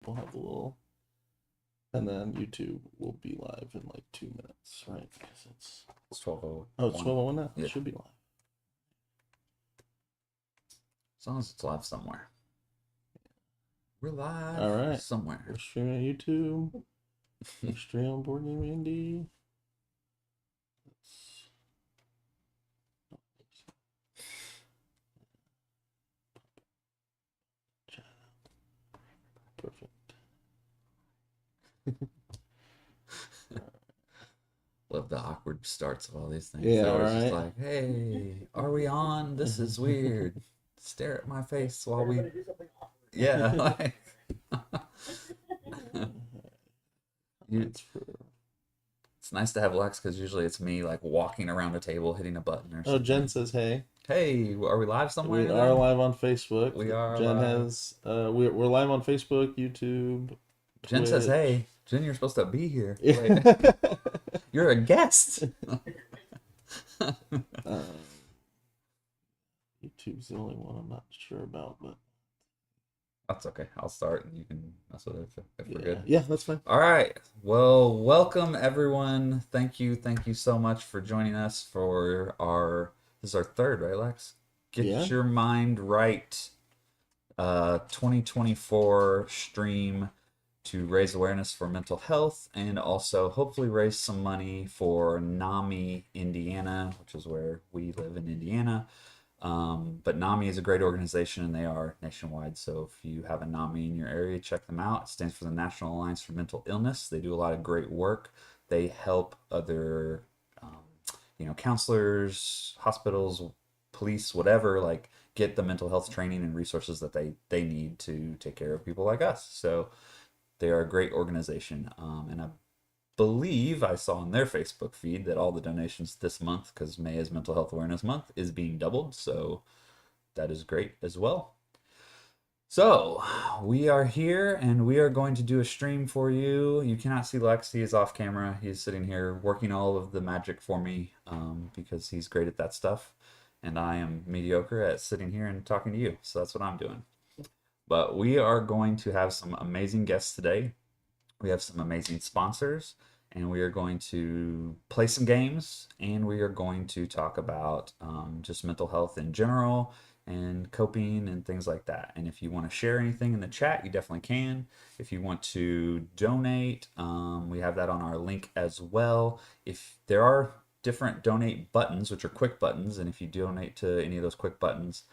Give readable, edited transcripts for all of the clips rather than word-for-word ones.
we'll have a little, and then YouTube will be live in like 2 minutes, right? Because It's 12:01. oh, it's 12:01 now. Yeah. It should be live. As long as it's live somewhere. We're live All right. somewhere. We're streaming on YouTube. We're streaming on Board Game Indie. Perfect. Love the awkward starts of all these things. Yeah, So it's just right. like, hey, are we on? This is weird. Stare at my face while we. Yeah, like. It's for... It's nice to have Lex because usually it's me like walking around a table hitting a button or something. Oh, Jen says hey. Hey, are we live somewhere? We are live on Facebook. We are Jen live. has we're live on Facebook, YouTube. Jen says Twitch. hey. Jen, you're supposed to be here. Yeah. Wait, you're a guest. YouTube's the only one I'm not sure about, but That's okay. I'll start and you can mess with it if we're yeah, good. yeah, that's fine. All right. Well, welcome everyone. Thank you so much for joining us for this is our third, right, Lex? Get Yeah. Your Mind Right 2024 stream to raise awareness for mental health and also hopefully raise some money for NAMI Indiana, which is where we live in Indiana. But NAMI is a great organization and they are nationwide. So if you have a NAMI in your area, check them out. It stands for the National Alliance for Mental Illness. They do a lot of great work. They help other, counselors, hospitals, police, whatever, like get the mental health training and resources that they need to take care of people like us. So they are a great organization. And I believe I saw on their Facebook feed that all the donations this month, because May is Mental Health Awareness Month, is being doubled. So that is great as well. So we are here and we are going to do a stream for you. You cannot see Lex. He is off camera. He's sitting here working all of the magic for me because he's great at that stuff. And I am mediocre at sitting here and talking to you. So that's what I'm doing. But we are going to have some amazing guests today. We have some amazing sponsors, and we are going to play some games, and we are going to talk about just mental health in general and coping and things like that. And if you want to share anything in the chat, you definitely can. If you want to donate, we have that on our link as well. If there are different donate buttons, which are quick buttons, and if you donate to any of those quick buttons,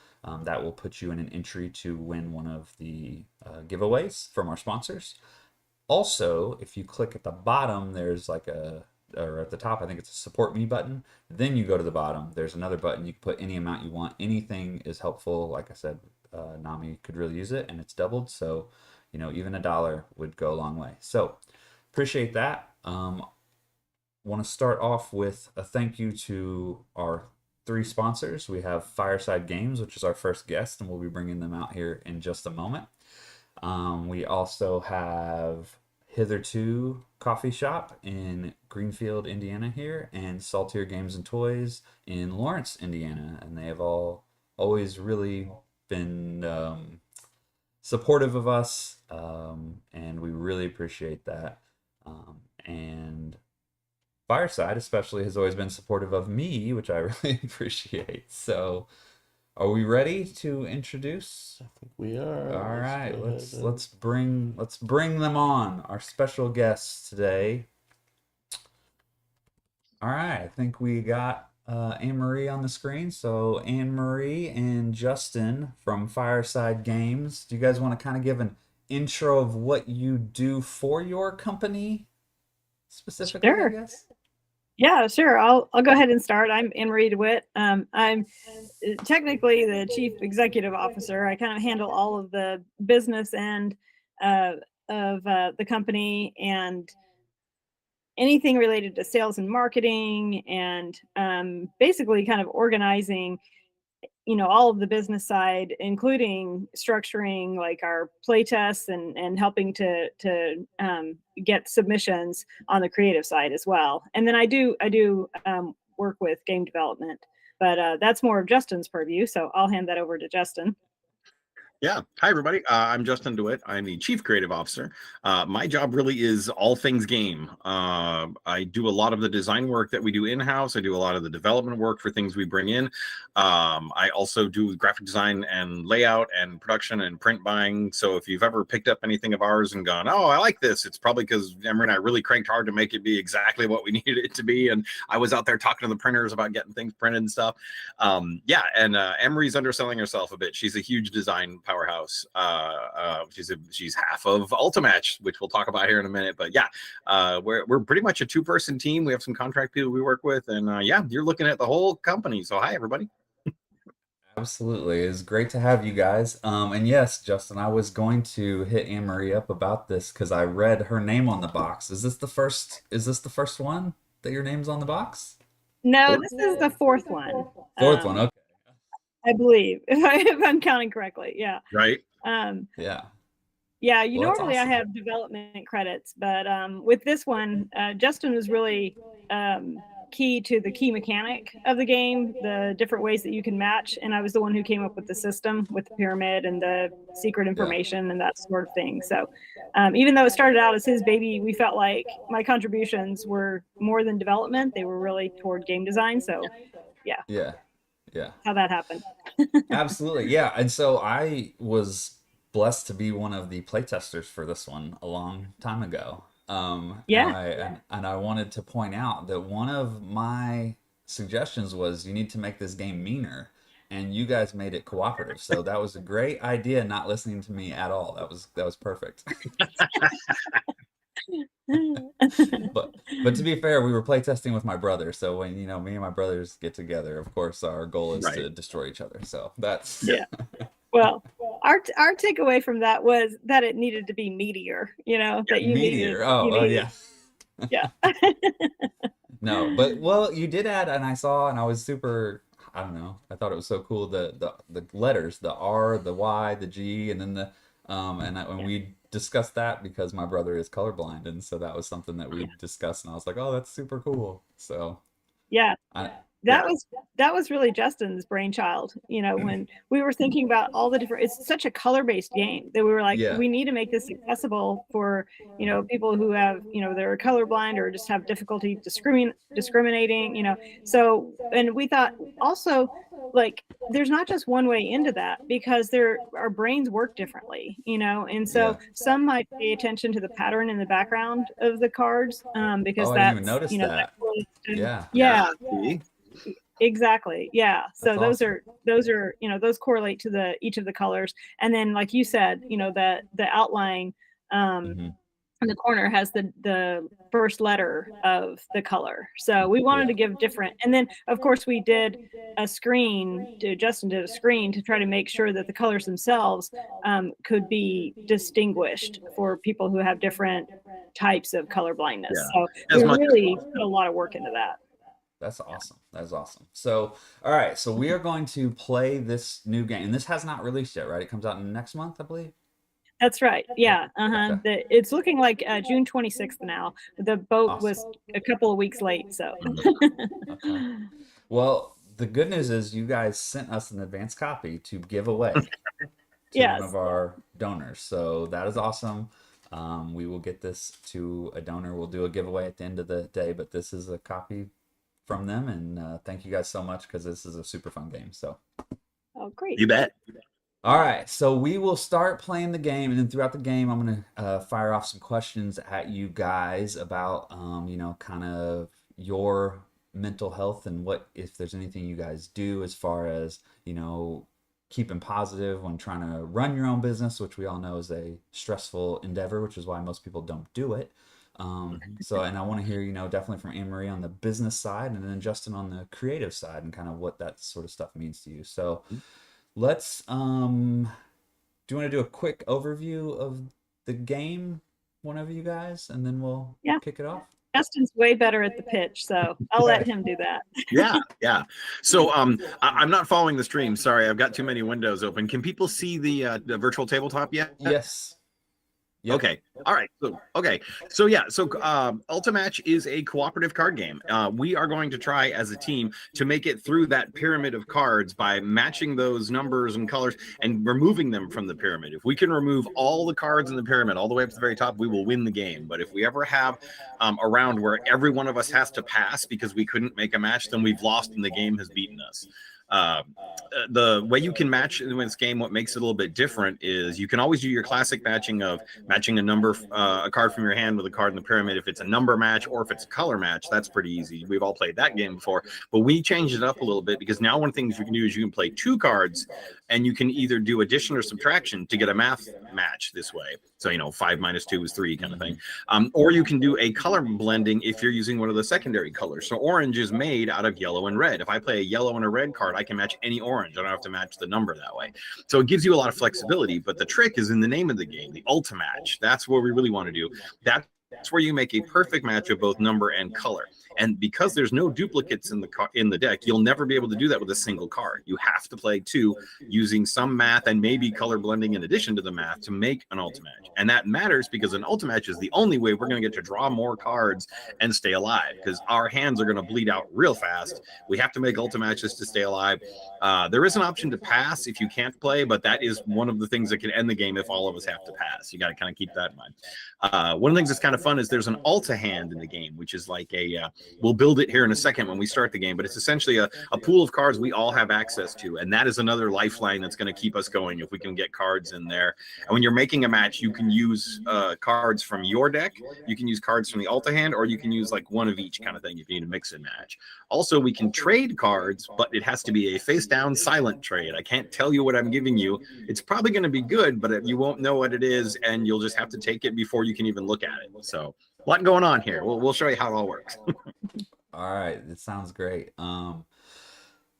that will put you in an entry to win one of the giveaways from our sponsors. Also, if you click at the bottom, there's like or at the top, I think it's a support me button. Then you go to the bottom, there's another button. You can put any amount you want. Anything is helpful. Like I said, NAMI could really use it and it's doubled. So, even $1 would go a long way. So appreciate that. Want to start off with a thank you to our 3 sponsors. We have Fireside Games, which is our first guest, and we'll be bringing them out here in just a moment. We also have Hitherto Coffee Shop in Greenfield, Indiana here, and Saltier Games and Toys in Lawrence, Indiana. And they have always really been supportive of us, and we really appreciate that. And Fireside especially has always been supportive of me, which I really appreciate. So are we ready to introduce? I think we are. All right, let's bring them on, our special guests today. All right, I think we got Anne-Marie on the screen. So Anne-Marie and Justin from Fireside Games. Do you guys want to kind of give an intro of what you do for your company specifically? Sure. I guess. Yeah, sure. I'll go ahead and start. I'm Anne-Marie DeWitt. I'm technically the Chief Executive Officer. I kind of handle all of the business end of the company and anything related to sales and marketing and basically kind of organizing all of the business side, including structuring like our play tests and helping to get submissions on the creative side as well. And then I do work with game development, but that's more of Justin's purview. So I'll hand that over to Justin. Yeah. Hi, everybody. I'm Justin DeWitt. I'm the Chief Creative Officer. My job really is all things game. I do a lot of the design work that we do in-house. I do a lot of the development work for things we bring in. I also do graphic design and layout and production and print buying. So if you've ever picked up anything of ours and gone, oh, I like this, it's probably because Emery and I really cranked hard to make it be exactly what we needed it to be. And I was out there talking to the printers about getting things printed and stuff. Emery's underselling herself a bit. She's a huge design powerhouse. She's half of Ultimatch, which we'll talk about here in a minute. But yeah, we're pretty much a 2-person team. We have some contract people we work with, and you're looking at the whole company. So hi, everybody. Absolutely. It's great to have you guys. And yes, Justin, I was going to hit Anne-Marie up about this because I read her name on the box. Is this the first one that your name's on the box? No, this is the fourth one. Fourth one, okay. I believe, if I'm counting correctly. Yeah. Right. Yeah. Yeah, Well, that's normally awesome. I have development credits, but with this one, Justin was really key to the key mechanic of the game, the different ways that you can match, and I was the one who came up with the system with the pyramid and the secret information and that sort of thing. So even though it started out as his baby, we felt like my contributions were more than development. They were really toward game design. So Yeah. how that happened. Absolutely. Yeah. And so I was blessed to be one of the playtesters for this one a long time ago. Yeah. And I wanted to point out that one of my suggestions was you need to make this game meaner, and you guys made it cooperative. So that was a great idea, not listening to me at all. That was perfect. But to be fair, we were playtesting with my brother. So when me and my brothers get together, of course our goal is to destroy each other. So that's yeah. Well, our takeaway from that was that it needed to be meatier, that you meatier. Yeah. Yeah. No, but well, you did add, and I was super, I don't know, I thought it was so cool, the letters, the R, the Y, the G, and then the and we discussed that because my brother is colorblind, and so that was something that we discussed, and I was like, oh, that's super cool. So yeah. That was really Justin's brainchild, when we were thinking about all the different, it's such a color-based game that we were like, we need to make this accessible for, people who have, they're colorblind or just have difficulty discriminating, so, and we thought also, like, there's not just one way into that because our brains work differently, and so some might pay attention to the pattern in the background of the cards, because I didn't even notice that. Yeah. Exactly. Yeah. So That's those are those correlate to each of the colors, and then like you said, that the outline in the corner has the first letter of the color. So we wanted to give different, and then of course we did Justin did a screen to try to make sure that the colors themselves could be distinguished for people who have different types of color blindness. So we really put a lot of work into that. That's awesome. That's awesome. So, all right. So we are going to play this new game. And this has not released yet, right? It comes out next month, I believe. That's right. Yeah. Okay. It's looking like June 26th now. The boat was a couple of weeks late. So. Okay. Well, the good news is you guys sent us an advance copy to give away to one of our donors. So that is awesome. We will get this to a donor. We'll do a giveaway at the end of the day, but this is a copy from them, and thank you guys so much because this is a super fun game. So, oh, great! You bet. All right, so we will start playing the game, and then throughout the game, I'm gonna fire off some questions at you guys about, kind of your mental health and what if there's anything you guys do as far as keeping positive when trying to run your own business, which we all know is a stressful endeavor, which is why most people don't do it. So, and I want to hear, definitely from Anne-Marie on the business side, and then Justin on the creative side, and kind of what that sort of stuff means to you. So let's, do you want to do a quick overview of the game, one of you guys, and then we'll kick it off? Justin's way better at the pitch, so I'll let him do that. Yeah. So I'm not following the stream. Sorry, I've got too many windows open. Can people see the virtual tabletop yet? Yes. Yep. Okay. All right. So yeah. So Ultimatch is a cooperative card game. We are going to try as a team to make it through that pyramid of cards by matching those numbers and colors and removing them from the pyramid. If we can remove all the cards in the pyramid all the way up to the very top, we will win the game. But if we ever have a round where every one of us has to pass because we couldn't make a match, then we've lost and the game has beaten us. The way you can match in this game, what makes it a little bit different is you can always do your classic matching of matching a number, a card from your hand with a card in the pyramid. If it's a number match or if it's a color match, that's pretty easy. We've all played that game before, but we changed it up a little bit because now one of the things you can do is you can play 2 cards and you can either do addition or subtraction to get a math match this way. So, 5 minus 2 is 3 kind of thing. Or you can do a color blending if you're using one of the secondary colors. So orange is made out of yellow and red. If I play a yellow and a red card, I can match any orange. I don't have to match the number that way. So it gives you a lot of flexibility, but the trick is in the name of the game, the Ultimatch. That's what we really want to do. That's where you make a perfect match of both number and color. And because there's no duplicates in the deck, you'll never be able to do that with a single card. You have to play 2 using some math and maybe color blending in addition to the math to make an Ultimatch. And that matters because an Ultimatch is the only way we're going to get to draw more cards and stay alive, because our hands are going to bleed out real fast. We have to make Ultimatches to stay alive. There is an option to pass if you can't play, but that is one of the things that can end the game if all of us have to pass. You got to kind of keep that in mind. One of the things that's kind of fun is there's an Ulta hand in the game, which is like we'll build it here in a second when we start the game, but it's essentially a pool of cards we all have access to, and that is another lifeline that's going to keep us going if we can get cards in there. And when you're making a match, you can use cards from your deck, you can use cards from the Ulta hand, or you can use like one of each kind of thing if you need to mix and match. Also, we can trade cards, but it has to be a face down silent trade. I can't tell you what I'm giving you. It's probably going to be good, but you won't know what it is, and you'll just have to take it before you can even look at it. So a lot going on here. We'll show you how it all works. All right, it sounds great. One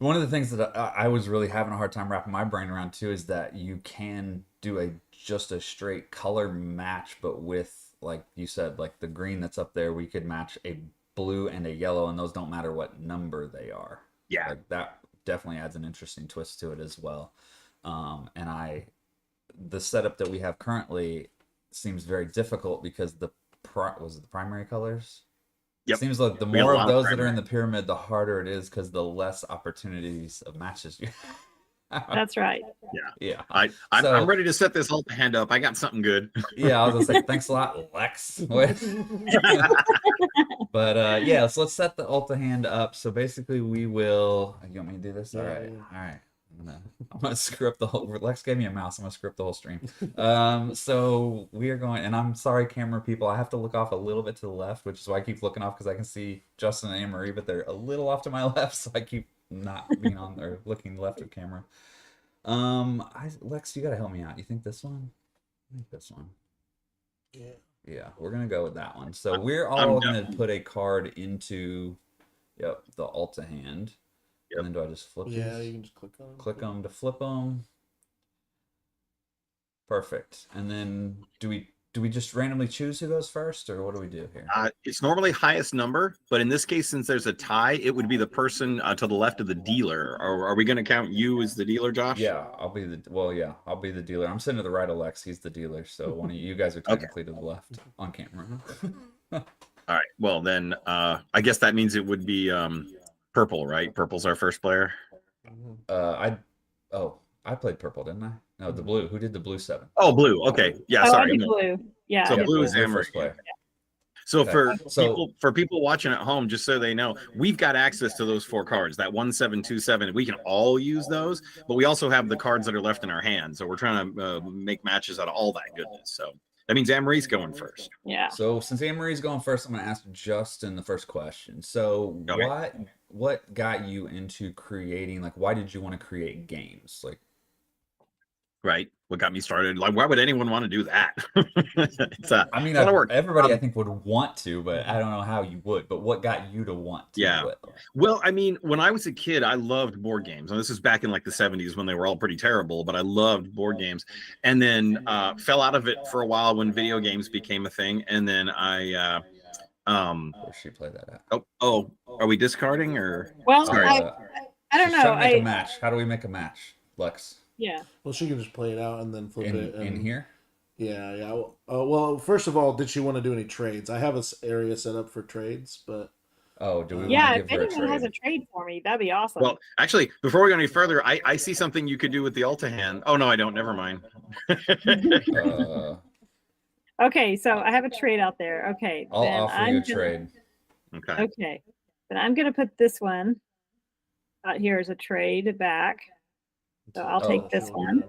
of the things that I was really having a hard time wrapping my brain around too is that you can do just a straight color match, but with, like you said, like the green that's up there, we could match a blue and a yellow, and those don't matter what number they are. Yeah, like that definitely adds an interesting twist to it as well. And the setup that we have currently seems very difficult because the primary colors? Yep. It seems like the more of those that are in the pyramid, the harder it is because the less opportunities of matches you have. That's right. Yeah. I'm ready to set this whole hand up. I got something good. Yeah, I was gonna say thanks a lot, Lex. But yeah, so let's set the Ulta hand up. So basically we will. You want me to do this? All right. I'm gonna screw up the whole. Lex gave me a mouse. I'm gonna screw up the whole stream. So we are going, and I'm sorry, camera people. I have to look off a little bit to the left, which is why I keep looking off because I can see Justin and Anne-Marie, but they're a little off to my left, so I keep not being on or looking left of camera. Lex, you gotta help me out. You think this one? I think this one. Yeah, we're gonna go with that one. So we're all gonna put a card into, the Ulta hand. Yep. And then do I just flip these? Yeah, you can just click on them. Click them to flip them. Perfect. And then do we just randomly choose who goes first, or what do we do here? It's normally highest number, but in this case, since there's a tie, it would be the person to the left of the dealer. Or are we going to count you as the dealer, Josh? Yeah, I'll be the dealer. I'm sitting to the right of Lex. He's the dealer. So one of you guys are technically to the left on camera. All right. Well, then I guess that means it would be purple, right? Purple's our first player. I played purple, didn't I? No, the blue. Who did the blue 7? Oh, blue. Okay. Yeah, sorry. Blue. Yeah. So blue is Emery. Player. So for people watching at home, just so they know, we've got access to those 4 cards, that 1, 7, 2, 7. We can all use those, but we also have the cards that are left in our hands. So we're trying to make matches out of all that goodness. So that means Anne-Marie's going first. Yeah. So since Anne-Marie's going first, I'm going to ask Justin the first question. So what got you into creating? Like, why did you want to create games? Like, right. What got me started? Like, why would anyone want to do that? It's I mean, everybody I think would want to, but I don't know how you would. But what got you to want to do it? Well, I mean, when I was a kid, I loved board games. And this is back in like the 70s when they were all pretty terrible, but I loved board games. And then fell out of it for a while when video games became a thing. And then I where should play that at? Oh, are we discarding or? Well, I don't know. Make a match. How do we make a match, Lex? Yeah. Well, she can just play it out and then flip it. In here? Yeah, yeah. Well, first of all, did she want to do any trades? I have a area set up for trades, but Oh, do we want Yeah, to if give her a anyone has a trade? trade for me, that'd be awesome. Well, actually, before we go any further, I see something you could do with the Alta hand. Oh no, I don't. Never mind. Okay, so I have a trade out there. Okay, I'll then offer you a I'm gonna, trade. Okay. okay, then I'm gonna put this one out here as a trade back. So I'll Oh. take this one.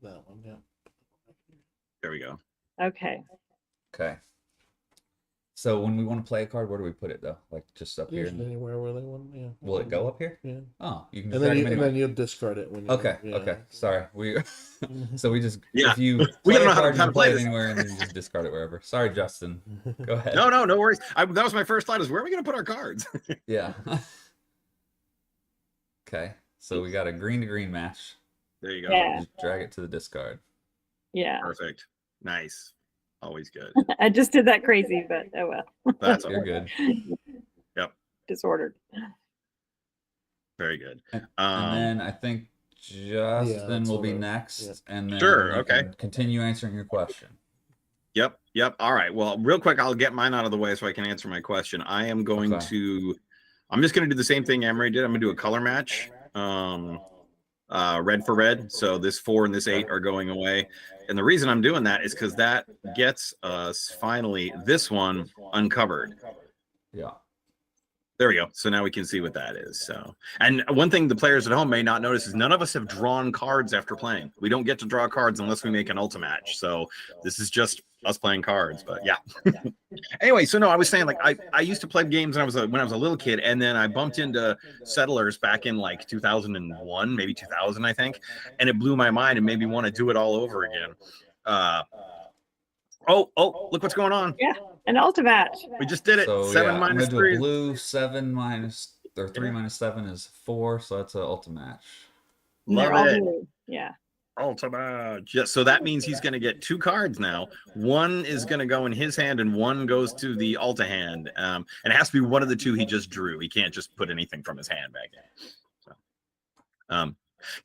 That one, yeah. There we go. Okay. Okay. So when we want to play a card, where do we put it though? Like just up here? Usually anywhere where they want. Yeah. Will it go up here? Yeah. Oh, you can And drag then them and anywhere. then you'll discard it when you. Okay, Yeah. okay. Sorry. We so we just Yeah. if you We play don't a know how card, to you can play play it this. anywhere and then you just discard it wherever. Sorry, Justin. Go ahead. No, no worries. That was my first thought: is where are we going to put our cards? Yeah. Okay. So we got a green to green match. There you go. Yeah. Just drag it to the discard. Yeah. Perfect. Nice. Always good. I just did that crazy, but oh well. That's all You're right. good. Disordered. Very good. And Um, then I think Justin that's will what be I- next, yeah. and then Sure, you okay. can continue answering your question. Yep. All right. Well, real quick, I'll get mine out of the way so I can answer my question. I am going Okay. to, I'm just going to do the same thing Emery did. I'm going to do a color match. Red for red. So this 4 and this 8 are going away. And the reason I'm doing that is because that gets us finally this one uncovered. Yeah. There we go. So now we can see what that is. So, and one thing the players at home may not notice is none of us have drawn cards after playing. We don't get to draw cards unless we make an ultimate match. So this is just us playing cards. But yeah. Anyway, so no, I was saying like I used to play games when I was a little kid, and then I bumped into Settlers back in like 2001, maybe 2000, I think, and it blew my mind and made me want to do it all over again. Oh, look what's going on. An ultimate. We just did it. So 7 yeah, I'm minus gonna do 3. a blue 7 minus or 3 minus 7 is 4, so that's an ultimate match. They're Love all it. blue. Yeah. Ultimate. Just so that means he's going to get 2 cards now. One is going to go in his hand, and one goes to the Alta hand. And it has to be one of the 2 he just drew. He can't just put anything from his hand back in. So,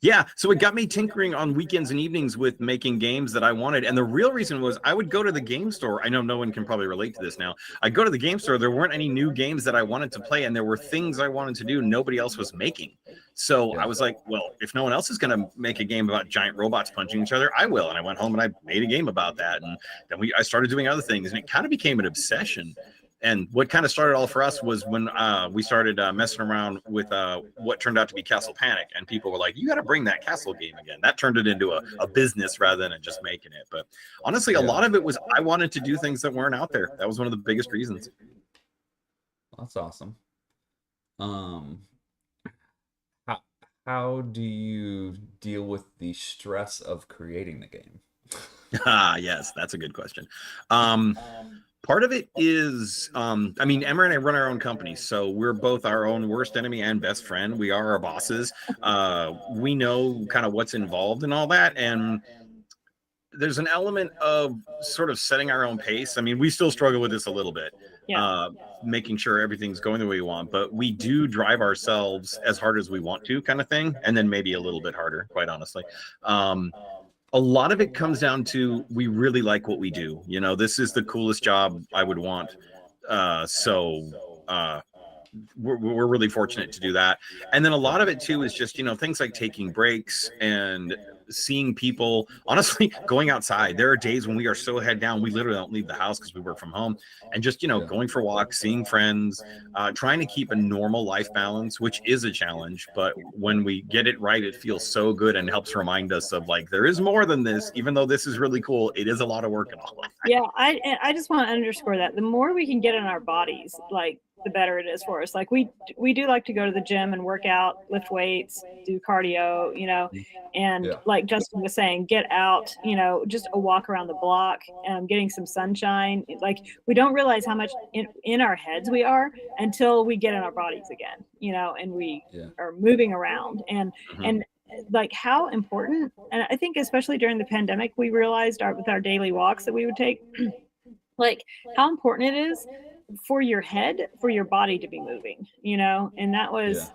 yeah, so it got me tinkering on weekends and evenings with making games that I wanted. And the real reason was I would go to the game store. I know no one can probably relate to this now. I'd go to the game store. There weren't any new games that I wanted to play, and there were things I wanted to do nobody else was making. So I was like, well, if no one else is going to make a game about giant robots punching each other, I will. And I went home and I made a game about that. And then I started doing other things, and it kind of became an obsession. And what kind of started all for us was when we started messing around with what turned out to be Castle Panic. And people were like, you got to bring that Castle game again. That turned it into a business rather than just making it. But honestly, a lot of it was I wanted to do things that weren't out there. That was one of the biggest reasons. That's awesome. How do you deal with the stress of creating the game? Yes, that's a good question. Part of it is, I mean, Emma and I run our own company, so we're both our own worst enemy and best friend. We are our bosses. We know kind of what's involved in all that, and there's an element of sort of setting our own pace. I mean, we still struggle with this a little bit, making sure everything's going the way we want, but we do drive ourselves as hard as we want to, kind of thing, and then maybe a little bit harder, quite honestly. A lot of it comes down to we really like what we do. You know, this is the coolest job I would want. We're really fortunate to do that. And then a lot of it too is just, you know, things like taking breaks and seeing people, honestly, going outside. There are days when we are so head down, we literally don't leave the house because we work from home, and just, you know, going for walks, seeing friends, trying to keep a normal life balance, which is a challenge. But when we get it right, it feels so good and helps remind us of like, there is more than this, even though this is really cool. It is a lot of work and all that. Yeah. I just want to underscore that the more we can get in our bodies, like the better it is for us. Like we do like to go to the gym and work out, lift weights, do cardio, you know, and like Justin was saying, get out, you know, just a walk around the block, getting some sunshine. Like we don't realize how much in our heads we are until we get in our bodies again, you know, and we are moving around and like how important, and I think especially during the pandemic, we realized with our daily walks that we would take, like how important it is for your head, for your body to be moving, you know. And that was,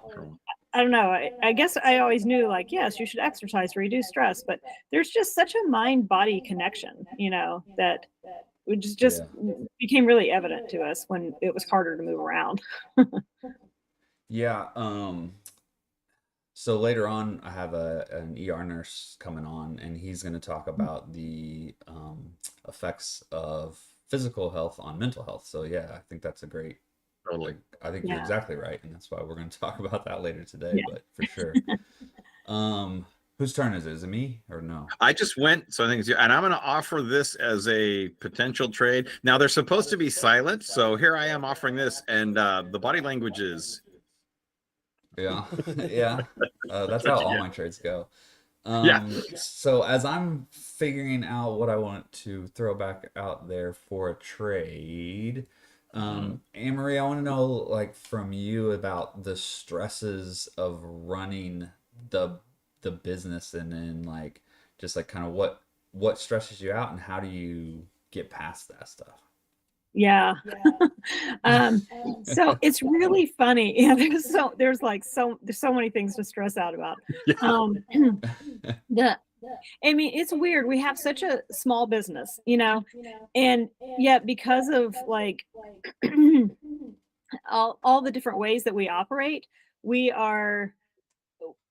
I don't know. I guess I always knew, like, yes, you should exercise to reduce stress, but there's just such a mind-body connection, that which just Yeah. became really evident to us when it was harder to move around. Yeah. So later on, I have an ER nurse coming on, and he's going to talk about the effects of physical health on mental health. So yeah, I think that's a great. Totally. I think you're Yeah. exactly right, and that's why we're going to talk about that later today. Yeah. But for sure. Whose turn is it? Is it me or no? I just went, so I think it's you, and I'm going to offer this as a potential trade. Now they're supposed to be silent, so here I am offering this, and the body language is Yeah, yeah. That's how all my trades go. Yeah. So as I'm figuring out what I want to throw back out there for a trade, Anne-Marie, I want to know, like, from you about the stresses of running the business, and then like just like kind of what stresses you out and how do you get past that stuff? Yeah. So it's really funny. Yeah, there's so many things to stress out about. Yeah. I mean, it's weird. We have such a small business, and yet because of like all the different ways that we operate, we are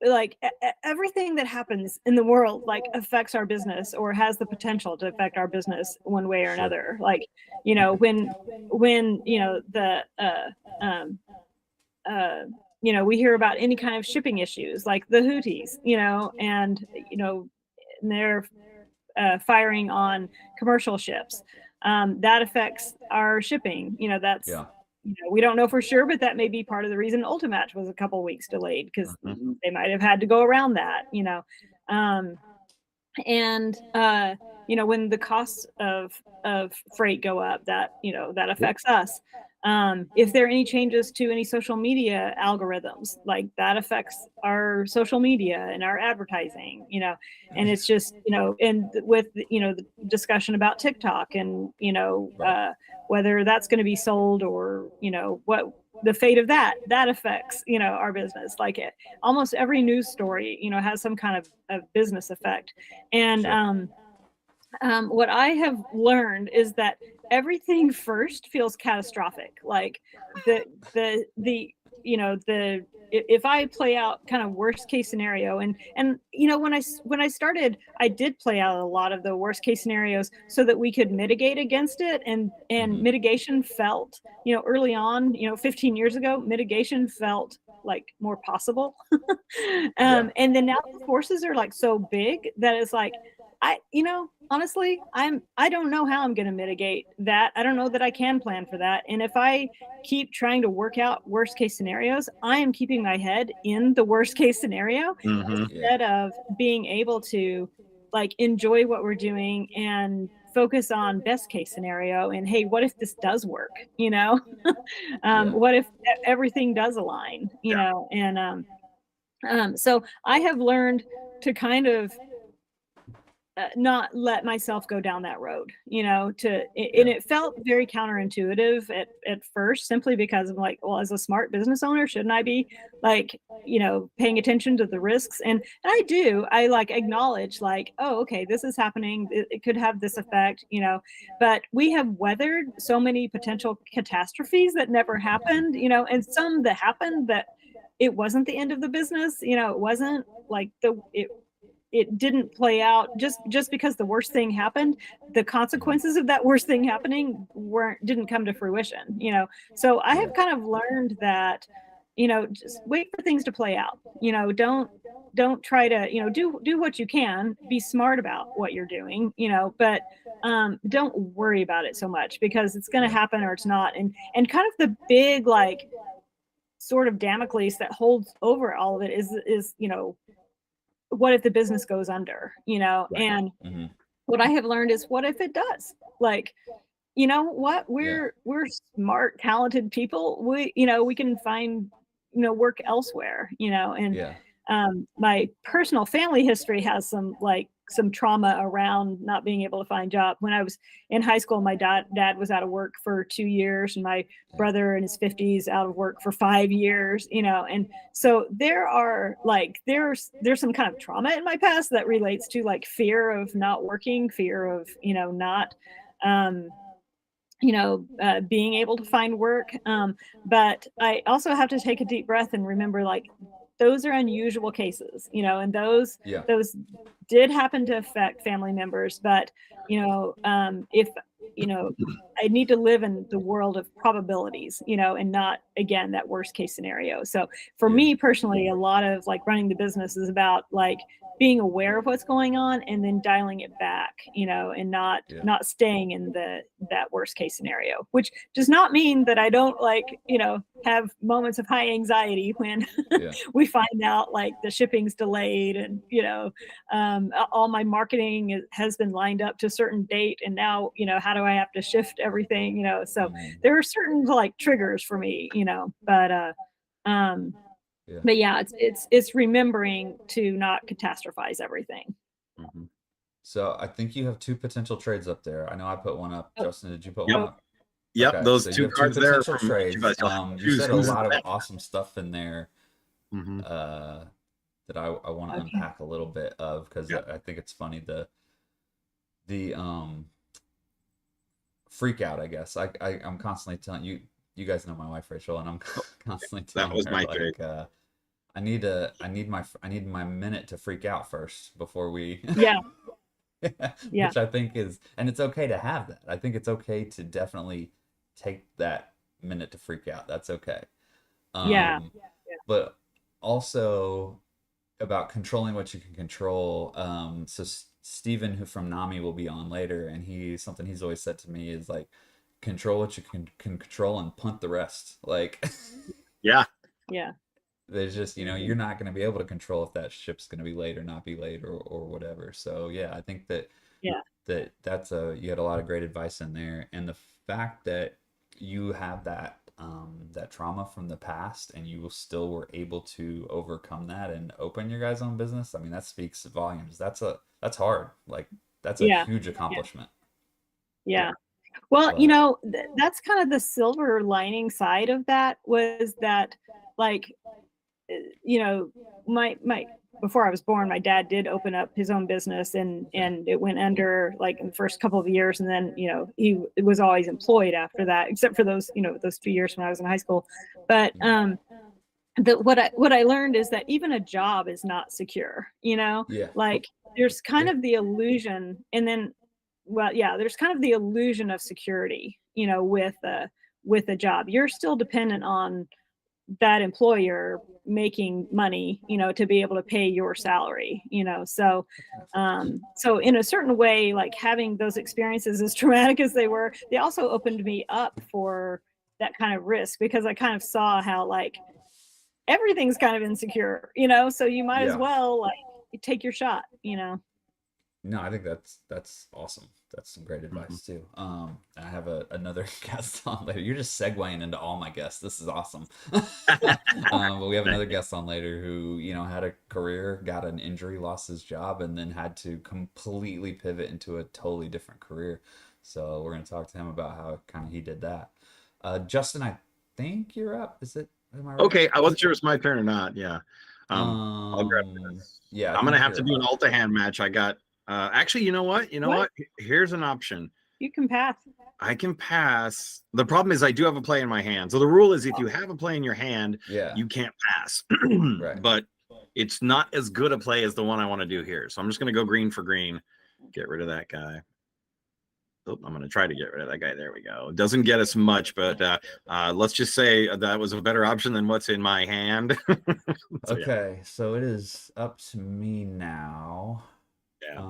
like everything that happens in the world like affects our business or has the potential to affect our business one way or Sure. another. Like, when the we hear about any kind of shipping issues like the Houthis, and they're firing on commercial ships. That affects our shipping. That's Yeah. we don't know for sure, but that may be part of the reason Ultimatch was a couple weeks delayed, because Mhm. they might have had to go around that. And when the costs of freight go up, that that affects us. If there are any changes to any social media algorithms, like that affects our social media and our advertising, and it's just, and with the discussion about TikTok and Right. whether that's going to be sold, or what the fate of that affects our business. Like almost every news story has some kind of business effect. And Sure. what I have learned is that everything first feels catastrophic. Like the if I play out kind of worst case scenario, and when I started, I did play out a lot of the worst case scenarios so that we could mitigate against it. And Mhm. mitigation felt, early on, 15 years ago, mitigation felt like more possible. Yeah. And then now the forces are like so big that it's like, honestly, I don't know how I'm going to mitigate that. I don't know that I can plan for that. And if I keep trying to work out worst case scenarios, I am keeping my head in the worst case scenario Mhm. Yeah. instead of being able to like enjoy what we're doing and focus on best case scenario. And hey, what if this does work? Yeah. What if everything does align? And so I have learned to kind of not let myself go down that road, and it felt very counterintuitive at first, simply because I'm like, well, as a smart business owner, shouldn't I be like, paying attention to the risks? And I do, I like acknowledge like, oh, okay, this is happening. It could have this effect, but we have weathered so many potential catastrophes that never happened, and some that happened that it wasn't the end of the business. It wasn't like it didn't play out just because the worst thing happened. The consequences of that worst thing happening didn't come to fruition. So I have kind of learned that, just wait for things to play out. Don't try to, do what you can, be smart about what you're doing, but don't worry about it so much, because it's going to happen or it's not. And kind of the big like sort of Damocles that holds over all of it is what if the business goes under, Right. and Mhm. what I have learned is, what if it does? Like, you know what, Yeah. we're smart, talented people. We can find work elsewhere. And Yeah. my personal family history has some like some trauma around not being able to find job. When I was in high school, my dad was out of work for 2 years, and my brother in his 50s out of work for 5 years, and so there's some kind of trauma in my past that relates to like fear of not working, fear of not being able to find work. But I also have to take a deep breath and remember, like, those are unusual cases, and those did happen to affect family members. But, if, I need to live in the world of probabilities, and not, again, that worst case scenario. So for me personally, a lot of like running the business is about like being aware of what's going on and then dialing it back, and not staying in that worst case scenario, which does not mean that I don't have moments of high anxiety when we find out like the shipping's delayed and, all my marketing has been lined up to a certain date. And now, how do I have to shift everything, so there are certain like triggers for me, but yeah, it's remembering to not catastrophize everything. Mm-hmm. So I think you have 2 potential trades up there. I know I put one up. Justin, did you put Yep. one up? Yep, Okay, those so you 2 have cards there potential from trades. You said a lot of awesome stuff in there that I want to unpack a little bit of, because I think it's funny, the freak out, I guess. I'm constantly telling you guys know my wife Rachel, and I'm constantly telling That was her, my like, trade. I need my minute to freak out first before we which I think is, and it's okay to have that. I think it's okay to definitely take that minute to freak out. That's okay. But also about controlling what you can control. So Stephen, who from NAMI, will be on later, and he's always said to me is like, control what you can control and punt the rest. Like, yeah. There's just, you're not going to be able to control if that ship's going to be late or not be late or whatever. So yeah, I think that that's you had a lot of great advice in there, and the fact that you have that trauma from the past and you still were able to overcome that and open your guys' own business. I mean, that speaks volumes. That's hard. Like, that's a huge accomplishment. Yeah. Well, that's kind of the silver lining side of that, was that, like, my before I was born, my dad did open up his own business, and it went under like in the first couple of years, and then he was always employed after that, except for those 2 years when I was in high school. But what I learned is that even a job is not secure. Like, there's kind of the illusion, and then there's kind of the illusion of security, with a job. You're still dependent on that employer making money, to be able to pay your salary, so in a certain way, like, having those experiences, as traumatic as they were, they also opened me up for that kind of risk, because I kind of saw how, like, everything's kind of insecure, so you might as well, like, take your shot. No, I think that's awesome. That's some great advice too. I have another guest on later. You're just segueing into all my guests. This is awesome. But we have another guest on later who, had a career, got an injury, lost his job, and then had to completely pivot into a totally different career. So we're going to talk to him about how kind of he did that. Justin, I think you're up. Am I right? Okay, I wasn't sure if it's my turn or not. Yeah. I'll grab this. Yeah, I'm gonna have to do an alt-a-hand match. I got actually, you know what? Here's an option. You can pass. I can pass. The problem is I do have a play in my hand. So the rule is, if you have a play in your hand, you can't pass. Right. But it's not as good a play as the one I want to do here. So I'm just going to go green for green. Get rid of that guy. Oh, I'm going to try to get rid of that guy. There we go. It doesn't get us much, but let's just say that was a better option than what's in my hand. Okay, so it is up to me now. Yeah.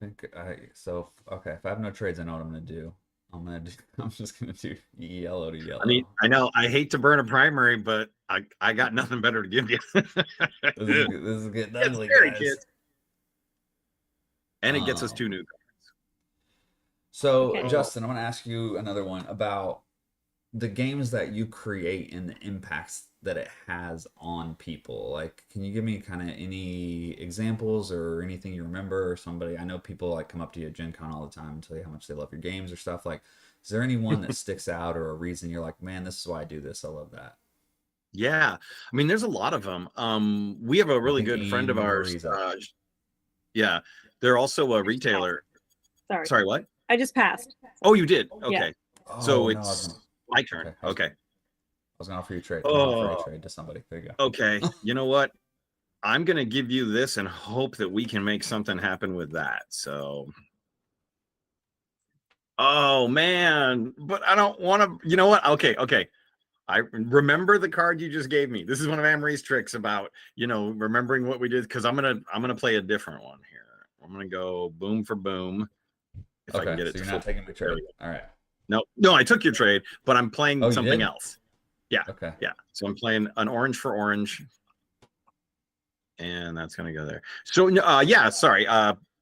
Okay, if I have no trades, I know what I'm gonna do. I'm just gonna do yellow to yellow. I mean, I know I hate to burn a primary, but I got nothing better to give you. This is getting ugly, guys. Kids. And it gets us 2 new cards. So, Justin, I'm gonna ask you another one about the games that you create and the impacts that it has on people. Like, can you give me kind of any examples or anything you remember, or somebody? I know people like come up to you at Gen Con all the time and tell you how much they love your games or stuff. Like, is there any one that sticks out, or a reason you're like, man, this is why I do this, I love that? Yeah, I mean, there's a lot of them. We have a really think good friend of Ian ours. Murray's up. Yeah, they're also a retailer. Sorry, what? I just passed. Oh, you did? Yeah. Okay. Oh, So no, I it's was gonna, my turn. okay, I was- Okay. I was gonna offer you a trade. I'm gonna offer you Oh, a trade to somebody. There you go. okay. You know what? I'm gonna give you this and hope that we can make something happen with that. So, oh man, but I don't want to. You know what? Okay. I remember the card you just gave me. This is one of Anne-Marie's tricks about, remembering what we did, because I'm gonna play a different one here. I'm gonna go boom for boom. If I can Okay, get it so to you're not flip. taking my trade. All right. No, I took your trade, but I'm playing Oh, you something did? else. Yeah. Okay. Yeah. So I'm playing an orange for orange. And that's going to go there. So, yeah, sorry.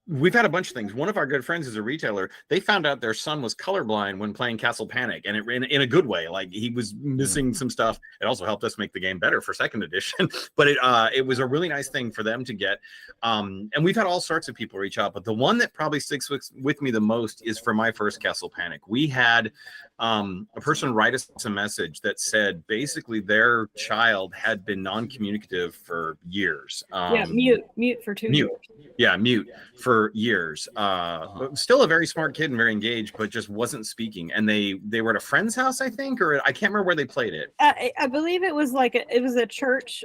We've had a bunch of things. One of our good friends is a retailer. They found out their son was colorblind when playing Castle Panic, and it ran in a good way. Like, he was missing some stuff. It also helped us make the game better for second edition. But it was a really nice thing for them to get. And we've had all sorts of people reach out. But the one that probably sticks with me the most is for my first Castle Panic. We had a person write us a message that said basically their child had been non-communicative for years. Yeah, mute for 2 years. Yeah, mute for years. Still a very smart kid and very engaged, but just wasn't speaking. And they were at a friend's house, I think, or I can't remember where they played it. I believe it was like it was a church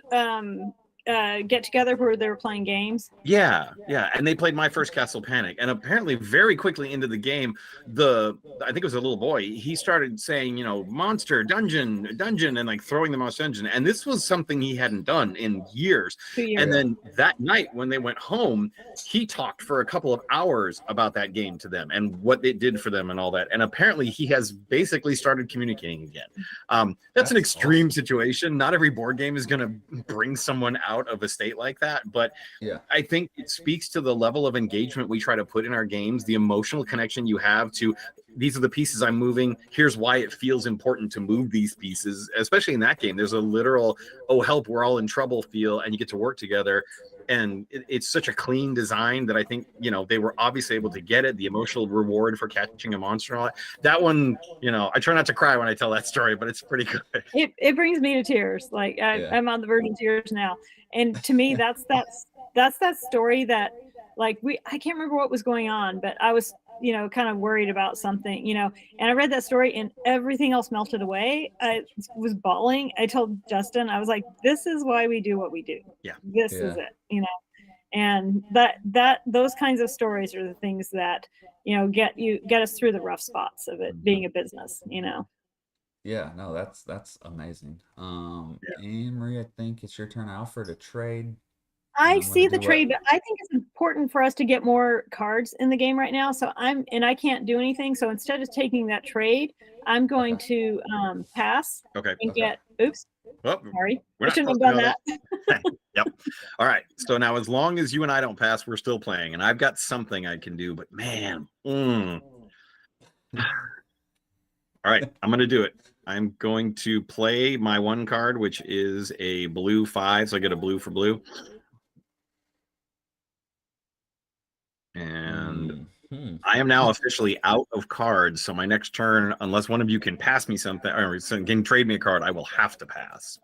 get together where they were playing games. Yeah, and they played my first Castle Panic, and apparently very quickly into the game, I think it was a little boy, he started saying, monster, dungeon, and like throwing the mouse dungeon, and this was something he hadn't done in years. 2 years. And then that night when they went home, he talked for a couple of hours about that game to them and what it did for them and all that. And apparently he has basically started communicating again. That's an extreme situation. Not every board game is going to bring someone out of a state like that, but Yeah. I think it speaks to the level of engagement we try to put in our games, the emotional connection you have to, these are the pieces I'm moving, here's why it feels important to move these pieces. Especially in that game, there's a literal, oh help, we're all in trouble feel, and you get to work together. And it's such a clean design that I think, they were obviously able to get it, the emotional reward for catching a monster and all that. That one, I try not to cry when I tell that story, but it's pretty good. It brings me to tears. Like I'm on the verge of tears now. And to me, that's that story that, like, I can't remember what was going on, but I was, kind of worried about something, and I read that story and everything else melted away. I was bawling. I told Justin, I was like, this is why we do what we do. Yeah. This is it, and those kinds of stories are the things that, get us through the rough spots of it being a business, Yeah, no, that's amazing. Anne-Marie, I think it's your turn. I offered a trade. I I'm see gonna the do trade, but I think it's important for us to get more cards in the game right now. So I can't do anything. So instead of taking that trade, I'm going to pass Okay. and Okay. get, oops, Well, sorry. we're I not shouldn't have supposed done to that. Yep. All right. So now, as long as you and I don't pass, we're still playing, and I've got something I can do. But man, all right, I'm going to do it. I'm going to play my one card, which is a blue 5. So I get a blue for blue. And I am now officially out of cards. So my next turn, unless one of you can pass me something or can trade me a card, I will have to pass.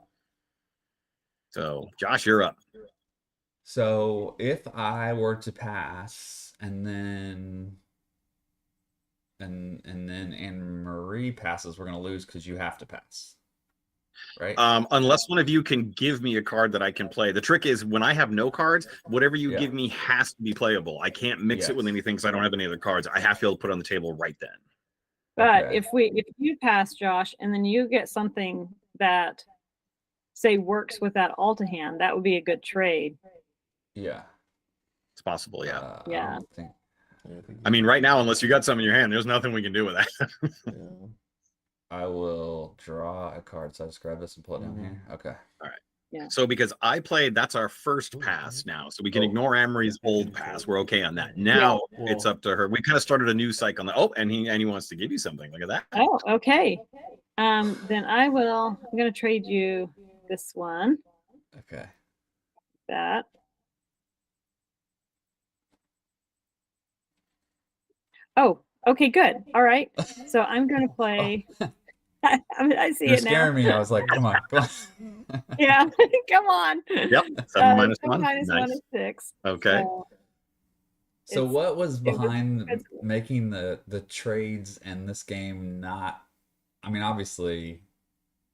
So Josh, you're up. So if I were to pass and then Anne-Marie passes, we're gonna lose because you have to pass. Right? Unless one of you can give me a card that I can play. The trick is when I have no cards, whatever you Yeah. give me has to be playable. I can't mix it with Yes. anything because I don't have any other cards. I have to be able to put it on the table right then. But Okay. if you pass, Josh, and then you get something that, say, works with that Alta hand, that would be a good trade. Yeah. It's possible, yeah. I Yeah. don't think- I mean, right now, unless you got some in your hand, there's nothing we can do with that. Yeah. I will draw a card. So I just grab this and pull it down here. Okay. So because I played, that's our first pass now. So we can Oh. ignore Amory's old pass. We're okay on that. Now it's up to her. We kind of started a new cycle. Oh, and he wants to give you something. Look at that. Oh, okay. Then I'm going to trade you this one. Okay. That. Oh, okay, good. All right. So I'm going to play. I see You're it now. scaring me. I was like, come on, come on. Yeah, come on. Yep. 7 minus 1. Minus Nice. 1 is 6. Okay. So it's- what was behind it's- making the trades and this game not? I mean, obviously,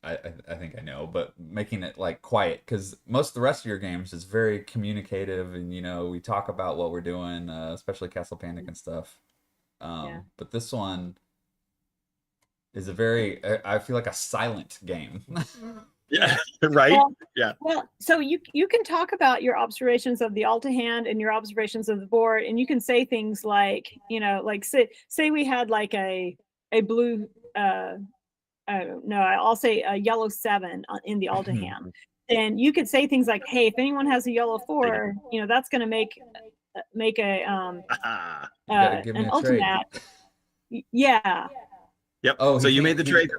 I think I know, but making it like quiet, because most of the rest of your games is very communicative, and we talk about what we're doing, especially Castle Panic and stuff. Yeah. But this one is I feel like a silent game. Yeah. Right. Well, so you can talk about your observations of the Alta hand and your observations of the board, and you can say things like, like say we had like a blue no, I'll say a yellow 7 in the Alta hand. And you could say things like, hey, if anyone has a yellow 4, that's going to make a gotta give me an a trade. ultimate. Yeah. Yep. Oh, so he you can't- made the he- trade.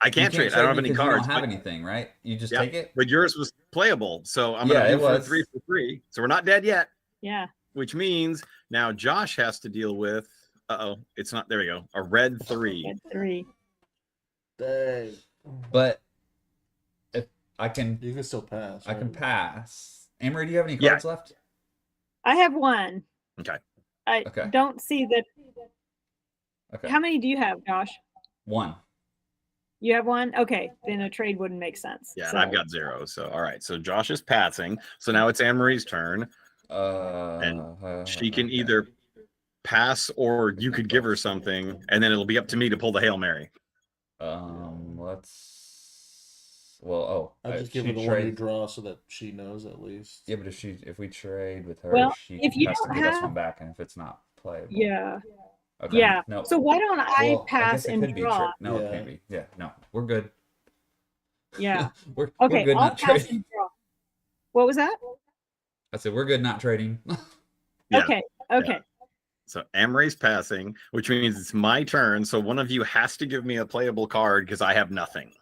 I You can't trade. I don't have any because you cards. don't have but- anything, right? You just Yeah, take it. But yours was playable. So I'm Yeah, going to it do for was. 3 for 3. So we're not dead yet, Yeah. which means now Josh has to deal with, it's not, there we go, a red 3. Red 3. Dang. But if I can, You can still pass. I can right? pass. Amory, do you have any Yeah. cards left? I have 1. Okay. I Okay. don't see that. Okay. How many do you have, Josh? 1. You have 1? Okay. Then a trade wouldn't make sense. Yeah, So- and I've got 0. So, all right. So Josh is passing. So now it's Anne Marie's turn. She can okay. either pass or you could give her something, and then it'll be up to me to pull the Hail Mary. Let's. Well, I'll just give she her the one you trades- draw so that she knows at least. Yeah, but if we trade with her, Well, she if you has to don't give us have- one back, and if it's not playable. Yeah. Okay. Yeah. No. So why don't I Well, pass guess it and could be draw? No, Yeah. it can't be. Yeah. No, we're good. Yeah. we're Okay. good I'll not pass trading. and draw. What was that? I said we're good not trading. Yeah. Okay. Okay. So Amray's passing, which means it's my turn. So one of you has to give me a playable card because I have nothing.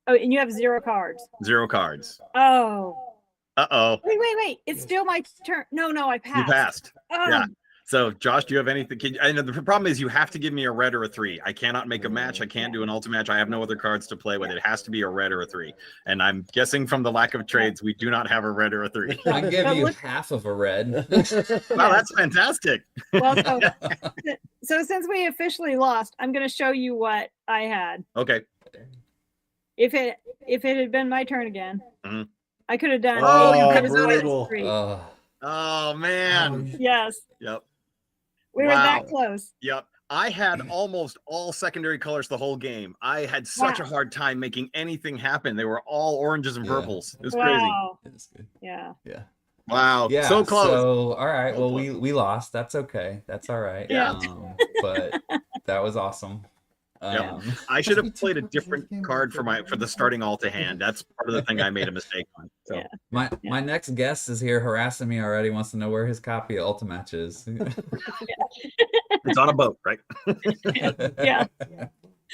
Oh, and you have 0 cards. 0 cards. Oh. Uh-oh. Wait. It's still my turn. No, I passed. You passed. Oh. Yeah. So Josh, do you have anything? And the problem is you have to give me a red or a 3. I cannot make a match. I can't do an ultimate match. I have no other cards to play with. It has to be a red or a 3. And I'm guessing from the lack of trades, we do not have a red or a 3. I give But you look- half of a red. Wow, that's fantastic. Well, so since we officially lost, I'm going to show you what I had. Okay. If it had been my turn again, Mhm. I could have done. Oh, you I could've was done it. brutal. 3. Oh man. Yes, Yep. we were Wow. that close. Yep. I had almost all secondary colors the whole game. I had such a Wow. hard time making anything happen. They were all oranges and Yeah. purples. It was crazy. Wow. It's good. Yeah. Yeah. Wow. Yeah. So close. So all right. So Well, close. we lost. That's okay. That's all right. Yeah. But that was awesome. Yep. I should have played a different card for the starting Alta hand. That's part of the thing I made a mistake on. So Yeah. My next guest is here harassing me already. Wants to know where his copy of Ultimatch is. it's on a boat, right? Yeah.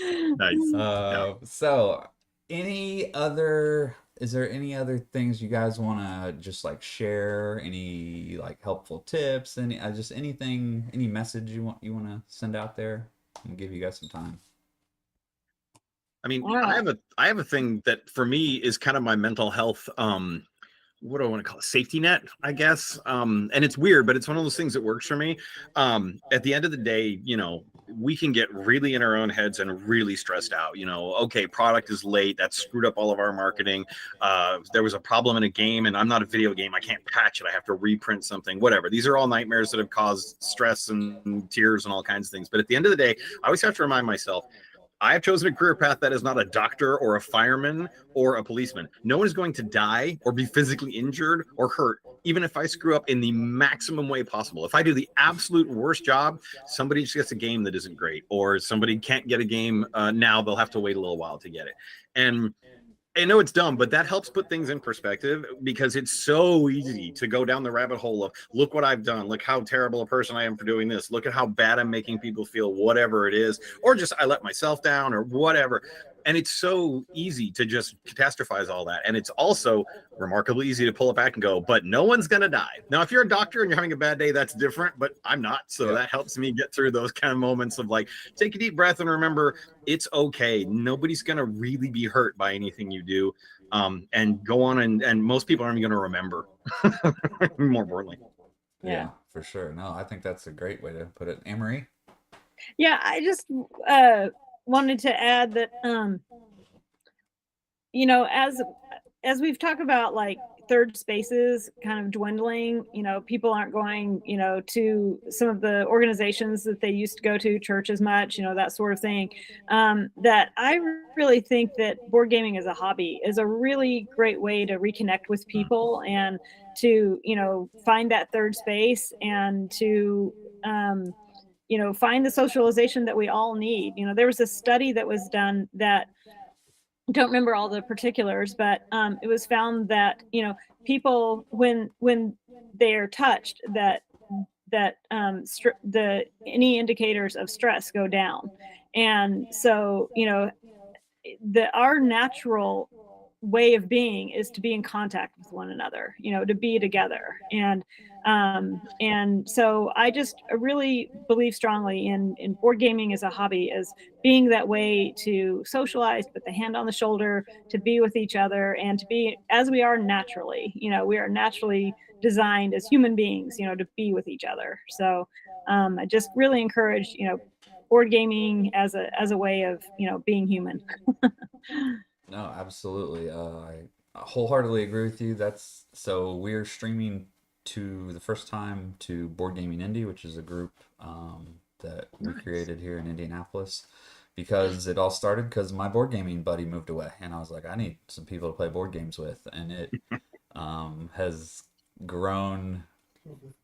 Nice. So is there any other things you guys want to just like share? Any like helpful tips? Any just anything? Any message you want to send out there? And give you guys some time. I mean, Wow. I have a thing that for me is kind of my mental health what do I want to call it? Safety net, I guess. And it's weird, but it's one of those things that works for me. At the end of the day, we can get really in our own heads and really stressed out. Okay, product is late. That screwed up all of our marketing. There was a problem in a game and I'm not a video game. I can't patch it. I have to reprint something, whatever. These are all nightmares that have caused stress and tears and all kinds of things. But at the end of the day, I always have to remind myself, I have chosen a career path that is not a doctor or a fireman or a policeman. No one is going to die or be physically injured or hurt, even if I screw up in the maximum way possible. If I do the absolute worst job, somebody just gets a game that isn't great, or somebody can't get a game now, they'll have to wait a little while to get it. And I know it's dumb, but that helps put things in perspective because it's so easy to go down the rabbit hole of look what I've done. Look how terrible a person I am for doing this. Look at how bad I'm making people feel, whatever it is, or just I let myself down or whatever. And it's so easy to just catastrophize all that. And it's also remarkably easy to pull it back and go, but no one's going to die. Now, if you're a doctor and you're having a bad day, that's different, but I'm not. So that helps me get through those kind of moments of like, take a deep breath and remember it's okay. Nobody's going to really be hurt by anything you do. And go on. And most people aren't going to remember, more importantly. Yeah, for sure. No, I think that's a great way to put it. Anne-Marie? Yeah, I just wanted to add that you know, as we've talked about like third spaces kind of dwindling, you know, people aren't going, you know, to some of the organizations that they used to go to, church as much, you know, that sort of thing. That I really think that board gaming as a hobby is a really great way to reconnect with people and to, you know, find that third space and to you know, find the socialization that we all need. You know, there was a study that was done that I don't remember all the particulars, but it was found that, you know, people when they're touched, that the any indicators of stress go down. And so, you know, our natural way of being is to be in contact with one another, you know, to be together. And so I just really believe strongly in board gaming as a hobby, as being that way to socialize, put the hand on the shoulder, to be with each other, and to be as we are naturally. You know, we are naturally designed as human beings, you know, to be with each other. So I just really encourage, you know, board gaming as a way of, you know, being human. No, absolutely. I wholeheartedly agree with you. That's so we're streaming to the first time to Board Gaming Indie, which is a group that we created here in Indianapolis, because it all started because my board gaming buddy moved away, and I was like, I need some people to play board games with, and it has grown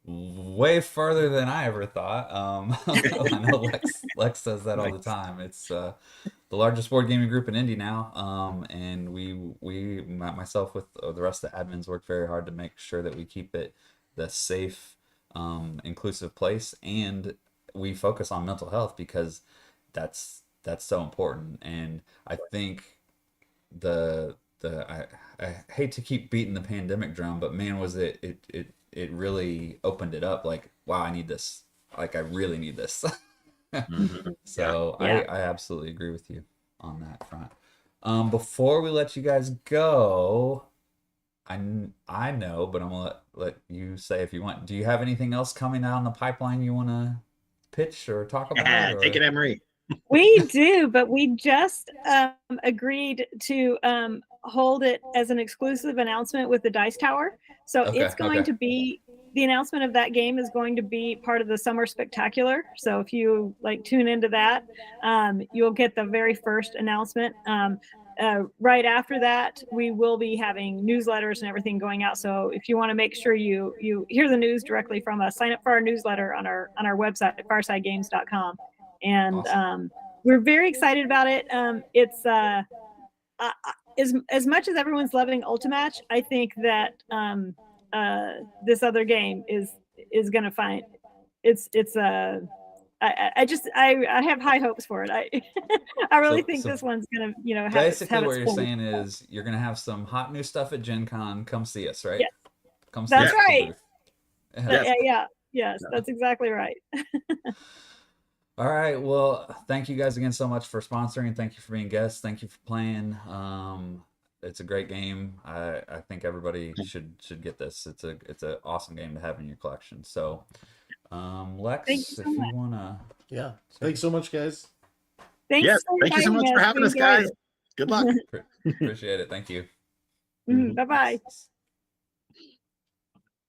way further than I ever thought. I know Lex says that all the time. It's the largest board gaming group in Indy now, and myself with the rest of the admins work very hard to make sure that we keep it the safe, inclusive place, and we focus on mental health because that's so important. And I think I hate to keep beating the pandemic drum, but man, was it really opened it up. Like, wow, I need this. Like, I really need this. So Yeah. I absolutely agree with you on that front. Before we let you guys go, I know, but I'm gonna let you say if you want. Do you have anything else coming down the pipeline you want to pitch or talk about? Or? Take it, Emery. We do, but we just agreed to hold it as an exclusive announcement with the Dice Tower. So it's going to be, the announcement of that game is going to be part of the Summer Spectacular. So if you like tune into that, you'll get the very first announcement. Right after that, we will be having newsletters and everything going out. So if you want to make sure you hear the news directly from us, sign up for our newsletter on our website at firesidegames.com. And Awesome. we're very excited about it. It's as much as everyone's loving Ultimatch, I think that this other game is going to find I have high hopes for it. I really think this one's gonna, you know, have basically have what you're fun. saying is you're gonna have some hot new stuff at Gen Con. Come see us, right? Yes. Come see That's us at the right. booth. Yes, that's exactly right. All right. Well, thank you guys again so much for sponsoring. Thank you for being guests. Thank you for playing. It's a great game. I think everybody should get this. It's an awesome game to have in your collection. So, Lex, if you wanna. Yeah. Thanks so much, guys. Thanks. Yes, thank you so much for having us, guys. Good luck. Appreciate it. Thank you. Bye bye.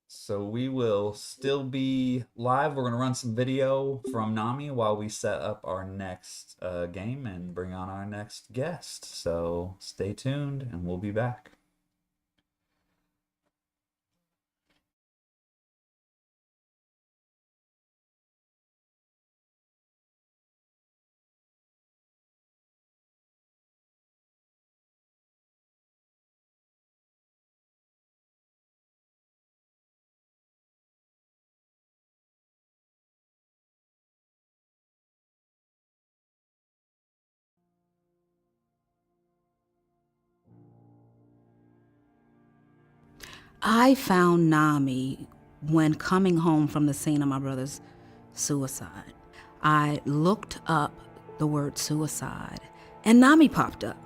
So we will still be live. We're going to run some video from Nami while we set up our next game and bring on our next guest. So stay tuned and we'll be back. I found NAMI when coming home from the scene of my brother's suicide. I looked up the word suicide, and NAMI popped up.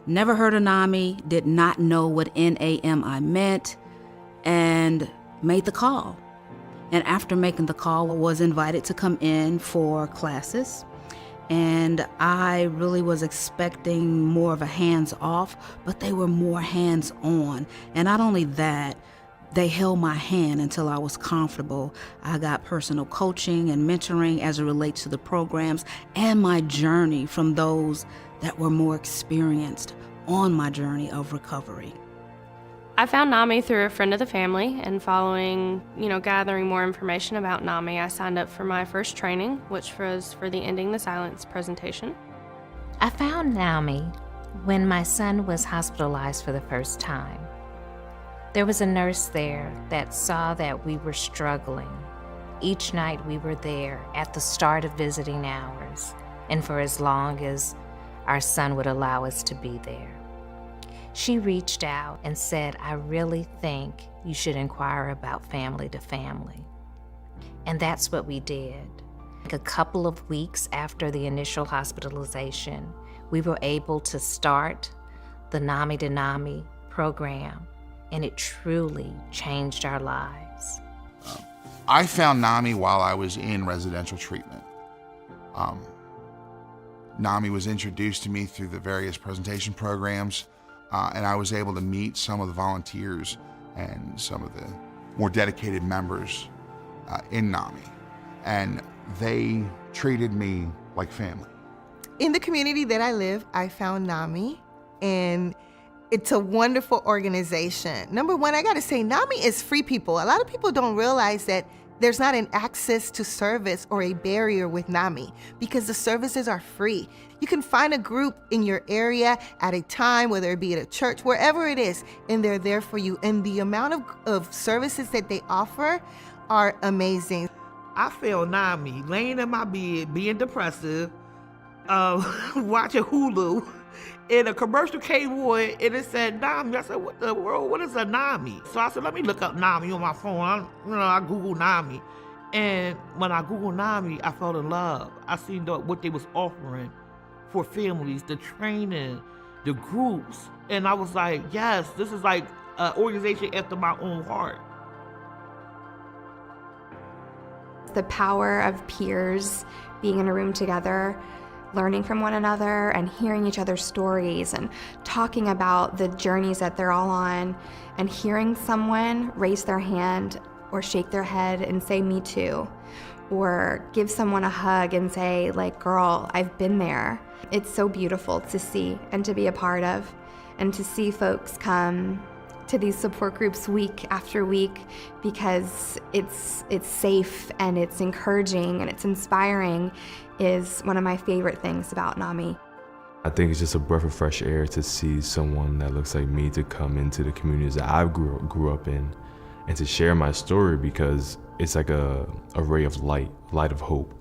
Never heard of NAMI, did not know what NAMI meant, and made the call. And after making the call, was invited to come in for classes. And I really was expecting more of a hands-off, but they were more hands-on. And not only that, they held my hand until I was comfortable. I got personal coaching and mentoring as it relates to the programs and my journey from those that were more experienced on my journey of recovery. I found NAMI through a friend of the family, and following, gathering more information about NAMI, I signed up for my first training, which was for the Ending the Silence presentation. I found NAMI when my son was hospitalized for the first time. There was a nurse there that saw that we were struggling. Each night we were there at the start of visiting hours, and for as long as our son would allow us to be there. She reached out and said, "I really think you should inquire about family to family." And that's what we did. A couple of weeks after the initial hospitalization, we were able to start the NAMI to NAMI program, and it truly changed our lives. I found NAMI while I was in residential treatment. NAMI was introduced to me through the various presentation programs, and I was able to meet some of the volunteers and some of the more dedicated members in NAMI, and they treated me like family. In the community that I live, I found NAMI, and it's a wonderful organization. Number one, I gotta say, NAMI is free, people. A lot of people don't realize that there's not an access to service or a barrier with NAMI because the services are free. You can find a group in your area at a time, whether it be at a church, wherever it is, and they're there for you. And the amount of services that they offer are amazing. I found NAMI laying in my bed, being depressive, watching Hulu, and a commercial came on and it said NAMI. I said, "What the world? What is a NAMI?" So I said, "Let me look up NAMI on my phone." I Googled NAMI, and when I Googled NAMI, I fell in love. I seen what they was offering for families, the training, the groups, and I was like, yes, this is like an organization after my own heart. The power of peers being in a room together, learning from one another and hearing each other's stories and talking about the journeys that they're all on, and hearing someone raise their hand or shake their head and say, "Me too," or give someone a hug and say, like, "Girl, I've been there." It's so beautiful to see and to be a part of, and to see folks come to these support groups week after week because it's safe and it's encouraging and it's inspiring is one of my favorite things about NAMI. I think it's just a breath of fresh air to see someone that looks like me to come into the communities that I grew up in and to share my story, because it's like a ray of light of hope,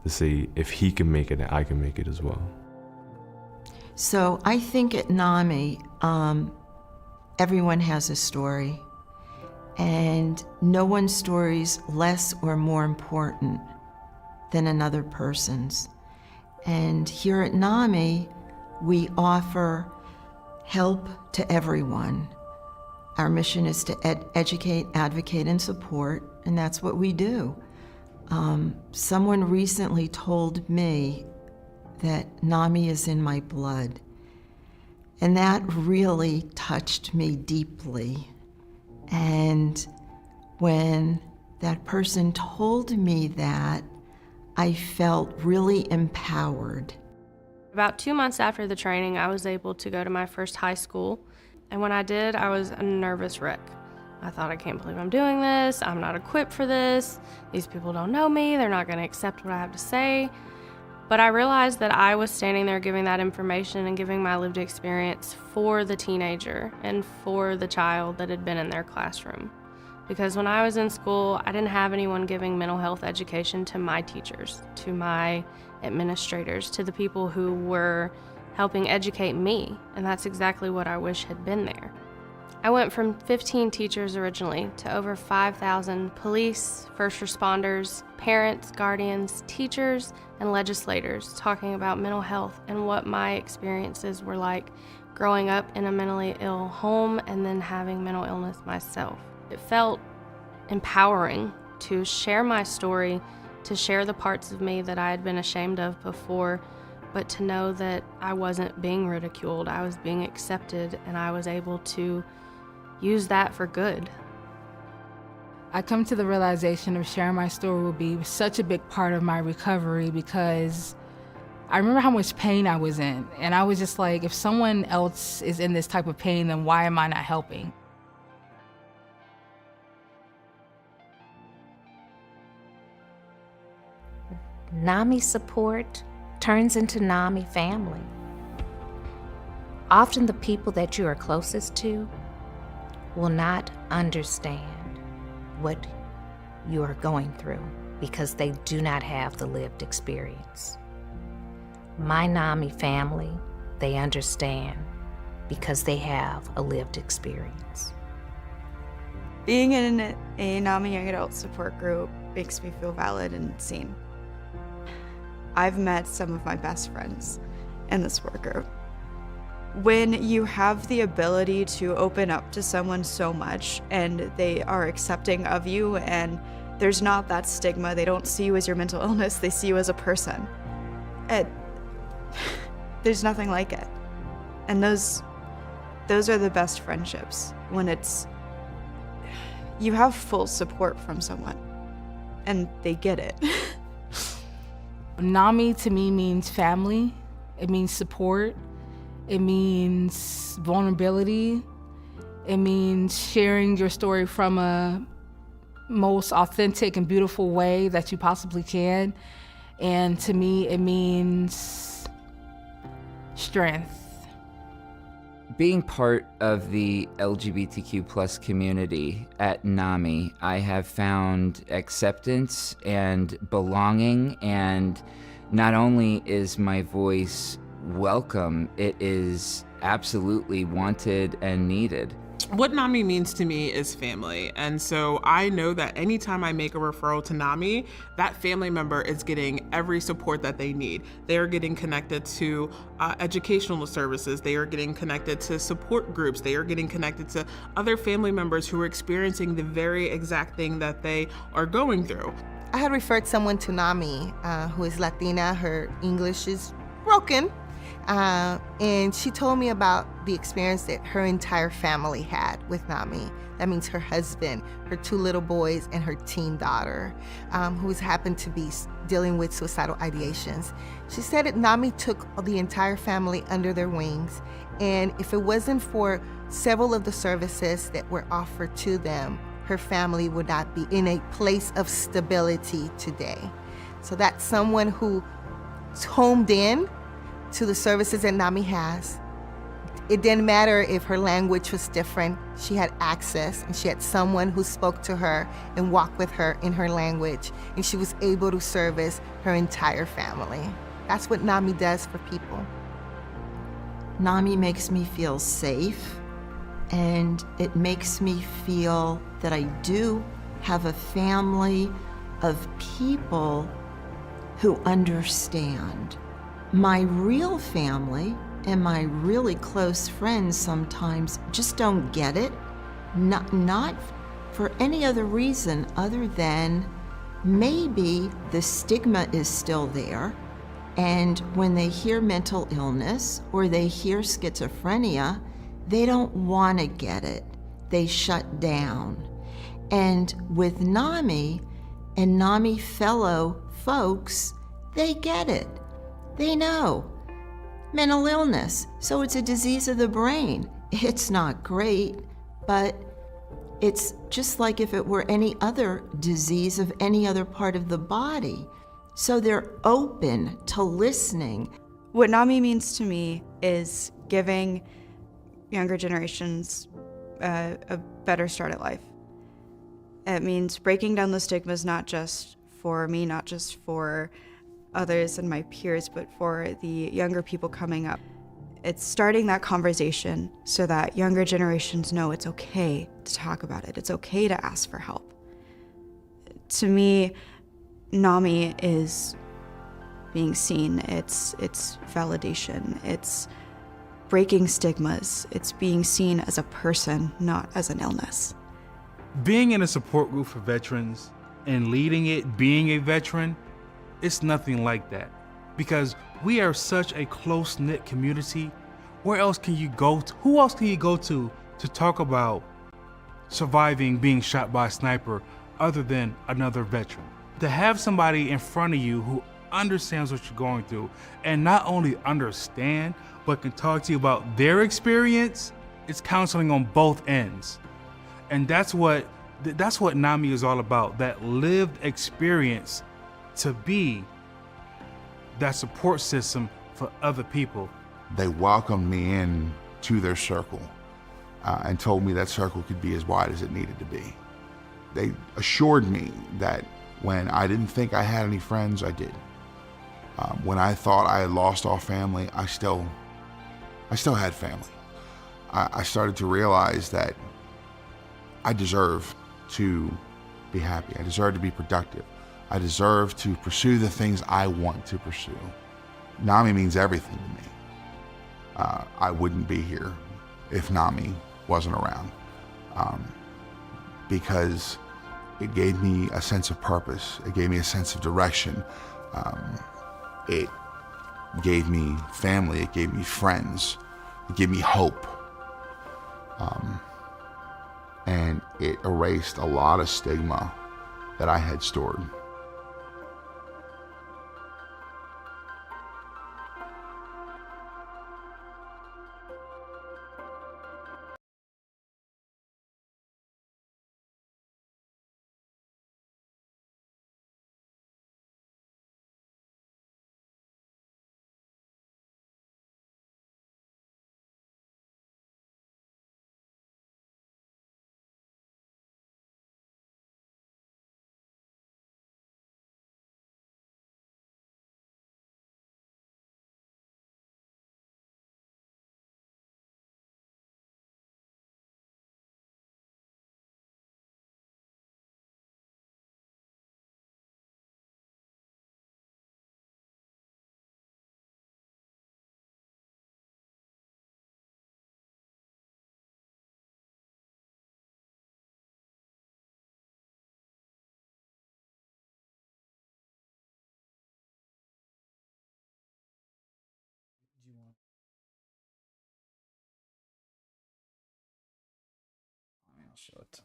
to say if he can make it, I can make it as well. So I think at NAMI, everyone has a story, and no one's story's less or more important than another person's. And here at NAMI, we offer help to everyone. Our mission is to educate, advocate, and support, and that's what we do. Someone recently told me that NAMI is in my blood, and that really touched me deeply. And when that person told me that, I felt really empowered. About 2 months after the training, I was able to go to my first high school. And when I did, I was a nervous wreck. I thought, I can't believe I'm doing this. I'm not equipped for this. These people don't know me. They're not going to accept what I have to say. But I realized that I was standing there giving that information and giving my lived experience for the teenager and for the child that had been in their classroom. Because when I was in school, I didn't have anyone giving mental health education to my teachers, to my administrators, to the people who were helping educate me. And that's exactly what I wish had been there. I went from 15 teachers originally to over 5,000 police, first responders, parents, guardians, teachers, and legislators talking about mental health and what my experiences were like growing up in a mentally ill home and then having mental illness myself. It felt empowering to share my story, to share the parts of me that I had been ashamed of before, but to know that I wasn't being ridiculed, I was being accepted, and I was able to use that for good. I come to the realization of sharing my story will be such a big part of my recovery, because I remember how much pain I was in. And I was just like, if someone else is in this type of pain, then why am I not helping? NAMI support turns into NAMI family. Often the people that you are closest to will not understand what you are going through because they do not have the lived experience. My NAMI family, they understand because they have a lived experience. Being in a NAMI young adult support group makes me feel valid and seen. I've met some of my best friends in the support group. When you have the ability to open up to someone so much and they are accepting of you and there's not that stigma, they don't see you as your mental illness, they see you as a person. There's nothing like it. And those are the best friendships, when you have full support from someone and they get it. NAMI to me means family, it means support, it means vulnerability, it means sharing your story from a most authentic and beautiful way that you possibly can. And to me, it means strength. Being part of the LGBTQ plus community at NAMI, I have found acceptance and belonging, and not only is my voice welcome, it is absolutely wanted and needed. What NAMI means to me is family. And so I know that anytime I make a referral to NAMI, that family member is getting every support that they need. They are getting connected to educational services. They are getting connected to support groups. They are getting connected to other family members who are experiencing the very exact thing that they are going through. I had referred someone to NAMI who is Latina. Her English is broken. And she told me about the experience that her entire family had with NAMI. That means her husband, her 2 little boys, and her teen daughter, who happened to be dealing with suicidal ideations. She said that NAMI took the entire family under their wings, and if it wasn't for several of the services that were offered to them, her family would not be in a place of stability today. So that's someone who's homed in to the services that NAMI has. It didn't matter if her language was different. She had access, and she had someone who spoke to her and walked with her in her language, and she was able to service her entire family. That's what NAMI does for people. NAMI makes me feel safe, and it makes me feel that I do have a family of people who understand. My real family and my really close friends sometimes just don't get it, not for any other reason other than maybe the stigma is still there, and when they hear mental illness or they hear schizophrenia, they don't want to get it. They shut down. And with NAMI and NAMI fellow folks, they get it. They know. Mental illness, so it's a disease of the brain. It's not great, but it's just like if it were any other disease of any other part of the body. So they're open to listening. What NAMI means to me is giving younger generations a better start at life. It means breaking down the stigmas, not just for me, not just for others and my peers, but for the younger people coming up. It's starting that conversation so that younger generations know it's okay to talk about it. It's okay to ask for help. To me, NAMI is being seen. It's validation. It's breaking stigmas. It's being seen as a person, not as an illness. Being in a support group for veterans and leading it, being a veteran, it's nothing like that. Because we are such a close-knit community. Where else can you go to? Who else can you go to talk about surviving being shot by a sniper other than another veteran? To have somebody in front of you who understands what you're going through and not only understand, but can talk to you about their experience, it's counseling on both ends. And that's what NAMI is all about, that lived experience to be that support system for other people. They welcomed me in to their circle and told me that circle could be as wide as it needed to be. They assured me that when I didn't think I had any friends, I did. When I thought I had lost all family, I still had family. I started to realize that I deserve to be happy. I deserve to be productive. I deserve to pursue the things I want to pursue. NAMI means everything to me. I wouldn't be here if NAMI wasn't around, because it gave me a sense of purpose. It gave me a sense of direction. It gave me family. It gave me friends. It gave me hope. And it erased a lot of stigma that I had stored. I'll show it.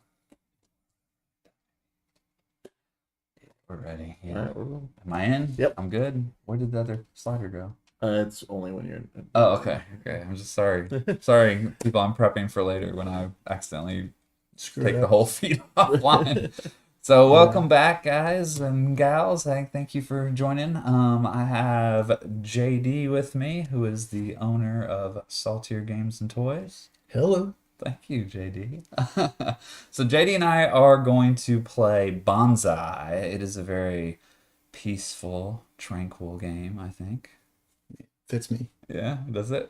We're ready. Yeah. All right, we're rolling. Am I in? Yep. I'm good. Where did the other slider go? It's only when you're in. Oh, okay. Okay. I'm just sorry. Sorry, people. I'm prepping for later when I accidentally take the whole feed offline. So welcome back, guys and gals. Thank you for joining. I have JD with me, who is the owner of Saltier Games and Toys. Hello. Thank you, JD. So JD and I are going to play Bonsai. It is a very peaceful, tranquil game, I think. Fits me. Yeah, does it?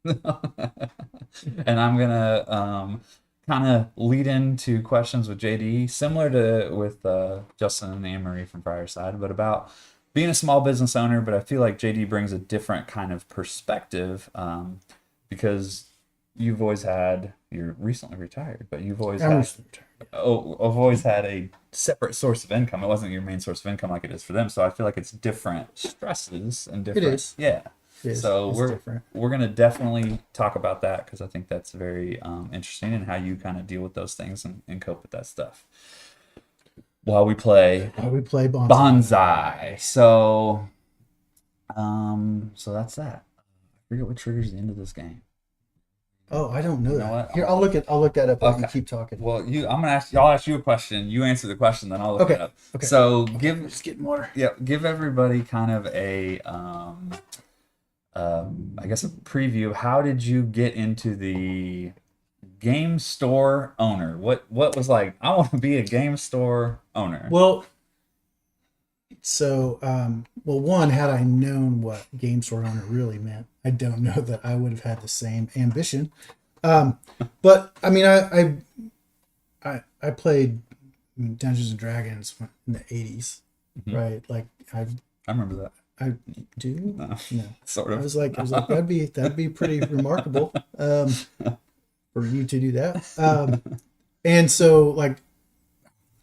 And I'm gonna kind of lead into questions with JD, similar to with Justin and Anne-Marie from Fireside, but about being a small business owner. But I feel like JD brings a different kind of perspective, because you've always had, you're recently retired, but you've always had, I've always had a separate source of income. It wasn't your main source of income like it is for them. So I feel like it's different stresses and different. It is. Yeah. It is. So It's we're different. gonna definitely talk about that, because I think that's very interesting, and how you kind of deal with those things and cope with that stuff while we play Bonsai. So so that's that. I forget what triggers the end of this game. Oh, I don't know You that. know what? Here, I'll look that up. Okay. You keep talking. Well, I'll ask you a question. You answer the question, then I'll look Okay. it up. Okay. So Just getting more. Yeah, give everybody kind of a I guess a preview. How did you get into the game store owner? What was like, I want to be a game store owner? Well, So, well, one, had I known what game store owner really meant, I don't know that I would have had the same ambition. But I mean, I played Dungeons and Dragons in the 80s, right? Like I remember that. I do. No, No. sort of. I was like, that'd be pretty remarkable for you to do that. And so like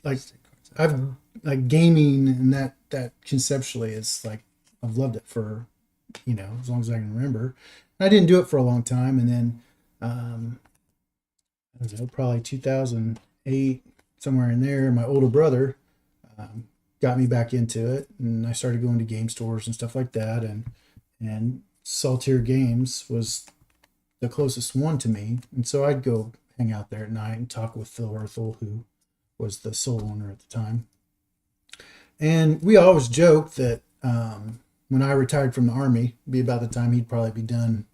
I've like gaming and that conceptually is like I've loved it for as long as I can remember. And I didn't do it for a long time, and then I don't know, probably 2008, somewhere in there, my older brother got me back into it, and I started going to game stores and stuff like that, and Saltier Games was the closest one to me, and so I'd go hang out there at night and talk with Phil Herthel, who was the sole owner at the time. And we always joked that when I retired from the Army, it'd be about the time he'd probably be done,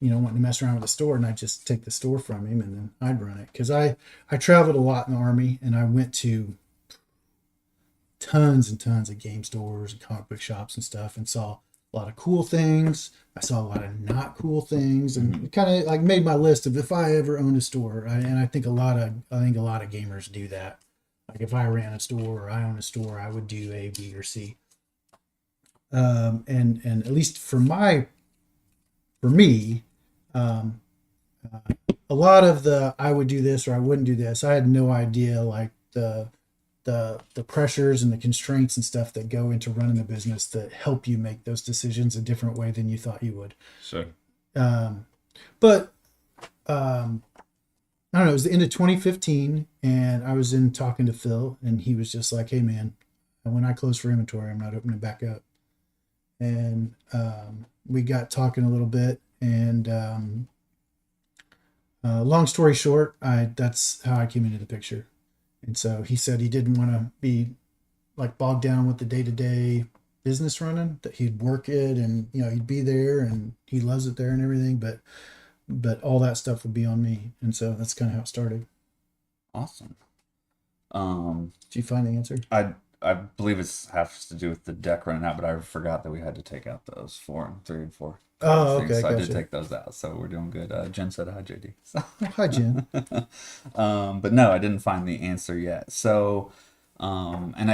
wanting to mess around with the store, and I'd just take the store from him and then I'd run it. Because I traveled a lot in the Army, and I went to tons and tons of game stores and comic book shops and stuff, and saw a lot of cool things. I saw a lot of not cool things, and kind of like made my list of if I ever owned a store. And I think a lot of gamers do that. Like if I ran a store or I owned a store, I would do A, B, or C. And at least for me, a lot of the I would do this or I wouldn't do this, I had no idea like the pressures and the constraints and stuff that go into running a business that help you make those decisions a different way than you thought you would. Sure. But I don't know, it was the end of 2015, and I was in talking to Phil, and he was just like, hey man, when I close for inventory, I'm not opening it back up. And we got talking a little bit, and long story short, that's how I came into the picture. And so he said he didn't want to be like bogged down with the day-to-day business running, that he'd work it and he'd be there and he loves it there and everything, but all that stuff would be on me. And so that's kind of how it started. Awesome. Did you find the answer? I believe it has to do with the deck running out, but I forgot that we had to take out those 3 and 4. Oh, okay. So Gotcha. I did take those out, so we're doing good. Jen said hi, JD. So. Hi, Jen. But no, I didn't find the answer yet. So, and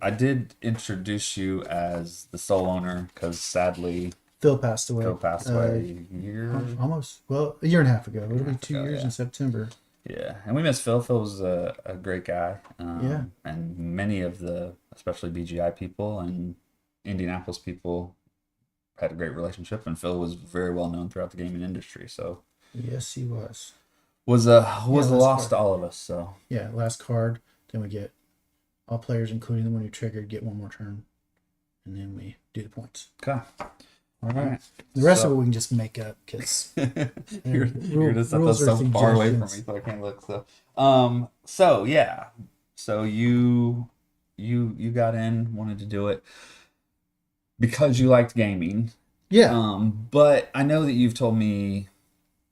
I did introduce you as the sole owner because sadly Phil passed away. A year, almost. Well, a year and a half ago. It'll be 2 ago, years yeah. in September. Yeah, and we miss Phil. Phil was a great guy. Yeah. And many of the, especially BGI people and Indianapolis people, had a great relationship, and Phil was very well known throughout the gaming industry. So yes, he was. Was a loss to all of us. So yeah, last card. Then we get all players, including the one who triggered, get one more turn, and then we do the points. Okay. All right. The rest of it we can just make up because you're just so far away from me, so I can't look. So yeah. So you got in, wanted to do it because you liked gaming. Yeah. But I know that you've told me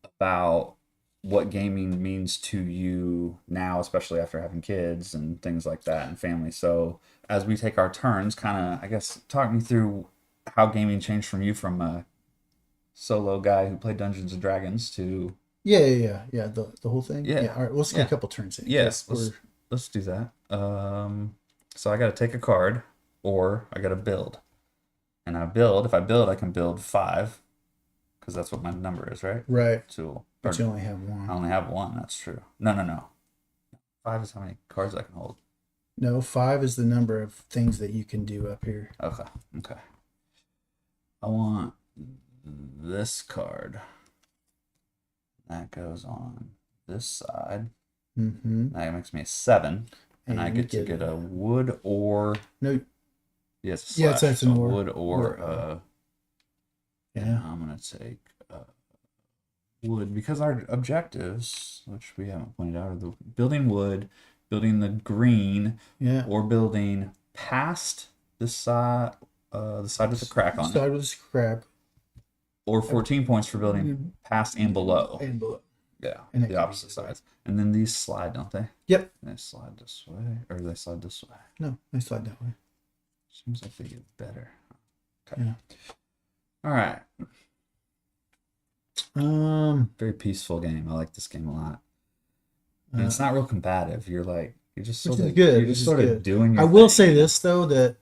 about what gaming means to you now, especially after having kids and things like that and family. So as we take our turns, kind of, I guess, talk me through how gaming changed from you from a solo guy who played Dungeons and Dragons to yeah the whole thing. Yeah. All right, let's get a couple turns in. Yes, let's do that. So I got to take a card, or I got to build, and if I build, I can build 5 because that's what my number is, right? Right. So but you only have one. I only have one. That's true. No. 5 is how many cards I can hold. No, 5 is the number of things that you can do up here. Okay. I want this card. That goes on this side. Mm-hmm. That makes me a 7, and I get to get a wood or no. Yes. Yeah, it's an or. Wood or yeah. I'm gonna take wood because our objectives, which we haven't pointed out, are the building wood, building the green, or building past the side with the crack on it. Side with the crack. Or 14 points for building past and below. And below. Yeah, the opposite sides. And then these slide, don't they? Yep. They slide this way, or they slide this way. No, they slide that way. Seems like they get better. Okay. Yeah. All right. Very peaceful game. I like this game a lot. And it's not real combative. You're just Which sort is of good. you're which just is sort good. of doing your I will thing. say this though, that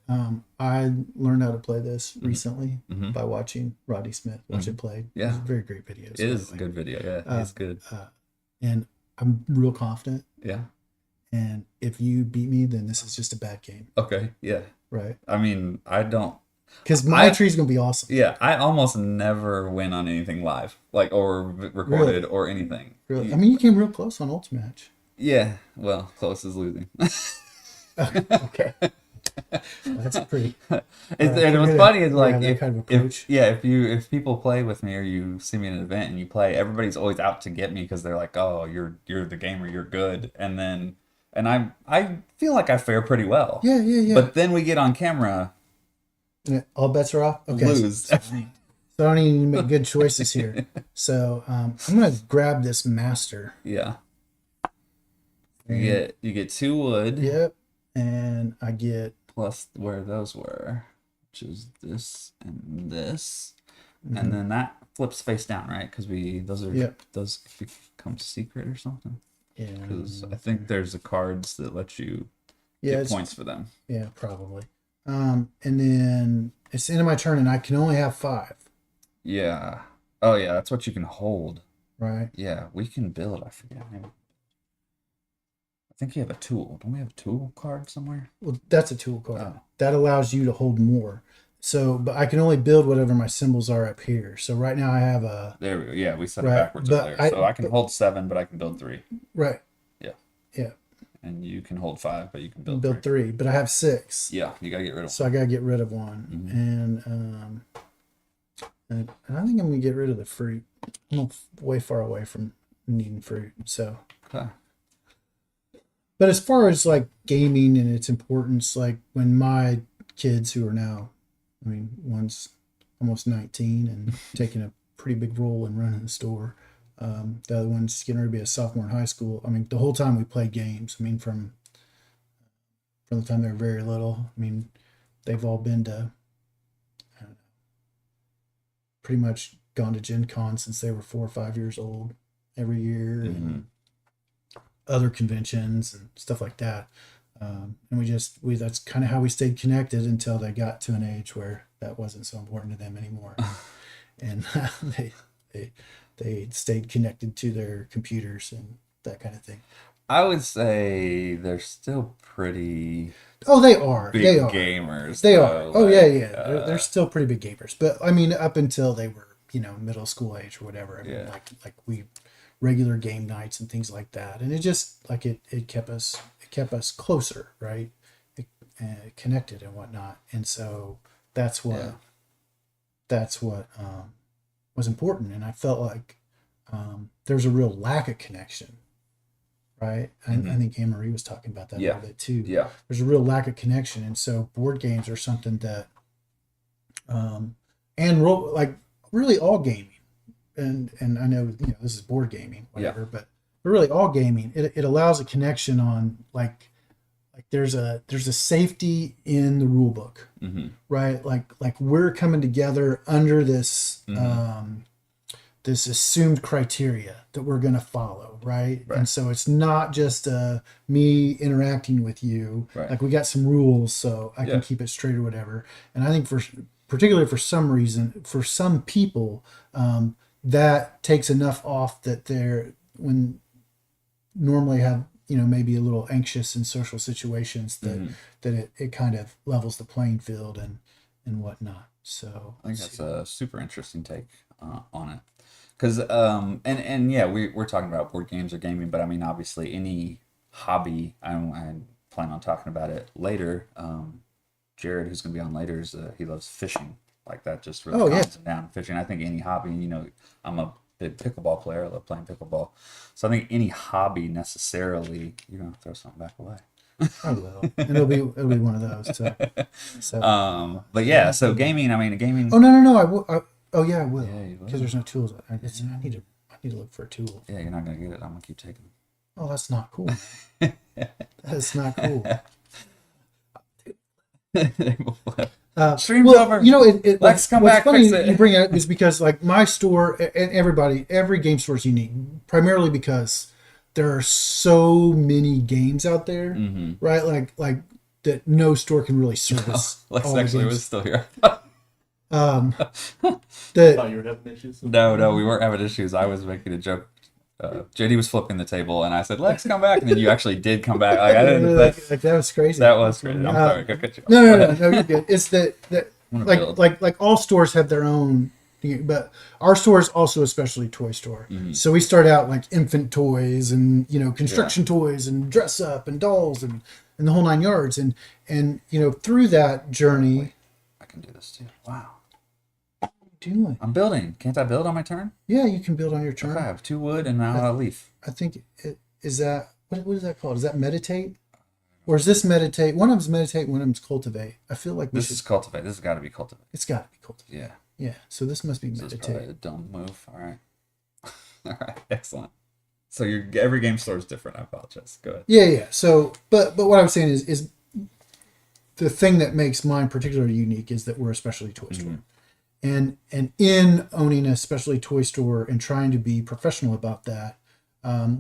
I learned how to play this recently by watching Rodney Smith watch it played. Yeah. It's very great videos. It is a good video. Yeah, it's good. And I'm real confident. Yeah. And if you beat me, then this is just a bad game. Okay. Yeah. Right. I mean, I don't. Because my tree's gonna be awesome. Yeah, I almost never win on anything live, or recorded or anything. Really? I mean, you came real close on Ultimatch. Yeah, well, close is losing. Okay. That's pretty. And what's funny is like that kind of approach. if people play with me or you see me in an event and you play, everybody's always out to get me because they're like, oh, you're the gamer, you're good, and I feel like I fare pretty well. Yeah. But then we get on camera. All bets are off. Okay. Lose. So I don't even need to make good choices here. So I'm gonna grab this master. Yeah. You get 2 wood. Yep. And I get plus where those were, which is this and this, and then that flips face down, right? Because those become secret or something. Yeah. Because I think there's the cards that let you get points for them. Yeah, probably. And then it's the end of my turn, and I can only have 5. Yeah. Oh yeah, that's what you can hold. Right. Yeah, we can build. I forget. I think you have a tool. Don't we have a tool card somewhere? Well, that's a tool card. Oh. That allows you to hold more. So, but I can only build whatever my symbols are up here. So right now I have a. There we go. Yeah, we set it Right, backwards but earlier. So I can hold 7, but I can build 3. Right. Yeah. Yeah. And you can hold 5, but you can build 3. But I have 6. Yeah, you gotta get rid of So I gotta get rid of one, and I think I'm gonna get rid of the fruit. I'm way far away from needing fruit. So. Okay. But as far as like gaming and its importance, like when my kids who are now, I mean, one's almost 19 and taking a pretty big role in running the store. The other one's getting ready to be a sophomore in high school. I mean, the whole time we played games. I mean, from the time they were very little. I mean, they've all been to, I don't know, pretty much gone to Gen Con since they were 4 or 5 years old every year. And other conventions and stuff like that. And that's kind of how we stayed connected until they got to an age where that wasn't so important to them anymore. And they stayed connected to their computers and that kind of thing. I would say they're still pretty. Oh, they are. Big they are gamers. They though. are. Oh, yeah. They're still pretty big gamers. But I mean, up until they were, middle school age or whatever. I mean, like we regular game nights and things like that, and it just like it kept us closer, right? Connected and whatnot, and so that's what was important. And I felt like there's a real lack of connection, right? I think Anne Marie was talking about that a little bit too. Yeah, there's a real lack of connection, and so board games are something that like really all gaming. And I know this is board gaming, whatever, but really all gaming, it allows a connection on like there's a safety in the rule book, right? Like we're coming together under this this assumed criteria that we're going to follow, right? And so it's not just me interacting with you, like we got some rules so I can keep it straight or whatever. And I think particularly for some reason, for some people, that takes enough off that when normally have, maybe a little anxious in social situations that it kind of levels the playing field and whatnot. So I think that's a super interesting take on it. Because, and yeah, we're talking about board games or gaming, but I mean, obviously any hobby, I plan on talking about it later. Jared, who's going to be on later, he loves fishing. Like that just really calms him down. Fishing. I think any hobby, I'm a big pickleball player. I love playing pickleball. So I think any hobby necessarily, you're going to throw something back away. I will. And it'll be one of those. So. But yeah, so gaming, gaming. Oh, no. I will. I will. Because there's no tools. I need to look for a tool. Yeah, you're not going to get it. I'm going to keep taking them. Oh, that's not cool. That's not cool. Table flip. Stream's over. You know, Let's come what's back, funny fix it. you bring it up is because like my store and every game store is unique, primarily because there are so many games out there, right? Like that no store can really service. Lex all the actually games. was still here. That Oh, you were having issues? No, we weren't having issues. I was making a joke. JD was flipping the table, and I said, "Lex, come back," and then you actually did come back. Like I didn't. like that was crazy. That was crazy. I'm sorry. Go cut you off. No, you're good. It's that I'm gonna build. like all stores have their own, but our store is also a specialty toy store. So we start out like infant toys and construction toys and dress up and dolls and the whole 9 yards. And through that journey, I can do this too. Wow. doing? I'm building. Can't I build on my turn? Yeah, you can build on your turn. Okay, I have 2 wood and now a leaf. I think is that what is that called? Is that meditate, or is this meditate? One of them's meditate, one of them's cultivate. I feel like This is cultivate. This has got to be cultivate. It's got to be cultivate. Yeah. Yeah. So this must be This is probably meditate. a dumb move. All right. All right. Excellent. So every game store is different. I apologize. Go ahead. Yeah. So, but what I'm saying is the thing that makes mine particularly unique is that we're a specialty toy store. And in owning a specialty toy store and trying to be professional about that,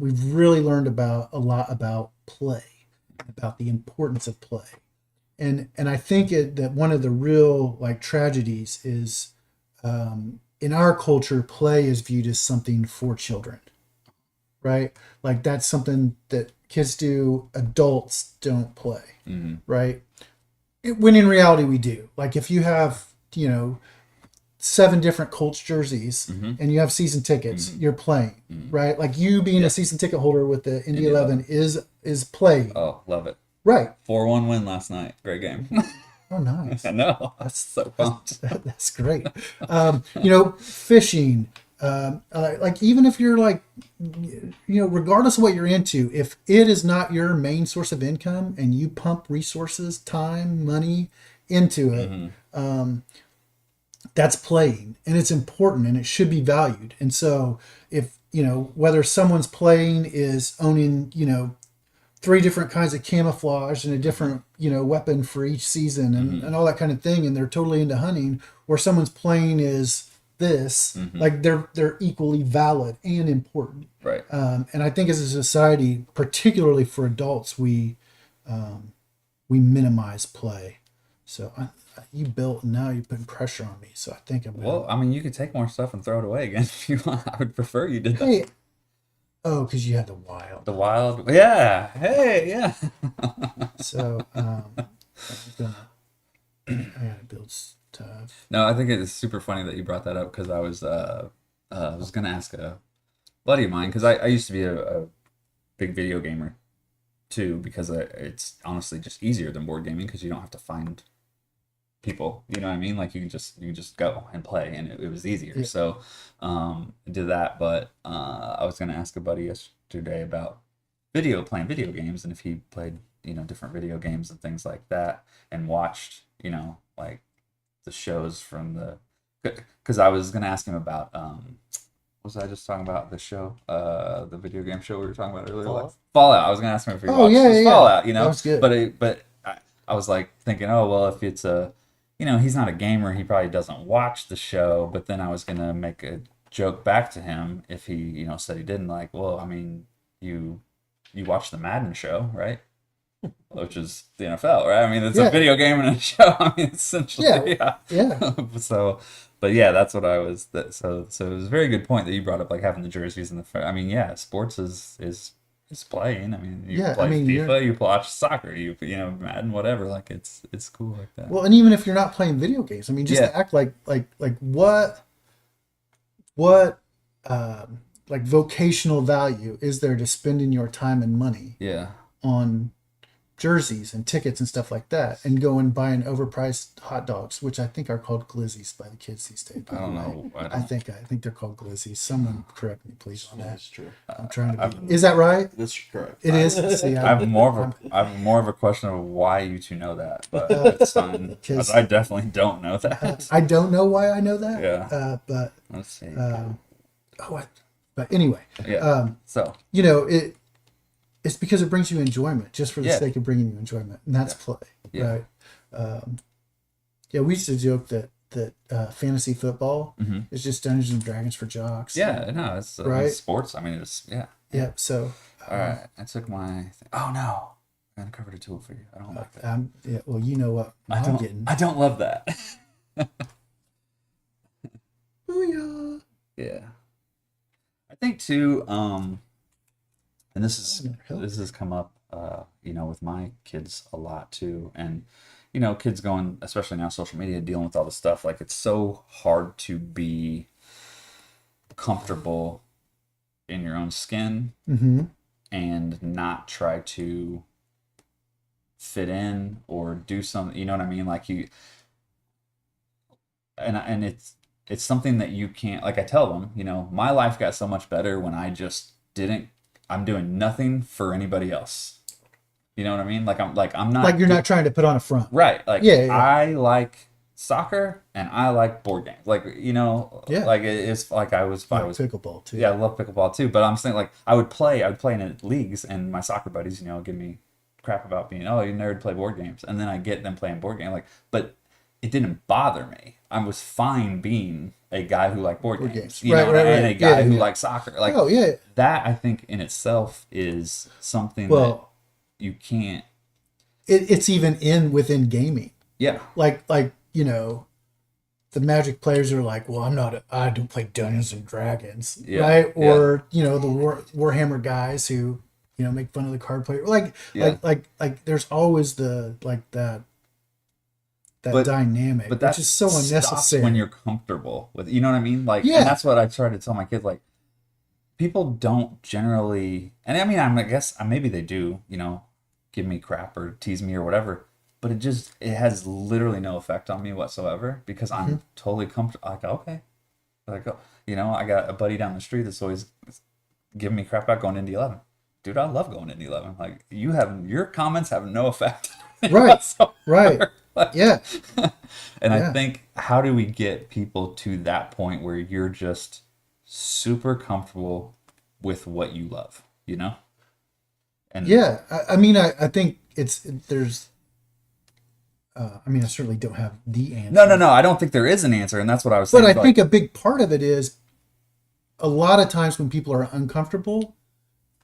we've really learned a lot about play, about the importance of play. And I think that one of the real like tragedies is in our culture, play is viewed as something for children, right? Like that's something that kids do, adults don't play, right? When in reality we do. Like if you have, 7 different Colts jerseys and you have season tickets, you're playing, right? Like you being a season ticket holder with the Indy 11 is play. Oh, love it. Right. 4-1 win last night. Great game. Oh, nice. I know. That's so pumped. That's great. Fishing, like even if you're like, regardless of what you're into, if it is not your main source of income and you pump resources, time, money into it, that's playing and it's important and it should be valued. And so if, whether someone's playing is owning, 3 different kinds of camouflage and a different, weapon for each season and all that kind of thing, and they're totally into hunting, or someone's playing is this, like they're equally valid and important. Right. And I think as a society, particularly for adults, we minimize play. So you built and now you're putting pressure on me. So I think I'm Well, I mean, you could take more stuff and throw it away again if you want. I would prefer you did that. Hey. Oh, because you had the wild. The wild. Yeah. Hey, yeah. So I gotta build stuff. No, I think it is super funny that you brought that up because I was gonna ask a buddy of mine because I used to be a big video gamer too, because it's honestly just easier than board gaming because you don't have to find people, you know what I mean? Like you can just go and play, and it was easier. Yeah. So I did that, but I was gonna ask a buddy yesterday about playing video games, and if he played different video games and things like that, and watched like the shows from because I was gonna ask him about what was I just talking about, the show, the video game show we were talking about earlier? Fallout. I was gonna ask him if he watched Fallout, That was good. But I was like thinking, oh well, if it's he's not a gamer, he probably doesn't watch the show. But then I was gonna make a joke back to him if he said he didn't, like, well, I mean, you watch the Madden show, right? Which is the NFL, right? I mean, it's a video game and a show. I mean, essentially, yeah. So, but yeah, that's what I was. So it was a very good point that you brought up, like having the jerseys and the. I mean, yeah, sports is playing. I mean, you play FIFA, you watch soccer, you Madden, whatever. Like it's cool like that. Well, and even if you're not playing video games, I mean, just to act like what like vocational value is there to spending your time and money on jerseys and tickets and stuff like that, and go and buying overpriced hot dogs, which I think are called glizzies by the kids these days. I don't know. I think they're called glizzies. Someone correct me, please, on that. That's true. I'm trying to be. Is that right? That's correct. It is. See, I have more of a question of why you two know that, but it's fine. I definitely don't know that. I don't know why I know that. Yeah. But let's see. But anyway. Yeah. So it's because it brings you enjoyment, just for the sake of bringing you enjoyment, and that's play, right? Yeah, we used to joke that fantasy football Mhm. is just Dungeons and Dragons for jocks. Yeah, no, it's right. sports. I mean, it's yeah. Yeah. So. All right, I took my. Oh no, I uncovered a tool for you. I don't like that. Yeah. Well, you know what I'm getting. I don't love that. Booyah. Yeah. I think too, and this has come up, with my kids a lot too, and kids going, especially now, social media, dealing with all this stuff. Like, it's so hard to be comfortable in your own skin and not try to fit in or do something. You know what I mean? Like and it's something that you can't, like I tell them, my life got so much better when I'm doing nothing for anybody else. You know what I mean? I'm not like you're not trying to put on a front. Right. Like, yeah. I like soccer and I like board games. Like, like it's like I was pickleball too. Yeah, I love pickleball too. But I'm saying, like, I would play in leagues, and my soccer buddies, give me crap about being, oh, you nerd, play board games. And then I get them playing board games. Like, but it didn't bother me. I was fine being a guy who liked board games. And a guy who liked soccer. Like, that, I think, in itself is something that you can't. It's even within gaming. Yeah. Like the Magic players are like, well, I don't play Dungeons and Dragons, right? Or the Warhammer guys who make fun of the card player. Like there's always the that dynamic, but that which is so unnecessary when you're comfortable with, you know what I mean? Like, and that's what I try to tell my kids. Like, people don't generally, and I mean, I guess maybe they do, give me crap or tease me or whatever, but it has literally no effect on me whatsoever, because I'm totally comfortable. Like, okay, like, I got a buddy down the street that's always giving me crap about going into 11. Dude, I love going into 11. Like, your comments have no effect. Right. Right. Yeah. And I think, how do we get people to that point where you're just super comfortable with what you love, And yeah, I mean, I think there's I certainly don't have the answer. No, I don't think there is an answer, and that's what I was saying. But I think a big part of it is, a lot of times when people are uncomfortable,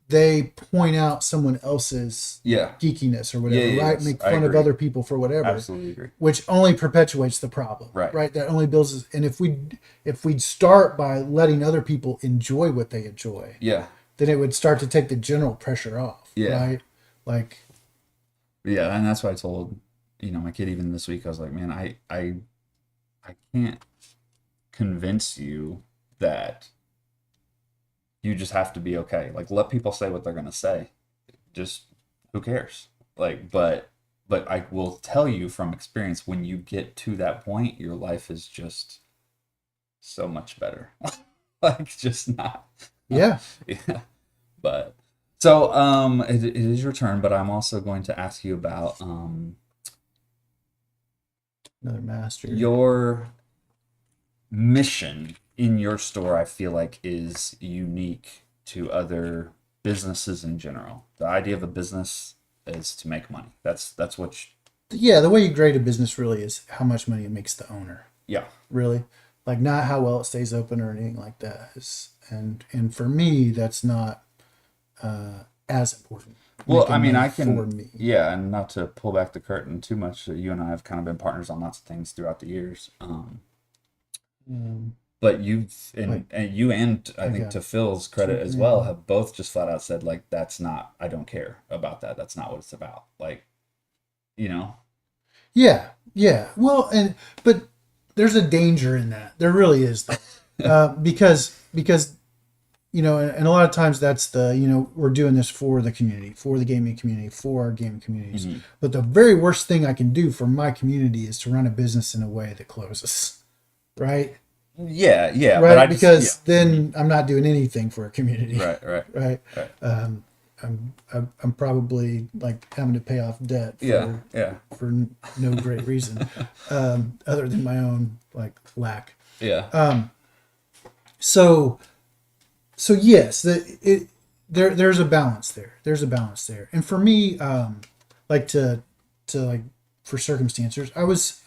they point out someone else's geekiness or whatever, right? Make fun of other people for whatever. Absolutely agree. Which only perpetuates the problem, right? That only builds. And if we'd start by letting other people enjoy what they enjoy, then it would start to take the general pressure off, right? Like, yeah, and that's why I told my kid even this week. I was like, man, I can't convince you that you just have to be okay. Like, let people say what they're going to say. Just, who cares? Like, but I will tell you from experience, when you get to that point, your life is just so much better. Like, just not. Yeah. Yeah. But, so, it is your turn, but I'm also going to ask you about, another master. Your mission in your store, I feel like, is unique to other businesses in general. The idea of a business is to make money. That's what the way you grade a business really is how much money it makes the owner. Yeah. Really. Like, not how well it stays open or anything like that. And for me, that's not as important. Well, I mean, and not to pull back the curtain too much, you and I have kind of been partners on lots of things throughout the years. But you and I think, to Phil's credit as well, have both just flat out said, like, I don't care about that. That's not what it's about. Like, Yeah. Well, but there's a danger in that. There really is, though. Because and a lot of times that's we're doing this for the community, for the gaming community, for our gaming communities. Mm-hmm. But the very worst thing I can do for my community is to run a business in a way that closes. Right? Yeah. Right, because then I'm not doing anything for a community. Right. I'm probably, like, having to pay off debt for no great reason, other than my own, like, lack. Yeah. So yes, there's a balance there. And for me, like, to for circumstances, I was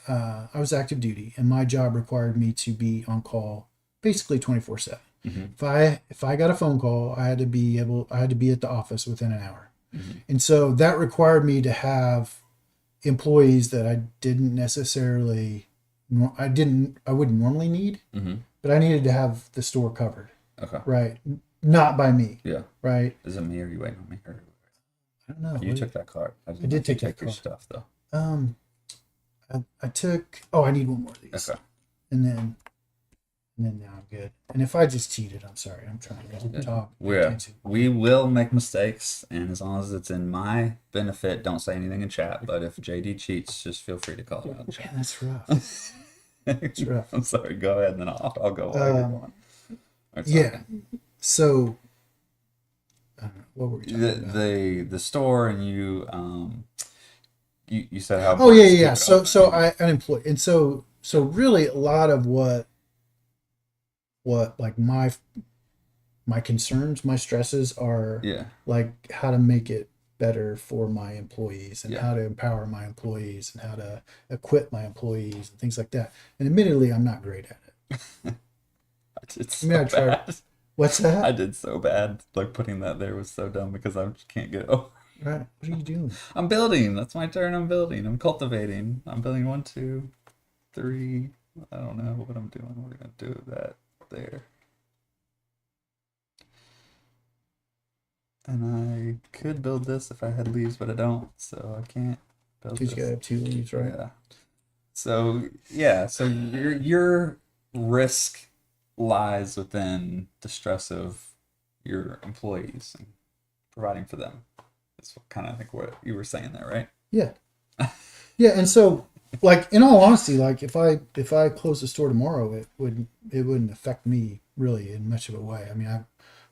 active duty, and my job required me to be on call basically 24/7. If I got a phone call, I had to be at the office within an hour. And so that required me to have employees that I didn't necessarily, I wouldn't normally need, but I needed to have the store covered. Okay. Right. Not by me. Yeah. Right. Is it me or you waiting on me? Or... I don't know. You took that card. I did take that your card. stuff though. I took. Oh, I need one more of these. Okay. And then now I'm good. And if I just cheated, I'm sorry. I'm trying to talk. We will make mistakes, and as long as it's in my benefit, don't say anything in chat. But if JD cheats, just feel free to call it out in chat. Man, that's rough. It's rough. I'm sorry. Go ahead, and then I'll go while you're going. Yeah. So, what were we talking about? The store, and you you said how. Oh yeah. So I unemployed, and so really a lot of what like my concerns, my stresses are like how to make it better for my employees, and how to empower my employees, and how to equip my employees and things like that. And admittedly, I'm not great at it. I tried. What's that? I did so bad. Like putting that there was so dumb because I just can't get over. Right. What are you doing? I'm building. That's my turn. I'm building. I'm cultivating. I'm building 1, 2, 3. I don't know what I'm doing. We're gonna do that there. And I could build this if I had leaves, but I don't, so I can't build this. You gotta have 2 leaves, right? Yeah. So your risk lies within the stress of your employees and providing for them. That's kind of like what you were saying there, right? Yeah. Yeah, and so like in all honesty, like if I close the store tomorrow, it wouldn't affect me really in much of a way. I mean,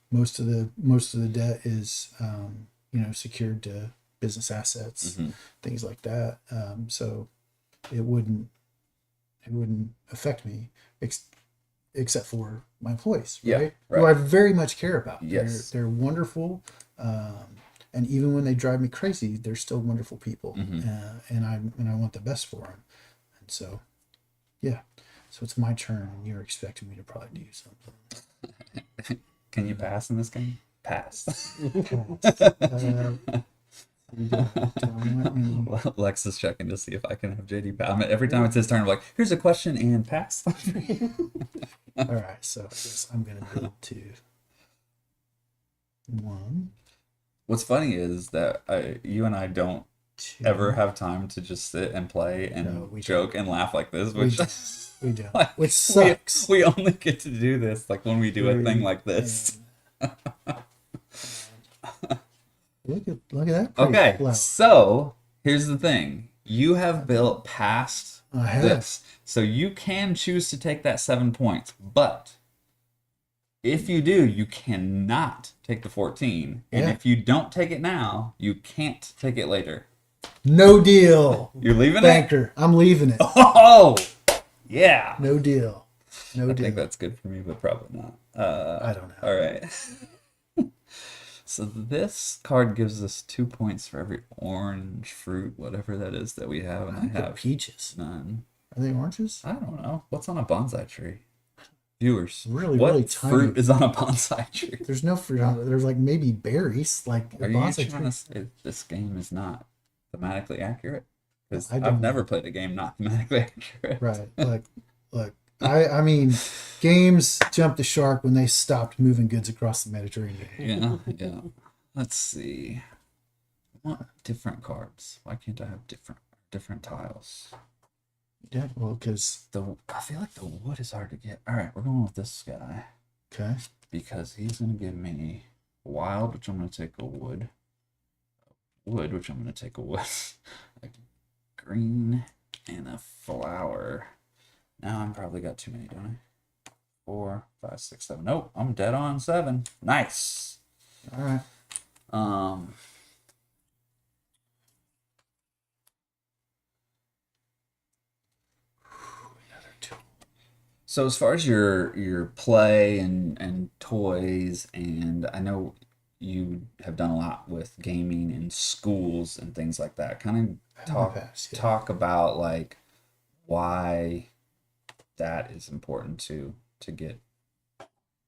most of the debt is secured to business assets, things like that. So it wouldn't affect me except for my employees, right? Who I very much care about. Yes. They're wonderful. And even when they drive me crazy, they're still wonderful people. And I want the best for them. And so, yeah. So it's my turn, and you're expecting me to probably do something. Can you pass in this game? Pass. Lex is checking to see if I can have JD pass. I mean, every time it's his turn, I'm like, here's a question and pass. All right, so I guess I'm gonna build 2. 1. What's funny is that you and I don't ever have time to just sit and play and joke and laugh like this, which we don't. Like, which sucks. We only get to do this like when we do a thing like this. Look at that. Okay, flower. so here's the thing: you have built past this, so you can choose to take that 7 points, but if you do, you cannot take the 14, and if you don't take it now, you can't take it later. No deal. You're leaving Banker. I'm leaving it. Oh, yeah. No deal. No I deal. think that's good for me, but probably not. I don't know. All right. So this card gives us 2 points for every orange fruit, whatever that is that we have, and I have peaches. None. Are they oranges? I don't know. What's on a bonsai tree? Viewers, really what tiny. fruit is on a bonsai tree? There's no fruit on it. There's like maybe berries. Like Are a you bonsai trying tree. to say this game is not thematically accurate? Because I don't I've know. never played a game not thematically accurate. Right. Look. I mean, games jumped the shark when they stopped moving goods across the Mediterranean. Yeah. Let's see. I want different cards. Why can't I have different tiles? Yeah, well, because I feel like the wood is hard to get. All right, we're going with this guy. Okay. Because he's going to give me wild, which I'm going to take a wood. Wood, which I'm going to take a wood. A green and a flower. Now I'm probably got too many, don't I? 4, 5, 6, 7. Nope, I'm dead on 7. Nice. All right. So as far as your play and toys, and I know you have done a lot with gaming in schools and things like that. Kind of talk about like why that is important to get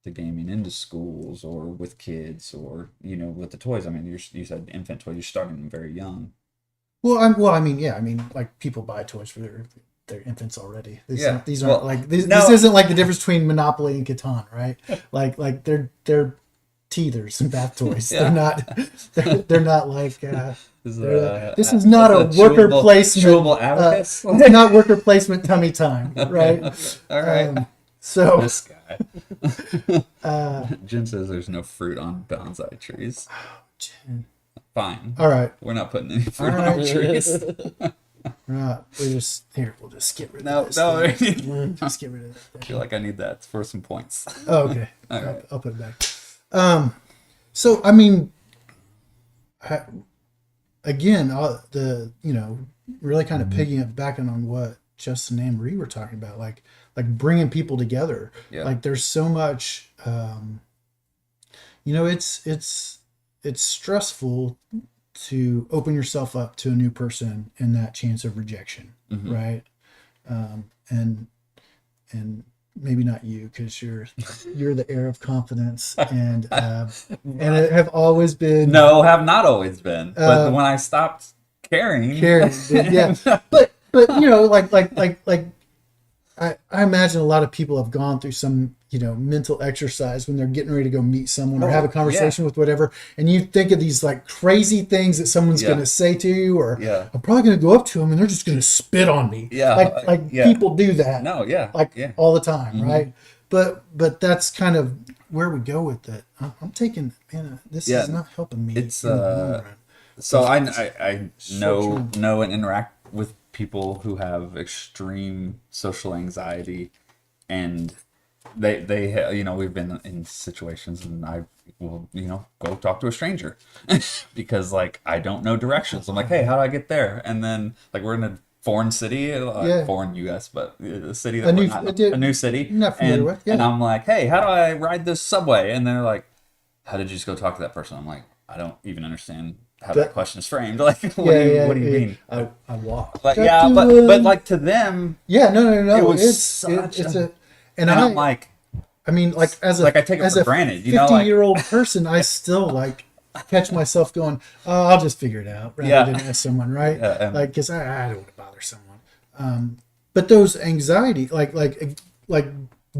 the gaming into schools or with kids, or with the toys. I mean, you said infant toys. You're starting them very young. Well, I mean, like people buy toys for their infants already. These aren't this isn't like the difference between Monopoly and Catan, right? like they're teethers and bath toys. They're not like this is not a worker placement. Abacus? It's not worker placement tummy time, right? All right. So this guy. Jen says there's no fruit on bonsai trees. Jen. Fine. All right. We're not putting any fruit on our trees. Right. We'll just get rid of this. No. Just get rid of that. I feel like I need that for some points. Oh, okay. All right. I'll put it back. So I mean, again, really kind of piggybacking on what Justin and Marie were talking about, like bringing people together. Yeah. Like there's so much, it's stressful to open yourself up to a new person and that chance of rejection, right? And maybe not you, because you're the heir of confidence and it have always been. No, have not always been. But when I stopped caring, yeah. But like I imagine a lot of people have gone through some mental exercise when they're getting ready to go meet someone or have a conversation with whatever, and you think of these like crazy things that someone's going to say to you, or I'm probably going to go up to them and they're just going to spit on me. People do that. All the time, right? But that's kind of where we go with it. I'm taking, this is not helping me. It's so I know and interact with people who have extreme social anxiety, and they we've been in situations, and I will go talk to a stranger because like I don't know directions. I'm like, hey, how do I get there? And then like we're in a foreign city, foreign U.S., but a city that a new city, not familiar with. And I'm like, hey, how do I ride this subway? And they're like, how did you just go talk to that person? I'm like, I don't even understand how that question is framed. Like, what do you mean? I walk. But but like to them, no. It was I'm like, I mean, like as a I take it for granted. 50-year-old person, I still like catch myself going, "Oh, I'll just figure it out," rather than ask someone, right? Like, because I don't want to bother someone. But those anxiety, like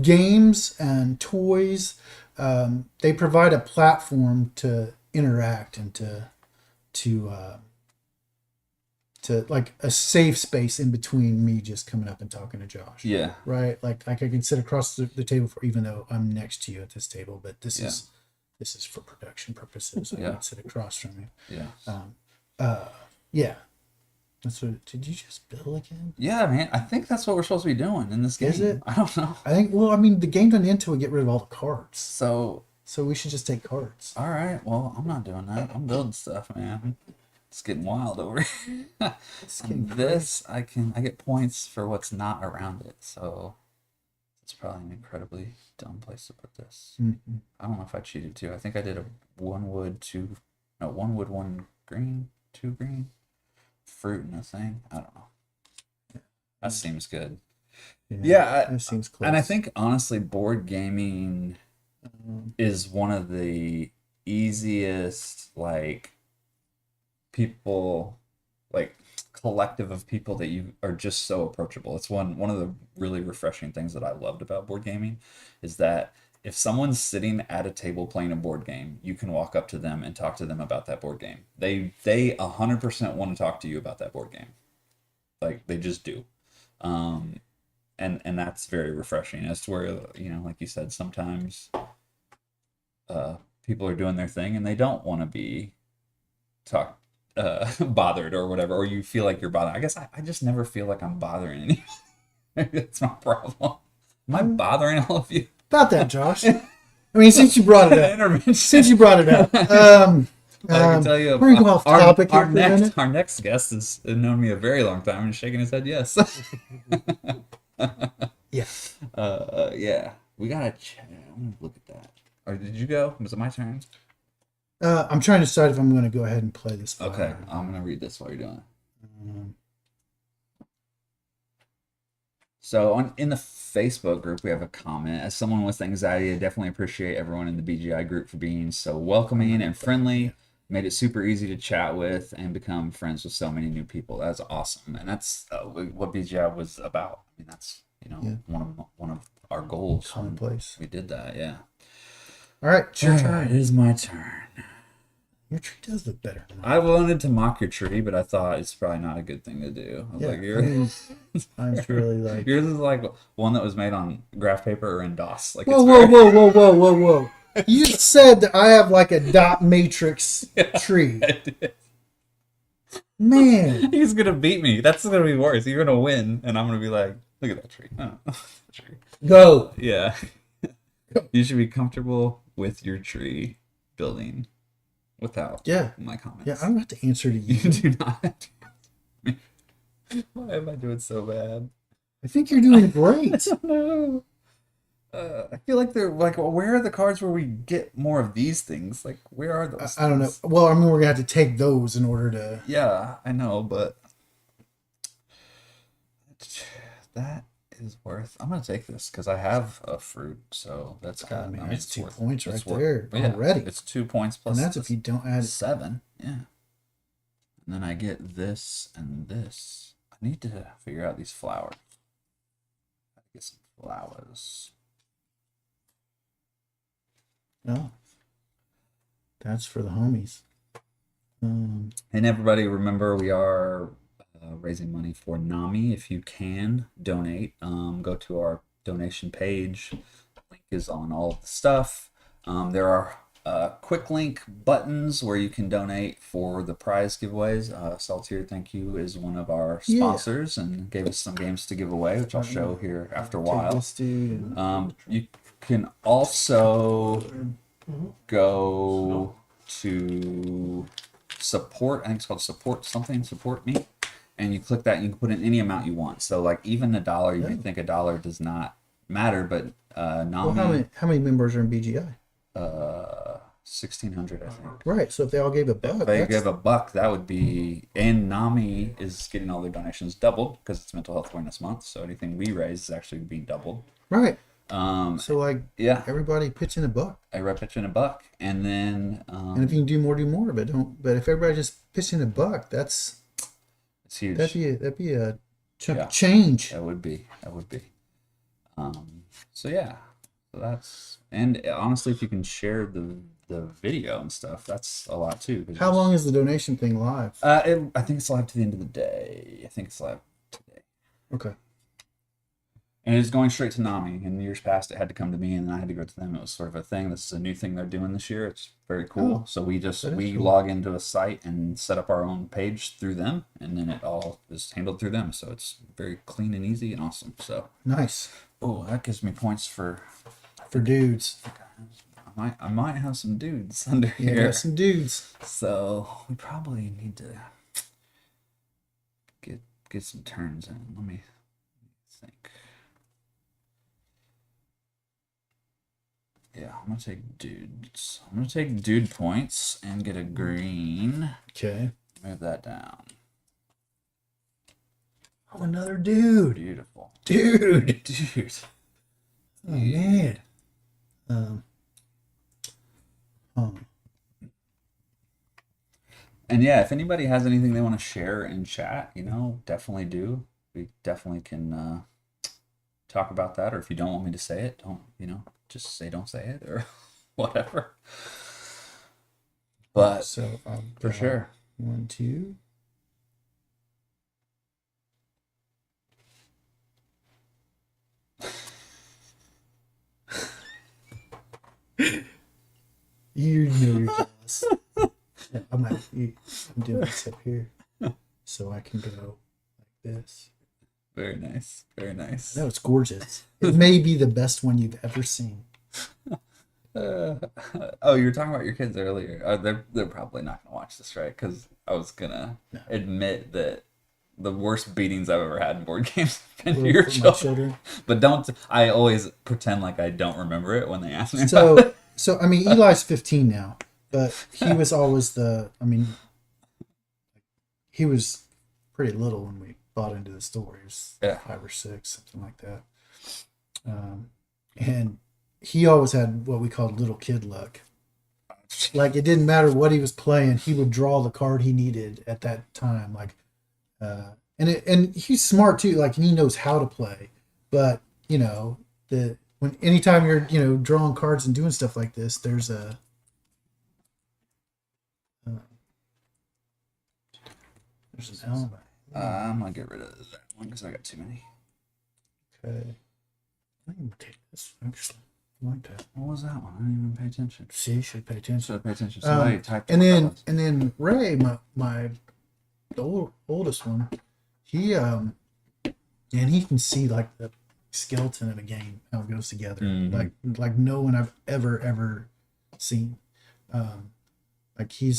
games and toys, they provide a platform to interact and to like a safe space in between me just coming up and talking to Josh. Yeah. Right. Like I can sit across the table even though I'm next to you at this table, but this is for production purposes. I can sit across from you. Yeah. That's what. Did you just bill again? Yeah, man. I think that's what we're supposed to be doing in this game. Is it? I don't know. I think. Well, I mean, the game doesn't end until we get rid of all the cards. So we should just take cards. All right. Well, I'm not doing that. I'm building stuff, man. It's getting wild over here. I get points for what's not around it. So it's probably an incredibly dumb place to put this. Mm-hmm. I don't know if I cheated too. I think I did a 1 wood, 1 wood, 1 green, 2 green, fruit and a thing. I don't know. That seems good. Yeah, that seems close. And I think honestly, board gaming is one of the easiest people, like collective of people that you are just so approachable. It's one of the really refreshing things that I loved about board gaming is that if someone's sitting at a table playing a board game, you can walk up to them and talk to them about that board game. They 100% want to talk to you about that board game. Like they just do. And that's very refreshing as to where, like you said, sometimes people are doing their thing and they don't want to be bothered or whatever, or you feel like you're bothering. I guess I just never feel like I'm bothering anyone. That's my problem. Am I bothering all of you? About that, Josh. I mean, since you brought it up. I can tell you, we're going to go off topic our next guest has known me a very long time and shaking his head yes. Yeah. Yeah. We got to check. I'm going to look at that. Or did you go? Was it my turn? I'm trying to decide if I'm going to go ahead and play this. Okay, I'm gonna read this while you're doing it. So in the Facebook group, we have a comment. As someone with anxiety, I definitely appreciate everyone in the BGI group for being so welcoming and friendly. Made it super easy to chat with and become friends with so many new people. That's awesome, and that's what BGI was about. I mean, that's one of our goals. Commonplace. We did that, yeah. All right, it's your turn. It is my turn. Your tree does look better. I wanted to mock your tree, but I thought it's probably not a good thing to do. I was like, mine's really like yours is like one that was made on graph paper or in DOS. Like, whoa! You said that I have like a dot matrix tree. Man, he's gonna beat me. That's gonna be worse. You're gonna win, and I'm gonna be like, look at that tree. Oh, tree. Go. Yeah. You should be comfortable with your tree building. Without my comments. Yeah, I don't have to answer to you. You do not. Why am I doing so bad? I think you're doing great. I don't know. I feel like they're like, well, where are the cards where we get more of these things? Like, where are those? I don't know. Well, I mean, we're gonna have to take those in order to. Yeah, I know, but that is worth. I'm gonna take this because I have a fruit, so that's got. I mean, it's 2 points right worth, there yeah, already. It's 2 points plus. And that's if you don't add 7. Yeah. And then I get this and this. I need to figure out these flowers. I get some flowers. Oh, that's for the homies. And everybody, remember we are raising money for NAMI. If you can donate, go to our donation page. Link is on all of the stuff. There are quick link buttons where you can donate for the prize giveaways. Saltier, thank you, is one of our sponsors and gave us some games to give away, which I'll show here after a while. You can also go to support. I think it's called support me. And you click that and you can put in any amount you want. So like even $1, you may think $1 does not matter, but NAMI, how many members are in BGI? 1,600, I think. Right. So if they all gave a buck, if they gave $1, that would be. And NAMI is getting all their donations doubled because it's Mental Health Awareness Month. So anything we raise is actually being doubled. Right. So like, everybody pitch in a buck. Everybody pitch in a buck, and then. And if you can do more, but don't. But if everybody just pitch in a buck, that's. It's huge. That'd be a chunk of change. That would be. So yeah. So that's, and honestly, if you can share the video and stuff, that's a lot too. How long is the donation thing live? I think it's live to the end of the day. I think it's live today. Okay. And it's going straight to NAMI. In years past, it had to come to me, and I had to go to them. It was sort of a thing. This is a new thing they're doing this year. It's very cool. Oh, so we cool. log into a site and set up our own page through them, and then it all is handled through them. So it's very clean and easy and awesome. So nice. Oh, that gives me points for dudes. I might have some dudes under here. Yeah, some dudes. So we probably need to get some turns in. Let me think. Yeah, I'm gonna take dudes. I'm gonna take dude points and get a green. Okay. Move that down. Oh, another dude. Beautiful. Dude. Oh man. And yeah, if anybody has anything they want to share in chat, definitely do. We definitely can talk about that. Or if you don't want me to say it, just say don't say it or whatever. But so for sure. 1, 2. You know you're jealous. Yeah, I'm doing this up here, so I can go like this. Very nice. Very nice. No, it's gorgeous. It may be the best one you've ever seen. You were talking about your kids earlier. They're probably not gonna watch this, right? Because I was gonna admit that the worst beatings I've ever had in board games have been your children. But I always pretend like I don't remember it when they ask me. So I mean, Eli's 15 now, but he was always I mean, he was pretty little when we bought into the store. He was 5 or 6, something like that. And he always had what we called little kid luck. Like, it didn't matter what he was playing, he would draw the card he needed at that time. Like, and he's smart too. Like, and he knows how to play. But you know, anytime you're drawing cards and doing stuff like this, there's a there's an element. I'm gonna get rid of that one because I got too many. Okay. I'm gonna take this actually. I like that. What was that one? I didn't even pay attention. See, you should pay attention. Should pay attention. Somebody typed and it. then Ray, the oldest one, he and he can see like the skeleton of a game, how it goes together, like no one I've ever seen. Like he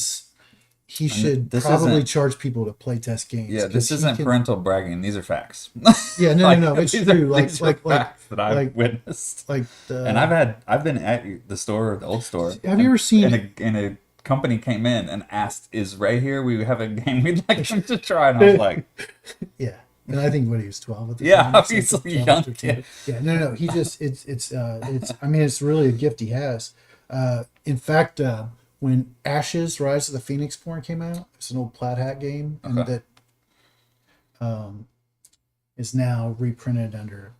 should probably charge people to play test games. Yeah, this isn't parental bragging. These are facts. Yeah, no, it's true. These are facts that I've witnessed. And I've been at the store, the old store. Have you ever seen? And a company came in and asked, "Is Ray here? We have a game we'd like him to try." And I was like, "Yeah." And I think he was 12 at the time. Yeah, he's a young kid. Yeah, no. He just it's I mean, it's really a gift he has. In fact, when Ashes: Rise of the Phoenix Born came out, it's an old Plaid Hat game, and that is now reprinted under,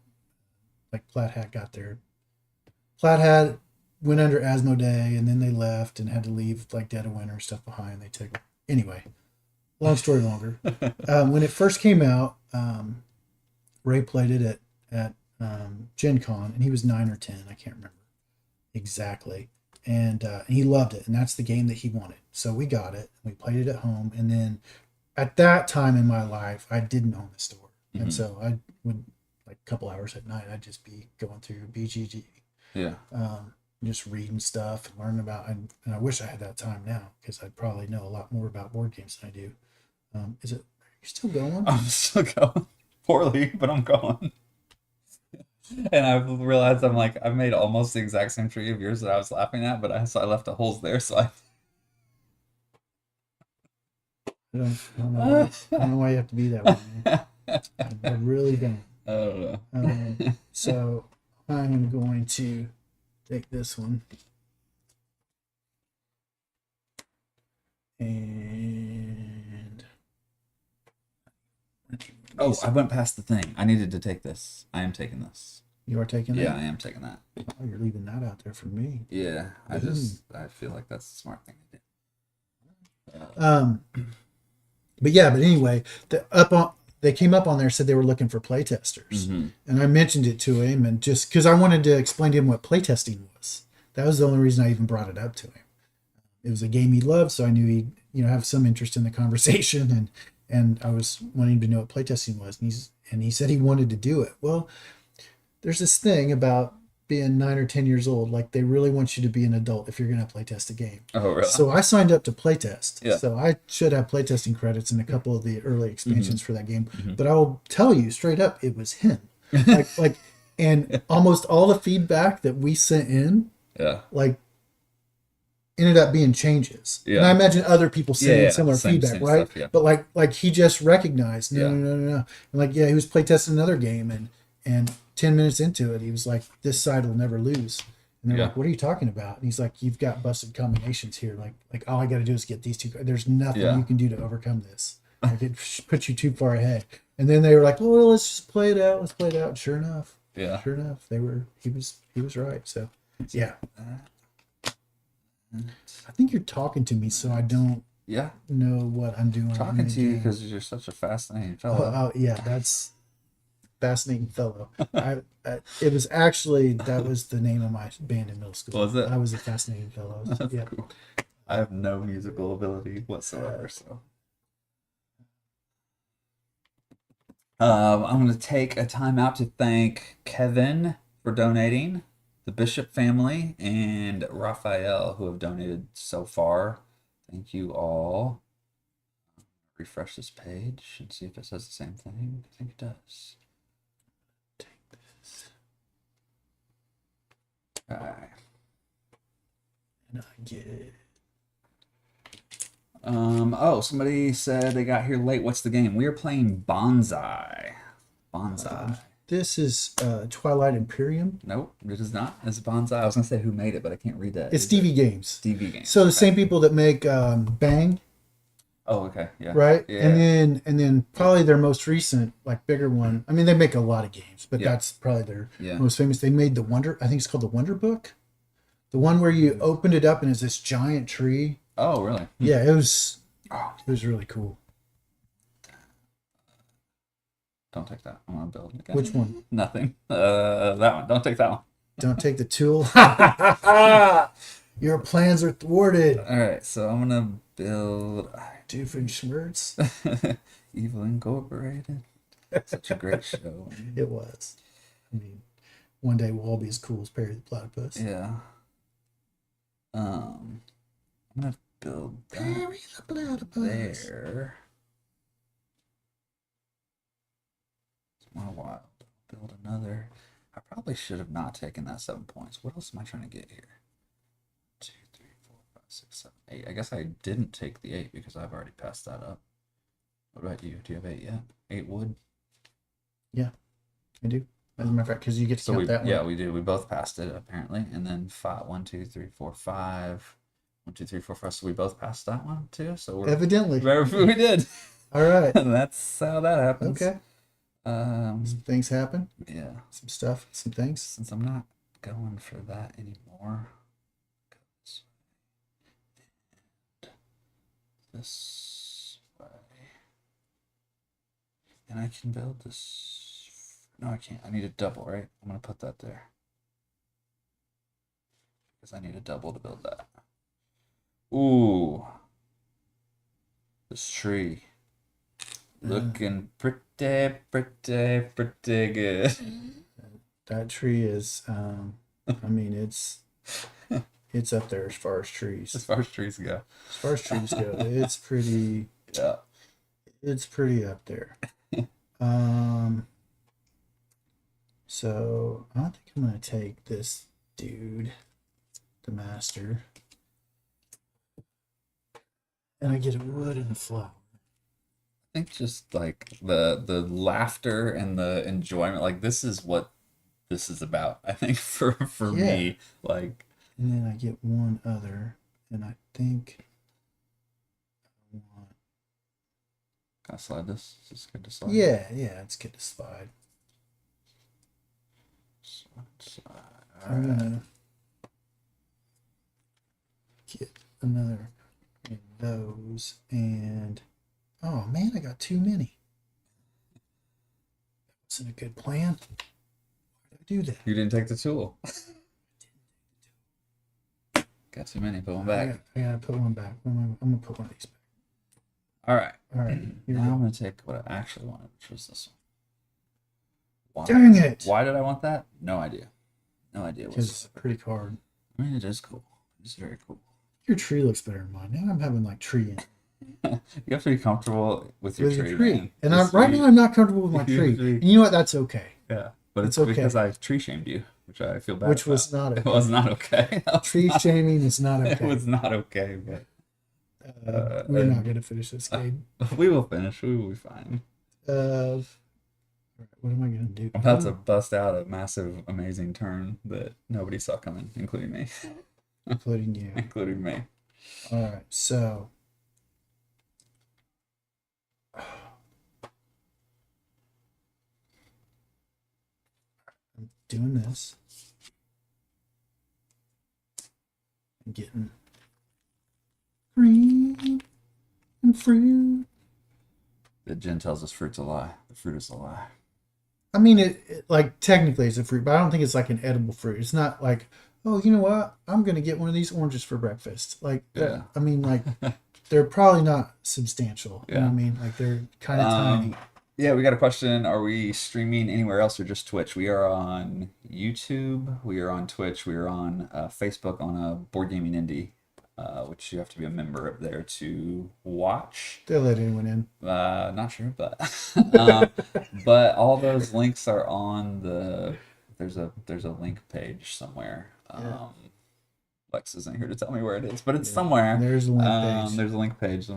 like, Plaid Hat got their Plaid Hat went under Asmodee, and then they left and had to leave like Dead of Winter stuff behind. They took anyway. Long story longer. When it first came out, Ray played it at Gen Con, and he was 9 or 10. I can't remember exactly. And he loved it, and that's the game that he wanted. So we got it, and we played it at home. And then at that time in my life, I didn't own the store. And so I would, like, a couple hours at night, I'd just be going through BGG. Yeah. Just reading stuff and learning about, and I wish I had that time now, because I'd probably know a lot more about board games than I do. Are you still going? I'm still going. Poorly, but I'm going. And I've realized I've made almost the exact same tree of yours that I was laughing at, but I left the holes there, so I don't know why you have to be that way, man. I really don't. I don't know. So I'm going to take this one. And I went past the thing. I needed to take this. I am taking this. You are taking that? Yeah, I am taking that. Oh, you're leaving that out there for me. Yeah, I feel like that's the smart thing to do. But anyway, they came up on there, said they were looking for playtesters, and I mentioned it to him, and just because I wanted to explain to him what playtesting was. That was the only reason I even brought it up to him. It was a game he loved, so I knew he'd have some interest in the conversation, and I was wanting to know what playtesting was, and he said he wanted to do it. Well, there's this thing about being 9 or 10 years old, like, they really want you to be an adult if you're going to playtest a game. Oh, really? So I signed up to playtest. Yeah. So I should have playtesting credits in a couple of the early expansions for that game. But I will tell you straight up, it was him. And almost all the feedback that we sent in, ended up being changes. Yeah. And I imagine other people sending similar feedback, same right? stuff, yeah. But like he just recognized, no. And he was playtesting another game, and 10 minutes into it, he was like, "This side will never lose." And they're like, "What are you talking about?" And he's like, "You've got busted combinations here. Like all I got to do is get these two. There's nothing you can do to overcome this. Like, it puts you too far ahead." And then they were like, "Well, let's just play it out. Let's play it out." And sure enough, he was right. So yeah. I think you're talking to me, so I don't know what I'm doing. Talking to you because you're such a fascinating fellow. Oh yeah, that's fascinating fellow. It was actually, that was the name of my band in middle school. Was it? I was a fascinating fellow. That's yeah. cool. I have no musical ability whatsoever, so. I'm going to take a time out to thank Kevin for donating, the Bishop family, and Raphael, who have donated so far. Thank you all. Refresh this page and see if it says the same thing. I think it does. Take this. Okay. And I get Oh, somebody said they got here late. What's the game? We are playing Bonsai. Bonsai. This is Twilight Imperium. Nope, it is not. It's Bonsai. I was gonna say who made it, but I can't read that. It's DV Games. DV Games. So the same people that make Bang. Oh, okay, yeah. Right, Yeah. and then probably their most recent, like bigger one. I mean, they make a lot of games, but Yeah. that's probably their Yeah. most famous. They made the Wonder. I think it's called the Wonder Book, the one where you opened it up and it's this giant tree. Oh, really? Yeah, it was really cool. Don't take that. I'm gonna build again. Which one? Nothing. That one. Don't take that one. Don't take the tool. Your plans are thwarted. All right, so I'm gonna build Doofenshmirtz. Evil Incorporated. Such a great show. It was. I mean, one day we'll all be as cool as Perry the Platypus. Yeah. I'm gonna build that Perry the Platypus. there. It's my wild. Build another. I probably should have not taken that 7 points. What else am I trying to get here? 2, 3, 4, 5, 6, 7, 8. I guess I didn't take the 8 because I've already passed that up. What about you? Do you have 8 yet? 8 wood? Yeah, I do. As a matter of fact, because you get to count that one. Yeah, we do. We both passed it apparently, and then 5. 1, 2, 3, 4, 5. 1, 2, 3, 4, 5. So we both passed that one too. So we're Evidently. we did. All right. That's how that happens. Okay. Some things happen. Yeah. Some stuff. Some things. Since I'm not going for that anymore, go this way. And I can build this. No, I can't. I need a double, right? I'm gonna put that there because I need a double to build that. Ooh, this tree looking pretty good. That tree is, I mean, it's up there as far as trees. As far as trees go. As far as trees go, it's pretty. Yeah. It's pretty up there. So I think I'm gonna take this dude, the master, and I get a wood and a flower. I think just like the laughter and the enjoyment, like this is what this is about. I think for me, like. And then I get one other, and I think I want. Can I slide this? Is this good to slide? Yeah, it's good to slide. I'm gonna get another of those, and oh man, I got too many. That wasn't a good plan. Why did I do that? You didn't take the tool. Got too many. Put one back. I gotta put one back. I'm gonna put one of these back. All right. All right. Here we Now go. I'm gonna take what I actually wanted, which was this one. Why? Dang it! Why did I want that? No idea. No idea. Because it's a pretty card. I mean, it is cool. It's very cool. Your tree looks better than mine. Now I'm having like tree in. You have to be comfortable with your tree. Man. And Just right you- now I'm not comfortable with my Your tree. And you know what? That's okay. Yeah, but it's It's okay. because I tree shamed you, which I feel bad. Which was about. not It okay. was not okay. That was Tree not- shaming is not okay. It was not okay, but We're not going to finish this game. we will finish. We will be fine. All right, what am I going to do? I'm about to bust out a massive, amazing turn that nobody saw coming, including me. Including you. Including me. All right, so I'm doing this. I'm getting green and fruit. The Jen tells us fruit's a lie. The fruit is a lie. I mean, it like technically it's a fruit, but I don't think it's like an edible fruit. It's not like, oh, you know what? I'm gonna get one of these oranges for breakfast. Like, Yeah. I mean, like they're probably not substantial. You know Yeah. what I mean? Like they're kind of tiny. Yeah, we got a question. Are we streaming anywhere else or just Twitch? We are on YouTube. We are on Twitch. We are on Facebook on a Board Gaming Indie, which you have to be a member of there to watch. They'll let anyone in. Not sure, but but all those links are on the. There's a link page somewhere. Yeah. Lex isn't here to tell me where it is, but it's somewhere. There's a link page. There's a link page.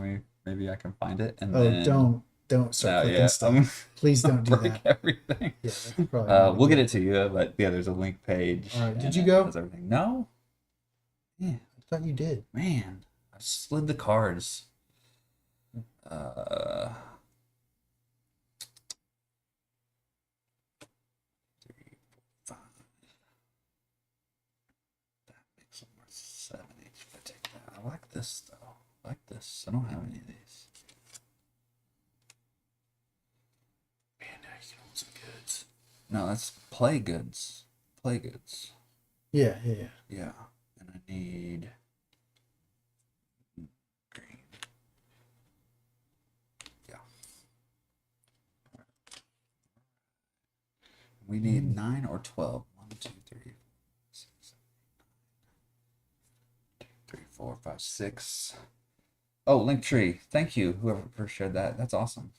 Maybe I can find it. And Oh, then, don't start No, clicking yeah, stuff. Please don't do break that. everything. Yeah, that's probably not we'll get good. it to you, but yeah, there's a link page. All right, did and you it go? has everything. No. Yeah, I thought you did. man, I slid the cards. Three, four, five. That makes them worth 7 each. If I take that, I like this though. I like this. I don't have any of these. Man, now you can hold some goods. No, that's play goods. Play goods. Yeah. Yeah, and I need green. Yeah. We need 9 or 12. 1, 2, 3, 4, 6, 7, 8, 9. 2, 3, 4, 5, 6. Oh, Linktree. Thank you, whoever first shared that. That's awesome.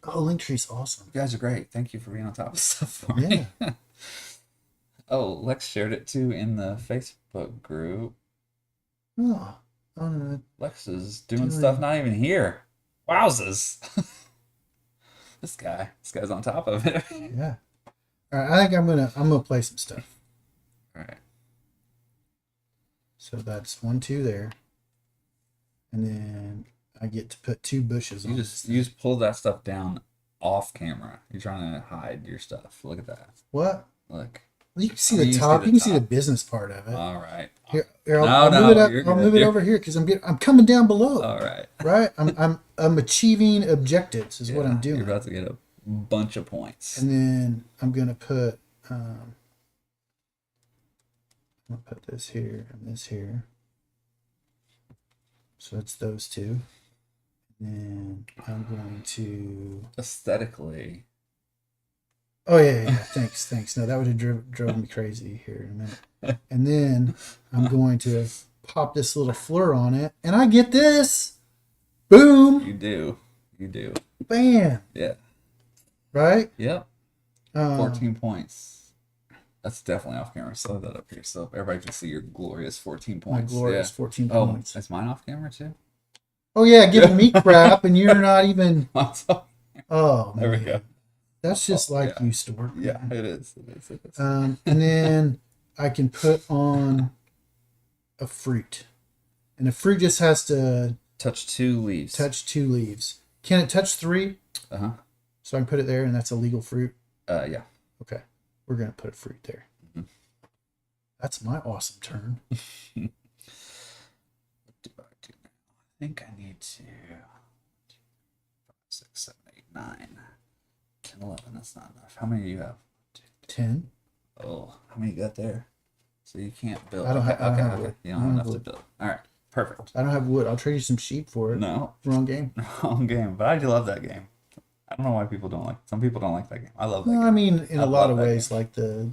Oh, Linktree's awesome. You guys are great. Thank you for being on top of stuff for me. Yeah. Oh, Lex shared it too in the Facebook group. Oh, no. Lex is doing stuff not even here. Wowzers. This guy's on top of it. Yeah. All right, I think I'm gonna play some stuff. All right. So that's 1, 2 there, and then I get to put 2 bushes on. You just pulled that stuff down off camera. You're trying to hide your stuff. Look at that. What? Look. Well, you can see the top. You can see the business part of it. All right. Here, I'll move it up. I'll move it over here because I'm coming down below. All right. Right. I'm achieving objectives is what I'm doing. You're about to get a bunch of points. And then I'm gonna put I'm gonna put this here and this here. So it's those 2. And then I'm going to aesthetically. Oh yeah. Thanks. No, that would have drove me crazy here in a minute. And then I'm going to pop this little fleur on it, and I get this. Boom. You do. Bam. Yeah. Right. Yep. 14 points. That's definitely off camera. So that up here so everybody can see your glorious 14 points. My glorious 14 Oh, points. is mine off camera too? Oh yeah, giving me crap, and you're not even. Oh, there we man. go. That's just like you, Stuart. Yeah, it is. And then I can put on a fruit, and the fruit just has to touch 2 leaves. Can it touch 3? Uh-huh. So I can put it there, and that's a legal fruit. Yeah. Okay, we're gonna put a fruit there. Mm-hmm. That's my awesome turn. What do I do now? I think I need to 5, 6, 7, 8, 9, 10, 11. That's not enough. How many do you have? 10. Oh, how many you got there? So you can't build. I don't have wood. You don't have enough to build. All right, perfect. I don't have wood. I'll trade you some sheep for it. No. Wrong game. Wrong game. But I do love that game. I don't know why people don't like. Some people don't like that game. I love that game. I mean, in a lot of love that ways, like the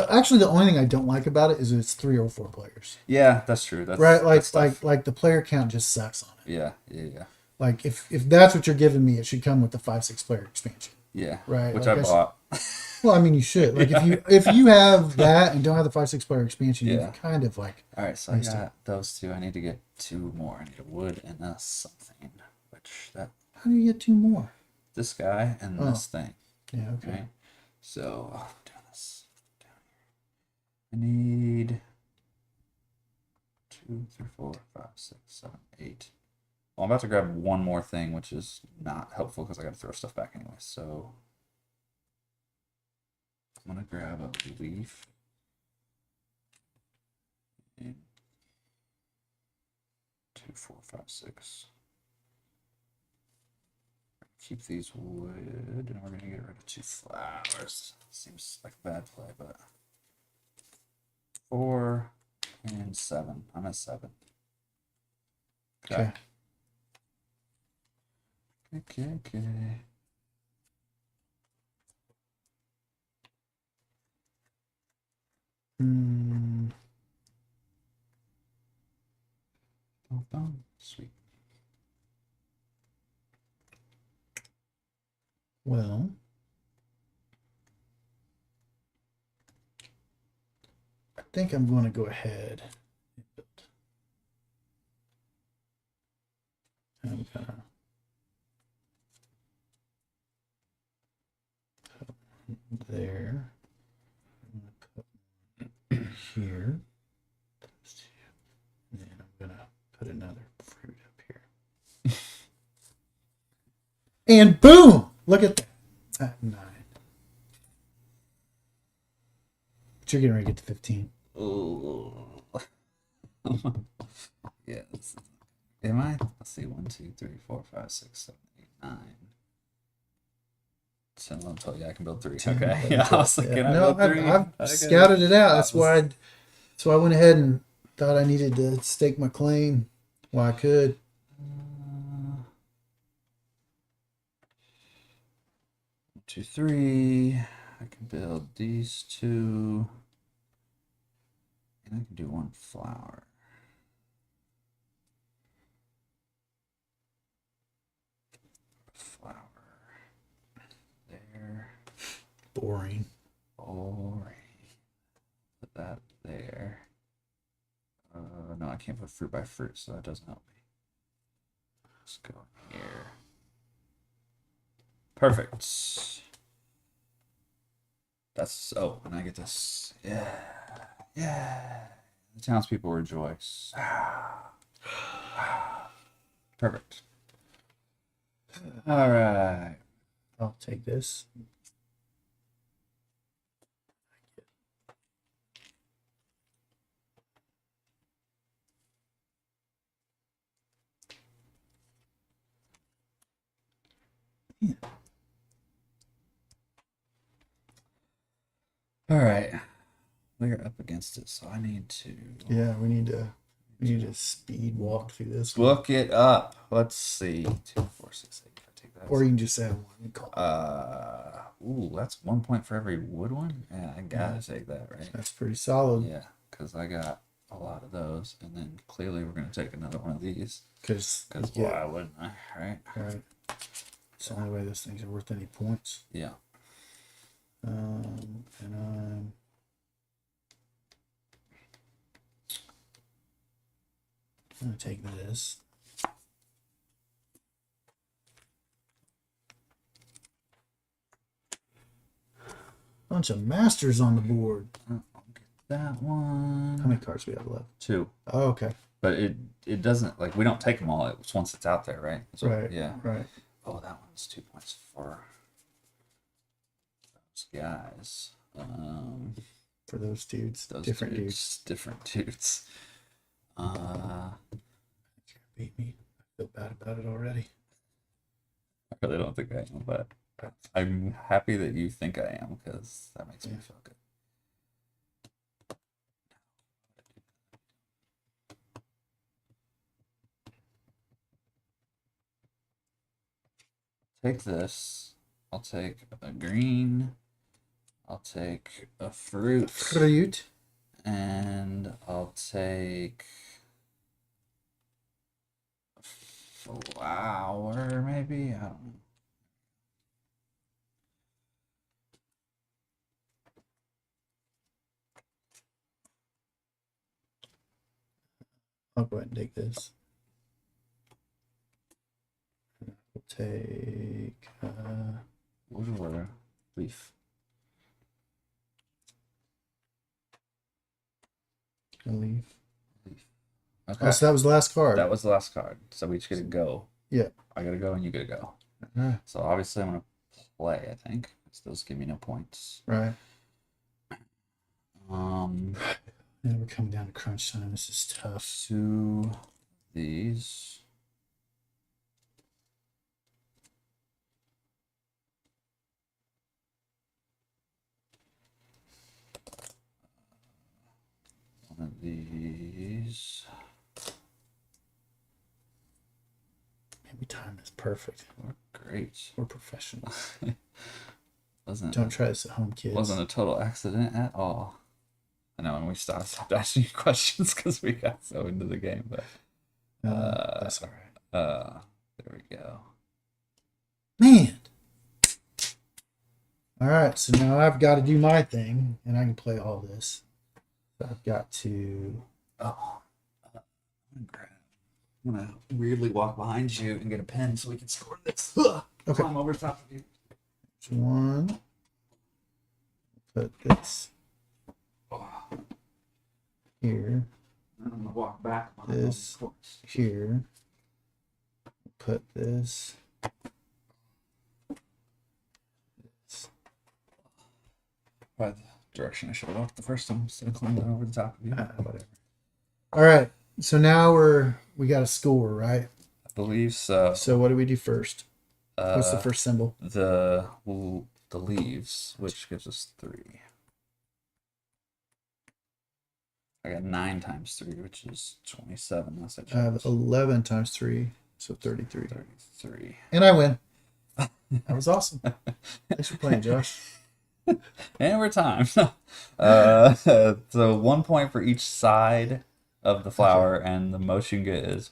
actually the only thing I don't like about it is it's 3 or 4 players. Yeah, that's true. That's right. that's Like the player count just sucks on it. Yeah. Like if that's what you're giving me, it should come with the 5-6 player expansion. Yeah. Right. Which like I bought. Well, I mean, you should. Like if you have that and don't have the 5-6 player expansion, Yeah. you kind of like. All right, so I got those 2. I need to get 2 more. I need a wood and a something. Which that. How do you get 2 more? This guy and this thing. Yeah. Okay. Right? So I'm doing this down here. I need 2, 3, 4, 5, 6, 7, 8. Well, I'm about to grab one more thing, which is not helpful because I got to throw stuff back anyway. So I'm gonna grab a leaf. And 2, 4, 5, 6. Keep these wood, and we're gonna get rid of 2 flowers. Seems like a bad play, but 4 and 7. I'm at 7. Okay. Okay. Sweet. Well, I think I'm going to go ahead here. And then I'm gonna put another fruit up here. And boom! Look at that. At 9. But you're getting ready to get to 15. Oh. Yeah. Am I? Let's see. 1, 2, 3, 4, 5, 6, 7, 8, 9. 10, 11, 12. Yeah, I can build 3. Okay. Yeah, I was like, can I build 3? I've Okay. scouted it out. That's why I went ahead and thought I needed to stake my claim while I could. 2, 3. I can build these 2. And I can do 1 flower. Flower. There. Boring. Put that there. No, I can't put fruit by fruit, so that doesn't help me. Let's go here. Perfect. That's, oh, and I get this. Yeah. Yeah. The townspeople rejoice. Perfect. All right. I'll take this. All right. We're up against it, so I need to. Yeah, we need to speed walk through this. Look it up. Let's see. 2, 4, 6, 8. I take that. Or you can just add 1 and call Ooh, that's 1 point for every wood one. Yeah, I gotta take that, right? That's pretty solid. Yeah, because I got a lot of those, and then clearly we're gonna take another one of these. Because why wouldn't I? Right. Right. It's the only way those things are worth any points. Yeah. And I'm gonna take this. Bunch of masters on the board. I'll get that one. How many cards we have left? 2. Oh, okay. But it doesn't, like, we don't take them all once it's out there, right? So, Right. Yeah. Right. Oh, that one's 2 points for those guys. For those dudes. Those Different dudes. Different dudes. Beat me. I feel bad about it already. I really don't think I am, but I'm happy that you think I am, because that makes me feel good. Take this. I'll take a green. I'll take a fruit. Fruit. And I'll take a flower, maybe? I don't know. I'll go ahead and take this. We'll take wood or leaf. A leaf. Okay. Oh, so that was the last card. That was the last card. So we each get to go. Yeah. I gotta go and you gotta go. Alright. So obviously I'm gonna play, I think. Those give me no points. Right. Yeah, we're coming down to crunch time. This is tough. 2 these. One of these. Man, we timed this perfect. We're great. We're professionals. Don't try this at home, kids. Wasn't a total accident at all. I know, and we stopped asking you questions because we got so into the game, but that's all right. There we go. Man. All right, so now I've got to do my thing, and I can play all this. So I've got to. Oh, I'm gonna weirdly walk behind you and get a pen so we can score this. Okay. Climb over top of you. One. Put this. here. I'm gonna walk back. This here. Put this. By the direction I should have walked the first time instead of climbing over the top of you. Whatever. All right. So now we got a score, right? I believe so. So what do we do first? What's the first symbol? The leaves, which gives us 3. I got 9 times 3, which is 27. Unless I have 11 times 3, so 33. 33. And I win. That was awesome. Thanks for playing, Josh. And we're timed. So 1 point for each side of the flower, and the most you can get is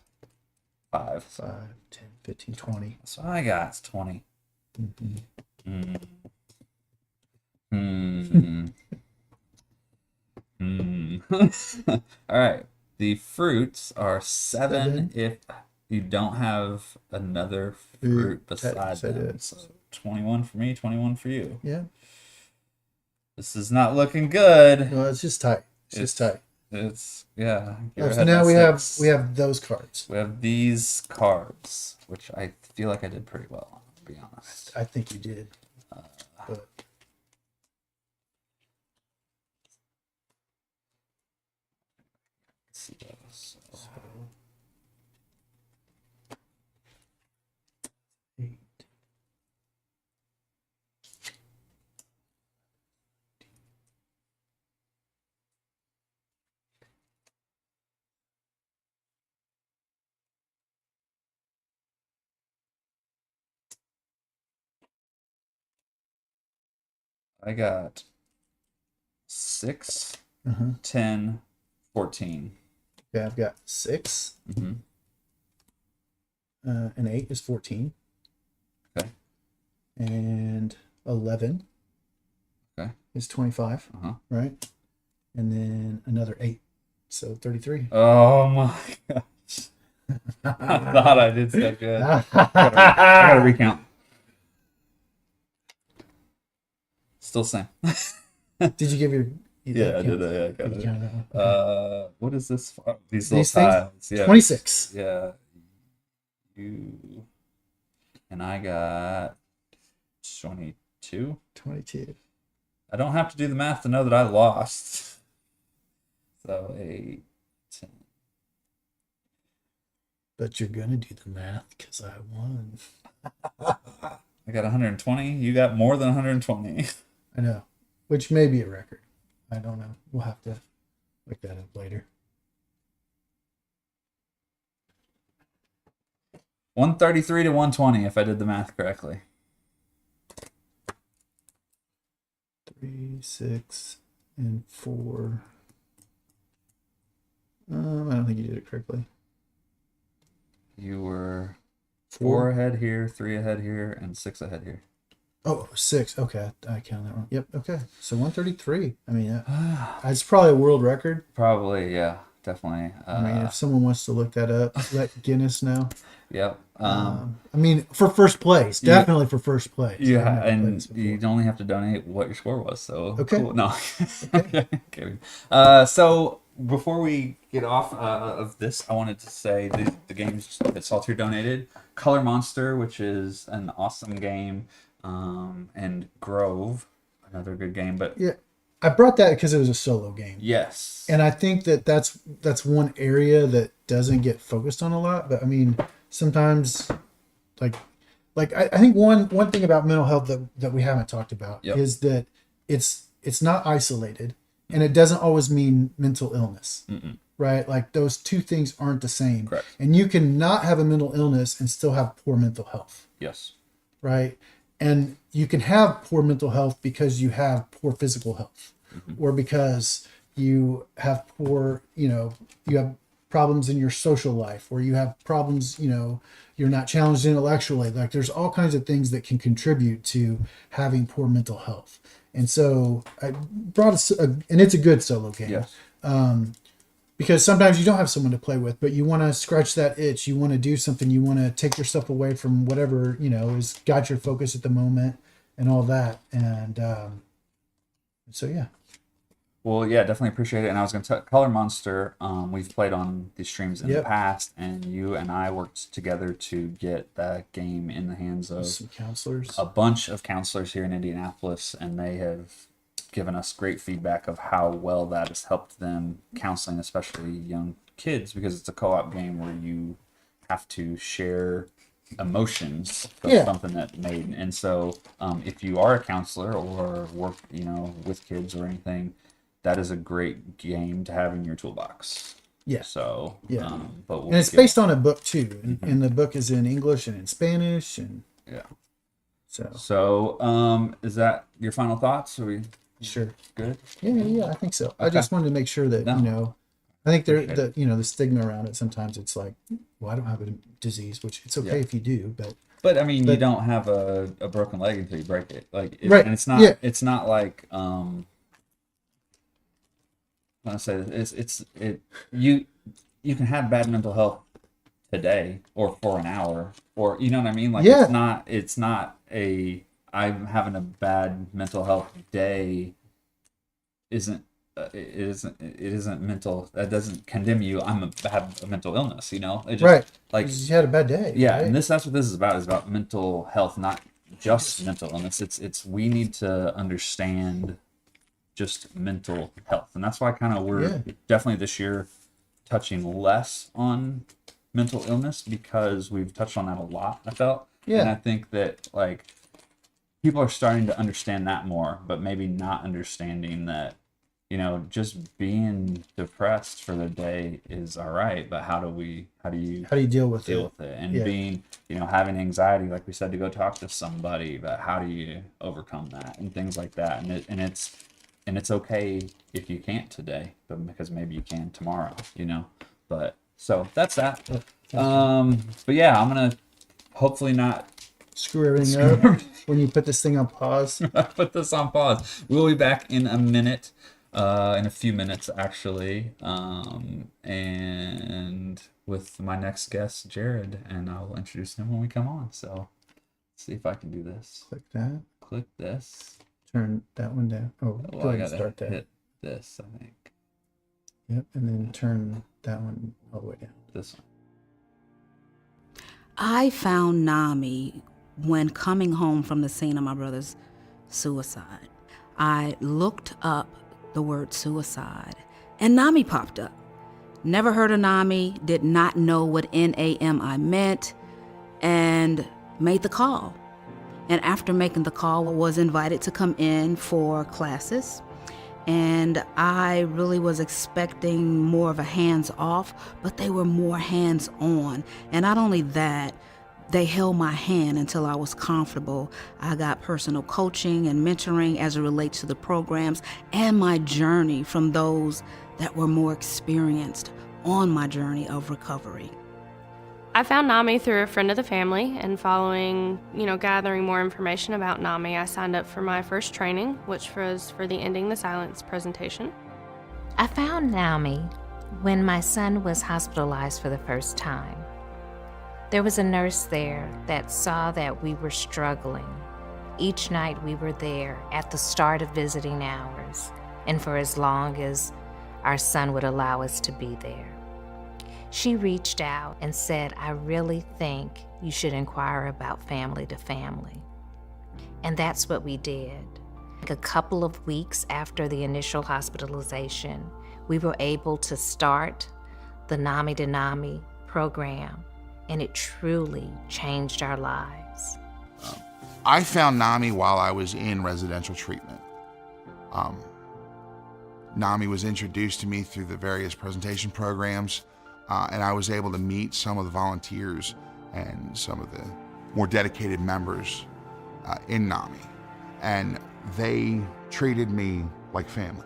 5. 5, 10, 15, 20. That's what I got. It's 20. All right. The fruits are 7 if you don't have another fruit beside them. So 21 for me, 21 for you. Yeah. This is not looking good. No, it's just tight. It's just tight. It's yeah. So now we have those cards. We have these cards, which I feel like I did pretty well, to be honest. I think you did. But see those. So. 8. I got 6, Uh-huh. 10, 14. Yeah, I've got 6. Mm-hmm. And 8 is 14. Okay. And 11. Okay. Is 25. Uh-huh. Right? And then another 8. So 33. Oh my gosh. I thought I did so good. I gotta recount. Still same. Did you give your... Yeah, I did. Yeah, I got You it. counted that one? Okay. What is this? These These little things? tiles. Yeah. 26. Yeah. You and I got 22. 22. I don't have to do the math to know that I lost. So 8, 10. But you're gonna do the math because I won. I got 120. You got more than 120. I know, which may be a record. I don't know. We'll have to look that up later. 133 to 120, if I did the math correctly. 3, 6, and 4. I don't think you did it correctly. You were 4 4 ahead here, 3 ahead here, and 6 ahead here. Oh, 6. Okay, I counted that wrong. Yep. Okay, so 133. I mean, it's probably a world record. Probably, yeah, definitely. I mean, if someone wants to look that up, let Guinness know. Yep. I mean, for first place, definitely for first place. Yeah, and you only have to donate what your score was. So okay. Cool. No, okay. Kidding. So before we get off of this, I wanted to say the games that Saltier donated: Color Monster, which is an awesome game, and Grove, another good game. But yeah, I brought that because it was a solo game. Yes, and I think that's one area that doesn't get focused on a lot. But I mean, sometimes, like I think one thing about mental health that we haven't talked about is that it's not isolated, and it doesn't always mean mental illness. Mm-mm. Right? Like those two things aren't the same. Correct. And you can not have a mental illness and still have poor mental health. Yes. Right? And you can have poor mental health because you have poor physical health, or because you have poor, you have problems in your social life, or you have problems, you're not challenged intellectually. Like there's all kinds of things that can contribute to having poor mental health. And so I brought and it's a good solo game. Yes. Because sometimes you don't have someone to play with, but you want to scratch that itch. You want to do something. You want to take yourself away from whatever, is got your focus at the moment and all that. And so, yeah. Well, yeah, definitely appreciate it. And I was going to Color Monster, we've played on these streams in the Yep. past, and you and I worked together to get that game in the hands of Some counselors. a bunch of counselors here in Indianapolis, and they have given us great feedback of how well that has helped them counseling, especially young kids, because it's a co-op game where you have to share emotions of Yeah. something that made. And so if you are a counselor or work, with kids or anything, that is a great game to have in your toolbox. Yeah. So Yeah. but we'll And it's get- based on a book too, and the book is in English and in Spanish, and yeah. So is that your final thoughts? Are we sure good? Yeah, I think so. I Okay. just wanted to make sure that No. I think Appreciate the stigma around it. Sometimes it's like, well, I don't have a disease, which it's okay Yeah. if you do, But I mean, you don't have a broken leg until you break it. Like, Right. And it's not. Yeah. It's not like I say you can have bad mental health today or for an hour, or you know what I mean. Like, Yeah. it's not a I'm having a bad mental health day. It isn't mental. That doesn't condemn you. Have a mental illness. It just, right, like you had a bad day. yeah, right? and that's what this is about. Is about mental health, not just mental illness. It's we need to understand just mental health, and that's why we're definitely this year touching less on mental illness, because we've touched on that a lot. I felt, and I think that like people are starting to understand that more, but maybe not understanding that. Just being depressed for the day is all right, but how do you deal with it? And being, having anxiety, like we said, to go talk to somebody, but how do you overcome that and things like that? And it's okay if you can't today, but because maybe you can tomorrow, but so that's that. But yeah, I'm going to hopefully not screw everything up when you put this thing on pause. Put this on pause. We'll be back in a minute. In a few minutes, actually, and with my next guest, Jared, and I'll introduce him when we come on. So, let's see if I can do this. Click that. Click this. Turn that one down. Oh, go I ahead and gotta start that. hit this, I think. Yep, and then turn that one all the way down. This one. I found NAMI when coming home from the scene of my brother's suicide. I looked up the word suicide, and NAMI popped up. Never heard of NAMI, did not know what NAMI meant, and made the call. And after making the call, was invited to come in for classes. And I really was expecting more of a hands-off, but they were more hands-on. And not only that, they held my hand until I was comfortable. I got personal coaching and mentoring as it relates to the programs and my journey from those that were more experienced on my journey of recovery. I found NAMI through a friend of the family, and following, gathering more information about NAMI, I signed up for my first training, which was for the Ending the Silence presentation. I found NAMI when my son was hospitalized for the first time. There was a nurse there that saw that we were struggling. Each night we were there at the start of visiting hours, and for as long as our son would allow us to be there. She reached out and said, "I really think you should inquire about family to family." And that's what we did. A couple of weeks after the initial hospitalization, we were able to start the NAMI to NAMI program, and it truly changed our lives. I found NAMI while I was in residential treatment. NAMI was introduced to me through the various presentation programs, and I was able to meet some of the volunteers and some of the more dedicated members in NAMI, and they treated me like family.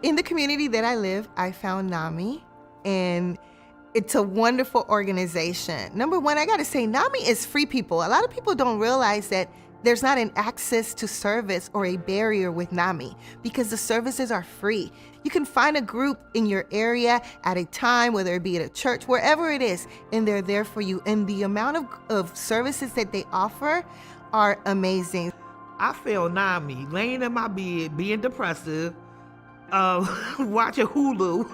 In the community that I live, I found NAMI, and it's a wonderful organization. Number one, I gotta say, NAMI is free people. A lot of people don't realize that there's not an access to service or a barrier with NAMI because the services are free. You can find a group in your area at a time, whether it be at a church, wherever it is, and they're there for you. And the amount of services that they offer are amazing. I feel NAMI laying in my bed, being depressive, watching Hulu,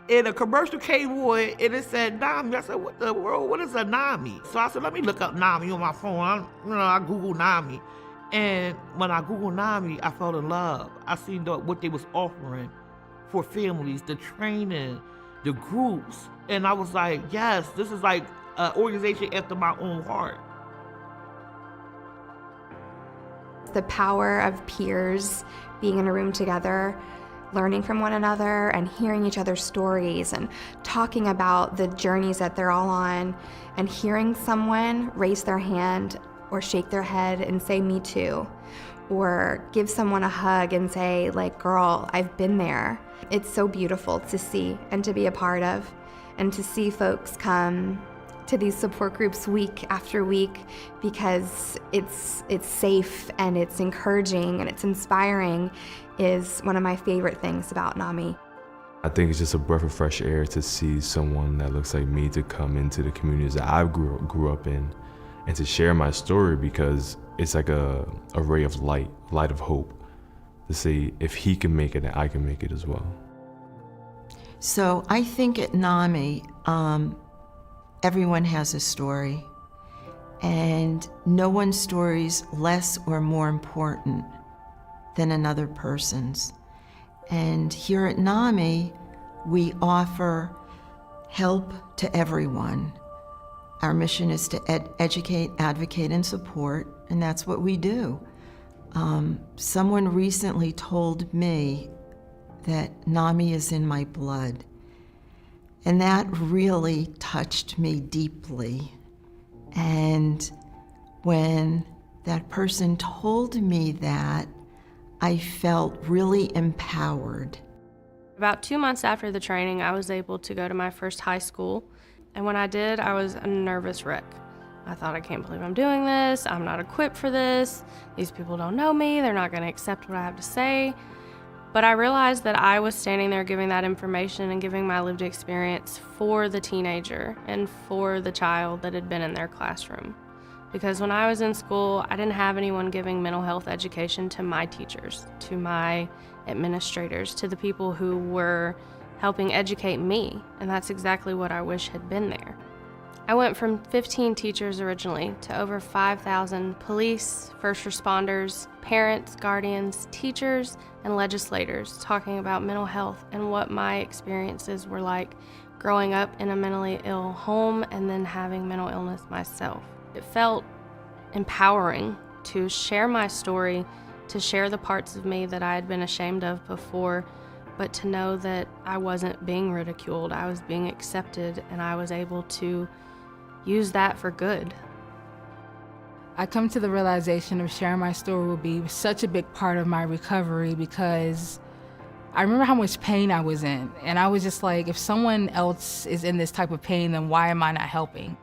and a commercial came on, and it said NAMI. I said, what the world? What is a NAMI? So I said, let me look up NAMI on my phone. I Googled NAMI. And when I Googled NAMI, I fell in love. I seen what they was offering for families, the training, the groups. And I was like, yes, this is like an organization after my own heart. The power of peers being in a room together, learning from one another and hearing each other's stories and talking about the journeys that they're all on, and hearing someone raise their hand or shake their head and say, me too, or give someone a hug and say, like, girl, I've been there. It's so beautiful to see and to be a part of, and to see folks come to these support groups week after week because it's safe and it's encouraging and it's inspiring is one of my favorite things about NAMI. I think it's just a breath of fresh air to see someone that looks like me to come into the communities that I grew up in and to share my story, because it's like a ray of light of hope, to say if he can make it, then I can make it as well. So I think at NAMI, everyone has a story, and no one's story's less or more important than another person's. And here at NAMI, we offer help to everyone. Our mission is to educate, advocate, and support, and that's what we do. Someone recently told me that NAMI is in my blood, and that really touched me deeply. And when that person told me that, I felt really empowered. About 2 months after the training, I was able to go to my first high school. And when I did, I was a nervous wreck. I thought, I can't believe I'm doing this. I'm not equipped for this. These people don't know me. They're not going to accept what I have to say. But I realized that I was standing there giving that information and giving my lived experience for the teenager and for the child that had been in their classroom. Because when I was in school, I didn't have anyone giving mental health education to my teachers, to my administrators, to the people who were helping educate me, and that's exactly what I wish had been there. I went from 15 teachers originally to over 5,000 police, first responders, parents, guardians, teachers, and legislators talking about mental health and what my experiences were like growing up in a mentally ill home and then having mental illness myself. It felt empowering to share my story, to share the parts of me that I had been ashamed of before, but to know that I wasn't being ridiculed, I was being accepted, and I was able to use that for good. I come to the realization of sharing my story will be such a big part of my recovery, because I remember how much pain I was in, and I was just like, if someone else is in this type of pain, then why am I not helping?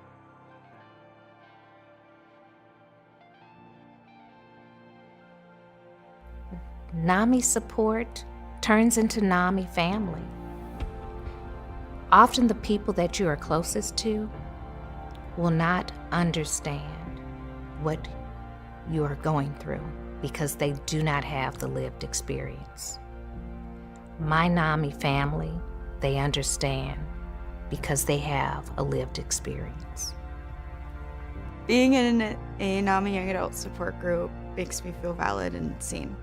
NAMI support turns into NAMI family. Often the people that you are closest to will not understand what you are going through because they do not have the lived experience. My NAMI family, they understand because they have a lived experience. Being in a NAMI young adult support group makes me feel valid and seen.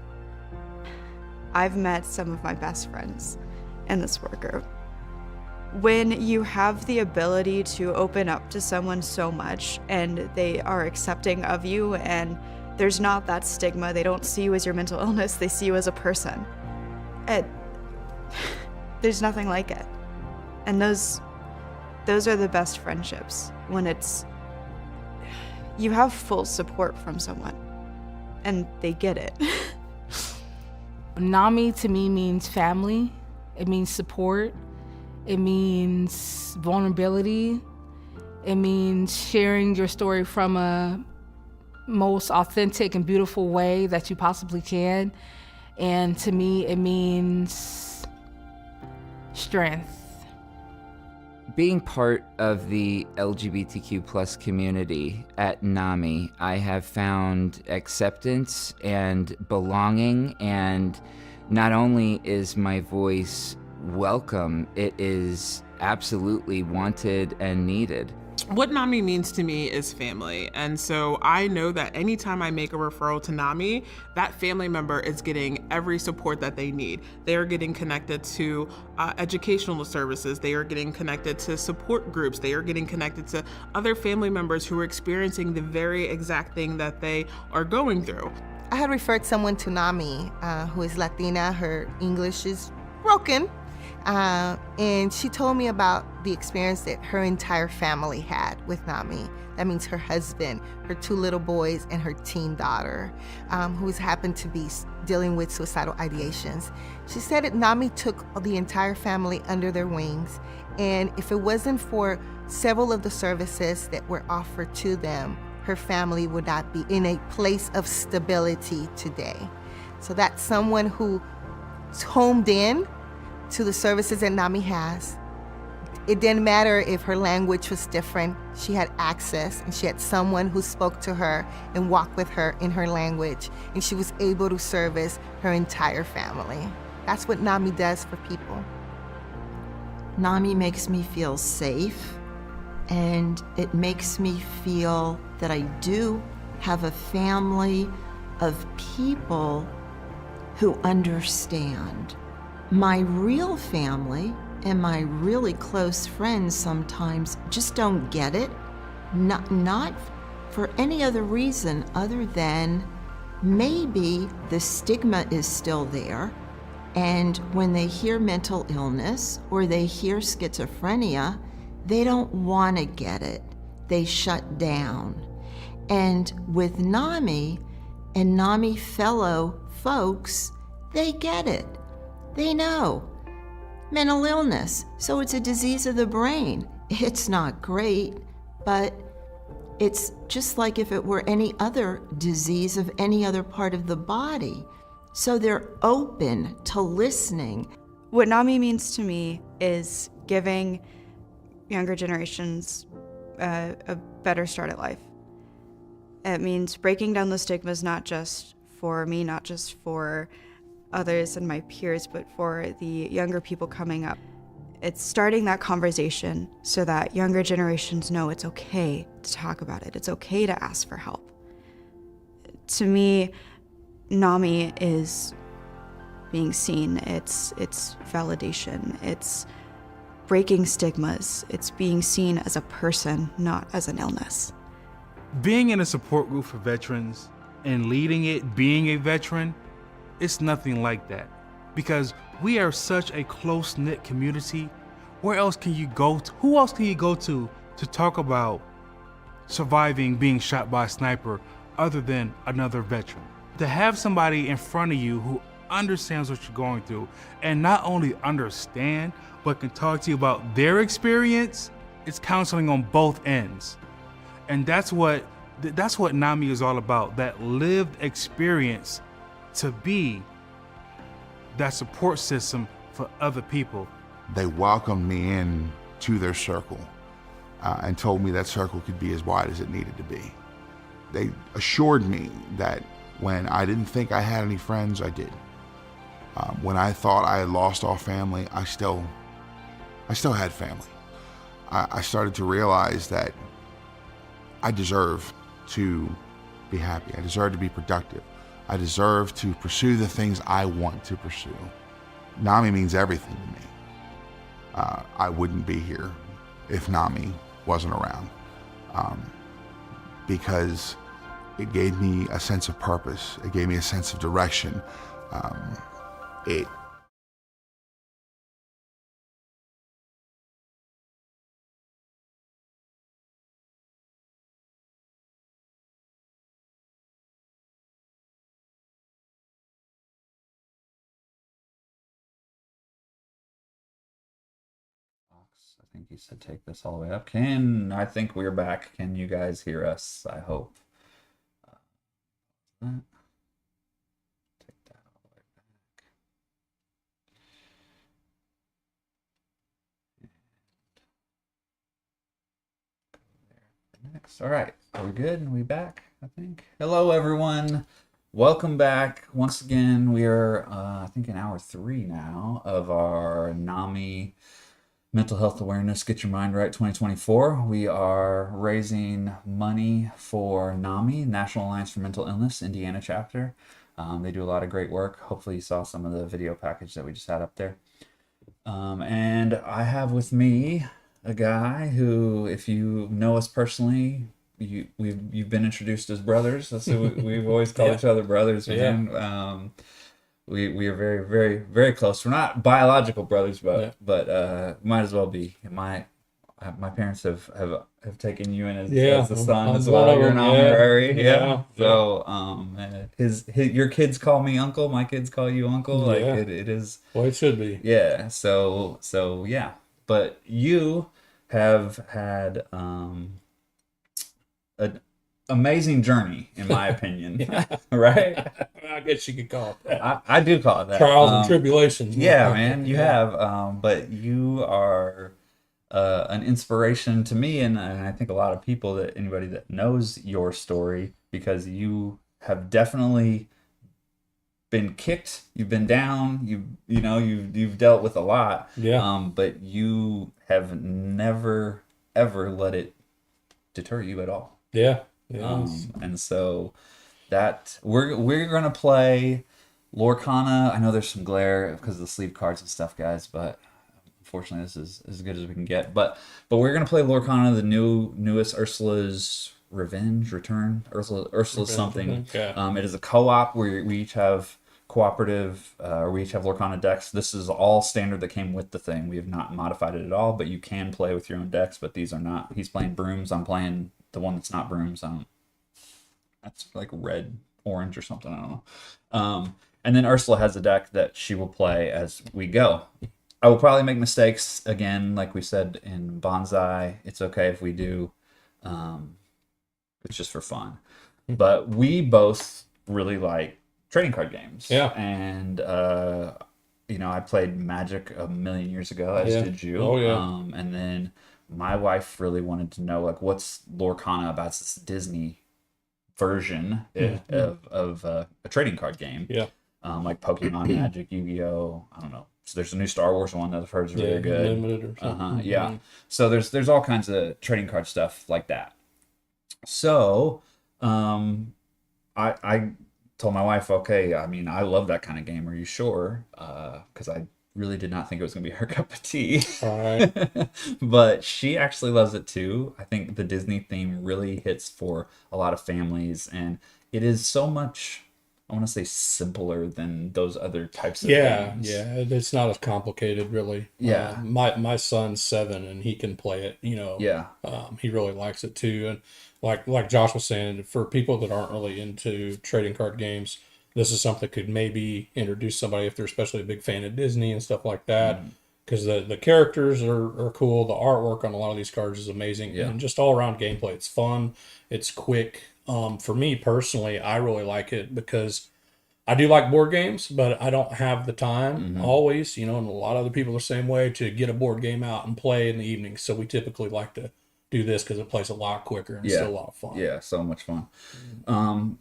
I've met some of my best friends in this support group. When you have the ability to open up to someone so much and they are accepting of you and there's not that stigma, they don't see you as your mental illness, they see you as a person. There's nothing like it. And those are the best friendships, when you have full support from someone and they get it. NAMI to me means family. It means support. It means vulnerability. It means sharing your story from a most authentic and beautiful way that you possibly can. And to me, it means strength. Being part of the LGBTQ plus community at NAMI, I have found acceptance and belonging and not only is my voice welcome, it is absolutely wanted and needed. What NAMI means to me is family. And so I know that anytime I make a referral to NAMI, that family member is getting every support that they need. They are getting connected to educational services. They are getting connected to support groups. They are getting connected to other family members who are experiencing the very exact thing that they are going through. I had referred someone to NAMI who is Latina. Her English is broken. And she told me about the experience that her entire family had with NAMI. That means her husband, her 2 little boys, and her teen daughter, who's happened to be dealing with suicidal ideations. She said that NAMI took the entire family under their wings, and if it wasn't for several of the services that were offered to them, her family would not be in a place of stability today. So that's someone who's homed in to the services that NAMI has. It didn't matter if her language was different. She had access, and she had someone who spoke to her and walked with her in her language, and she was able to service her entire family. That's what NAMI does for people. NAMI makes me feel safe, and it makes me feel that I do have a family of people who understand. My real family and my really close friends sometimes just don't get it, not for any other reason other than maybe the stigma is still there, and when they hear mental illness or they hear schizophrenia, they don't want to get it. They shut down. And with NAMI and NAMI fellow folks, they get it. They know. Mental illness, so it's a disease of the brain. It's not great, but it's just like if it were any other disease of any other part of the body. So they're open to listening. What NAMI means to me is giving younger generations a better start at life. It means breaking down the stigmas, not just for me, not just for others and my peers, but for the younger people coming up. It's starting that conversation so that younger generations know it's okay to talk about it. It's okay to ask for help. To me, NAMI is being seen. It's validation. It's breaking stigmas. It's being seen as a person, not as an illness. Being in a support group for veterans and leading it, being a veteran, it's nothing like that, because we are such a close-knit community. Where else can you go to? Who else can you go to talk about surviving being shot by a sniper other than another veteran? To have somebody in front of you who understands what you're going through, and not only understand, but can talk to you about their experience, it's counseling on both ends. And that's what NAMI is all about, that lived experience, to be that support system for other people. They welcomed me in to their circle and told me that circle could be as wide as it needed to be. They assured me that when I didn't think I had any friends, I did. When I thought I had lost all family, I still had family. I started to realize that I deserve to be happy. I deserve to be productive. I deserve to pursue the things I want to pursue. NAMI means everything to me. I wouldn't be here if NAMI wasn't around, because it gave me a sense of purpose. It gave me a sense of direction. It I think he said take this all the way up. I think we're back. Can you guys hear us? I hope. Take that all the way back. Next. All right. Are we good? Are we back? I think. Hello, everyone. Welcome back once again. We are, I think, in hour 3 now of our NAMI Mental Health Awareness Get Your Mind Right 2024. We are raising money for NAMI, National Alliance for Mental Illness, Indiana chapter. They do a lot of great work. Hopefully you saw some of the video package that we just had up there. And I have with me a guy who, if you know us personally, you've been introduced as brothers. That's who we've always called each other brothers, man. We are very, very, very close. We're not biological brothers, but might as well be. My parents have taken you in as a son as well. You're an honorary, So your kids call me uncle. My kids call you uncle. Like it is. Well, it should be. Yeah. So yeah. But you have had an amazing journey, in my opinion. Right? I guess you could call it that. I do call it that. Trials and tribulations. Yeah, man, you have. But you are an inspiration to me, and I think a lot of people, that anybody that knows your story, because you have definitely been kicked, you've been down, you've dealt with a lot. But you have never ever let it deter you at all. And so that we're gonna play Lorcana. I know there's some glare because of the sleeve cards and stuff, guys, but unfortunately this is as good as we can get. But we're gonna play Lorcana, the newest Ursula's Return. Ursula's something. It is a co-op where we each have cooperative, or we each have Lorcana decks. This is all standard that came with the thing. We have not modified it at all, but you can play with your own decks, but these are not. He's playing brooms. I'm playing the one that's not brooms. That's like red, orange or something. I don't know. And then Ursula has a deck that she will play as we go. I will probably make mistakes again, like we said in Bonsai. It's okay if we do. It's just for fun. But we both really like trading card games. And I played Magic a million years ago, as did you. And then my wife really wanted to know, like, what's Lorcana about, this Disney version of a trading card game. Like Pokemon, Magic, Yu-Gi-Oh! I don't know. So there's a new Star Wars one that I've heard is really good. Limited or something. So there's all kinds of trading card stuff like that. So I told my wife, okay, I mean, I love that kind of game. Are you sure? Because I really did not think it was going to be her cup of tea. All right. But she actually loves it too. I think the Disney theme really hits for a lot of families, and it is so much, I want to say, simpler than those other types of games. It's not as complicated, really. My son's 7 and he can play it, he really likes it too. And like Josh was saying, for people that aren't really into trading card games, this is something that could maybe introduce somebody if they're especially a big fan of Disney and stuff like that. Because the characters are cool. The artwork on a lot of these cards is amazing. And just all around gameplay. It's fun. It's quick. For me personally, I really like it because I do like board games, but I don't have the time always, and a lot of other people are the same way, to get a board game out and play in the evening. So we typically like to do this because it plays a lot quicker and it's still a lot of fun. Yeah, so much fun.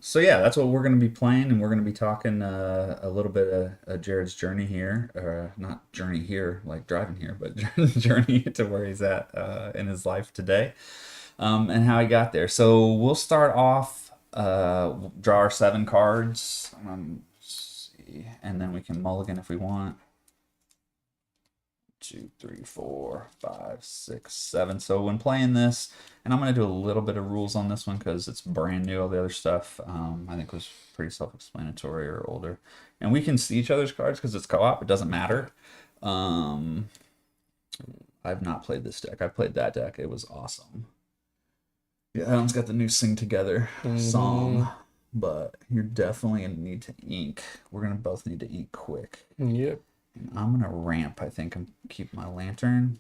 So yeah, that's what we're going to be playing, and we're going to be talking a little bit of Jared's journey here, not journey here like driving here, but journey to where he's at in his life today, and how he got there. So we'll start off, we'll draw our 7 cards, see, and then we can mulligan if we want. 2, 3, 4, 5, 6, 7. So when playing this, and I'm going to do a little bit of rules on this one because it's brand new. All the other stuff I think was pretty self-explanatory or older. And we can see each other's cards because it's co-op. It doesn't matter. I've not played this deck. I played that deck. It was awesome. Yeah, that one's got the new Sing Together song. But you're definitely going to need to ink. We're going to both need to ink quick. Yep. I'm gonna ramp, I think, and keep my lantern.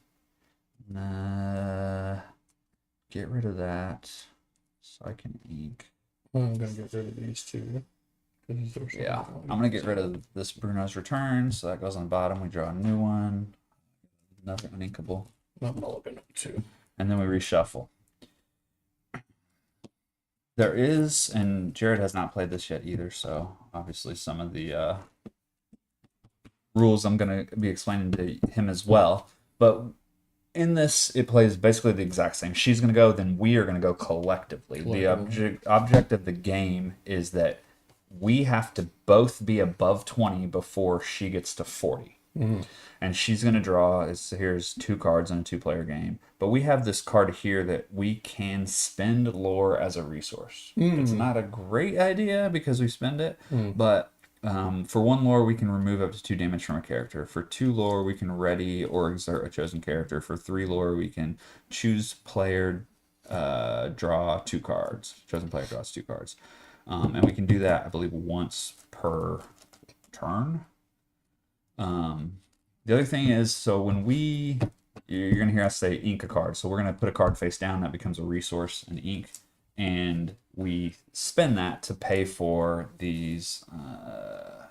Get rid of that so I can ink. I'm gonna get rid of these two. Yeah, I'm gonna get rid of this Bruno's Return, so that goes on the bottom. We draw a new one. Nothing uninkable. I'm mulligan up too. And then we reshuffle. There is, and Jared has not played this yet either, so obviously some of the rules I'm going to be explaining to him as well. But in this, it plays basically the exact same. She's going to go, then we are going to go collectively. The object of the game is that we have to both be above 20 before she gets to 40. And she's going to draw, here's 2 cards in a 2-player game. But we have this card here that we can spend lore as a resource. It's not a great idea because we spend it, but for 1 lore, we can remove up to 2 damage from a character. For 2 lore, we can ready or exert a chosen character. For 3 lore, we can choose player, draw 2 cards. Chosen player draws 2 cards. And we can do that, I believe, once per turn. The other thing is, so when you're going to hear us say ink a card. So we're going to put a card face down. That becomes a resource, an ink. And we spend that to pay for these, there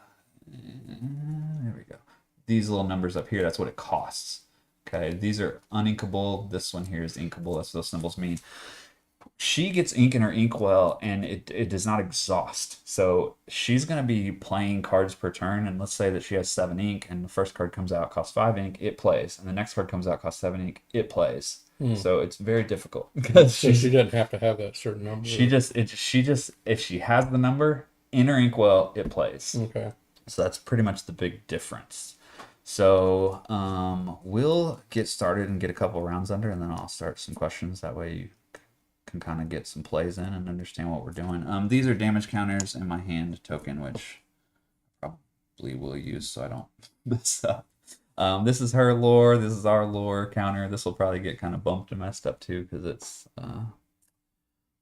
we go. These little numbers up here, that's what it costs. Okay, these are uninkable. This one here is inkable. That's what those symbols mean. She gets ink in her inkwell, and it does not exhaust. So she's going to be playing cards per turn, and let's say that she has 7 ink, and the first card comes out, costs 5 ink, it plays. And the next card comes out, costs 7 ink, it plays. So it's very difficult. So she doesn't have to have that certain number? She just, if she has the number in her inkwell, it plays. Okay. So that's pretty much the big difference. So we'll get started and get a couple rounds under, and then I'll start some questions. That way you can kind of get some plays in and understand what we're doing. These are damage counters and my hand token, which I probably will use so I don't mess up. This is her lore. This is our lore counter. This will probably get kind of bumped and messed up too because it's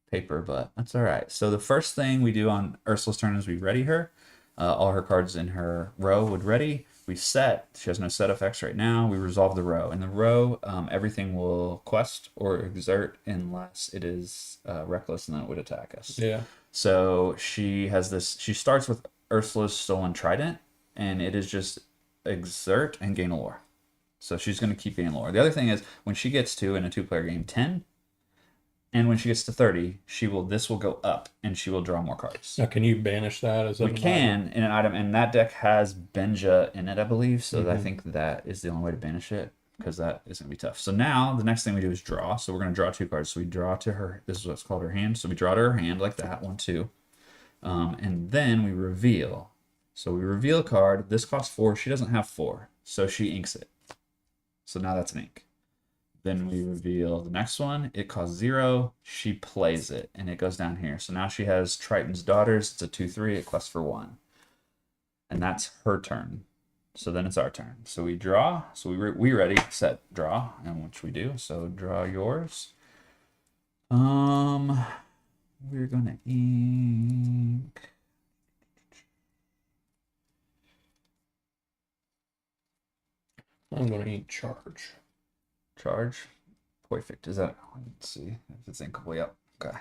paper, but that's all right. So the first thing we do on Ursula's turn is we ready her. All her cards in her row would ready. We set. She has no set effects right now. We resolve the row. In the row, everything will quest or exert unless it is reckless, and then it would attack us. Yeah. So she has this. She starts with Ursula's Stolen Trident, and it is just exert and gain a lore. So she's going to keep gaining lore. The other thing is when she gets to, in a 2-player game, 10, and when she gets to 30, this will go up, and she will draw more cards. Now, can you banish that as we can in an item, and that deck has Benja in it, I believe. So I think that is the only way to banish it because that is going to be tough. So now the next thing we do is draw. So we're going to draw 2 cards. So we draw to her. This is what's called her hand. So we draw to her hand like that, 1, 2, and then we reveal. So we reveal a card. This costs 4. She doesn't have 4, so she inks it. So now that's an ink. Then we reveal the next one. It costs 0. She plays it, and it goes down here. So now she has Triton's Daughters. It's a 2/3. It quests for 1. And that's her turn. So then it's our turn. So we draw. So we ready, set, draw, and which we do. So draw yours. We're gonna ink. I'm gonna ink charge. Charge. Perfect. Is that, let's see if it's inkable. Yep. Okay.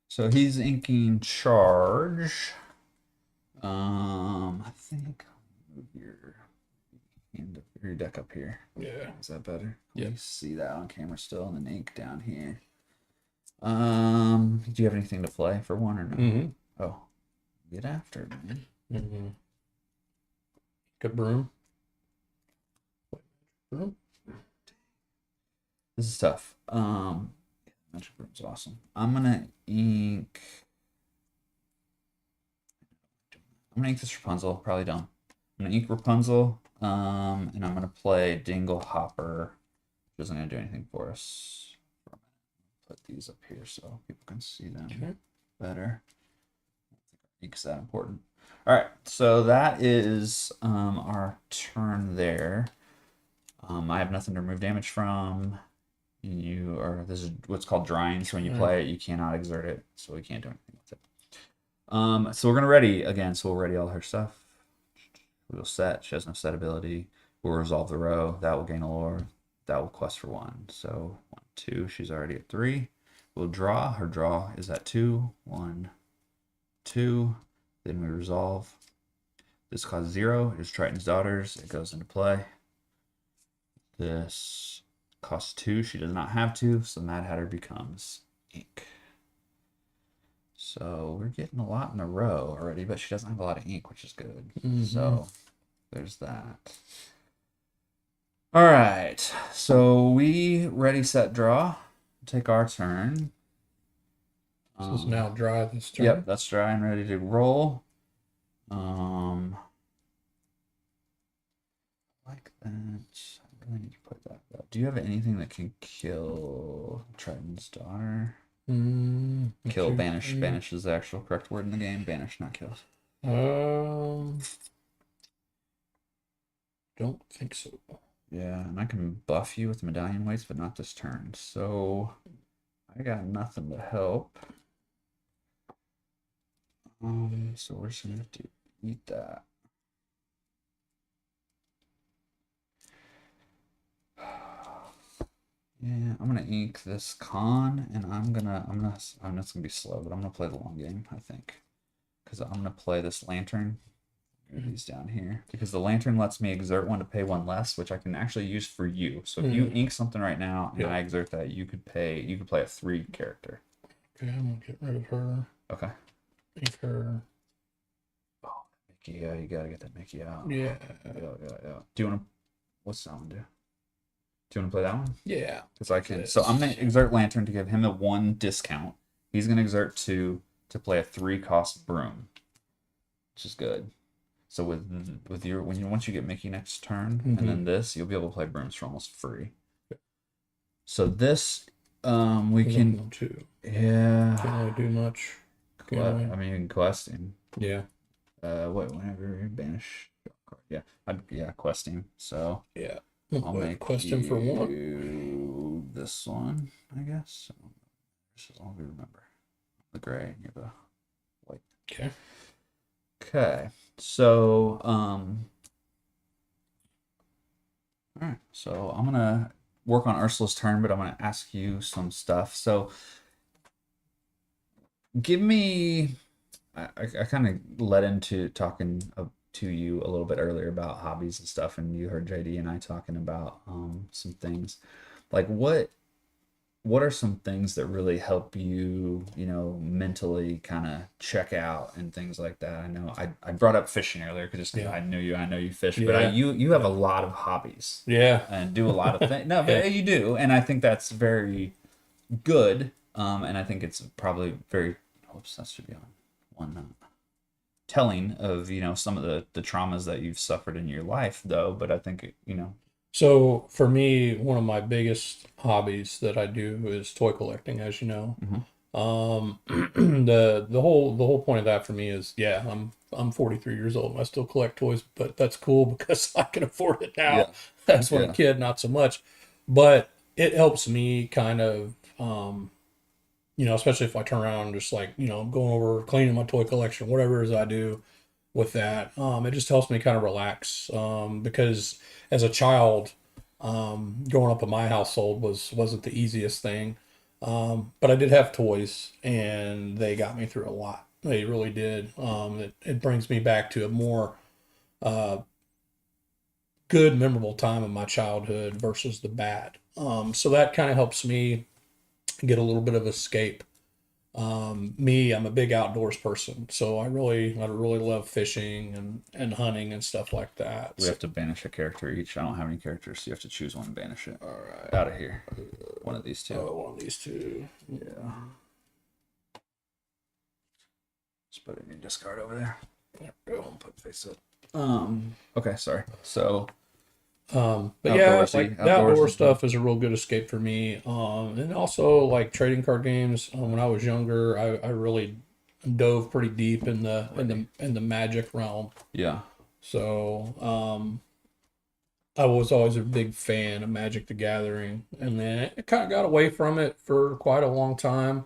So he's inking charge. I think I'll move your hand up, your deck up here. Yeah. Is that better? Yeah. You see that on camera still, and then ink down here. Do you have anything to play for 1 or no? Oh, get after it, man. Good broom. Broom. This is tough. Magic Broom's awesome. I'm gonna ink this Rapunzel. Probably dumb. I'm gonna ink Rapunzel. And I'm gonna play Dingle Hopper, which isn't gonna do anything for us. Put these up here so people can see them better. I don't think ink's that important. All right, so that is our turn there. I have nothing to remove damage from. This is what's called drying. So when you play it, you cannot exert it, so we can't do anything with it. So we're gonna ready again. So we'll ready all her stuff. We'll set. She has no set ability. We'll resolve the row. That will gain a lore. That will quest for 1. So 1, 2. She's already at 3. We'll draw. Her draw is at 2. 1, 2. Then we resolve. This costs 0. It's Triton's Daughters. It goes into play. This costs 2. She does not have 2, so Mad Hatter becomes ink. So we're getting a lot in a row already, but she doesn't have a lot of ink, which is good. Mhm. So there's that. All right. So we ready, set, draw. Take our turn. This is now dry this turn. Yep, that's dry and ready to roll. Like that. I really need to put that up. Do you have anything that can kill Triton's daughter? Kill, banish. Banish is the actual correct word in the game. Banish, not kill. Don't think so. Yeah, and I can buff you with medallion weights, but not this turn. So I got nothing to help. So we're just gonna have to eat that. Yeah, I'm gonna ink this con, and I'm just gonna be slow, but I'm gonna play the long game, I think, because I'm gonna play this lantern. These down here, because the lantern lets me exert one to pay one less, which I can actually use for you. So if you ink something right now and I exert that, you could play a 3 character. Okay, I'm gonna get rid of her. Okay. Ink her. Oh, Mickey, yeah, you gotta get that Mickey out. Yeah. Yeah. Do you wanna? What's that one do? Do you want to play that one? Yeah. Because I can. So I'm gonna exert lantern to give him a 1 discount. He's gonna exert 2 to play a 3-cost broom, which is good. So with your once you get Mickey next turn and then this, you'll be able to play brooms for almost free. So this we can too. Yeah. Can't really do much. I mean, you can quest him. Yeah. Whenever you banish. Yeah, quest him. So yeah, I'll make quest him for 1. This one, I guess. So this is all we remember. The gray and you're the white. Okay. Okay. So all right. So I'm gonna work on Ursula's turn, but I'm gonna ask you some stuff. So give me. I kind of led into talking to you a little bit earlier about hobbies and stuff, and you heard JD and I talking about some things. Like what are some things that really help you, mentally kind of check out and things like that? I know I brought up fishing earlier because I know you fish, but you have a lot of hobbies, and do a lot of things. No, but you do, and I think that's very good. And I think it's probably very. Oops, that should be on one. Telling of some of the traumas that you've suffered in your life, though. But I think So for me, one of my biggest hobbies that I do is toy collecting, as you know. The whole point of that for me is, I'm 43 years old and I still collect toys, but that's cool because I can afford it now. That's when a kid, not so much. But it helps me kind of, especially if I turn around and just like, I'm going over cleaning my toy collection, whatever it is I do with that. It just helps me kind of relax. Because as a child, growing up in my household wasn't the easiest thing. But I did have toys and they got me through a lot. They really did. It brings me back to a more, good, memorable time in my childhood versus the bad. So that kind of helps me get a little bit of escape. I'm a big outdoors person, so I really love fishing and hunting and stuff like that. We have to banish a character each. I don't have any characters, so you have to choose one and banish it. All right. Out of here. One of these two. One of these two. Yeah. Just put it in your discard over there. There we go. Put face up. Okay, sorry. So but the outdoor stuff is a real good escape for me. And also like trading card games. When I was younger, I really dove pretty deep in the Magic realm. Yeah. So I was always a big fan of Magic the Gathering, and then I kind of got away from it for quite a long time.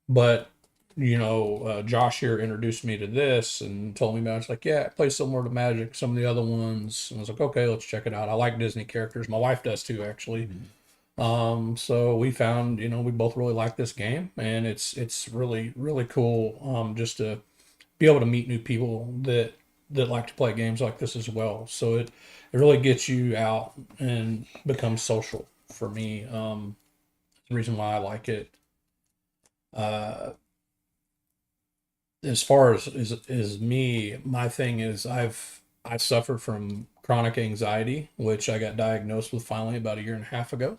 But Josh here introduced me to this and told me about it. It's like, I play similar to Magic, some of the other ones. And I was like, okay, let's check it out. I like Disney characters. My wife does too, actually. So we found, we both really like this game, and it's really, really cool just to be able to meet new people that like to play games like this as well. So it really gets you out and becomes social for me. The reason why I like it. as far as me, my thing is I suffer from chronic anxiety, which I got diagnosed with finally about 1.5 years ago.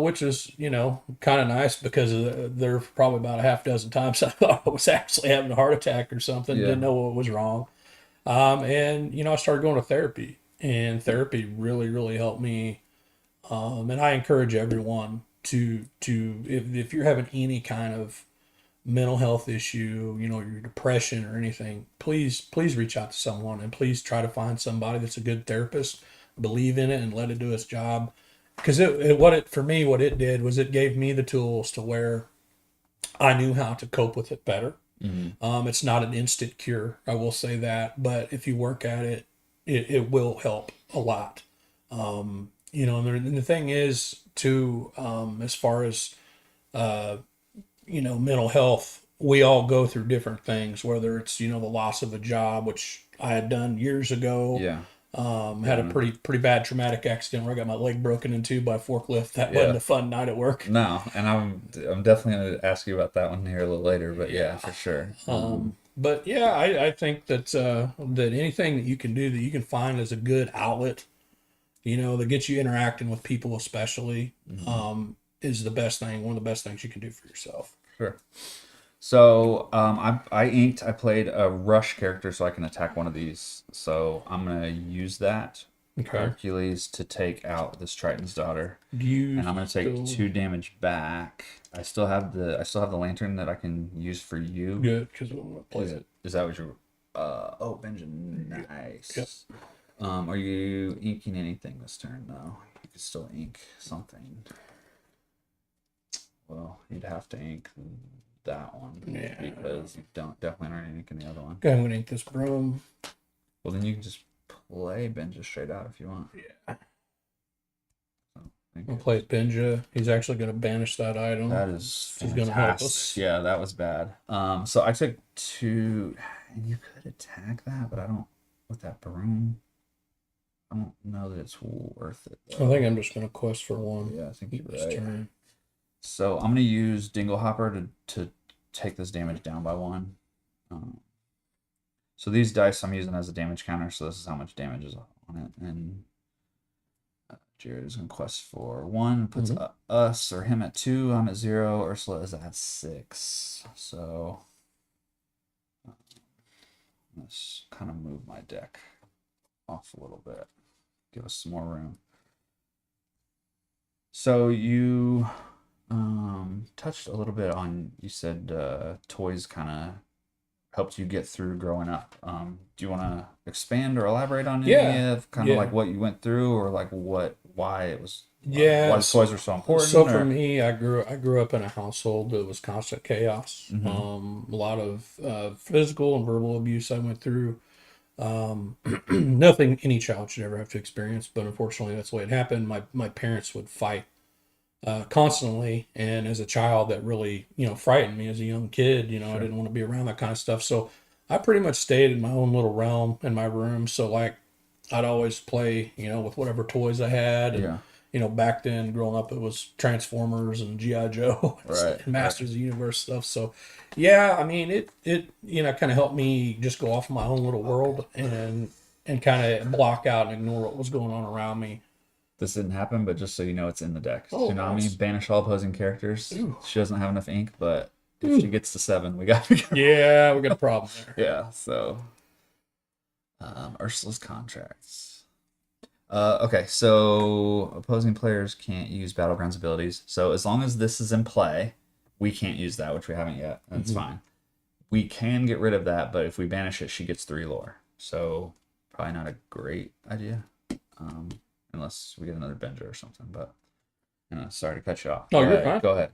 Which is, kind of nice because there were probably about a half dozen times I thought I was actually having a heart attack or something. Yeah. Didn't know what was wrong. And I started going to therapy, and therapy really, really helped me. And I encourage everyone to if you're having any kind of mental health issue, your depression or anything, please reach out to someone, and please try to find somebody that's a good therapist, believe in it, and let it do its job. Because what it did was it gave me the tools to where I knew how to cope with it better. It's not an instant cure, I will say that, but if you work at it, it will help a lot. And the thing is too, as far as mental health, we all go through different things, whether it's, the loss of a job, which I had done years ago. Yeah. Had a pretty bad traumatic accident where I got my leg broken in two by a forklift. That wasn't a fun night at work. No, and I'm definitely going to ask you about that one here a little later, but yeah, for sure. But yeah, I think that that anything that you can do that you can find as a good outlet, that gets you interacting with people, especially, is the best thing. One of the best things you can do for yourself. Sure. So I played a rush character so I can attack one of these. So I'm gonna use that Hercules to take out this Triton's daughter. And I'm gonna take 2 damage back. I still have the lantern that I can use for you. Good, because I'm gonna play it. Is that what you're? Benjamin, nice. Yep. Are you inking anything this turn? No, you could still ink something. Well, you'd have to ink that one because you definitely aren't inking the other one. Okay, I'm gonna ink this broom. Well, then you can just play Benja straight out if you want. Yeah. I'm gonna play Benja. He's actually gonna banish that item. That is He's gonna help us. Yeah, that was bad. So I took 2, and you could attack that, but I don't with that broom. I don't know that it's worth it. I think I'm just gonna quest for 1. Yeah, I think you're this right. turn. So I'm gonna use Dinglehopper to take this damage down by 1. So these dice I'm using as a damage counter, so this is how much damage is on it. And Jared is gonna quest for 1, puts us or him at 2. I'm at 0. Ursula is at 6. So let's kind of move my deck off a little bit, give us some more room. So you touched a little bit on, you said toys kind of helped you get through growing up. Do you want to expand or elaborate on any of kind of like what you went through, or like why it was why the toys were so important? So for me, I grew up in a household that was constant chaos. A lot of physical and verbal abuse I went through. Nothing any child should ever have to experience, but unfortunately that's the way it happened. My parents would fight constantly, and as a child that really frightened me as a young kid. I didn't want to be around that kind of stuff, so I pretty much stayed in my own little realm in my room. So like I'd always play with whatever toys I had, and back then growing up it was Transformers and G.I. Joe and Masters of the Universe stuff. So I mean it kind of helped me just go off in my own little world and kind of block out and ignore what was going on around me. This didn't happen, but just so you know, it's in the deck. Oh, Tsunami, nice. Banish all opposing characters. Ooh. She doesn't have enough ink, but if she gets to 7, we got we got a problem there. Yeah, so Ursula's contracts. Okay, so opposing players can't use Battlegrounds abilities. So as long as this is in play, we can't use that, which we haven't yet. That's fine. We can get rid of that, but if we banish it, she gets 3 lore. So probably not a great idea. Unless we get another Benja or something, but sorry to cut you off. No, you're fine. Go ahead.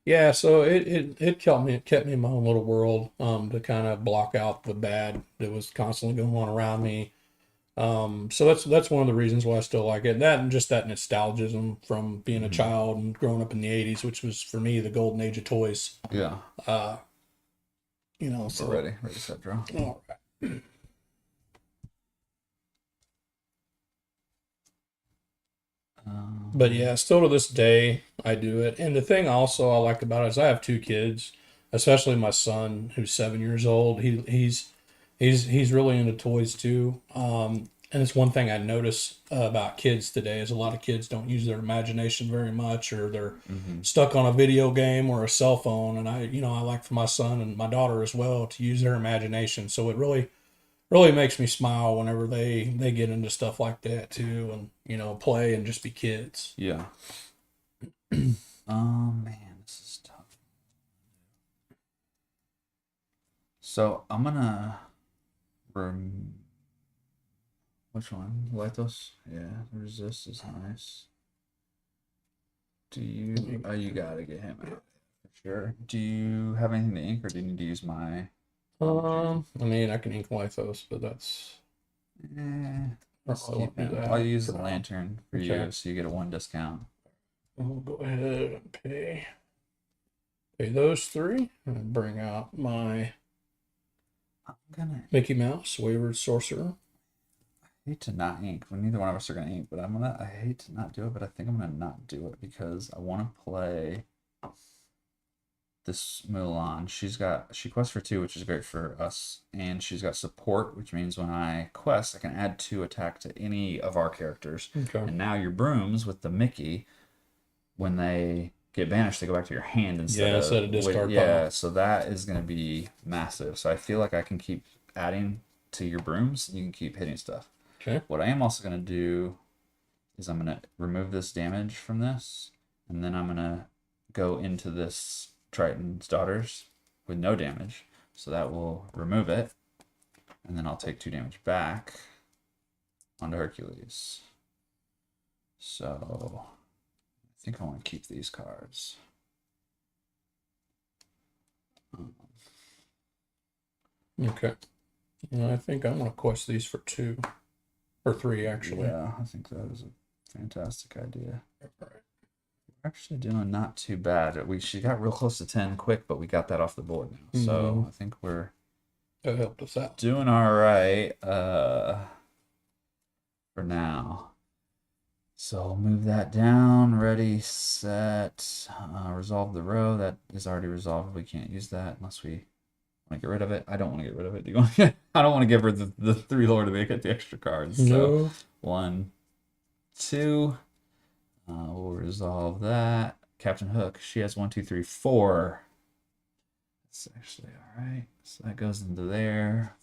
Yeah, so it kept me in my own little world to kind of block out the bad that was constantly going on around me. So that's one of the reasons why I still like it. That and just that nostalgism from being a child and growing up in the 80s, which was for me the golden age of toys. Yeah. So we're ready. Ready, set, draw. All right. But yeah, still to this day, I do it. And the thing also I like about it is I have 2 kids, especially my son who's 7 years old. He's really into toys too. And it's one thing I notice about kids today is a lot of kids don't use their imagination very much, or they're stuck on a video game or a cell phone. And I like for my son and my daughter as well to use their imagination. So it really makes me smile whenever they get into stuff like that too, and play and just be kids. Yeah. Man, this is tough. So I'm gonna which one? Lithos? Yeah, resist is nice. Do you? Oh, you gotta get him out for sure. Do you have anything to ink, or do you need to use my? I mean, I can ink Lithos, but that's. I'll use the lantern for you, so you get a 1 discount. I'll go ahead and pay those 3 and bring out my Mickey Mouse Wayward Sorcerer. I hate to not ink. Well, neither one of us are gonna ink, but I hate to not do it, but I think I'm gonna not do it because I want to play this Mulan. She quests for 2, which is great for us, and she's got support, which means when I quest, I can add 2 attack to any of our characters. Okay. And now your brooms with the Mickey, when they get banished, they go back to your hand instead of discard pile. Yeah, so that is going to be massive. So I feel like I can keep adding to your brooms. You can keep hitting stuff. Okay. What I am also going to do is I'm going to remove this damage from this, and then I'm going to go into this Triton's Daughters with no damage. So that will remove it, and then I'll take 2 damage back onto Hercules. So I think I want to keep these cards. Okay. I think I'm going to quest these for 2 or 3 actually. Yeah, I think that is a fantastic idea. We're actually doing not too bad. She got real close to 10 quick, but we got that off the board now. So I think we're that helped us out. Doing all right for now. So I'll move that down. Ready, set, resolve the row. That is already resolved. We can't use that unless we want to get rid of it. I don't want to get rid of it. Do you want to I don't want to give her the 3 lore to make it the extra cards. No. So 1, 2. We'll resolve that. Captain Hook, she has 1, 2, 3, 4. That's actually all right. So that goes into there.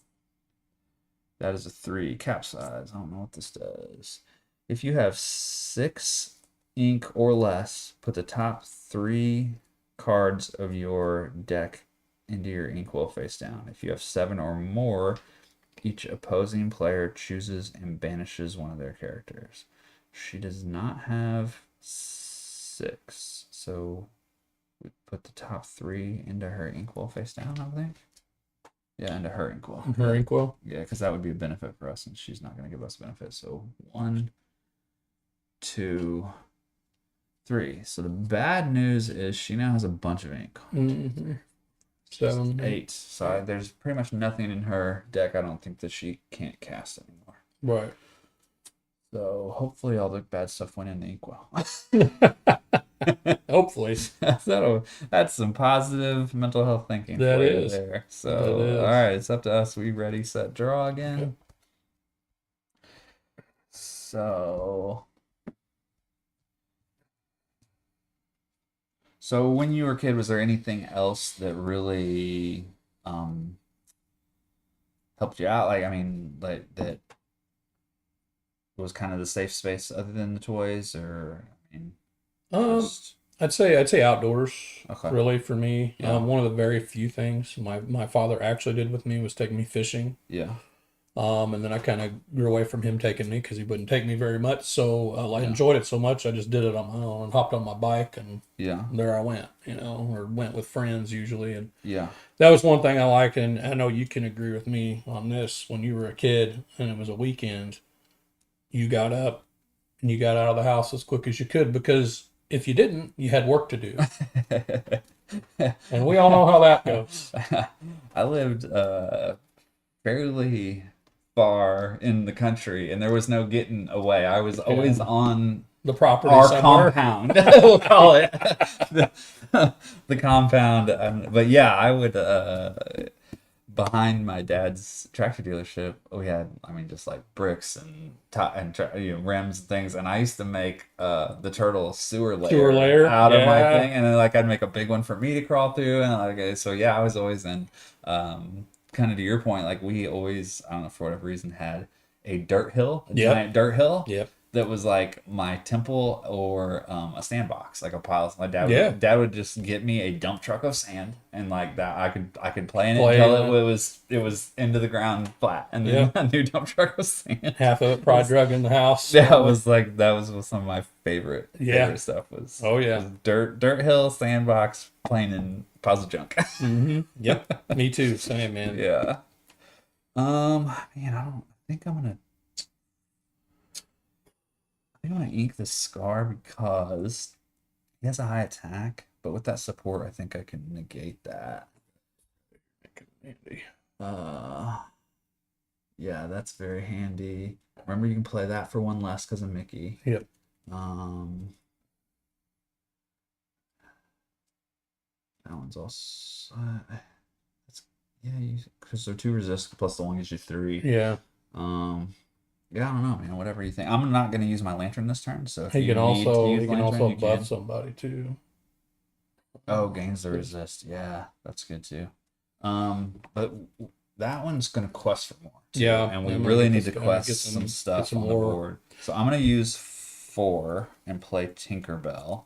That is a 3. Capsize. I don't know what this does. If you have 6 ink or less, put the top 3 cards of your deck into your inkwell face down. If you have 7 or more, each opposing player chooses and banishes one of their characters. She does not have 6, so we put the top 3 into her inkwell face down, I think. Yeah, into her inkwell. Her inkwell? Yeah, because that would be a benefit for us, and she's not going to give us benefit. So 1, 2, 3. So the bad news is she now has a bunch of ink. 7, 8. So there's pretty much nothing in her deck I don't think that she can't cast anymore. Right. So hopefully all the bad stuff went in the inkwell. Hopefully. That's some positive mental health thinking. That for you is. there. So That is. all right, it's up to us. We ready, set, draw again. Okay. So when you were a kid, was there anything else that really helped you out? Like, I mean, like that was kind of the safe space other than the toys, or I mean, I'd say outdoors. Okay. Really, for me, Yeah. one of the very few things my father actually did with me was take me fishing. Yeah. And then I kind of grew away from him taking me because he wouldn't take me very much. So I enjoyed it so much, I just did it on my own and hopped on my bike, and there I went, or went with friends usually. And that was one thing I liked. And I know you can agree with me on this. When you were a kid and it was a weekend, you got up and you got out of the house as quick as you could, because if you didn't, you had work to do. And we all know how that goes. I lived fairly far in the country, and there was no getting away. I was always on the property our somewhere. compound. We'll call it the compound. But yeah, I would. Behind my dad's tractor dealership, we had, I mean, just like bricks and rims and things. And I used to make the turtle sewer layer out of my thing, and then like I'd make a big one for me to crawl through, and like so yeah, I was always in. Kind of to your point, like we always, I don't know, for whatever reason, had a dirt hill, a giant dirt hill. Yep. That was like my temple or a sandbox, like a pile. My dad would just get me a dump truck of sand, and like that I could play in it until it was into the ground flat, and then a new dump truck of sand. Half of it probably drug in the house. That was some of my favorite stuff. Was was dirt hill, sandbox, playing in piles of junk. Mm-hmm. Yep, me too. Same, man. Yeah. Man, I think I'm gonna ink the Scar because he has a high attack, but with that support, I think I can negate that. Yeah, that's very handy. Remember, you can play that for one less because of Mickey. Yep. That one's also because they're 2 resist plus the one gives you 3. Yeah. Yeah, I don't know, man. Whatever you think. I'm not going to use my lantern this turn, so if he you can need to also use he can lantern, also you buff can. somebody too. Oh, gains the resist. Yeah, that's good too. But that one's going to quest for more. Too, Yeah, and we I'm gonna really get need this to guy, quest get some stuff some on the more. board. So I'm going to use 4 and play Tinkerbell.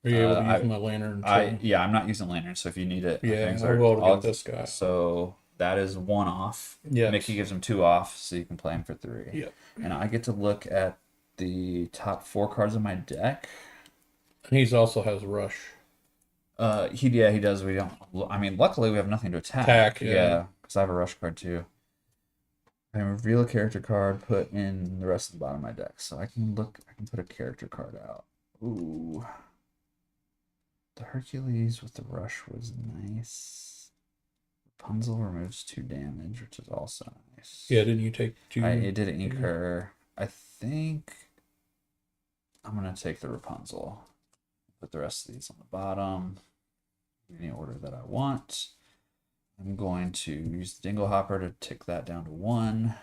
Are you able to use my lantern? Yeah, I'm not using lantern, so if you need it, Yeah, things I'll are- be able to I'll- get this guy. So that is 1 off. Yes. Mickey gives him 2 off, so you can play him for 3. Yep. And I get to look at the top 4 cards of my deck. And he also has rush. He does. We don't. I mean, luckily we have nothing to attack. Yeah. Because I have a rush card too. I can reveal a character card, put in the rest of the bottom of my deck, so I can look. I can put a character card out. Ooh. The Hercules with the rush was nice. Rapunzel removes 2 damage, which is also nice. Yeah, didn't you take 2? It did ink her. I think I'm gonna take the Rapunzel. Put the rest of these on the bottom in the order that I want. I'm going to use the Dingle Hopper to tick that down to 1.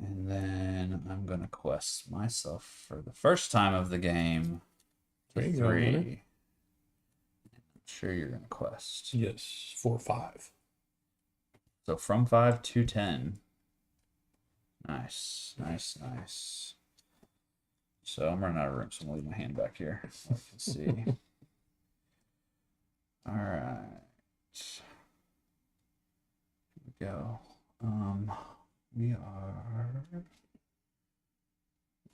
And then I'm gonna quest myself for the first time of the game to There you go, 3. man. I'm sure you're gonna quest. Yes, 4 or 5. So from 5 to 10. Nice. So I'm running out of room, so I'm gonna leave my hand back here. So I can see. All right. Here we go. We are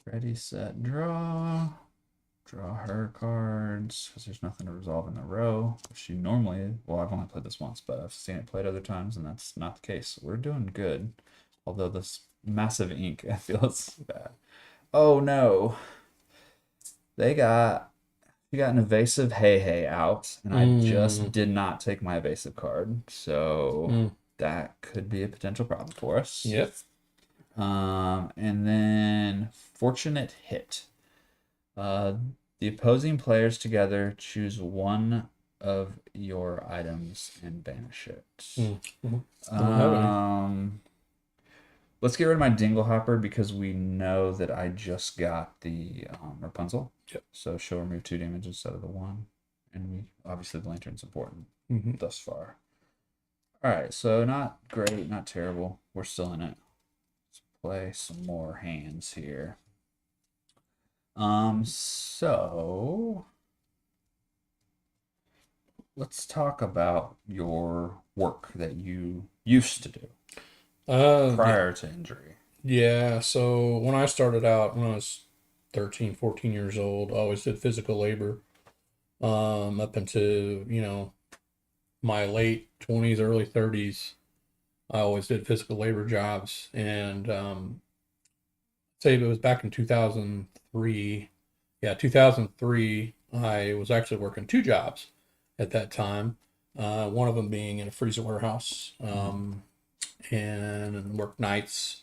ready, set, draw. Draw her cards because there's nothing to resolve in the row. She normally, well, I've only played this once, but I've seen it played other times, and that's not the case. So we're doing good. Although this massive ink, I feel it's bad. Oh no. She got an evasive Hey out, and I just did not take my evasive card. So that could be a potential problem for us. Yep. And then Fortunate Hit. The opposing players together choose one of your items and banish it. Let's get rid of my Dingle Hopper because we know that I just got the Rapunzel. Yep. So she'll remove 2 damage instead of the 1. And obviously the lantern's important thus far. All right, so not great, not terrible. We're still in it. Let's play some more hands here. So let's talk about your work that you used to do prior to injury. Yeah, so when I started out, when I was 13, 14 years old, I always did physical labor. Up into, my late 20s, early 30s, I always did physical labor jobs. And say it was back in 2003. Yeah, 2003, I was actually working 2 jobs at that time. One of them being in a freezer warehouse, and worked nights.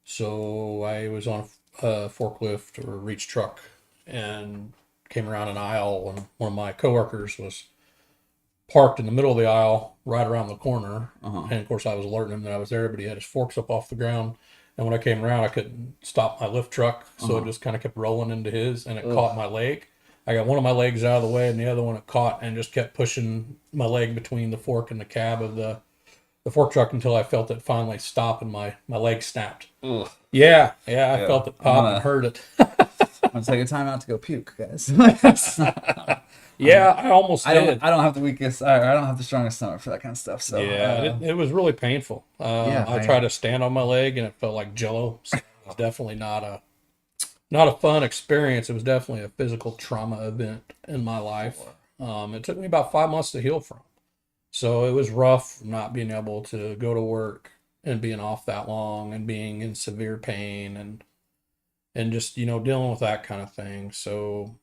So I was on a forklift or reach truck and came around an aisle, and one of my coworkers was parked in the middle of the aisle right around the corner. And of course I was alerting him that I was there, but he had his forks up off the ground. And when I came around, I couldn't stop my lift truck. So it just kind of kept rolling into his, and it caught my leg. I got one of my legs out of the way, and the other one it caught and just kept pushing my leg between the fork and the cab of the fork truck until I felt it finally stop, and my leg snapped. Ugh. Yeah, I felt it pop and heard it. I'm gonna take a time out to go puke, guys. Yeah, I almost did. I don't have the weakest. I don't have the strongest stomach for that kind of stuff. So yeah, it was really painful. I tried to stand on my leg, and it felt like Jello. So it was definitely not a fun experience. It was definitely a physical trauma event in my life. It took me about 5 months to heal from. So it was rough not being able to go to work and being off that long and being in severe pain and just, dealing with that kind of thing. So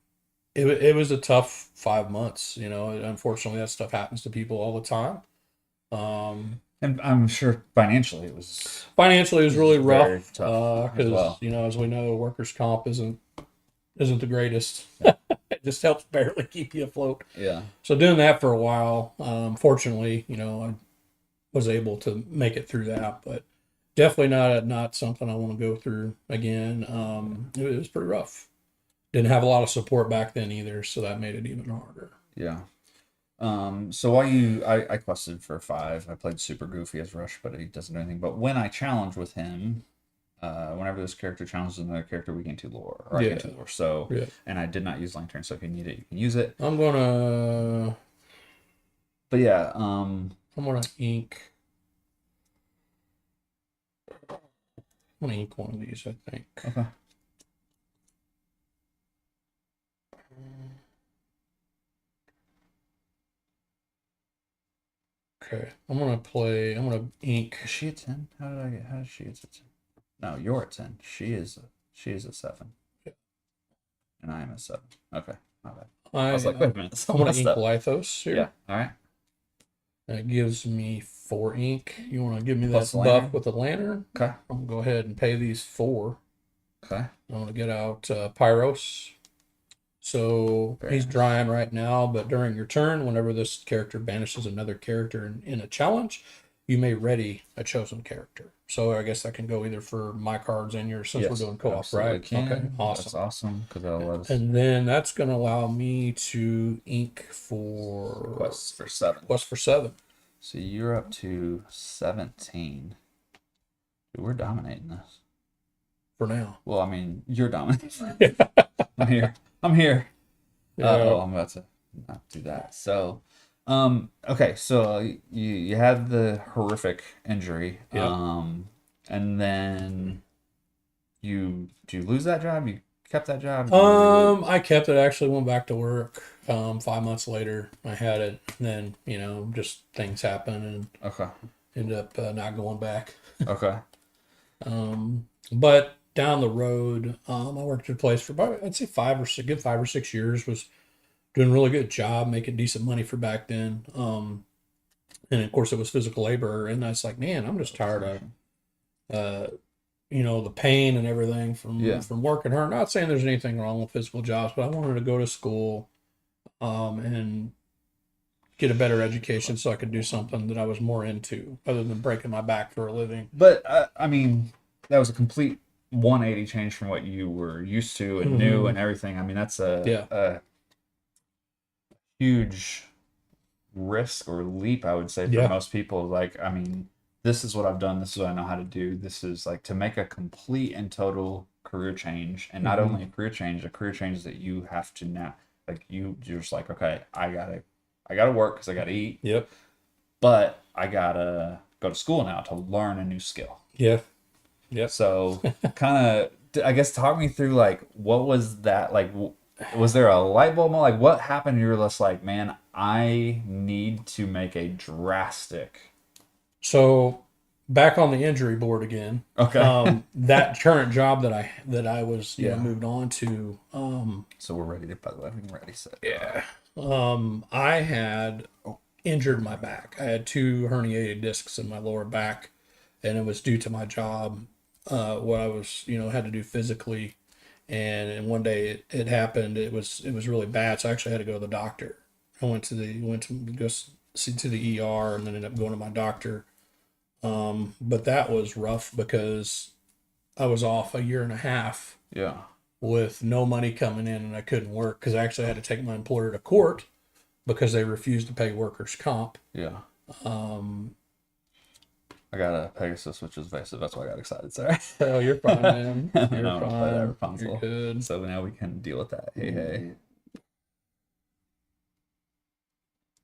it was a tough 5 months, unfortunately that stuff happens to people all the time. And I'm sure financially it was really rough because as we know, workers' comp isn't the greatest. It just helps barely keep you afloat. Yeah. So doing that for a while, fortunately, I was able to make it through that, but definitely not something I want to go through again. It was pretty rough. Didn't have a lot of support back then either, so that made it even harder. Yeah. So while I quested for 5, I played super goofy as Rush, but he doesn't do anything. But when I challenge with him, whenever this character challenges another character, we gain 2 lore. Or I gain 2 lore. So, and I did not use Lantern, so if you need it, you can use it. I'm gonna. But yeah, I'm gonna ink. I'm gonna ink one of these, I think. Okay. Okay, I'm gonna ink. Is she a 10? How did she get to 10? No, you're a 10. She is a 7. Yeah. And I am a 7. Okay, my bad. I was like, wait a minute. I'm gonna ink Lythos here. Yeah, alright. That gives me 4 ink. You wanna give me Plus that lantern? buff with the lantern? Okay. I'm gonna go ahead and pay these 4. Okay. I'm gonna get out Pyros. So he's drying right now, but during your turn, whenever this character banishes another character in a challenge, you may ready a chosen character. So I guess that can go either for my cards and yours, since we're doing co-op, right? Can. Okay, awesome. That's awesome, because that'll let us... And then that's going to allow me to ink for... Quest for 7. Quest for 7. So you're up to 17. Dude, we're dominating this. For now. Well, I mean, you're dominating. I'm here. Yeah. I'm about to not do that. So, okay. So you had the horrific injury. Yeah. And then did you lose that job? You kept that job? I kept it. Actually went back to work. 5 months later, I had it. And then, just things happen and ended up not going back. Okay. But down the road, I worked at a place for about, I'd say 5 or 6 years. Was doing a really good job, making decent money for back then. And of course, it was physical labor, and I was like, man, I'm just tired of, the pain and everything from working hard. Not saying there's anything wrong with physical jobs, but I wanted to go to school, and get a better education so I could do something that I was more into, other than breaking my back for a living. But I mean, that was a complete 180 change from what you were used to and knew and everything. I mean, that's a huge risk or leap, I would say, for most people. Like, I mean, this is what I've done. This is what I know how to do. This is like to make a complete and total career change, and not only a career change that you have to now, like you're just like, okay, I gotta work because I gotta eat. Yep. But I gotta go to school now to learn a new skill. Yeah. Yep. So kind of, I guess, talk me through, like, what was that, like, was there a light bulb moment? Like, what happened? You were just like, man, I need to make a drastic. So back on the injury board again. Okay. That current job that I was moved on to. So we're ready to put living ready. So yeah. I had injured my back. I had 2 herniated discs in my lower back, and it was due to my job. what I was, had to do physically. And one day it happened. It was really bad. So I actually had to go to the doctor. I went to just see to the ER and then ended up going to my doctor. But that was rough because I was off a year and a half. Yeah. With no money coming in, and I couldn't work because I actually had to take my employer to court because they refused to pay workers' comp. Yeah. I got a Pegasus, which is evasive. That's why I got excited. Sorry. Oh, you're fine, man. You're Play that fine. You're good. So now we can deal with that. Hey, hey.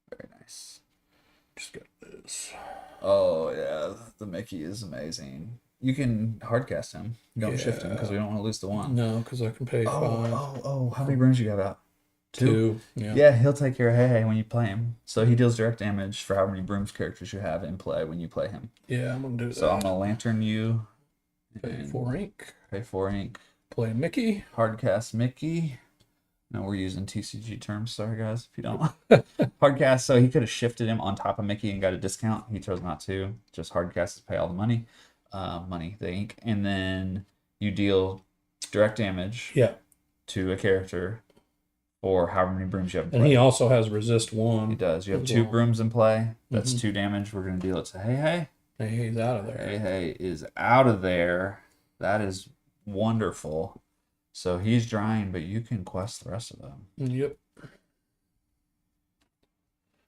Very nice. Just got this. Oh yeah, the Mickey is amazing. You can hardcast him. Don't shift him because we don't want to lose the one. No, because I can pay 5. Oh! How many brooms you got out? 2. Yeah. Yeah, he'll take care of Hey Hey when you play him. So he deals direct damage for how many brooms characters you have in play when you play him. Yeah, I'm gonna do that. So I'm gonna lantern you. Pay 4 ink. Pay 4 ink. Play Mickey. Hardcast Mickey. No, we're using TCG terms. Sorry, guys, if you don't. Hardcast, so he could have shifted him on top of Mickey and got a discount. He chose not to. Just hardcast to pay all the money. The ink. And then you deal direct damage to a character or however many brooms you have in play. And he also has resist 1. He does. You have 2 brooms in play. That's 2 damage. We're going to deal it to Hey Hey. Hey Hey's out of there. Hey Hey is out of there. That is wonderful. So he's drying, but you can quest the rest of them. Yep.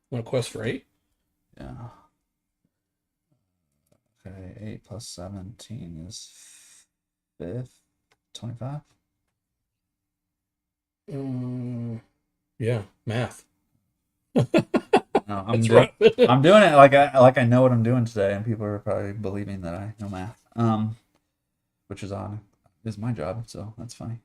Want to quest for 8? Yeah. Okay, 8 plus 17 is 25. Yeah, math. No, I'm doing it like I know what I'm doing today, and people are probably believing that I know math. Which is odd. It's my job, so that's funny.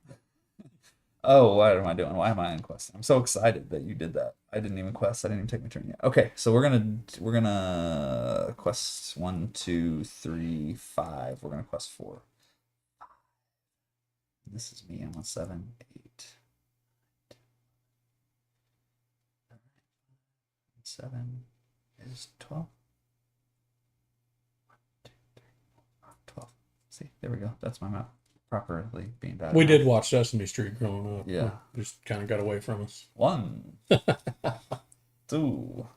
Oh, what am I doing? Why am I in quest? I'm so excited that you did that. I didn't even quest. I didn't even take my turn yet. Okay, so we're gonna quest 1, 2, 3, 5. We're gonna quest 4. This is me. I'm on 7, 8. 7 is 12. 1, 2, 3, 4, 12. See, there we go. That's my map. Properly being bad. We did watch Sesame Street growing up. Yeah. Just kind of got away from us. 1, 2. All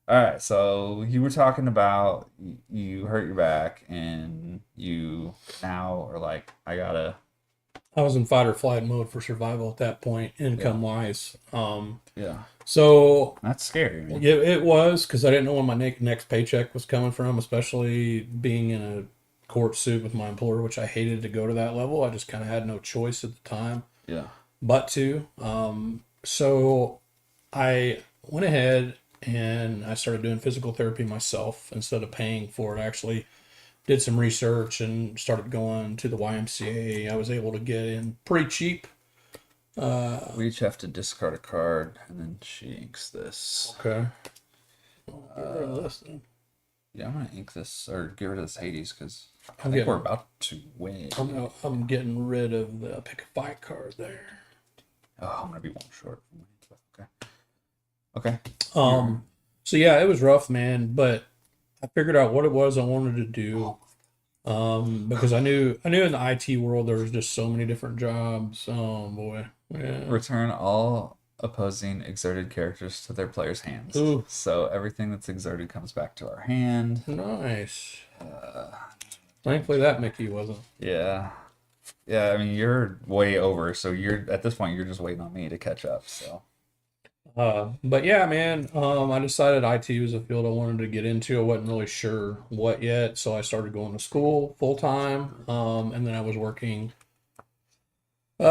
right. So you were talking about you hurt your back and you now are like, I was in fight or flight mode for survival at that point, income wise. Yeah. So that's scary. Man. Yeah, it was because I didn't know when my next paycheck was coming from, especially being in a court suit with my employer, which I hated to go to that level. I just kind of had no choice at the time. Yeah. But to. So I went ahead and I started doing physical therapy myself instead of paying for it. I actually did some research and started going to the YMCA. I was able to get in pretty cheap. We each have to discard a card and then she inks this. Okay. Get rid of this then. Yeah, I'm gonna ink this or get rid of this Hades because I I'm think we're about to win. I'm getting rid of the pick a fight card there. Oh, I'm gonna be 1 short. Okay. So yeah, it was rough, man, but I figured out what it was I wanted to do. Because I knew in the IT world there was just so many different jobs. Oh boy. Yeah. Return all opposing exerted characters to their player's hands. Ooh. So everything that's exerted comes back to our hand. Nice. Thankfully that Mickey wasn't. Yeah. Yeah, I mean you're way over, so you're at this point you're just waiting on me to catch up. So but yeah, man, I decided IT was a field I wanted to get into. I wasn't really sure what yet, so I started going to school full time. And then I was working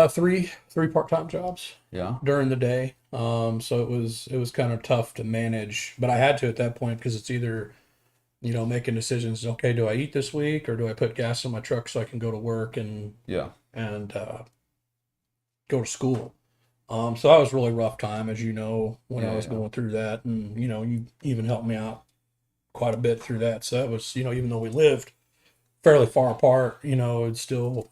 three part-time jobs during the day. So it was kind of tough to manage, but I had to at that point because it's either, making decisions. Okay, do I eat this week or do I put gas in my truck so I can go to work and go to school? So that was a really rough time, as you know, when I was going through that, and you even helped me out quite a bit through that. So that was, even though we lived fairly far apart, it's still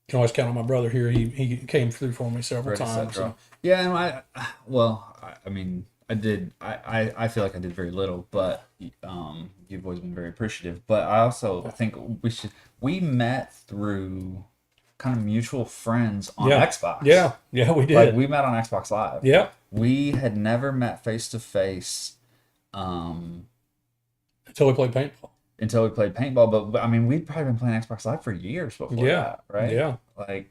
can always count on my brother here. He came through for me several times. Yeah, and I I did. I feel like I did very little, but you've always been very appreciative. But I also think we met through kind of mutual friends on Xbox. Yeah, we did. Like we met on Xbox Live. Yeah. We had never met face to face. Until we played paintball. But I mean, we'd probably been playing Xbox Live for years before that, right? Yeah. Like,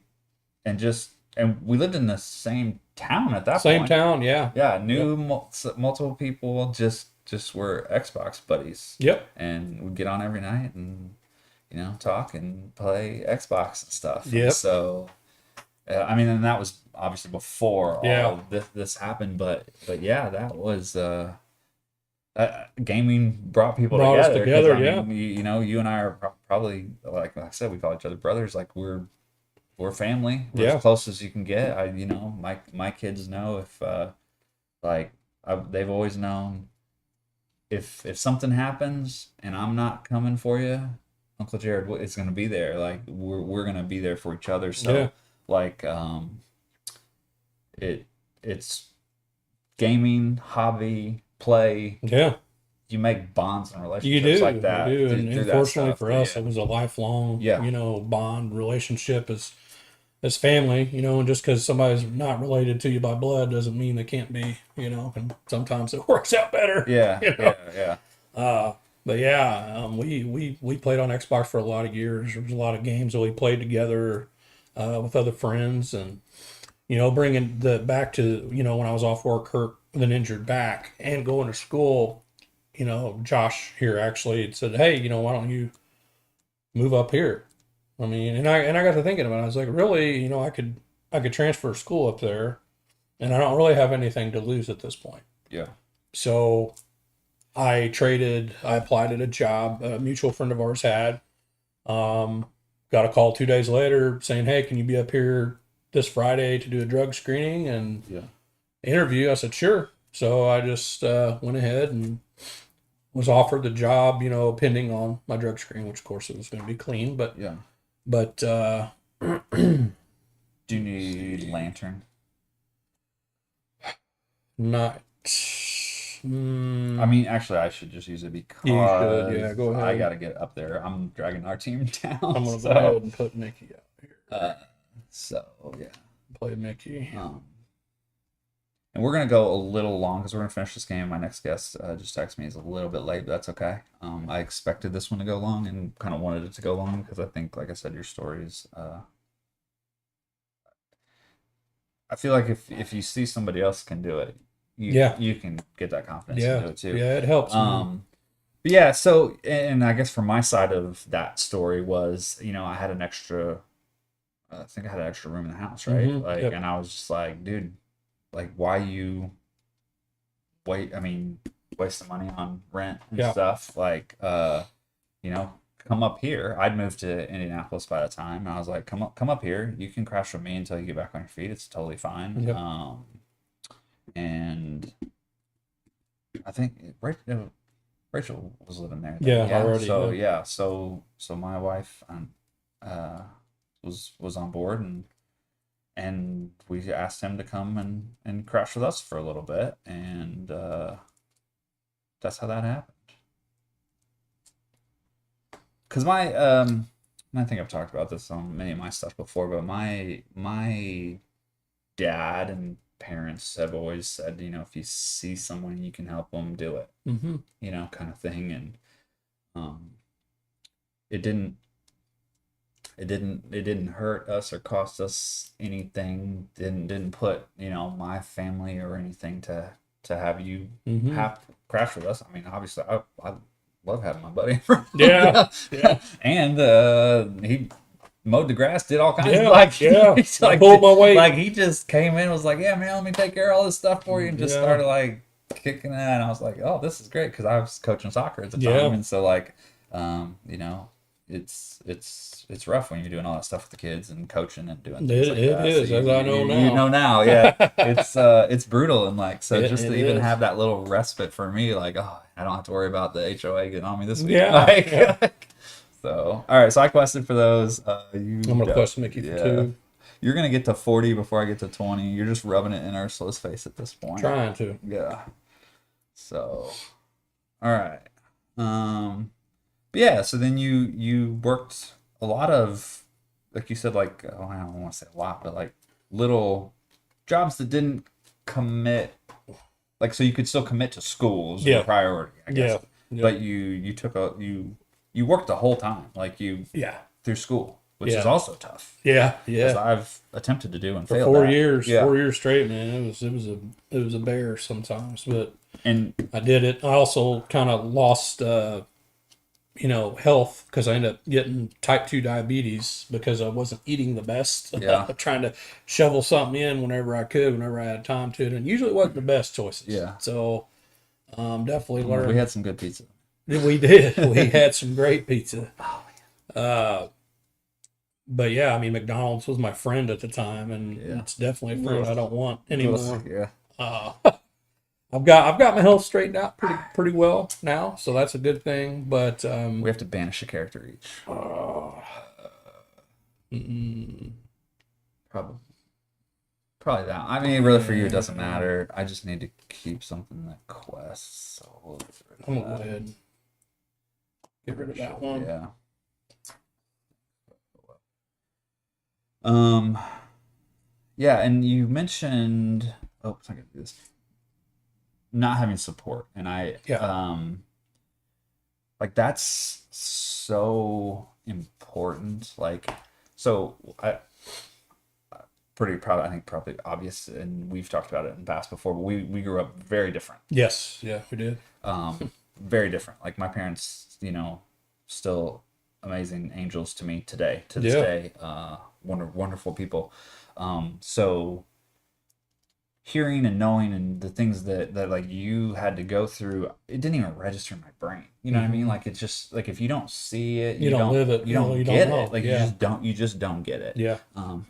and we lived in the same town at that same point. Town, yeah. Yeah, knew multiple people, just were Xbox buddies. Yep. And we'd get on every night and, talk and play Xbox and stuff. Yep. And so, I mean, and that was obviously before all of this happened, but yeah, that was, gaming brought people together. Us together, I mean, you and I are probably, like I said, we call each other brothers. Like we're family. We're as close as you can get. My kids know if they've always known if something happens and I'm not coming for you, Uncle Jared is going to be there. Like we're going to be there for each other. So it's gaming, hobby, play. Yeah. You make bonds and relationships like that. You do. And unfortunately for us, it was a lifelong, bond relationship as family, and just because somebody's not related to you by blood doesn't mean they can't be, and sometimes it works out better. Yeah. But we played on Xbox for a lot of years. There was a lot of games that we played together with other friends, and bringing back to when I was off work, hurt with an injured back, and going to school. Josh here actually said, "Hey, why don't you move up here?" I mean, and I got to thinking about it. I was like, really, I could transfer school up there, and I don't really have anything to lose at this point. Yeah. So I applied at a job a mutual friend of ours had. Got a call 2 days later saying, "Hey, can you be up here this Friday to do a drug screening and interview?" I said, "Sure." So I just went ahead and was offered the job, pending on my drug screen, which of course it was going to be clean, but do you need lantern? Not. I mean, actually, I should just use it because you should, yeah, go ahead. I got to get up there. I'm dragging our team down. I'm going to go ahead and put Mickey out here. Play Mickey. And we're going to go a little long because we're going to finish this game. My next guest just texted me. He's a little bit late, but that's okay. I expected this one to go long and kind of wanted it to go long because I think, like I said, your stories... I feel like if you see somebody else can do it, you can get that confidence to do it too. Yeah, it helps. But yeah, so, and I guess from my side of that story was, I had an extra... I think I had an extra room in the house, right? Mm-hmm. And I was just like, dude, like, why you waste the money on rent and stuff? Like, come up here. I'd moved to Indianapolis by the time, and I was like, come up here. You can crash with me until you get back on your feet. It's totally fine. Yep. And I think Rachel was living there. Already. So so my wife was on board, and we asked him to come and crash with us for a little bit, and that's how that happened. Because I think I've talked about this on many of my stuff before, but my dad and parents have always said, if you see someone you can help them, do it. Mm-hmm. Kind of thing, and it didn't hurt us or cost us anything. Didn't put my family or anything to have you have crash with us. I mean, obviously, I love having my buddy. Yeah. And he mowed the grass, did all kinds of pulled my weight. Like he just came in and was like, "Yeah, man, let me take care of all this stuff for you," and just started like kicking that. And I was like, "Oh, this is great," because I was coaching soccer at the time, and so like, it's rough when you're doing all that stuff with the kids and coaching and doing things like that. It is, so as I know now. You know now, yeah. It's brutal, and like, so just to even have that little respite for me, like, oh, I don't have to worry about the HOA getting on me this week. Yeah. So, all right, so I quested for those. I'm gonna quest Mickey for 2. You're gonna get to 40 before I get to 20. You're just rubbing it in Ursula's face at this point. Trying to. Yeah. So, all right. But yeah, so then you worked a lot of, like you said, like, oh, I don't want to say a lot, but like little jobs that didn't commit, like, so you could still commit to schools Yeah. a priority, I guess. Yeah. But you took you worked the whole time, like through school, which is also tough. Yeah. As I've attempted to do and For failed 4 at. years, Yeah. 4 years straight, man. It was a bear sometimes, but and I did it. I also kind of lost, health because I ended up getting type 2 diabetes because I wasn't eating the best. Yeah. Trying to shovel something in whenever I could, whenever I had time to, and usually it wasn't the best choices. Yeah. So, definitely learned. We had some good pizza. We did. We had some great pizza. But yeah, I mean, McDonald's was my friend at the time, and it's definitely a friend I don't want anymore. Yeah. I've got my health straightened out pretty well now, so that's a good thing. But we have to banish a character each. Probably that. I mean, really, for you, it doesn't matter. I just need to keep something that quests. So we'll get rid of I'm gonna that. go ahead and get rid of that one. Yeah. Yeah, and you mentioned, oh, I can do this. Not having support, and like that's so important. Like, so I pretty proud. I think probably obvious, and we've talked about it in the past before. But we grew up very different. Yes, yeah, we did. Very different. Like my parents, still amazing angels to me today. To this day, wonderful people. So hearing and knowing and the things that like you had to go through, it didn't even register in my brain. You know what I mean? Like it's just like if you don't see it, you don't live it. You don't you get don't know. it. Like you just don't get it. Yeah.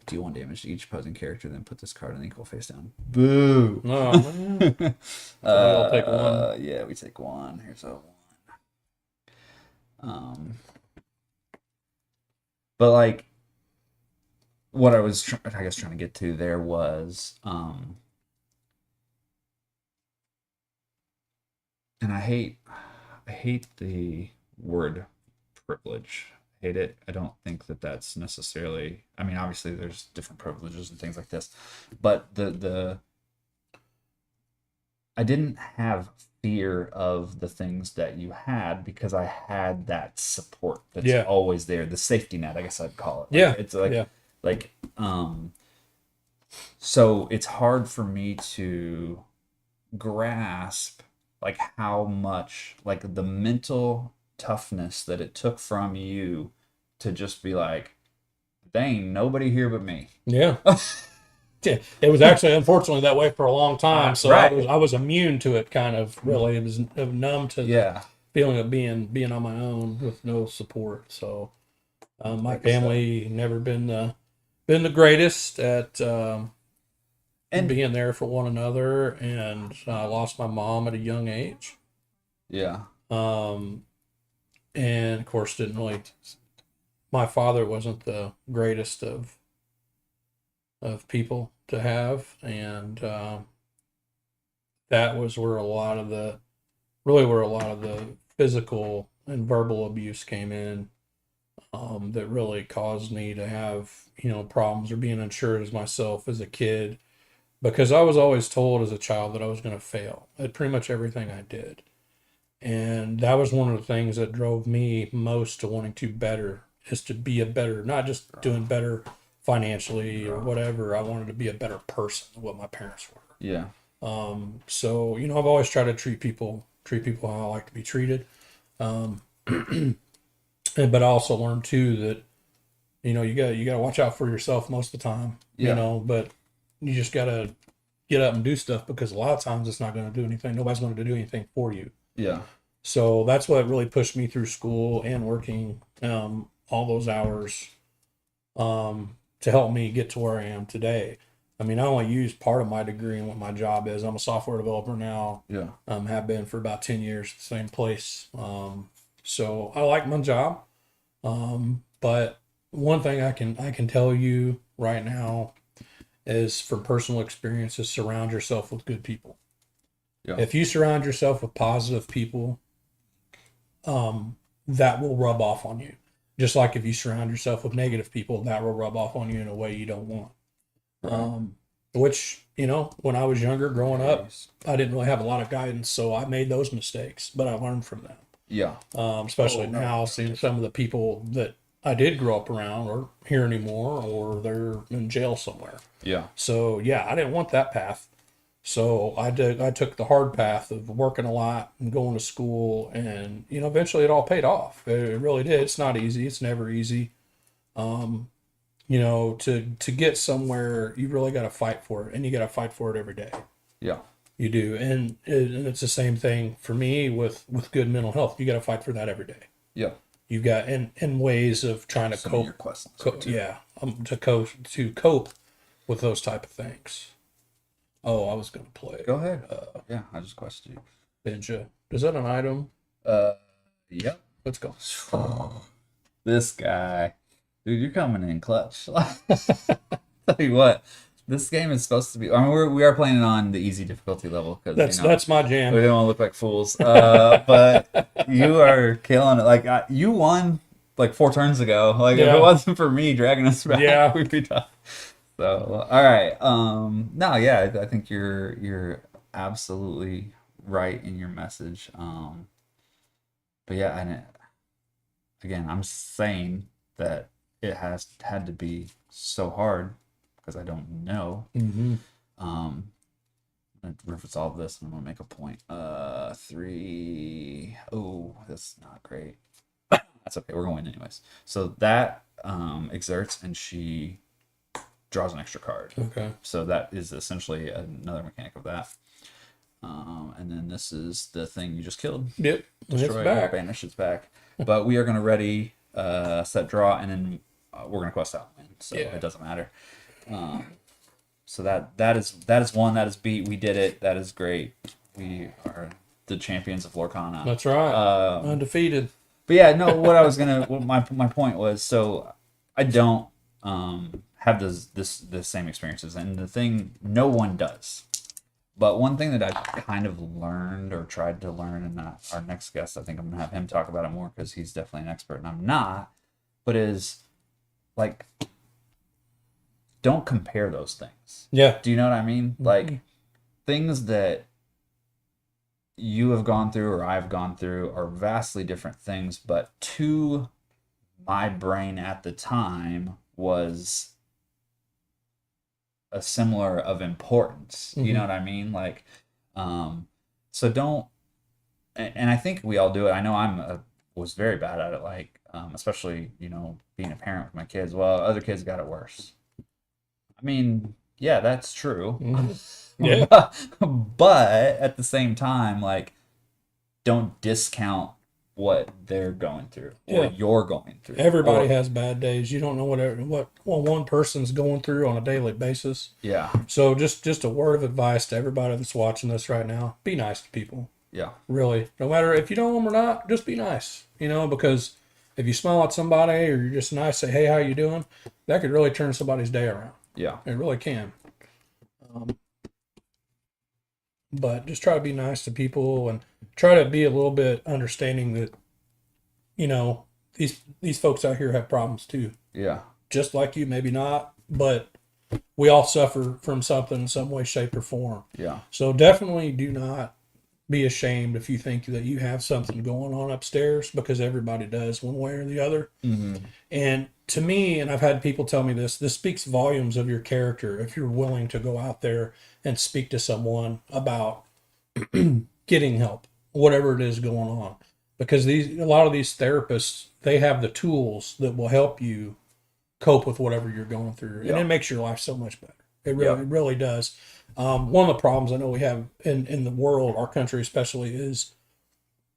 Do 1 damage to each opposing character, then put this card in the equal face down. Boo. Oh man. I'll take one. Yeah, we take one. Here's a one. But like what I was trying to get to there was and I hate the word privilege. I hate it. I don't think that that's necessarily, I mean, obviously there's different privileges and things like this, but I didn't have fear of the things that you had because I had that support that's always there, the safety net, I guess I'd call it. Like, it's like so it's hard for me to grasp like how much like the mental toughness that it took from you to just be like, dang, nobody here but me. Yeah. Yeah, it was actually unfortunately that way for a long time. So I was immune to it, kind of. Really, it was numb to the feeling of being on my own with no support. So my family never been the greatest at and being there for one another, and I lost my mom at a young age. Yeah. And of course, didn't really. My father wasn't the greatest of people to have, and that was where a lot of the physical and verbal abuse came in, that really caused me to have problems or being unsure as myself as a kid, because I was always told as a child that I was going to fail at pretty much everything I did, and that was one of the things that drove me most to wanting to better, is to be a better, not just doing better financially or whatever. I wanted to be a better person than what my parents were. Yeah. So I've always tried to treat people how I like to be treated. But I also learned too that you gotta watch out for yourself most of the time. But you just gotta get up and do stuff, because a lot of times it's not going to do anything. Nobody's going to do anything for you. Yeah. So that's what really pushed me through school and working all those hours to help me get to where I am today. I mean, I only use part of my degree in what my job is. I'm a software developer now. Yeah. Have been for about 10 years, the same place. So I like my job. But one thing I can tell you right now is, from personal experience, is surround yourself with good people. Yeah. If you surround yourself with positive people, that will rub off on you. Just like if you surround yourself with negative people, that will rub off on you in a way you don't want. Which, you know, when I was younger, growing up, I didn't really have a lot of guidance, so I made those mistakes, but I learned from them. Yeah. Especially now, seeing some of the people that I did grow up around are here anymore, or they're in jail somewhere. Yeah. So yeah, I didn't want that path. So I took the hard path of working a lot and going to school, and you know, eventually it all paid off. It really did. It's not easy. It's never easy. You know, to get somewhere, you really got to fight for it, and you got to fight for it every day. Yeah. You do, and it's the same thing for me with good mental health. You got to fight for that every day. Yeah. You got and ways of trying to to cope with those type of things. Oh, I was gonna play. Go ahead. Yeah, I just questioned you. Benja. Is that an item? Yep. Let's go. This guy, dude, you're coming in clutch. Tell you what, this game is supposed to be. I mean, we are playing it on the easy difficulty level because that's my jam. We don't want to look like fools. But you are killing it. Like you won like 4 turns ago. Like if it wasn't for me dragging us back, we'd be tough. So all right, no, yeah, I think you're absolutely right in your message. But yeah, and again, I'm saying that it has had to be so hard because I don't know. Mm-hmm. I'm gonna reference all of this, and I'm gonna make a point. 3. Oh, that's not great. That's okay. We're going anyways. So that exerts, and she draws an extra card. Okay. So that is essentially another mechanic of that. And then this is the thing you just killed. Yep. Destroy, back. banish, it's back. But we are going to ready, set, draw, and then we're going to quest out. So it doesn't matter. So that is one. That is beat. We did it. That is great. We are the champions of Lorcana. That's right. Undefeated. But yeah, no. What my point was. So I don't have the same experiences, and the thing no one does. But one thing that I've kind of learned or tried to learn, and our next guest, I think I'm gonna have him talk about it more because he's definitely an expert and I'm not. But is like, don't compare those things. Yeah. Do you know what I mean? Mm-hmm. Like things that you have gone through or I've gone through are vastly different things, but to my brain at the time was a similar of importance. You know what I mean? Like, so don't, and I think we all do it. I know was very bad at it. Like, especially, you know, being a parent with my kids. Well, other kids got it worse. I mean, yeah, that's true. Yeah. But at the same time, like, don't discount what they're going through or you're going through. Everybody has bad days. You don't know what one person's going through on a daily basis. Yeah. So just a word of advice to everybody that's watching this right now: be nice to people. Yeah. Really, no matter if you know them or not, just be nice. You know, because if you smile at somebody or you're just nice, say, "Hey, how you doing?" That could really turn somebody's day around. Yeah. It really can. But just try to be nice to people and try to be a little bit understanding that, you know, these folks out here have problems too. Yeah. Just like you, maybe not, but we all suffer from something in some way, shape, or form. Yeah. So definitely do not be ashamed if you think that you have something going on upstairs, because everybody does one way or the other. Mm-hmm. And to me, and I've had people tell me this speaks volumes of your character if you're willing to go out there and speak to someone about getting help, whatever it is going on. Because a lot of these therapists, they have the tools that will help you cope with whatever you're going through. And it makes your life so much better. It really does. One of the problems I know we have in the world, our country especially, is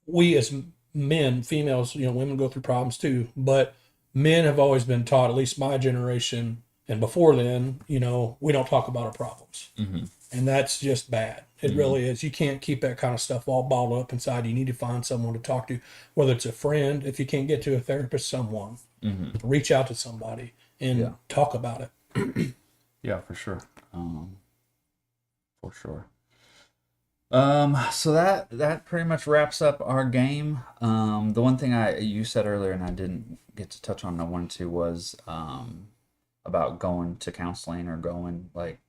we as men, females, you know, women go through problems too, but men have always been taught, at least my generation and before then, you know, we don't talk about our problems. Mm-hmm. And that's just bad. It really is. You can't keep that kind of stuff all bottled up inside. You need to find someone to talk to, whether it's a friend, if you can't get to a therapist, someone. Mm-hmm. Reach out to somebody and talk about it. Yeah, for sure. For sure. So that pretty much wraps up our game. The one thing you said earlier and I didn't get to touch on, I wanted to, was about going to counseling or going like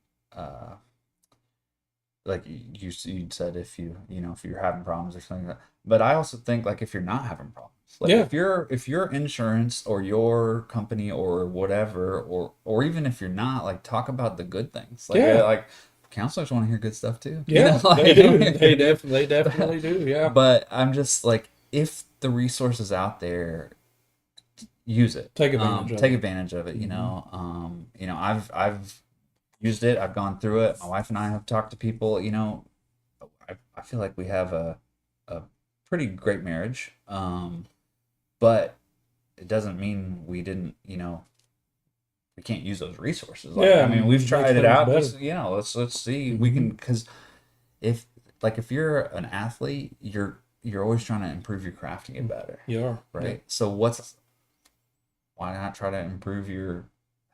you said, if you're having problems or something like that. But I also think, like, if you're not having problems, like Yeah. if your insurance or your company or whatever, or even if you're not, like, talk about the good things. Like, Yeah. like counselors want to hear good stuff too. Yeah, like, they do. They definitely do. Yeah. But I'm just like, if the resource is out there, use it. Take advantage of take it. advantage of it. You know, I've used it. I've gone through it. My wife and I have talked to people. You know, I feel like we have a pretty great marriage. But it doesn't mean we didn't. You know, we can't use those resources. Like, Yeah, I mean, we've makes tried it things out. better. Let's see. We can, because if you're an athlete, you're always trying to improve your craft and get better. You are. Right. Yeah. So why not try to improve your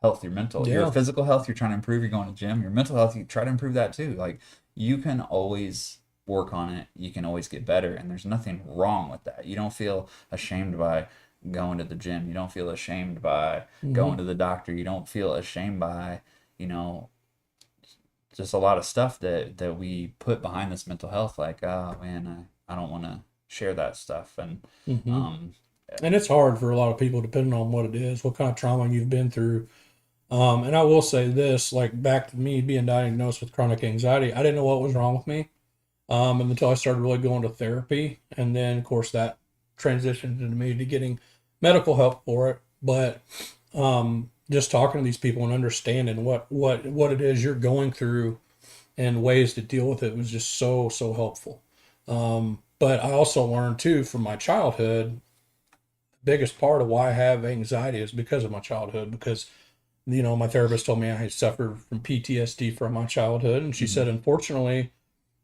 health, your mental, Yeah. your physical health? You're trying to improve. You're going to the gym. Your mental health, you try to improve that too. Like, you can always work on it. You can always get better, and there's nothing wrong with that. You don't feel ashamed by going to the gym. You don't feel ashamed by going to the doctor. You don't feel ashamed by, just a lot of stuff that we put behind this mental health. Like, oh man, I don't want to share that stuff. And And it's hard for a lot of people, depending on what it is, what kind of trauma you've been through. And I will say this, like, back to me being diagnosed with chronic anxiety, I didn't know what was wrong with me until I started really going to therapy. And then, of course, that transitioned into me to getting medical help for it. But just talking to these people and understanding what it is you're going through and ways to deal with it was just so helpful. But I also learned too from my childhood, the biggest part of why I have anxiety is because of my childhood. Because my therapist told me I had suffered from PTSD from my childhood, and she said, unfortunately,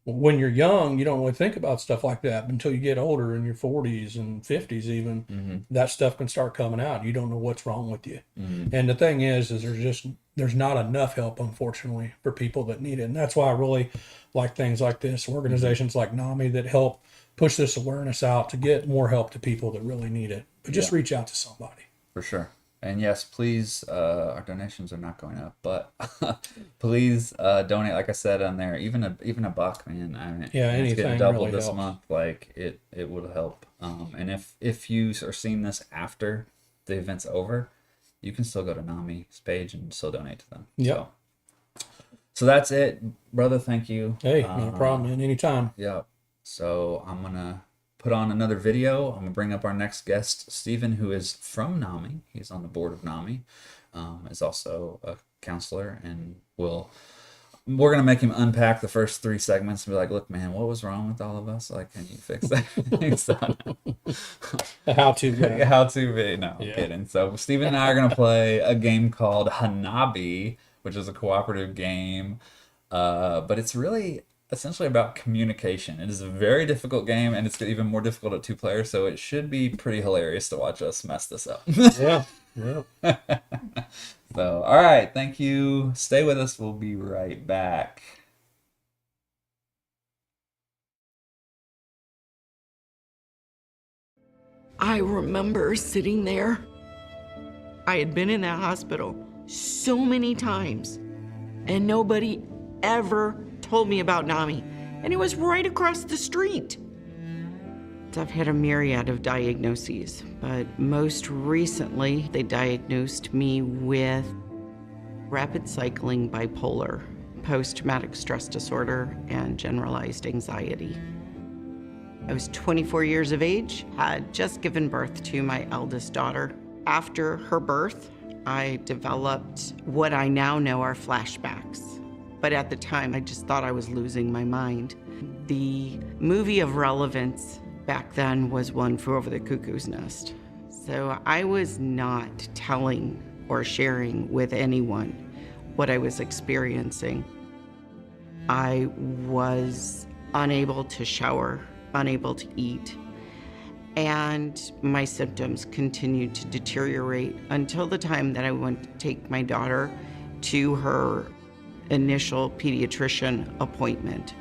when you're young, you don't really think about stuff like that. But until you get older, in your 40s and 50s even, that stuff can start coming out. You don't know what's wrong with you. And the thing is there's not enough help, unfortunately, for people that need it. And that's why I really like things like this, organizations like NAMI that help push this awareness out to get more help to people that really need it. But just reach out to somebody. For sure. And yes, please, our donations are not going up, but please donate. Like I said on there, even a buck, man. I mean, Yeah, it's getting anything doubled really this helps. month. Like, it would help. And if you are seeing this after the event's over, you can still go to NAMI's page and still donate to them. Yep. So that's it, brother. Thank you. Hey, no problem, man. Anytime. Yeah. So I'm gonna put on another video. I'm gonna bring up our next guest, Stephen, who is from NAMI. He's on the board of NAMI. Is also a counselor, and we're gonna make him unpack the first 3 segments and be like, "Look, man, what was wrong with all of us? Like, can you fix that?" So, A how-to guy. How-to video. No, I'm kidding. So Stephen and I are gonna play a game called Hanabi, which is a cooperative game, but it's really essentially about communication. It is a very difficult game, and it's even more difficult at 2 players, so it should be pretty hilarious to watch us mess this up. Yeah. So, all right, thank you. Stay with us. We'll be right back. I remember sitting there. I had been in that hospital so many times, and nobody ever told me about NAMI, and it was right across the street. I've had a myriad of diagnoses, but most recently, they diagnosed me with rapid cycling bipolar, post-traumatic stress disorder, and generalized anxiety. I was 24 years of age, had just given birth to my eldest daughter. After her birth, I developed what I now know are flashbacks. But at the time, I just thought I was losing my mind. The movie of relevance back then was One Flew Over the Cuckoo's Nest. So I was not telling or sharing with anyone what I was experiencing. I was unable to shower, unable to eat, and my symptoms continued to deteriorate until the time that I went to take my daughter to her initial pediatrician appointment.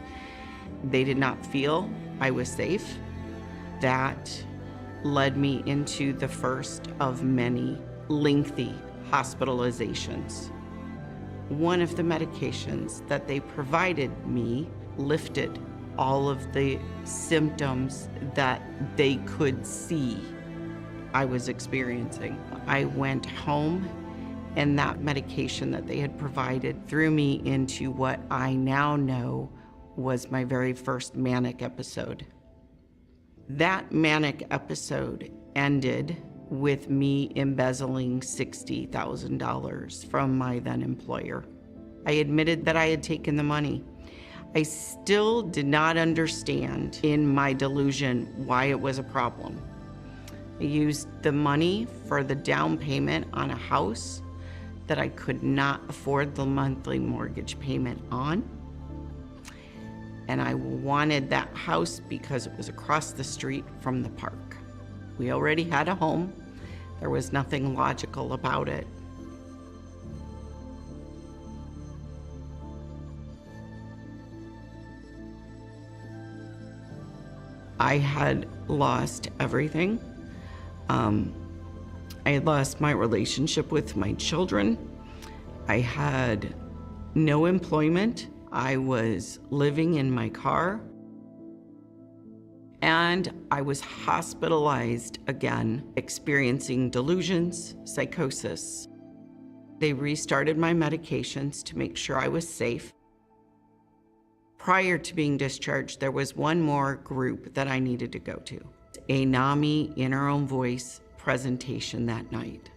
they did not feel I was safe. That led me into the first of many lengthy hospitalizations. One of the medications that they provided me lifted all of the symptoms that they could see I was experiencing. I went home, and that medication that they had provided threw me into what I now know was my very first manic episode. That manic episode ended with me embezzling $60,000 from my then employer. I admitted that I had taken the money. I still did not understand in my delusion why it was a problem. I used the money for the down payment on a house that I could not afford the monthly mortgage payment on. And I wanted that house because it was across the street from the park. We already had a home. There was nothing logical about it. I had lost everything. I had lost my relationship with my children. I had no employment. I was living in my car. And I was hospitalized again, experiencing delusions, psychosis. They restarted my medications to make sure I was safe. Prior to being discharged, there was one more group that I needed to go to, a NAMI In Our Own Voice presentation that night.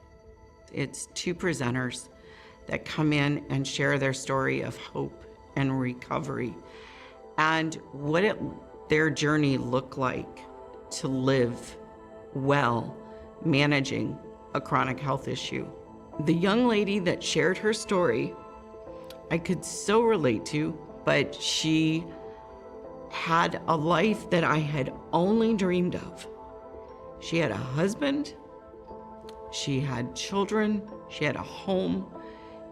It's two presenters that come in and share their story of hope and recovery and what their journey looked like to live well, managing a chronic health issue. The young lady that shared her story, I could so relate to, but she had a life that I had only dreamed of. She had a husband, she had children, she had a home,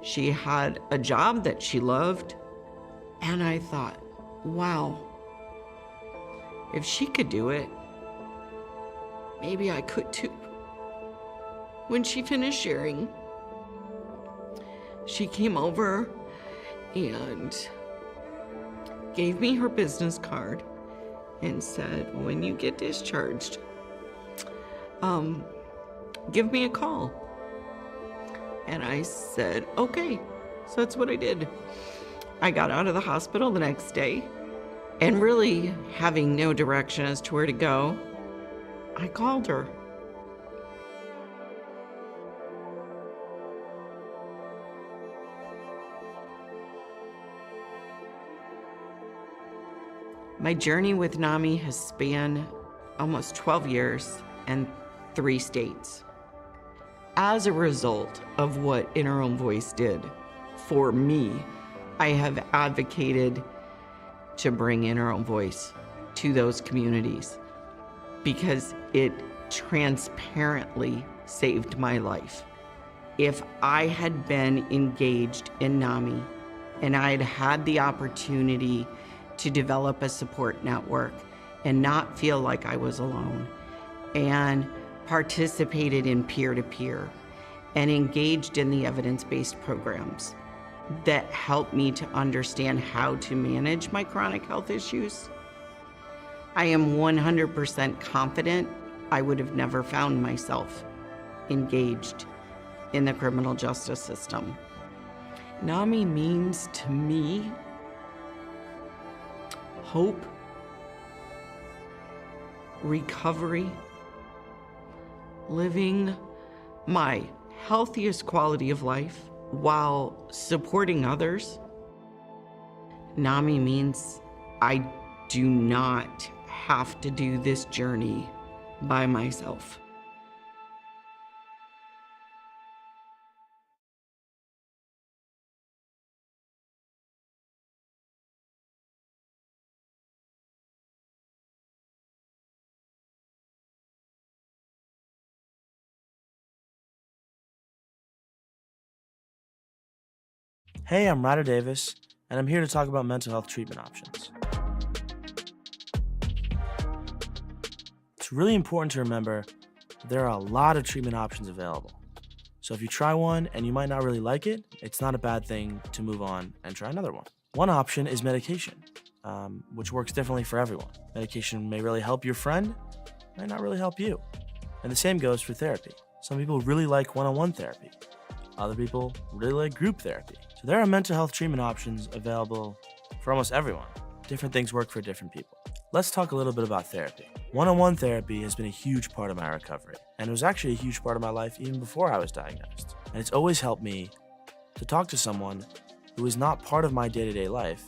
she had a job that she loved. And I thought, wow, if she could do it, maybe I could too. When she finished sharing, she came over and gave me her business card and said, when you get discharged, give me a call. And I said, okay. So that's what I did. I got out of the hospital the next day, and really having no direction as to where to go, I called her. My journey with NAMI has spanned almost 12 years and 3 states. As a result of what In Our Own Voice did for me, I have advocated to bring In Our Own Voice to those communities because it transparently saved my life. If I had been engaged in NAMI and I had had the opportunity to develop a support network and not feel like I was alone, and participated in peer-to-peer and engaged in the evidence-based programs that helped me to understand how to manage my chronic health issues, I am 100% confident I would have never found myself engaged in the criminal justice system. NAMI means to me hope, recovery, living my healthiest quality of life while supporting others. NAMI means I do not have to do this journey by myself. Hey, I'm Ryder Davis, and I'm here to talk about mental health treatment options. It's really important to remember there are a lot of treatment options available. So if you try one and you might not really like it, it's not a bad thing to move on and try another one. One option is medication, which works differently for everyone. Medication may really help your friend, might not really help you. And the same goes for therapy. Some people really like one-on-one therapy. Other people really like group therapy. So there are mental health treatment options available for almost everyone. Different things work for different people. Let's talk a little bit about therapy. One-on-one therapy has been a huge part of my recovery, and it was actually a huge part of my life even before I was diagnosed. And it's always helped me to talk to someone who is not part of my day-to-day life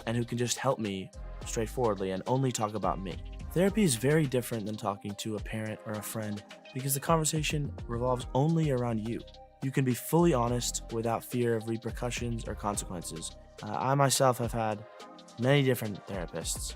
and who can just help me straightforwardly and only talk about me. Therapy is very different than talking to a parent or a friend because the conversation revolves only around you. You can be fully honest without fear of repercussions or consequences. I myself have had many different therapists,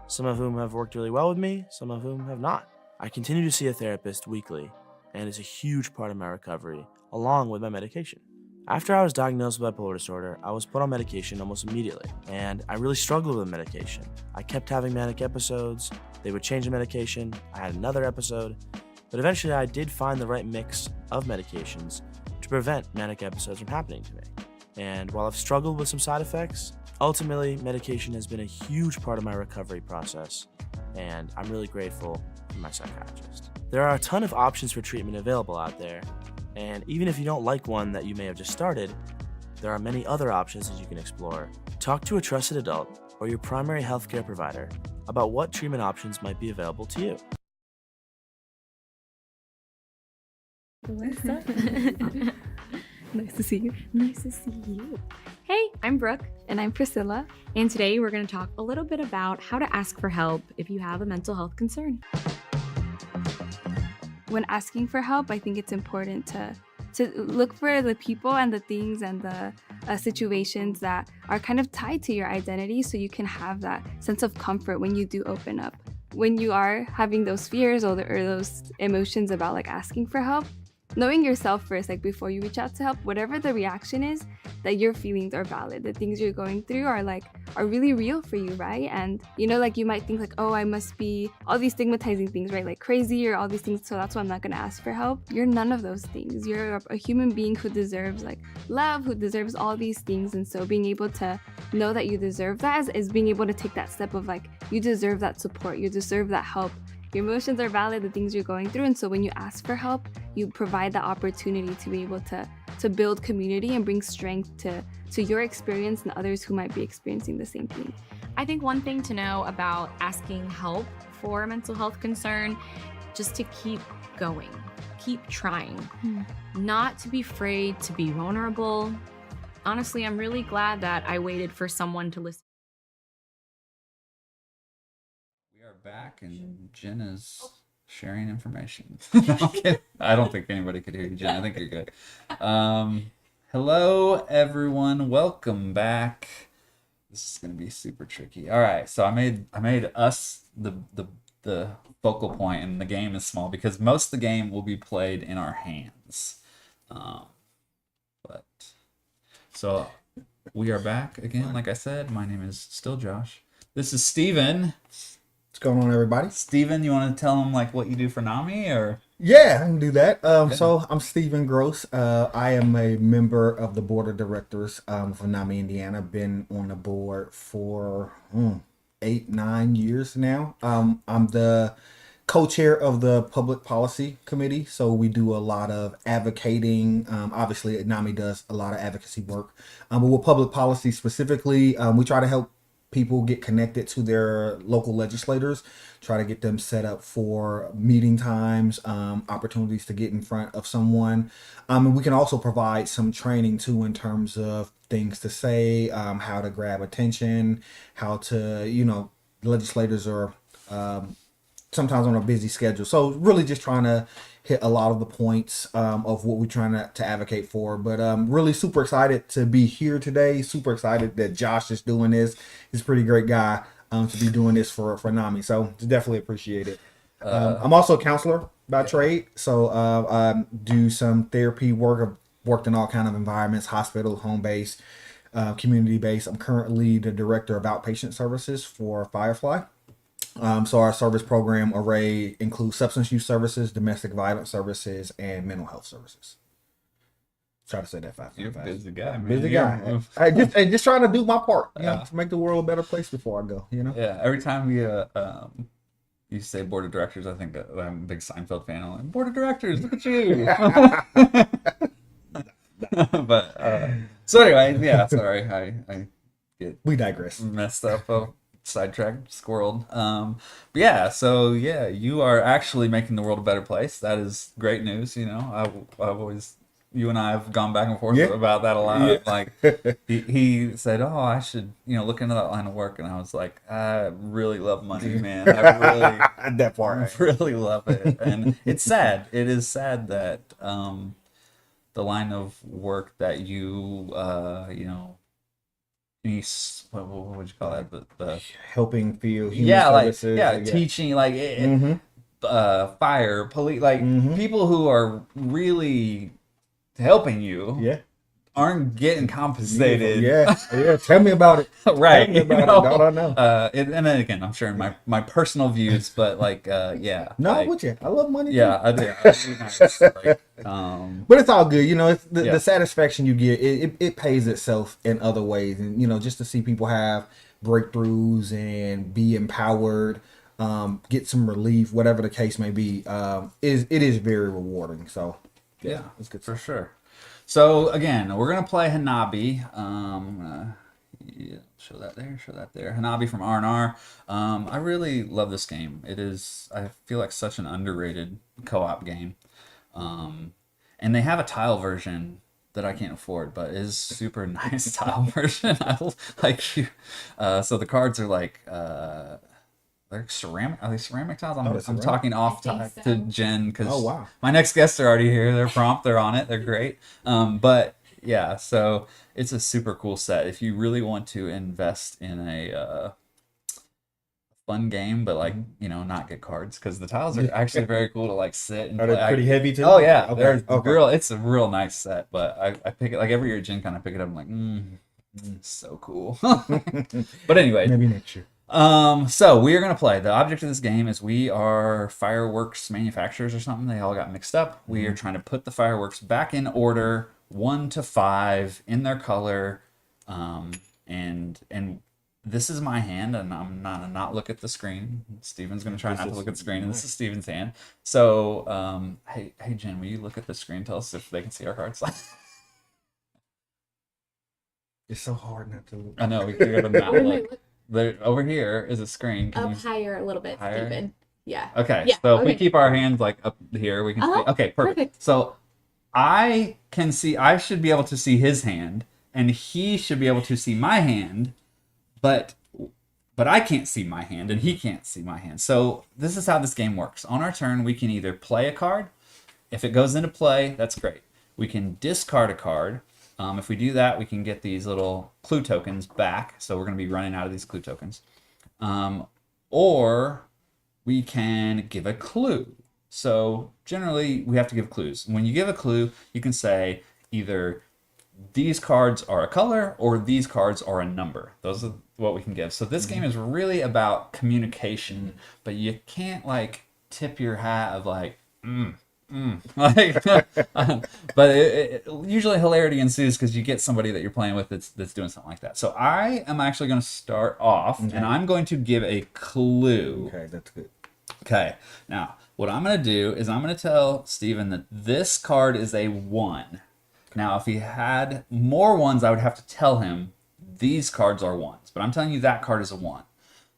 some of whom have worked really well with me, some of whom have not. I continue to see a therapist weekly, and it's a huge part of my recovery, along with my medication. After I was diagnosed with bipolar disorder, I was put on medication almost immediately, and I really struggled with medication. I kept having manic episodes, they would change the medication, I had another episode, but eventually I did find the right mix of medications to prevent manic episodes from happening to me. And while I've struggled with some side effects, ultimately medication has been a huge part of my recovery process, and I'm really grateful for my psychiatrist. There are a ton of options for treatment available out there, and even if you don't like one that you may have just started, there are many other options that you can explore. Talk to a trusted adult or your primary healthcare provider about what treatment options might be available to you. What's up? Nice to see you. Nice to see you. Hey, I'm Brooke. And I'm Priscilla. And today we're going to talk a little bit about how to ask for help if you have a mental health concern. When asking for help, I think it's important to look for the people and the things and the situations that are kind of tied to your identity so you can have that sense of comfort when you do open up. When you are having those fears or those emotions about like asking for help, knowing yourself first, like before you reach out to help, whatever the reaction is, that your feelings are valid. The things you're going through are really real for you, right? And you know, like you might think like, oh, I must be all these stigmatizing things, right? Like crazy or all these things, so that's why I'm not gonna ask for help. You're none of those things. You're a human being who deserves like love, who deserves all these things. And so being able to know that you deserve that is being able to take that step of like, you deserve that support, you deserve that help. Your emotions are valid, the things you're going through, and so when you ask for help, you provide the opportunity to be able to build community and bring strength to your experience and others who might be experiencing the same thing. I think one thing to know about asking help for a mental health concern, just to keep going, keep trying, not to be afraid to be vulnerable. Honestly, I'm really glad that I waited for someone to listen. Back, and Jen is sharing information. I don't think anybody could hear you, Jen. I think you're good. Hello, everyone. Welcome back. This is gonna be super tricky. All right, so I made us the focal point, and the game is small because most of the game will be played in our hands. But so we are back again. Like I said, my name is still Josh. This is Steven. What's going on, everybody? Steven, you want to tell them like what you do for NAMI, or? Yeah, I can do that. So I'm Steven Gross. I am a member of the board of directors for NAMI Indiana. Been on the board for 8-9 years now. I'm the co-chair of the public policy committee, so we do a lot of advocating. Obviously, NAMI does a lot of advocacy work, but with public policy specifically, we try to help people get connected to their local legislators, try to get them set up for meeting times, opportunities to get in front of someone. And we can also provide some training too in terms of things to say, how to grab attention, how to, legislators are sometimes on a busy schedule. So really just trying to hit a lot of the points of what we're trying to advocate for. But really super excited to be here today. Super excited that Josh is doing this. He's a pretty great guy to be doing this for NAMI. So definitely appreciate it. I'm also a counselor by trade. So I do some therapy work. I've worked in all kind of environments, hospital, home-based, community-based. I'm currently the director of outpatient services for Firefly. So our service program array includes substance use services, domestic violence services, and mental health services. Try to say that fast. You're a busy guy, man. Busy guy. I just trying to do my part, to make the world a better place before I go. Yeah. Every time you say board of directors, I think that I'm a big Seinfeld fan. I'm like, board of directors, look at you. But so anyway, yeah. Sorry, I we digress. Messed up. Sidetracked, squirreled. But yeah. So yeah, you are actually making the world a better place. That is great news. I've always. You and I have gone back and forth about that a lot. Yeah. Like he said, "Oh, I should, look into that line of work," and I was like, "I really love money, man. I really love it." And it's sad. It is sad that the line of work that you, what would you call that? The helping field, human services, teaching, fire, police, people who are really helping you aren't getting compensated. Tell me about it. Right. Tell me about it. Don't I know? And then again, I'm sharing my personal views, but with you. I love money. Yeah, I do. Nice. But it's all good. It's the satisfaction you get. It pays itself in other ways, and just to see people have breakthroughs and be empowered, get some relief, whatever the case may be, it is very rewarding. So. Yeah, it's good for sure. So again, we're gonna play Hanabi. Show that there. Hanabi from R&R. I really love this game. It is. I feel like such an underrated co-op game. And they have a tile version that I can't afford, but is super nice tile version. I like you. So the cards are like. They're ceramic. Are they ceramic tiles? I'm talking off to Jen because my next guests are already here. They're prompt. They're on it. They're great. But yeah, so it's a super cool set. If you really want to invest in a fun game, but not get cards because the tiles are actually very cool to sit and play. Are they pretty heavy too? Oh yeah, it's a real nice set. But I pick it every year. Jen kind of pick it up. I'm like, so cool. But anyway, maybe next year. So we are going to play. The object of this game is we are fireworks manufacturers or something. They all got mixed up. We are trying to put the fireworks back in order, 1 to 5 in their color. And this is my hand, and I'm not look at the screen. Steven's going to try not to look at the screen, and this is Steven's hand. So, hey Jen, will you look at the screen? Tell us if they can see our cards. It's so hard not to look. I know, we could go to the map. There, over here is a screen. Can higher a little bit, higher? Steven. Yeah. Okay. Yeah, so if we keep our hands up here, we can see. Okay, perfect. So I can see. I should be able to see his hand, and he should be able to see my hand, but I can't see my hand, and he can't see my hand. So this is how this game works. On our turn, we can either play a card. If it goes into play, that's great. We can discard a card. If we do that, we can get these little clue tokens back. So we're going to be running out of these clue tokens. Or we can give a clue. So generally, we have to give clues. When you give a clue, you can say either these cards are a color or these cards are a number. Those are what we can give. So this game is really about communication, but you can't tip your hat of but usually hilarity ensues because you get somebody that you're playing with that's doing something like that. So I am actually going to start off, and I'm going to give a clue. Okay, that's good. Okay, now what I'm going to do is I'm going to tell Steven that this card is a 1. Now, if he had more 1s, I would have to tell him these cards are 1s, but I'm telling you that card is a 1.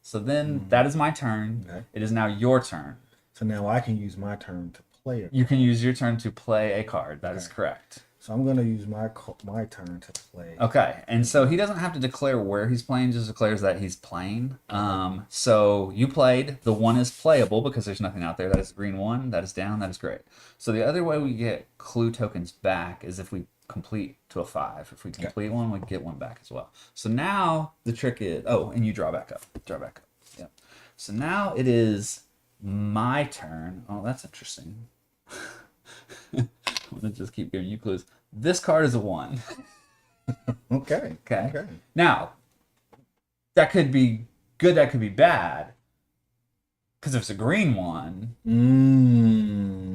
So then that is my turn. Okay. It is now your turn. So now I can use my turn to play a card. You can use your turn to play a card. That is correct. So I'm going to use my turn to play. Okay. And so he doesn't have to declare where he's playing, just declares that he's playing. So you played. The 1 is playable because there's nothing out there. That is green 1. That is down. That is great. So the other way we get clue tokens back is if we complete to a 5. If we complete one, we get 1 back as well. So now the trick is... Oh, and you draw back up. Draw back up. Yeah. So now it is my turn. Oh, that's interesting. I'm going to just keep giving you clues. This card is a 1. Okay. Now, that could be good, that could be bad. Because if it's a green one,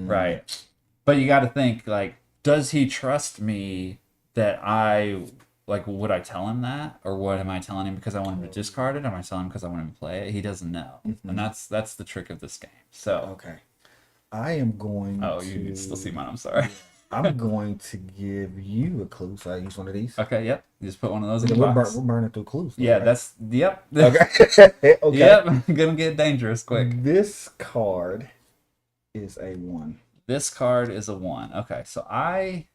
Right. But you got to think, like, does he trust me that would I tell him that? Or what am I telling him because I want him to discard it? Am I telling him because I want him to play it? He doesn't know. And that's the trick of this game. So Okay. I am going Oh, to... you can still see mine, I'm sorry. I'm going to give you a clue, so I use one of these. Okay, yep. You just put one of those in the we're box. we're burning through clues. Yeah, right? that's, yep. Okay. Okay. Yep, gonna get dangerous quick. This card is a 1. This card is a 1. Okay, so it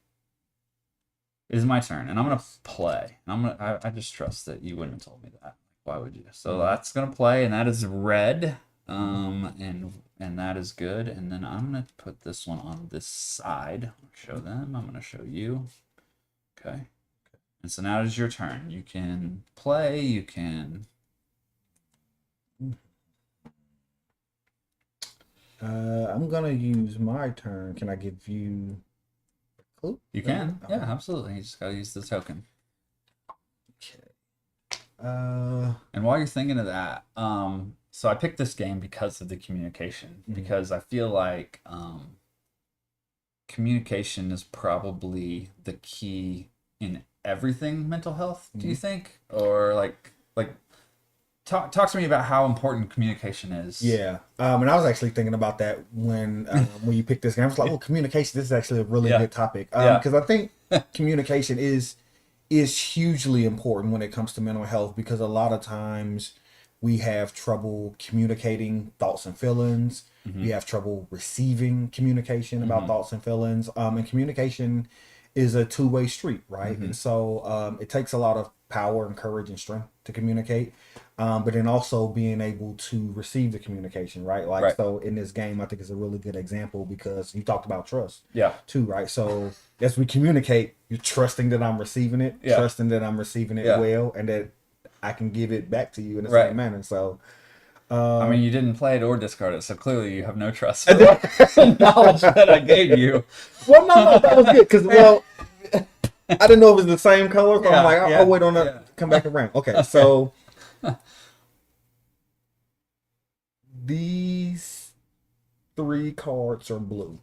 is my turn, and I'm gonna play. I just trust that you wouldn't have told me that. Why would you? So that's gonna play, and that is red. And that is good. And then I'm gonna put this one on this side. Show them. I'm gonna show you. Okay. And so now it is your turn. You can play. You can. I'm gonna use my turn. Can I give you a clue? You can. Yeah, absolutely. You just gotta use the token. Okay. And while you're thinking of that, so I picked this game because of the communication, because I feel like communication is probably the key in everything mental health. Do you think? Or like talk to me about how important communication is. Yeah. And I was actually thinking about that when you picked this game. I was like, well, communication, this is actually a really good topic. Because I think communication is hugely important when it comes to mental health, because a lot of times we have trouble communicating thoughts and feelings. We have trouble receiving communication about thoughts and feelings. And communication is a two-way street, right? And so it takes a lot of power and courage and strength to communicate, but then also being able to receive the communication, right? Like, so in this game, I think it's a really good example because you talked about trust, too, right? So as we communicate, you're trusting that I'm receiving it, trusting that I'm receiving it well, and that I can give it back to you in the same manner. So, I mean, you didn't play it or discard it, so clearly you have no trust for the knowledge that I gave you. Well, no, that was good because, I didn't know it was the same color, so I'm like, I'll wait on that to come back around. Okay, so these 3 cards are blue.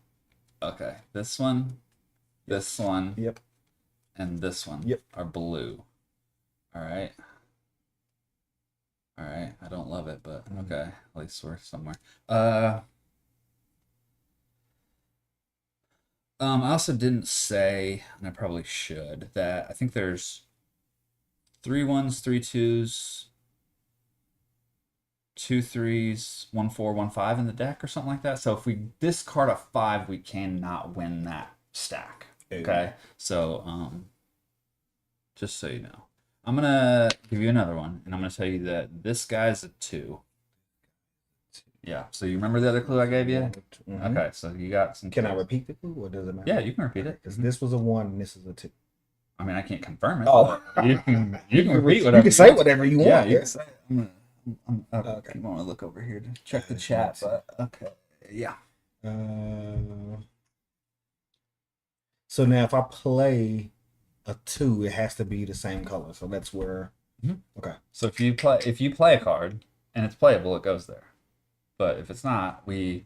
Okay, this one, this one, and this one are blue. All right. All right, I don't love it, but okay, at least we're somewhere. I also didn't say, and I probably should, that I think there's 3 1s, 3 2s, 2 3s, 1 4, 1 5 in the deck or something like that. So if we discard a 5, we cannot win that stack. Okay, so just so you know. I'm going to give you another one, and I'm going to tell you that this guy's a 2. Yeah, so you remember the other clue I gave you? Okay, so you got some... Can I repeat the clue, or does it matter? Yeah, you can repeat it. Because this was a 1 and this is a 2. I mean, I can't confirm it. Oh. You can repeat whatever you can say whatever you want. Yeah, you can say it. Okay. I'm going to look over here to check the chat, but okay. Yeah. So now if I play a 2, it has to be the same color. So that's where... Okay. So if you play a card and it's playable, it goes there. But if it's not, we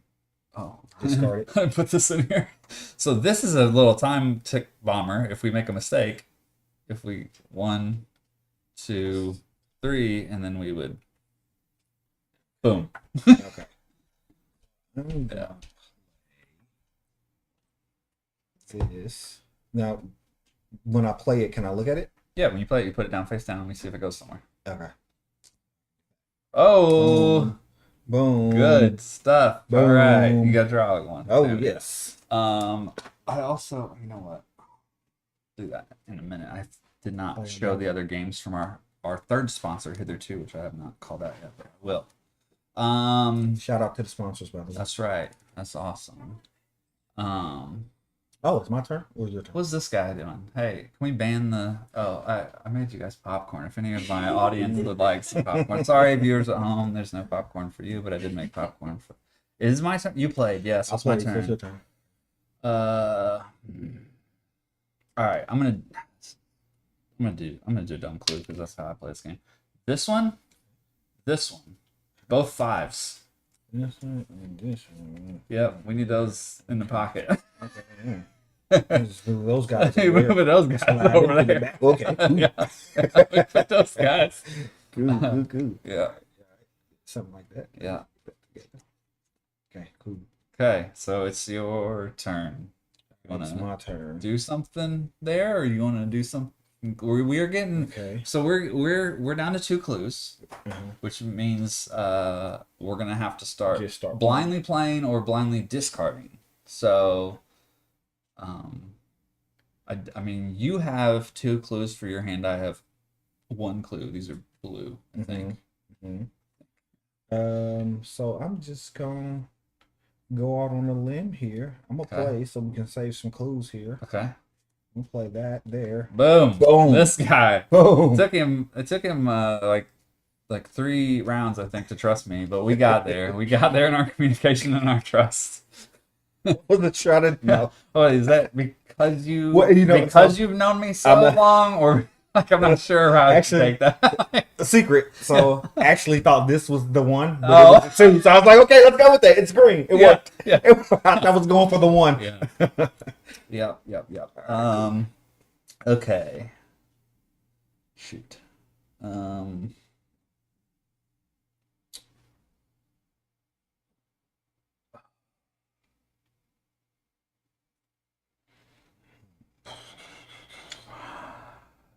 discard it. I put this in here. So this is a little time tick bomber. If we make a mistake, if we 1, 2, 3, and then we would boom. Okay. Yeah. This now, when I play it, can I look at it? Yeah, when you play it, you put it down face down. Let me see if it goes somewhere. Okay. Oh. Boom. Good stuff. Boom. All right, you got to draw one. Oh, There we go. yes. I also, you know what? Do that in a minute. I did not show the other games from our third sponsor hitherto, which I have not called out yet, but I will. Shout out to the sponsors, by the way. That's right. That's awesome. Oh, it's my turn? Or is your turn? What's this guy doing? Hey, can we ban the... Oh, I made you guys popcorn. If any of my audience would like some popcorn. Sorry, viewers at home, there's no popcorn for you, but I did make popcorn for... It is my turn? You played, yes. It's my turn. It's your turn. All right, I'm gonna do a dumb clue because that's how I play this game. This one, both 5s. This one and this one. Yep, we need those in the pocket. Okay. Just move those guys. Hey, over moving those guys Slide over into the there. back. Okay. Cool. Yeah. Put those guys. Cool. Yeah. Something like that. Yeah. Okay. Cool. Okay, so it's your turn. You It's my turn. Do something there, or you want to do something? We are getting So we're down to 2 clues, which means we're gonna have to start blindly playing or blindly discarding. So, I mean, you have 2 clues for your hand. I have 1 clue. These are blue, I think. So I'm just gonna go out on a limb here. I'm gonna play so we can save some clues here. Okay. We'll play that there. Boom. Boom. This guy. Boom. It took him like 3 rounds, I think, to trust me, but we got there. We got there in our communication and our trust. Was it try to no? Oh, is that because you so you've known me so long, or like I'm not sure how to take that? A secret. So actually thought this was the one, but Oh. it was 2. So I was like, okay, let's go with that. It's green. It worked. Yeah. I was going for the 1. Yeah. Yep. Okay. Shoot.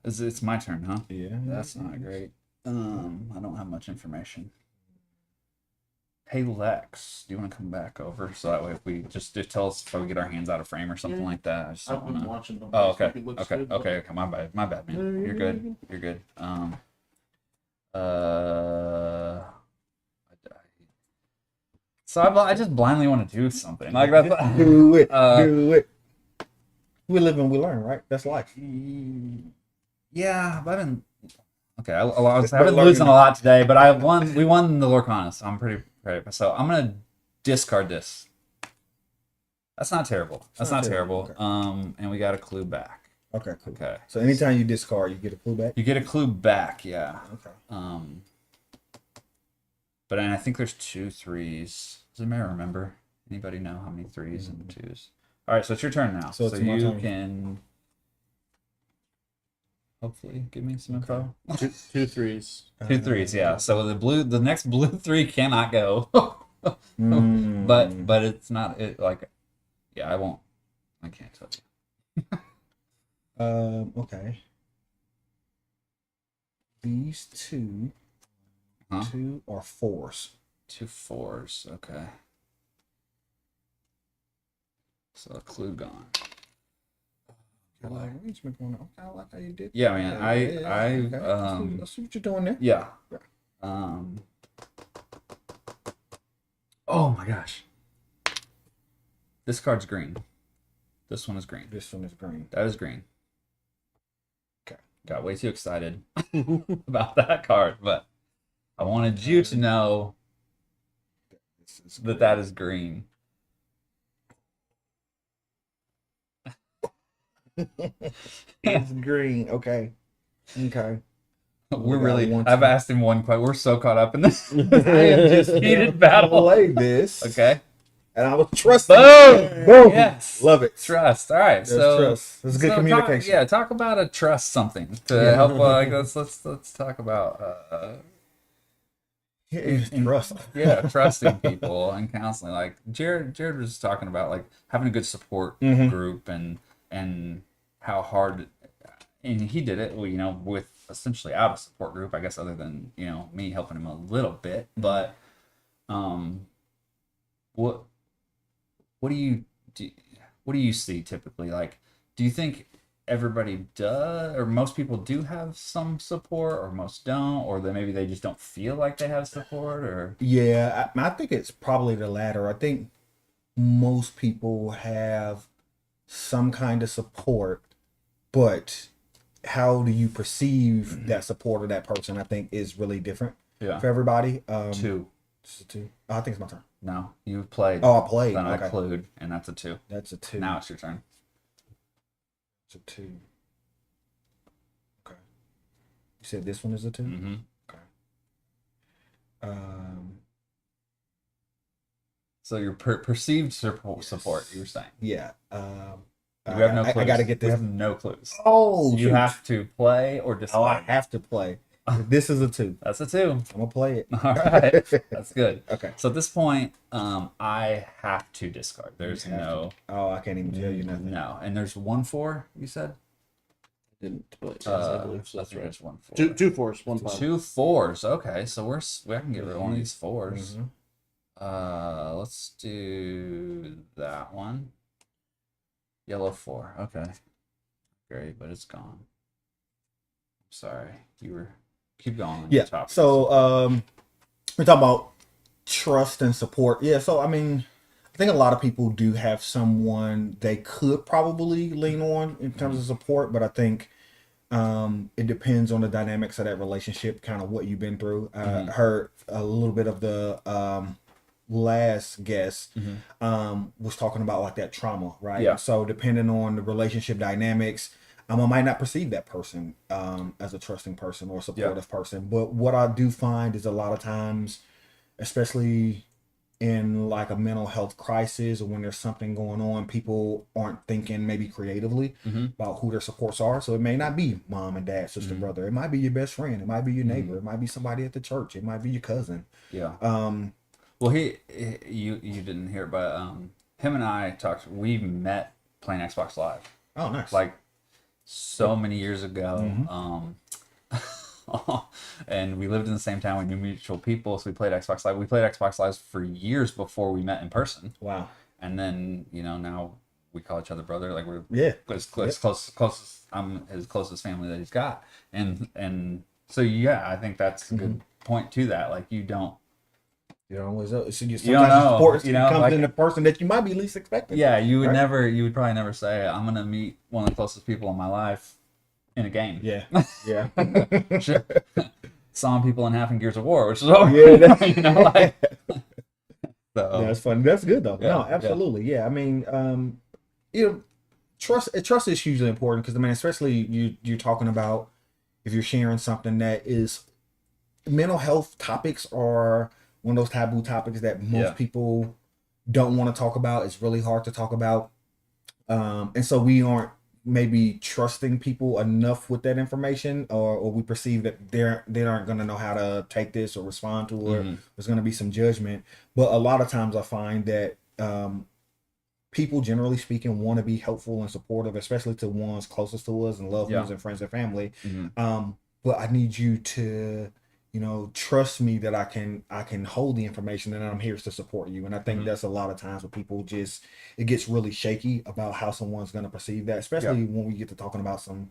It's my turn, huh? Yeah. That's not great. I don't have much information. Hey Lex, do you want to come back over so that way if we just tell us if we get our hands out of frame or something like that? I just don't I've been want to. watching them. Oh, okay. It looks Okay. good, Okay. My bad, man. You're good. You're good. So I just blindly want to do something like that. Do it. Do it. We live and we learn, right? That's life. Yeah, but I've been I've been losing a lot today, but we won the Lorcana, so I'm pretty proud. So I'm gonna discard this. That's not terrible. That's not terrible. Okay. And we got a clue back. Okay, cool. Okay. So anytime you discard, you get a clue back? You get a clue back, yeah. Okay. But I think there's 2 3s. Does anybody remember? Anybody know how many 3s and 2s? All right, so it's your turn now. So it's my you turn. can hopefully give me some info. 2 3s. 2 3s, yeah. So the next blue 3 cannot go. But it's not yeah, I can't tell you. Okay. These 2 are 4s. 2 4s, okay. So a clue gone. Arrangement going on. I like how you did. Yeah, man. Okay. Let's see what you're doing there. Yeah. Oh my gosh. This card's green. This one is green. This one is green. That is green. Okay. Got way too excited about that card, but I wanted you to know that is green. It's green. Okay. I've asked him one question. We're so caught up in this. I am just heated battle. Play this. Okay. And I was trusting. Boom! Yes. Love it. Trust. All right. So trust. This is good communication. Talk about a trust something to help. Let's talk about. Trust. Yeah, trusting people and counseling. Like Jared was talking about, like having a good support group and how hard. And he did it, with essentially out of support group, I guess, other than me helping him a little bit. But what do you see typically? Like, do you think everybody does, or most people do have some support, or most don't, or maybe they just don't feel like they have support? Or yeah, I think it's probably the latter. I think most people have some kind of support, but how do you perceive that support of that person, I think, is really different for everybody. 2. It's a 2. Oh, I think it's my turn. No, you played. Oh, I played. Then Okay. I clued, and that's a 2. That's a 2. Now it's your turn. It's a 2. Okay. You said this one is a 2? Mm-hmm. Okay. So your perceived support, you were saying. Yeah. You have no clues. I got to get this. We have no clues. Oh, you shoot. have to play or discard. Oh, I have to play. This is a 2. That's a 2. I'm gonna play it. All right, that's good. Okay. So at this point, I have to discard. There's no. Oh, I can't even tell you nothing. No, and there's 1 4. You said. Didn't, but I believe so. That's right. There's 1 4. Two 4s, 1 5. 2 4s. Okay, so we can get rid of one of these 4s. Mm-hmm. Let's do that one. Yellow 4. Okay. Great, but it's gone. Sorry, you were. Keep going. Yeah. So we're talking about trust and support. Yeah. So I mean, I think a lot of people do have someone they could probably lean on in terms of support, but I think it depends on the dynamics of that relationship, kind of what you've been through. I heard a little bit of the last guest was talking about like that trauma, right? Yeah. So depending on the relationship dynamics, I might not perceive that person as a trusting person or supportive person. But what I do find is a lot of times, especially in like a mental health crisis or when there's something going on, people aren't thinking maybe creatively about who their supports are. So it may not be mom and dad, sister, brother. It might be your best friend. It might be your neighbor. It might be somebody at the church. It might be your cousin. Yeah. Well, you didn't hear, but him and I talked. We met playing Xbox Live. Oh, nice. Like so many years ago. And we lived in the same town. We knew mutual people, so we played Xbox Live. We played Xbox Live for years before we met in person. Wow. And then now we call each other brother. Like we're closest. I'm his closest family that he's got. And so I think that's a good point to that. Like you don't. You don't always know. So you don't know. Support comes in the person that you might be least expecting. Yeah, you would never. You would probably never say, "I'm gonna meet one of the closest people in my life in a game." Yeah, yeah. Sure. Saw people in half in Gears of War, which is like. So. That's funny. That's good though. Yeah, no, absolutely. Yeah. I mean, trust is hugely important because I mean, especially you're talking about if you're sharing something that is mental health topics are one of those taboo topics that most people don't want to talk about. It's really hard to talk about. And so we aren't maybe trusting people enough with that information or we perceive that they aren't going to know how to take this or respond to it. There's going to be some judgment. But a lot of times I find that people, generally speaking, want to be helpful and supportive, especially to ones closest to us and loved ones and friends and family. But I need you to trust me that I can hold the information and I'm here to support you. And I think that's a lot of times where people it gets really shaky about how someone's going to perceive that, especially when we get to talking about some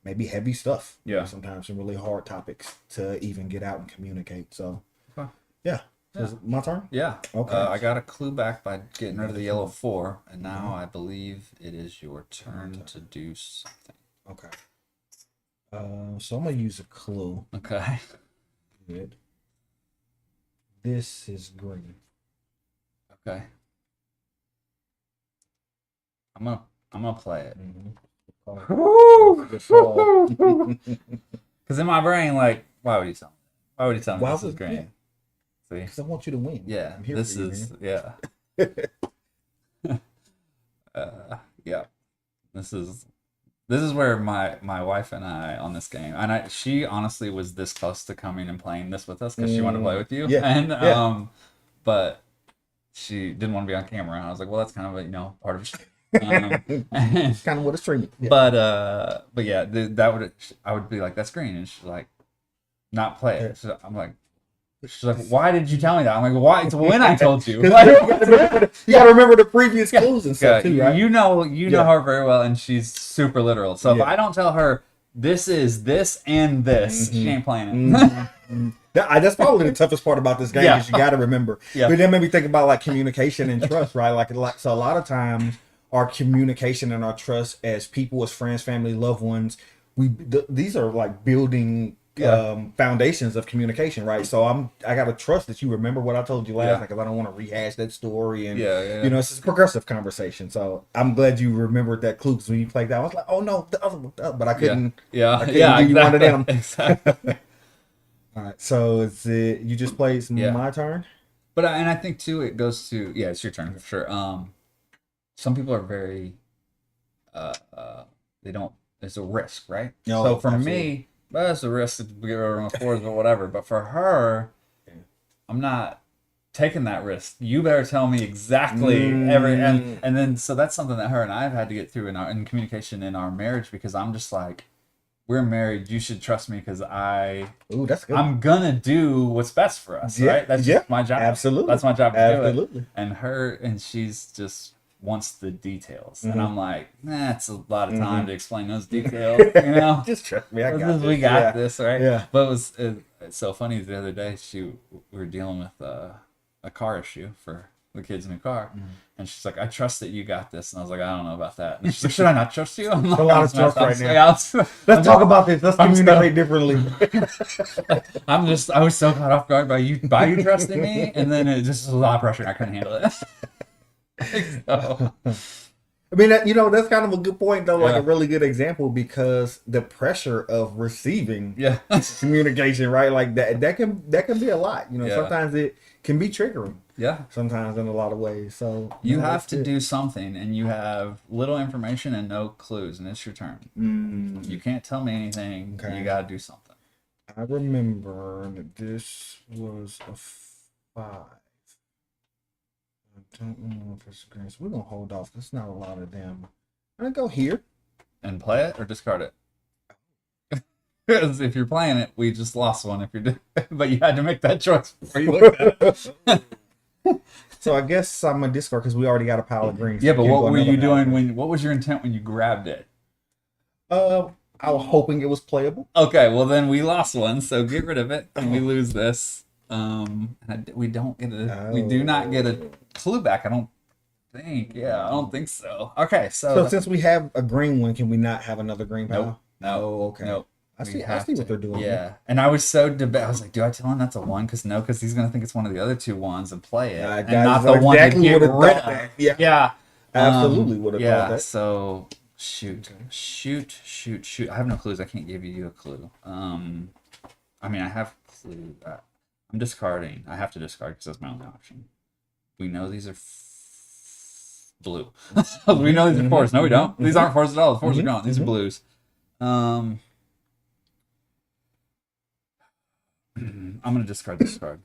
maybe heavy stuff. Yeah. Sometimes some really hard topics to even get out and communicate. So, Okay. yeah. So is it my turn? Yeah. Okay. I got a clue back by getting rid of the yellow 4, and now I believe it is your turn to do something. Okay. So I'm gonna use a clue. Okay. Good. This is green. Okay. I'm gonna play it. Because in my brain, like, why would he tell me? Why would he tell me this is green? See? Because I want you to win. Yeah. I'm here This for you, is man. yeah. This is where my wife and I on this game, and she honestly was this close to coming and playing this with us because she wanted to play with you. Yeah. And but she didn't want to be on camera. And I was like, well, that's kind of a part of it. It's kind of what it's streaming. Yeah. But yeah, I would be like, that's green, and she's like, not play it. So I'm like. She's like, why did you tell me that? I'm like, why? It's when I told you. You gotta remember the previous clues and stuff too, right? You know her very well, and she's super literal. So if I don't tell her this is this and this, she ain't playing it. That's probably the toughest part about this game is you got to remember. Yeah. But then maybe think about like communication and trust, right? Like so a lot of times our communication and our trust as people, as friends, family, loved ones, these are like building foundations of communication, right? So I gotta trust that you remember what I told you last night because I don't want to rehash that story and it's just a progressive conversation. So I'm glad you remembered that clue because when you played that, I was like, oh no, the other one, but I couldn't. I couldn't give you one of them. Exactly. All right, so you just played my turn. But and I think too, it goes to it's your turn for sure. Some people are very, they don't. It's a risk, right? Oh, so for absolutely. me, well, it's a risk to get her on the floors, but whatever. But for her, I'm not taking that risk. You better tell me exactly and then so that's something that her and I have had to get through in communication in our marriage, because I'm just like, we're married. You should trust me because Ooh, that's good. I'm gonna do what's best for us, Yeah, right? That's yeah, just my job. absolutely. That's my job to Absolutely. do it. And she's just wants the details, and Mhm. I'm like, nah, it's a lot of Mhm. time to explain those details, you know. Just trust me, I got this. We got Yeah. this, right? Yeah. But it's so funny. The other day, we were dealing with a car issue for the kids' new car, and she's like, I trust that you got this, and I was like, I don't know about that. And she's like, should I not trust you? I'm like, A lot of trust right now. Let's talk about this. Let's I'm communicate differently. I was so caught off guard by you trusting me, and then it just was a lot of pressure, and I couldn't handle it. So. I mean, that's kind of a good point, though, like Yeah. a really good example, because the pressure of receiving communication, right? Like that can be a lot. Yeah. Sometimes it can be triggering. Yeah. Sometimes in a lot of ways. So You have that's to good. do something, and you have little information and no clues, and it's your turn. You can't tell me anything. Okay. You got to do something. I remember that this was a 5. I don't know if it's green. So we're gonna hold off. There's not a lot of them. I'm gonna go here And play it or discard it. Because if you're playing it, we just lost one. But you had to make that choice before you looked at it. So I guess I'm gonna discard because we already got a pile of greens. Yeah, So but we can't what go were another you pile of doing what was your intent when you grabbed it? I was hoping it was playable. Okay, well then we lost one, so get rid of it, and we lose this. We do not get a clue back. I don't think. Yeah, I don't think so. Okay, So since we have a green one, can we not have another green pile? Nope. No. Oh, okay. Nope. I We see have what to. they're doing. Yeah, and I was so I was like, do I tell him that's a 1? Because he's gonna think it's one of the other 2 ones and play it, and guys, not the one exactly to get would've rid thought of. that. Yeah. Yeah. Absolutely would've yeah, thought that. So shoot. I have no clues. I can't give you a clue. I mean, I have clue. I'm discarding. I have to discard because that's my only option. We know these are blue. We know these are 4s. No, we don't. These aren't 4s at all. The 4s are gone. These are blues. I'm gonna discard this card.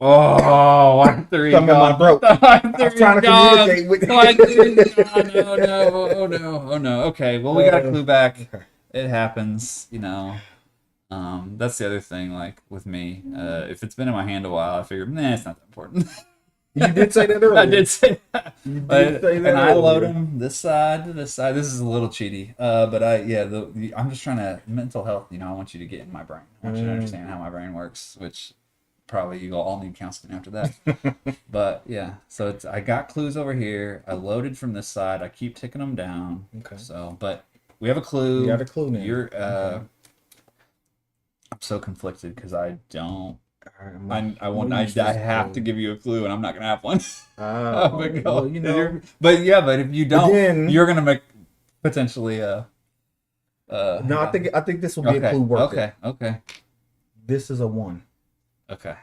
Oh, 1, 3. Something in my throat. I was trying to communicate with you. Oh no. Okay, well we got a clue back. It happens, That's the other thing, like with me. If it's been in my hand a while, I figured, it's not that important. You did say that earlier. I did say that. You did say that and I load earlier. them this side to this side. This is a little cheaty, but I'm just trying to mental health. I want you to get in my brain. I want you to understand how my brain works, which probably you all need counseling after that. But yeah, so I got clues over here. I loaded from this side. I keep ticking them down. Okay. So, but we have a clue. You got a clue now. You're. Okay. I'm so conflicted because I don't. Right, I have to give you a clue, and I'm not gonna have one. Well, but if you don't, then, you're gonna make potentially no, I think this will be a clue worth it. Okay. This is a 1. Okay.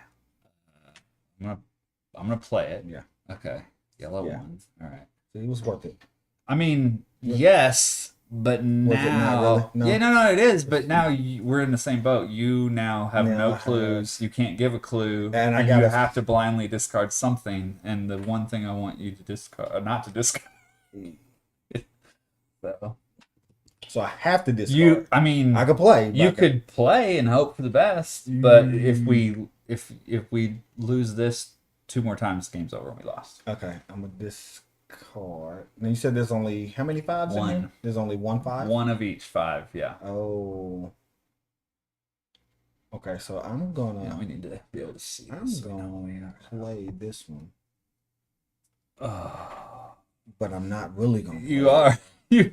I'm gonna play it. Yeah. Okay. Yellow 1. All right. So it was worth it. I mean, yes, but now. Was it not really? No. Yeah, no, it is. But now we're in the same boat. You now have Yeah, no I have. clues. You can't give a clue, And I you gotta- have to blindly discard something. And the one thing I want you to discard, not to discard. So I have to discard. I could play. You but- could play and hope for the best, but if we lose this 2 more times, game's over and we lost. Okay, I'm gonna discard. Now you said there's only how many 5s in 1. there? There's only 1 5. 1 of each 5. Yeah. Oh. Okay, so I'm gonna. Yeah, we need to be able to see. I'm this. gonna play this one, Oh, but I'm not really gonna. Play you are you.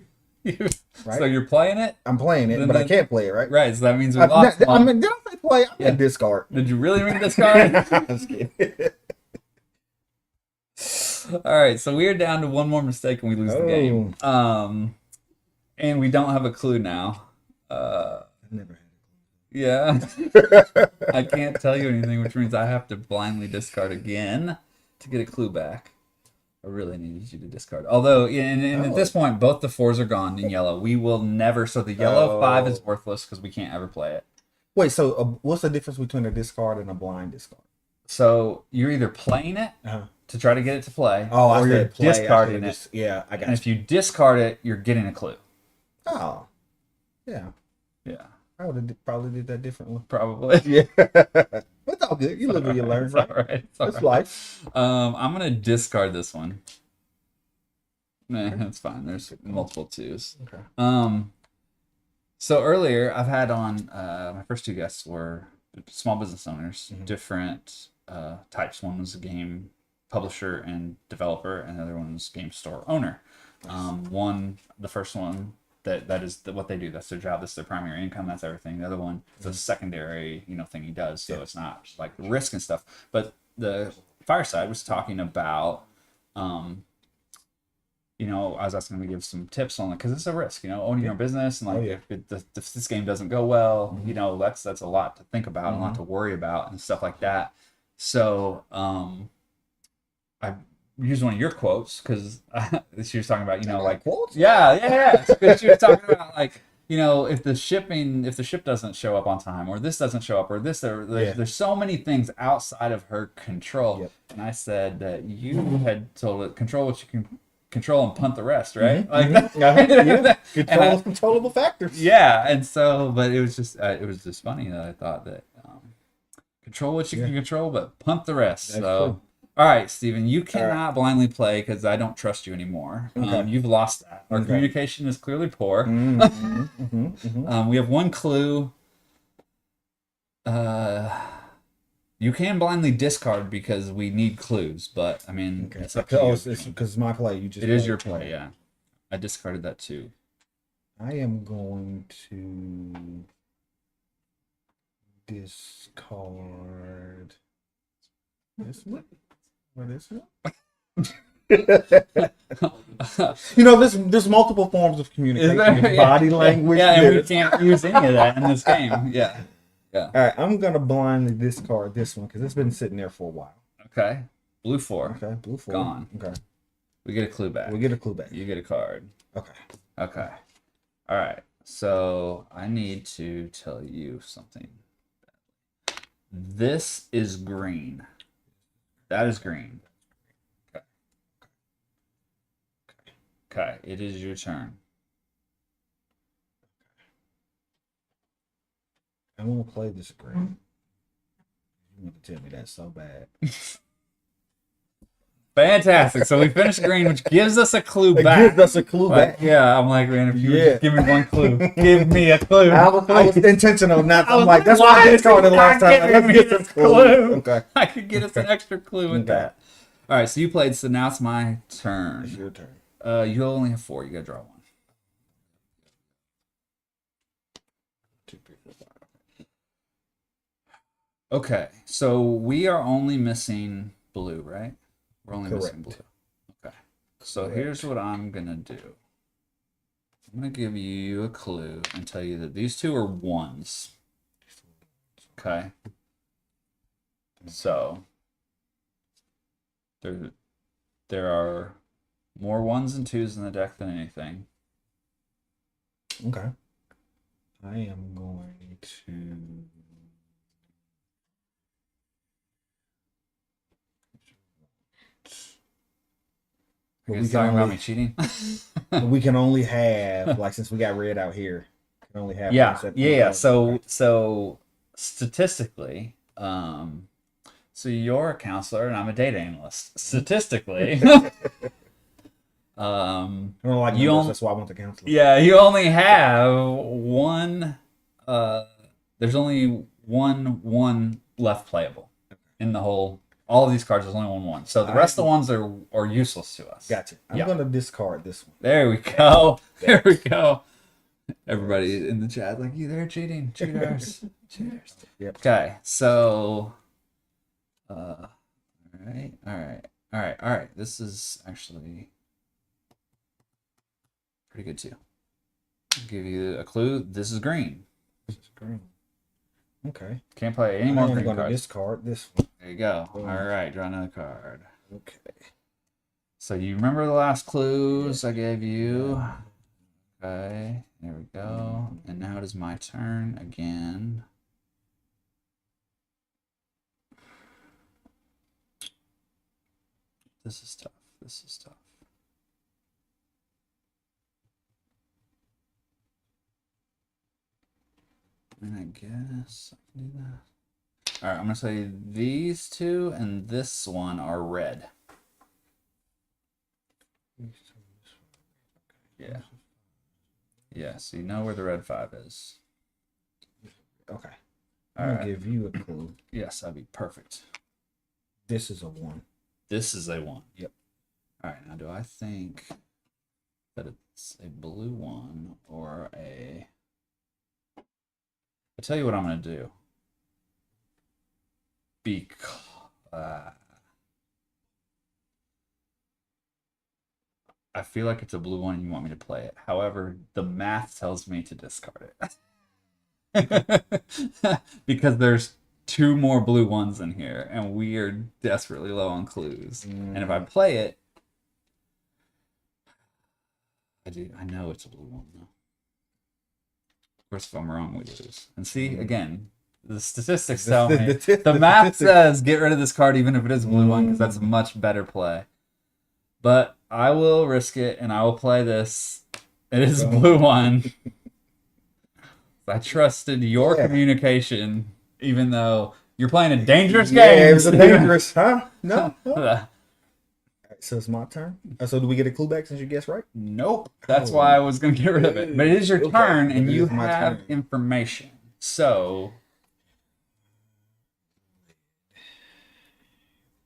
Right? So you're playing it. I'm playing it, Then but I that- can't play it, right? Right. So that means we I lost. did one. I say play? I Yeah. meant discard. Did you really mean discard? I'm just kidding. All right, so we are down to 1 more mistake and we lose the game. And we don't have a clue now. I've never had. Yeah. I can't tell you anything, which means I have to blindly discard again to get a clue back. I really needed you to discard. Although, and at this point, both the 4s are gone in yellow. We will never. So the yellow 5 is worthless because we can't ever play it. Wait, so what's the difference between a discard and a blind discard? So you're either playing it to try to get it to play, or you're discarding it. Yeah, I got And if you discard it, you're getting a clue. Oh, yeah. I would have probably did that differently. Probably. Yeah. But it's all good. You live and you learn, It's right? all right. That's life. I'm gonna discard this one. Nah, that's fine. There's multiple 2s. Okay. So earlier I've had on my first 2 guests were small business owners, different types. One was a game publisher and developer, and the other one was game store owner. The first one. That is what they do. That's their job. That's their primary income. That's everything. The other one is a secondary, thing he does. So it's not like risk and stuff. But the Fireside was talking about, I was asking him to give some tips on it because it's a risk, owning your own business and if this game doesn't go well, that's a lot to think about, and a lot to worry about and stuff like that. So I use one of your quotes because she was talking about like quotes. Yeah. Because she was talking about like if the ship doesn't show up on time, or this doesn't show up, or there's so many things outside of her control. And I said that you had told it control what you can control and punt the rest, right? Control of controllable factors. Yeah, and so but it was just funny that I thought that control what you can control, but punt the rest. That's so. true. All right, Steven, you cannot blindly play because I don't trust you anymore. Okay. You've lost that. Our communication is clearly poor. We have one clue. You can blindly discard because we need clues, but I mean, it's up to you. It's because my play. It is your play, yeah. I discarded that too. I am going to discard this one. Or this one? There's multiple forms of communication. There's body language. Yeah, and we can't use any of that in this game. Yeah. All right, I'm gonna blindly discard this one because it's been sitting there for a while. Okay. Blue 4. Okay, blue 4. Gone. Okay. We get a clue back. We get a clue back. You get a card. Okay. Okay. All right. So I need to tell you something. This is green. That is green. Okay. It is your turn. I'm gonna play this green. You want to tell me that's so bad? Fantastic. So we finished green, which gives us a clue back. It gives us a clue back. Yeah, I'm like, man, if you would just give me one clue, give me a clue. I was intentional. Not. I'm like, that's why I discarded the last time. Let's get this clue. Okay. I could get us an extra clue with that. All right, so you played. So now it's my turn. It's your turn. You only have 4. You gotta draw one. 2, 3, 4, 5. Okay, so we are only missing blue, right? We're only missing blue. Okay. So here's what I'm gonna do. I'm gonna give you a clue and tell you that these 2 are 1s. Okay. So there are more 1s and 2s in the deck than anything. Okay. I am going to. Are you talking about me cheating? We can only have, like, since we got red out here, can only have. Yeah. So statistically, so you're a counselor and I'm a data analyst. Statistically, I don't like numbers, that's why I want the counselor. Yeah, you only have one. There's only one left playable in the whole. All of these cards, there's only one. So the rest of the ones are useless to us. Gotcha. I'm going to discard this one. There we go. There we go. Everybody in the chat, like, you there cheating. Cheaters. Cheaters. Yep. Okay, so... All right. This is actually pretty good, too. I'll give you a clue. This is green. This is green. Okay. Can't play any more I'm green going to cards. discard this one. There you go. Boom. All right, draw another card. Okay. So you remember the last clues I gave you? Okay, there we go. And now it is my turn again. This is tough. This is tough. And I guess I can do that. All right, I'm going to say these two and this one are red. Yeah. Yeah, so you know where the red 5 is. Okay. All I'm right. going to give you a clue. Yes, that'd be perfect. This is a 1. This is a 1. Yep. All right, now do I think that it's a blue 1 or a... I'll tell you what I'm going to do. Because... I feel like it's a blue 1 and you want me to play it. However, the math tells me to discard it. Because there's 2 more blue 1s in here, and we are desperately low on clues. And if I play it, I know it's a blue 1 though. Of course, if I'm wrong, we lose. And see, again, the statistics tell me. The math says get rid of this card even if it is a blue 1, because that's a much better play. But I will risk it, and I will play this. It is a blue 1. I trusted your communication, even though you're playing a dangerous game. Yeah, it was a dangerous, huh? No. Alright, so it's my turn. So do we get a clue back since you guessed right? Nope. That's why I was going to get rid of it. But it is your turn, and you have information. So...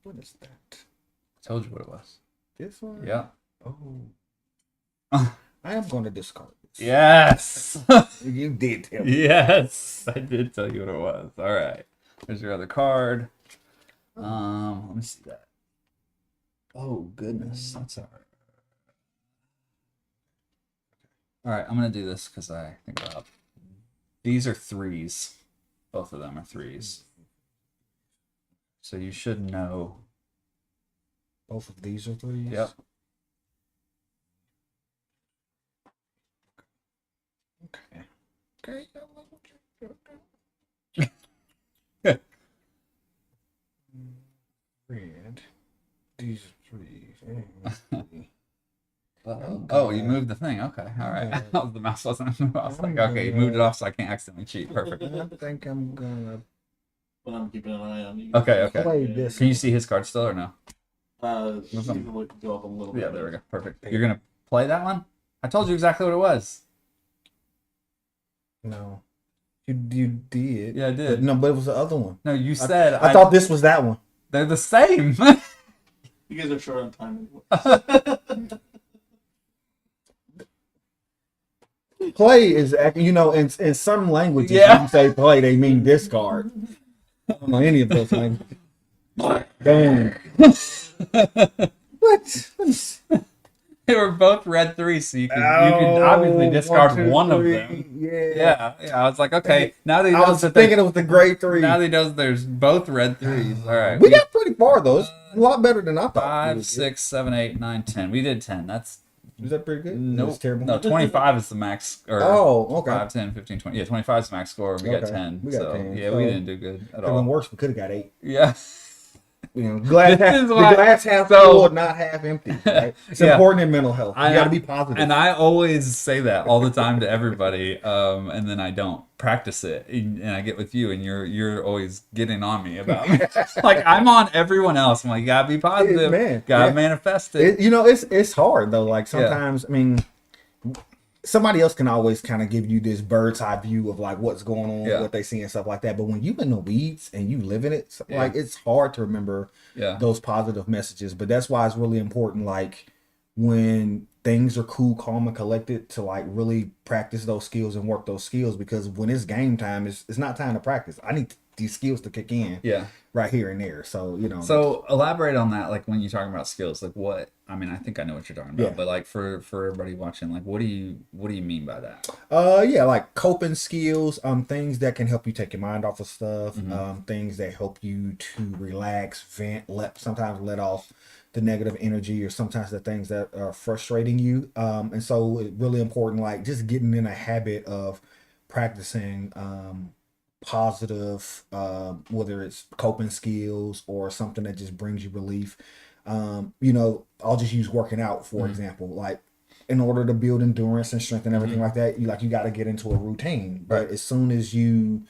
What is that? I told you what it was. This one? Yeah. Oh. I am going to discard this. Yes. You did tell me. Yes, I did tell you what it was. All right. There's your other card. Let me see that. Oh goodness, that's all right. All right, I'm gonna do this because I think about. These are 3s. Both of them are 3s. So you should know. Both of these are 3s? Yep. Okay. Okay. Red. These are 3s. Oh, you moved the thing. Okay, all right. The mouse wasn't. I was like, okay, you moved it off so I can't accidentally cheat. Perfect. I think I'm gonna. But I'm keeping an eye on you. Okay. Play this Can you see his card still or no? You can go up a little bit. Yeah, there we go. Perfect. You're gonna play that one? I told you exactly what it was. No. You did. Yeah, I did. No, but it was the other one. No, you said I thought this was that one. They're the same. You guys are short on time anyway. Play is, in some languages, when you say play, they mean discard. I don't know any of those languages. Dang. What? They were both red 3s, so you can obviously discard one of them. Yeah. I was like, okay. Now that he I knows was that thinking it was the gray 3. Now that he knows there's both red 3s. All right. We got pretty far though. It's a lot better than I thought. 5, 6, 7, 8, 9, 10. We did 10. Is that pretty good? Nope. That's terrible. No, 25 is the max. Or okay. 5, 10, 15, 20. Yeah, 25 is the max score. We got 10. We got 10. Yeah, we didn't do good at all. Even worse, we could have got 8. Yeah. Glass half full, not half empty. Right? It's important in mental health. You got to be positive. And I always say that all the time to everybody, and then I don't practice it. And I get with you, and you're always getting on me about it. Like, I'm on everyone else. I'm like, you gotta be positive. Gotta manifest it. It's hard though. Like sometimes, I mean, somebody else can always kind of give you this bird's eye view of like what's going on, what they see and stuff like that. But when you in the weeds and you live in it, like it's hard to remember those positive messages. But that's why it's really important, like when things are cool, calm, and collected, to like really practice those skills and work those skills. Because when it's game time, it's not time to practice. I need these skills to kick in. Yeah. Right here and there. So, you know. So elaborate on that, like when you're talking about skills, like what, I mean, I think I know what you're talking about, Yeah. but like for everybody watching, like what do you mean by that? Yeah, like coping skills, things that can help you take your mind off of stuff, things that help you to relax, vent, sometimes let off the negative energy, or sometimes the things that are frustrating you. And so it's really important, like just getting in a habit of practicing positive, whether it's coping skills or something that just brings you relief. You know, I'll just use working out, for example. Like, in order to build endurance and strength and everything like that, you got to get into a routine. But as soon as you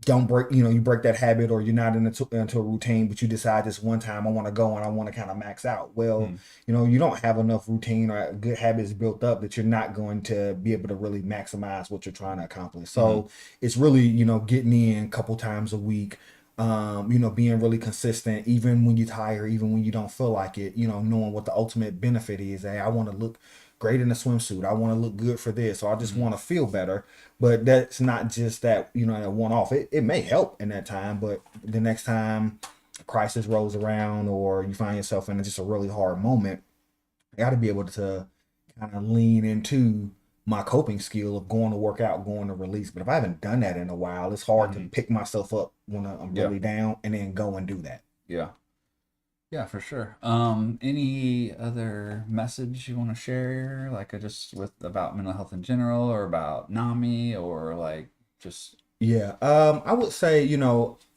don't break, you break that habit, or you're not into a routine, but you decide this one time I want to go and I want to kind of max out. Well, you don't have enough routine or good habits built up that you're not going to be able to really maximize what you're trying to accomplish. So it's really, getting in a couple times a week, being really consistent, even when you're tired, even when you don't feel like it, knowing what the ultimate benefit is. Hey, I want to look great in a swimsuit. I want to look good for this, or I just want to feel better. But that's not just that, that one off. It may help in that time, but the next time a crisis rolls around, or you find yourself in just a really hard moment, I got to be able to kind of lean into my coping skill of going to work out, going to release. But if I haven't done that in a while, it's hard to pick myself up when I'm really down and then go and do that. Yeah. Yeah, for sure. Any other message you want to share, like just about mental health in general, or about NAMI, or like just? Yeah, I would say,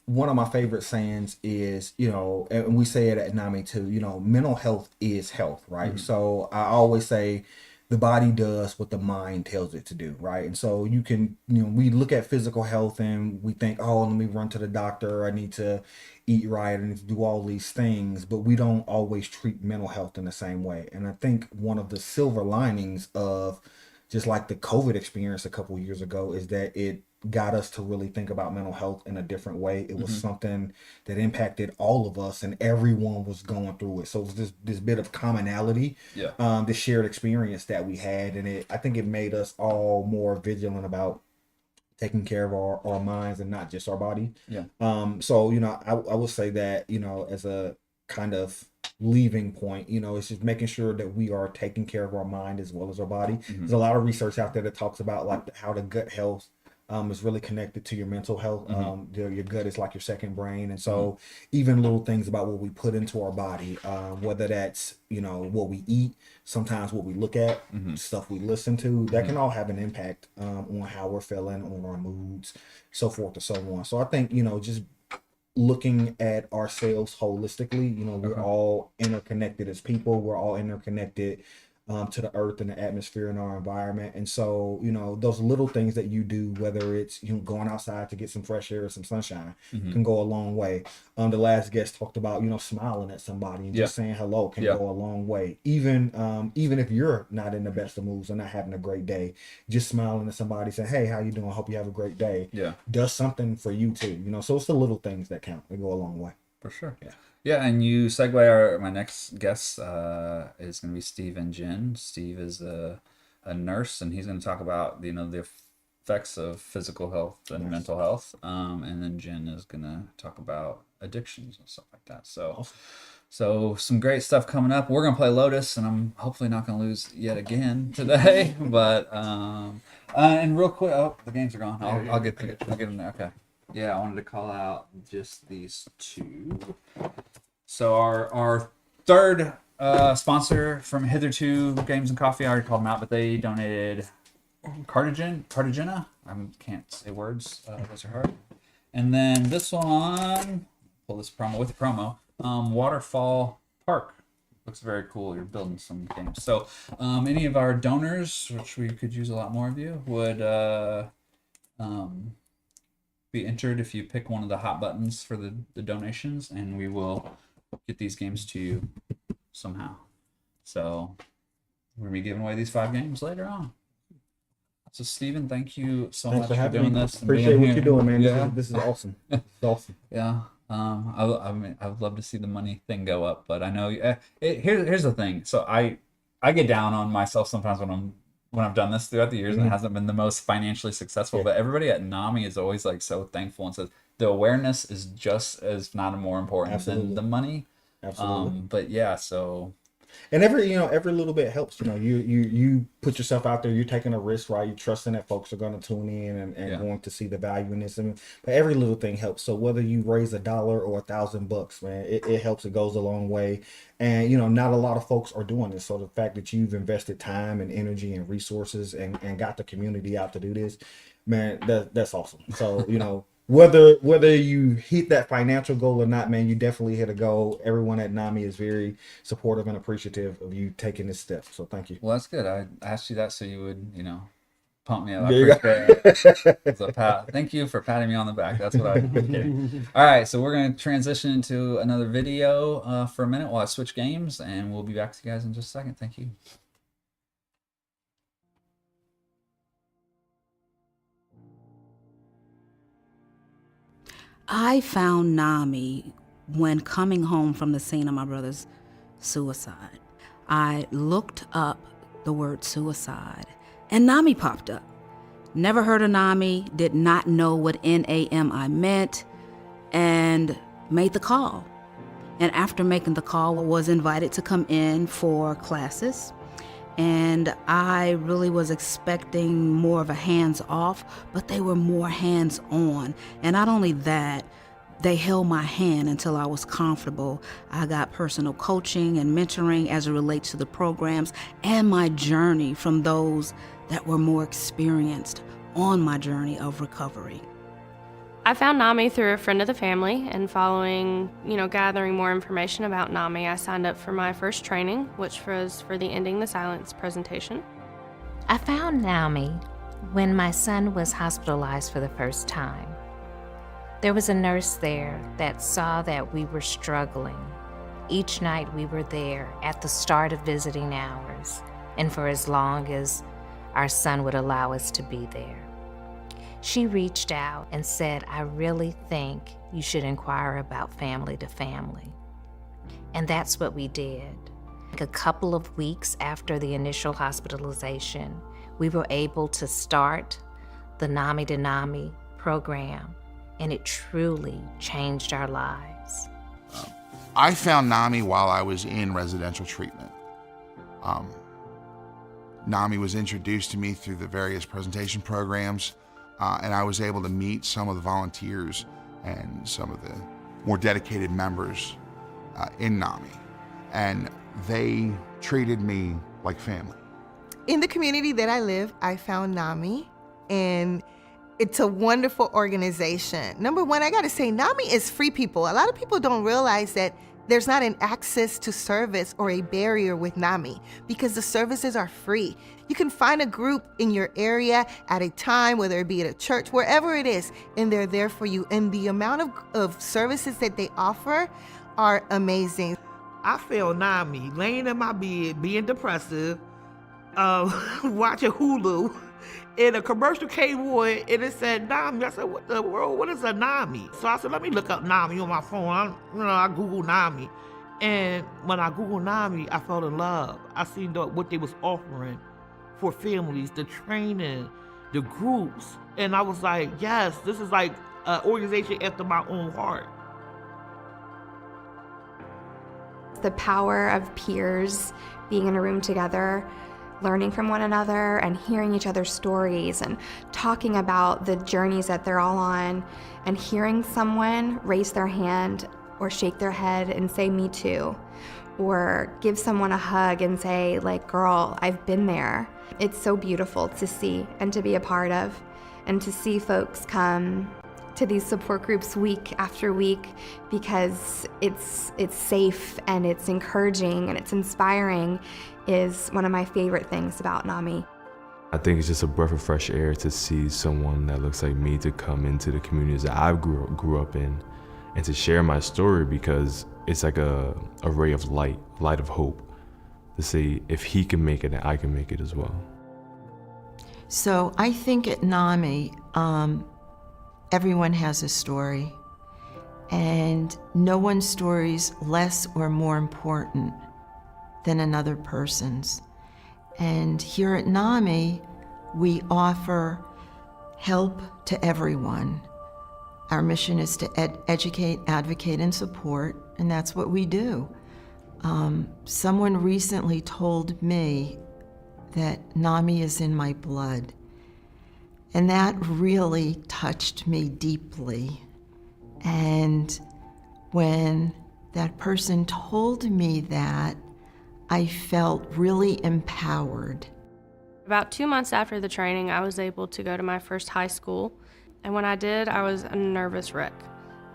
one of my favorite sayings is, and we say it at NAMI too, mental health is health, right? So I always say the body does what the mind tells it to do, right? And so you can, we look at physical health and we think, oh, let me run to the doctor, I need to eat right, I need to do all these things, but we don't always treat mental health in the same way. And I think one of the silver linings of just like the COVID experience a couple years ago is that it got us to really think about mental health in a different way. It was something that impacted all of us, and everyone was going through it. So it was this bit of commonality, this shared experience that we had, and I think it made us all more vigilant about taking care of our minds and not just our body. So I would say that as a kind of leaving point, it's just making sure that we are taking care of our mind as well as our body. There's a lot of research out there that talks about like how the gut health is really connected to your mental health. Your gut is like your second brain. And so even little things about what we put into our body, whether that's, what we eat, sometimes what we look at, stuff we listen to, that can all have an impact on how we're feeling, on our moods, so forth and so on. So I think, just looking at ourselves holistically, we're all interconnected as people. We're all interconnected to the earth and the atmosphere and our environment. And so, those little things that you do, whether it's going outside to get some fresh air or some sunshine, can go a long way. The last guest talked about, smiling at somebody and just saying hello can go a long way. Even if you're not in the best of moods or not having a great day, just smiling at somebody, saying, hey, how you doing? Hope you have a great day. Does something for you too. So it's the little things that count. They go a long way. For sure. Yeah, and you segue my next guest is going to be Steve and Jen. Steve is a nurse, and he's going to talk about the effects of physical health and mental health. And then Jen is going to talk about addictions and stuff like that. So some great stuff coming up. We're going to play Lotus, and I'm hopefully not going to lose yet again today. But and real quick, the games are gone. I'll get them there. Okay. Yeah, I wanted to call out just these two. So our third sponsor from Hitherto Games and Coffee, I already called them out, but they donated Cartagena. I can't say words. Those are hard. And then this one, pull this promo with the promo. Waterfall Park. Looks very cool. You're building some games. So any of our donors, which we could use a lot more of you, would be entered if you pick one of the hot buttons for the donations, and we will get these games to you somehow. So we're gonna be giving away these 5 games later on. So Steven, thank you so much for doing this. Appreciate what you're doing, man. Yeah. This is awesome. It's awesome. Yeah. I mean, I would love to see the money thing go up, but I know here's the thing. So I get down on myself sometimes when I'm when I've done this throughout the years, and it hasn't been the most financially successful, but everybody at NAMI is always like so thankful and says the awareness is just as, if not more important than the money. Absolutely. But yeah, so. And every little bit helps. You put yourself out there. You're taking a risk, right? You're trusting that folks are going to tune in and going to see the value in this. But every little thing helps. So whether you raise $1 or $1,000, man, it helps. It goes a long way. And not a lot of folks are doing this. So the fact that you've invested time and energy and resources and got the community out to do this, man, that's awesome. So Whether you hit that financial goal or not, man, you definitely hit a goal. Everyone at NAMI is very supportive and appreciative of you taking this step. So thank you. Well, that's good. I asked you that so you would, pump me up. Thank you for patting me on the back. That's what I'm getting. All right, so we're going to transition into another video for a minute while I switch games, and we'll be back to you guys in just a second. Thank you. I found NAMI when coming home from the scene of my brother's suicide. I looked up the word suicide, and NAMI popped up. Never heard of NAMI, did not know what NAMI meant, and made the call. And after making the call, was invited to come in for classes. And I really was expecting more of a hands-off, but they were more hands-on. And not only that, they held my hand until I was comfortable. I got personal coaching and mentoring as it relates to the programs and my journey from those that were more experienced on my journey of recovery. I found NAMI through a friend of the family, and following, gathering more information about NAMI, I signed up for my first training, which was for the Ending the Silence presentation. I found NAMI when my son was hospitalized for the first time. There was a nurse there that saw that we were struggling. Each night we were there at the start of visiting hours, and for as long as our son would allow us to be there. She reached out and said, I really think you should inquire about family to family. And that's what we did. A couple of weeks after the initial hospitalization, we were able to start the NAMI to NAMI program, and it truly changed our lives. I found NAMI while I was in residential treatment. NAMI was introduced to me through the various presentation programs. And I was able to meet some of the volunteers and some of the more dedicated members in NAMI. And they treated me like family. In the community that I live, I found NAMI, and it's a wonderful organization. Number one, I gotta say, NAMI is free people. A lot of people don't realize that there's not an access to service or a barrier with NAMI because the services are free. You can find a group in your area at a time, whether it be at a church, wherever it is, and they're there for you. And the amount of services that they offer are amazing. I found NAMI laying in my bed, being depressive, watching Hulu, and a commercial came on and it said NAMI. I said, what the world? What is a NAMI? So I said, let me look up NAMI on my phone. I Googled NAMI. And when I Googled NAMI, I fell in love. I seen what they was offering for families, the training, the groups. And I was like, yes, this is like an organization after my own heart. The power of peers being in a room together, learning from one another and hearing each other's stories and talking about the journeys that they're all on, and hearing someone raise their hand or shake their head and say, me too, or give someone a hug and say, like, girl, I've been there. It's so beautiful to see and to be a part of, and to see folks come to these support groups week after week because it's safe and it's encouraging and it's inspiring is one of my favorite things about NAMI. I think it's just a breath of fresh air to see someone that looks like me to come into the communities that I grew up in and to share my story, because it's like a ray of light of hope, to say if he can make it, I can make it as well. So I think at NAMI, everyone has a story, and no one's story's less or more important than another person's. And here at NAMI, we offer help to everyone. Our mission is to educate, advocate, and support, and that's what we do. Someone recently told me that NAMI is in my blood, and that really touched me deeply. And when that person told me that, I felt really empowered. About 2 months after the training, I was able to go to my first high school. And when I did, I was a nervous wreck.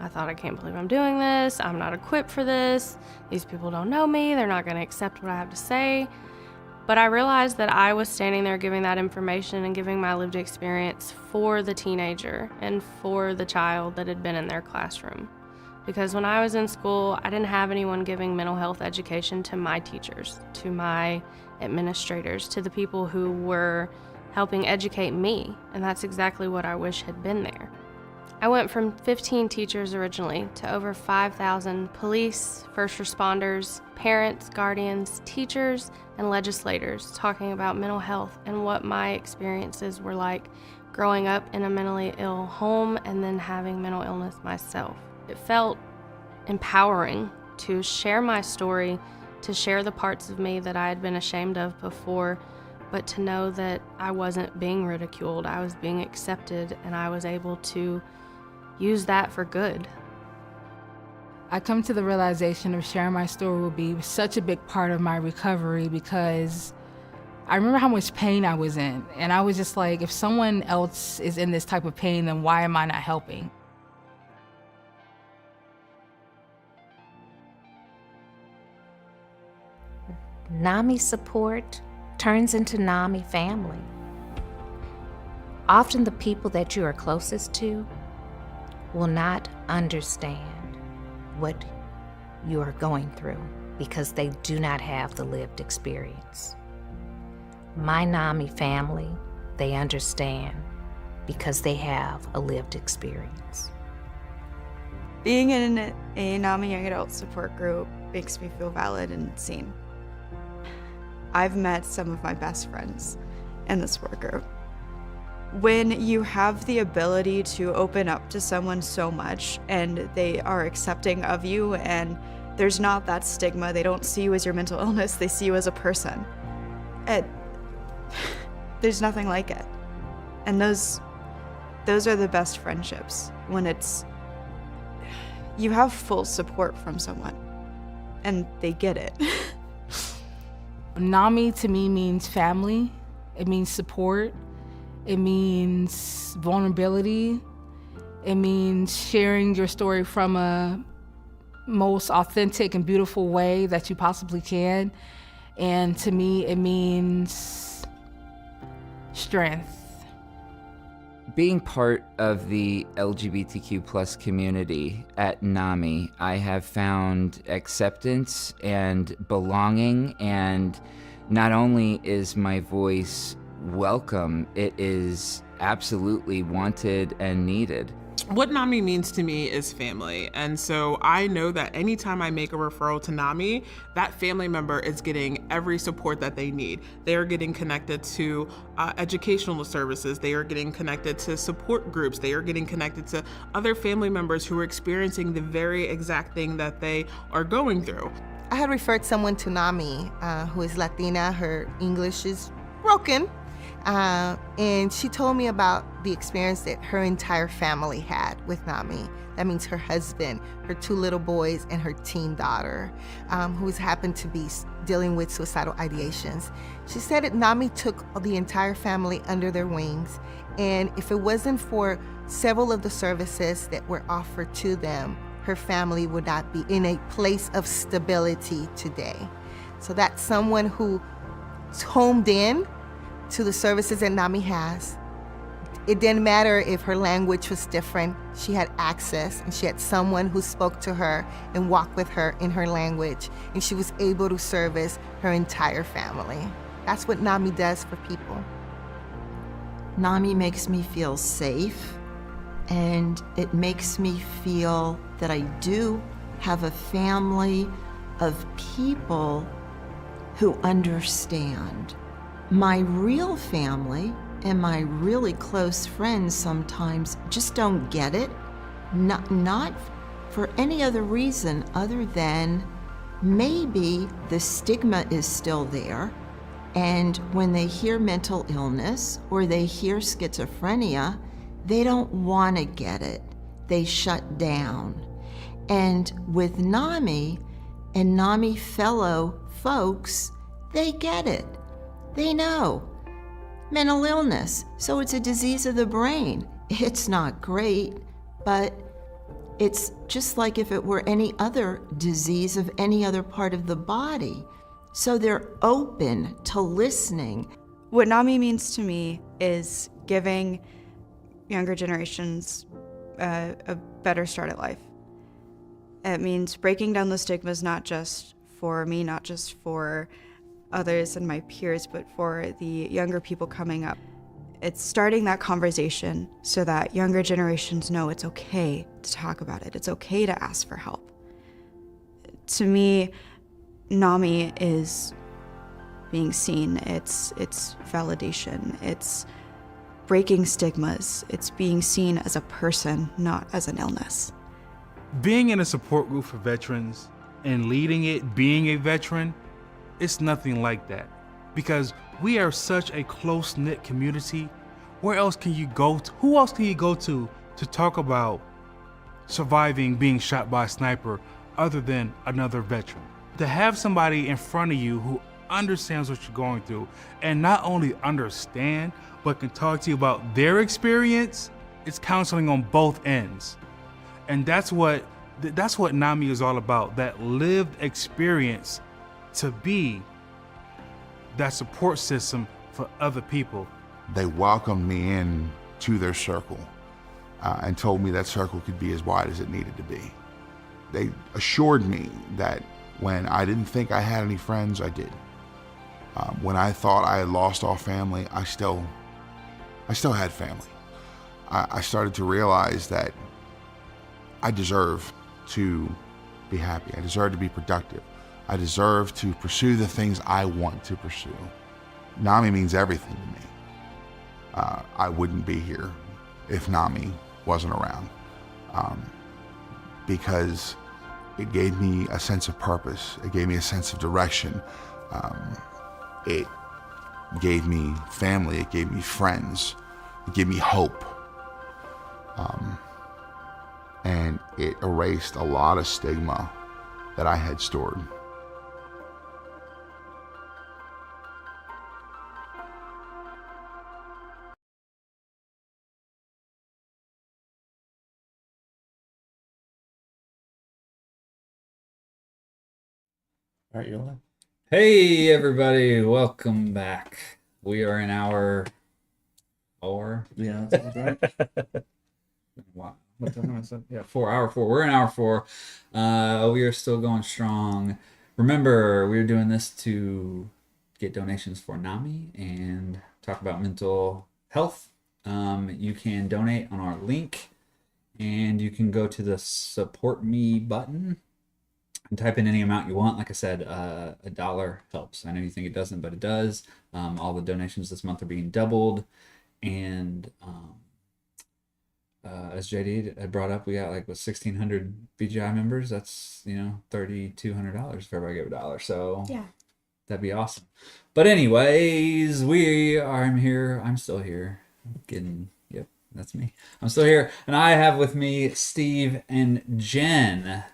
I thought, I can't believe I'm doing this. I'm not equipped for this. These people don't know me. They're not going to accept what I have to say. But I realized that I was standing there giving that information and giving my lived experience for the teenager and for the child that had been in their classroom. Because when I was in school, I didn't have anyone giving mental health education to my teachers, to my administrators, to the people who were helping educate me, and that's exactly what I wish had been there. I went from 15 teachers originally to over 5,000 police, first responders, parents, guardians, teachers, and legislators talking about mental health and what my experiences were like growing up in a mentally ill home and then having mental illness myself. It felt empowering to share my story, to share the parts of me that I had been ashamed of before, but to know that I wasn't being ridiculed, I was being accepted, and I was able to use that for good. I come to the realization of sharing my story will be such a big part of my recovery, because I remember how much pain I was in, and I was just like, if someone else is in this type of pain, then why am I not helping? NAMI support turns into NAMI family. Often the people that you are closest to will not understand what you are going through because they do not have the lived experience. My NAMI family, they understand because they have a lived experience. Being in a NAMI young adult support group makes me feel valid and seen. I've met some of my best friends in the support group. When you have the ability to open up to someone so much and they are accepting of you and there's not that stigma, they don't see you as your mental illness, they see you as a person. There's nothing like it. And those are the best friendships, when you have full support from someone and they get it. NAMI to me means family, it means support, it means vulnerability, it means sharing your story from a most authentic and beautiful way that you possibly can. And to me, it means strength. Being part of the LGBTQ plus community at NAMI, I have found acceptance and belonging, and not only is my voice welcome, it is absolutely wanted and needed. What NAMI means to me is family. And so I know that anytime I make a referral to NAMI, that family member is getting every support that they need. They are getting connected to educational services. They are getting connected to support groups. They are getting connected to other family members who are experiencing the very exact thing that they are going through. I had referred someone to NAMI who is Latina. Her English is broken. And she told me about the experience that her entire family had with NAMI. That means her husband, her 2 little boys, and her teen daughter, who's happened to be dealing with suicidal ideations. She said that NAMI took the entire family under their wings, and if it wasn't for several of the services that were offered to them, her family would not be in a place of stability today. So that's someone who's homed in to the services that NAMI has. It didn't matter if her language was different. She had access, and she had someone who spoke to her and walked with her in her language, and she was able to service her entire family. That's what NAMI does for people. NAMI makes me feel safe, and it makes me feel that I do have a family of people who understand. My real family and my really close friends sometimes just don't get it, not for any other reason other than maybe the stigma is still there, and when they hear mental illness or they hear schizophrenia, they don't want to get it. They shut down. And with NAMI and NAMI fellow folks, they get it. They know. Mental illness, so it's a disease of the brain. It's not great, but it's just like if it were any other disease of any other part of the body. So they're open to listening. What NAMI means to me is giving younger generations a better start at life. It means breaking down the stigmas, not just for me, not just for others and my peers, but for the younger people coming up. It's starting that conversation so that younger generations know it's okay to talk about it. It's okay to ask for help. To me, NAMI is being seen. It's validation. It's breaking stigmas. It's being seen as a person, not as an illness. Being in a support group for veterans and leading it, being a veteran, it's nothing like that. Because we are such a close-knit community. Where else can you go to? Who else can you go to talk about surviving being shot by a sniper other than another veteran? To have somebody in front of you who understands what you're going through and not only understand, but can talk to you about their experience, it's counseling on both ends. And that's what NAMI is all about, that lived experience to be that support system for other people. They welcomed me in to their circle and told me that circle could be as wide as it needed to be. They assured me that when I didn't think I had any friends, I did. When I thought I had lost all family, I still had family. I started to realize that I deserve to be happy. I deserve to be productive. I deserve to pursue the things I want to pursue. NAMI means everything to me. I wouldn't be here if NAMI wasn't around, because it gave me a sense of purpose. It gave me a sense of direction. It gave me family. It gave me friends. It gave me hope. And it erased a lot of stigma that I had stored. All right, you're live. Hey, everybody. Welcome back. We are in hour 4. Yeah, that sounds right. Wow. What time is it? Yeah, hour 4. We're in hour 4. We are still going strong. Remember, we're doing this to get donations for NAMI and talk about mental health. You can donate on our link, and you can go to the Support Me button and type in any amount you want. Like I said, $1 helps. I know you think it doesn't, but it does. All the donations this month are being doubled, and as JD had brought up, we got like 1,600 BGI members. That's $3,200 if everybody gave $1. So yeah, that'd be awesome. But anyways, I'm here. I'm still here. Yep, that's me. I'm still here, and I have with me Steve and Jen,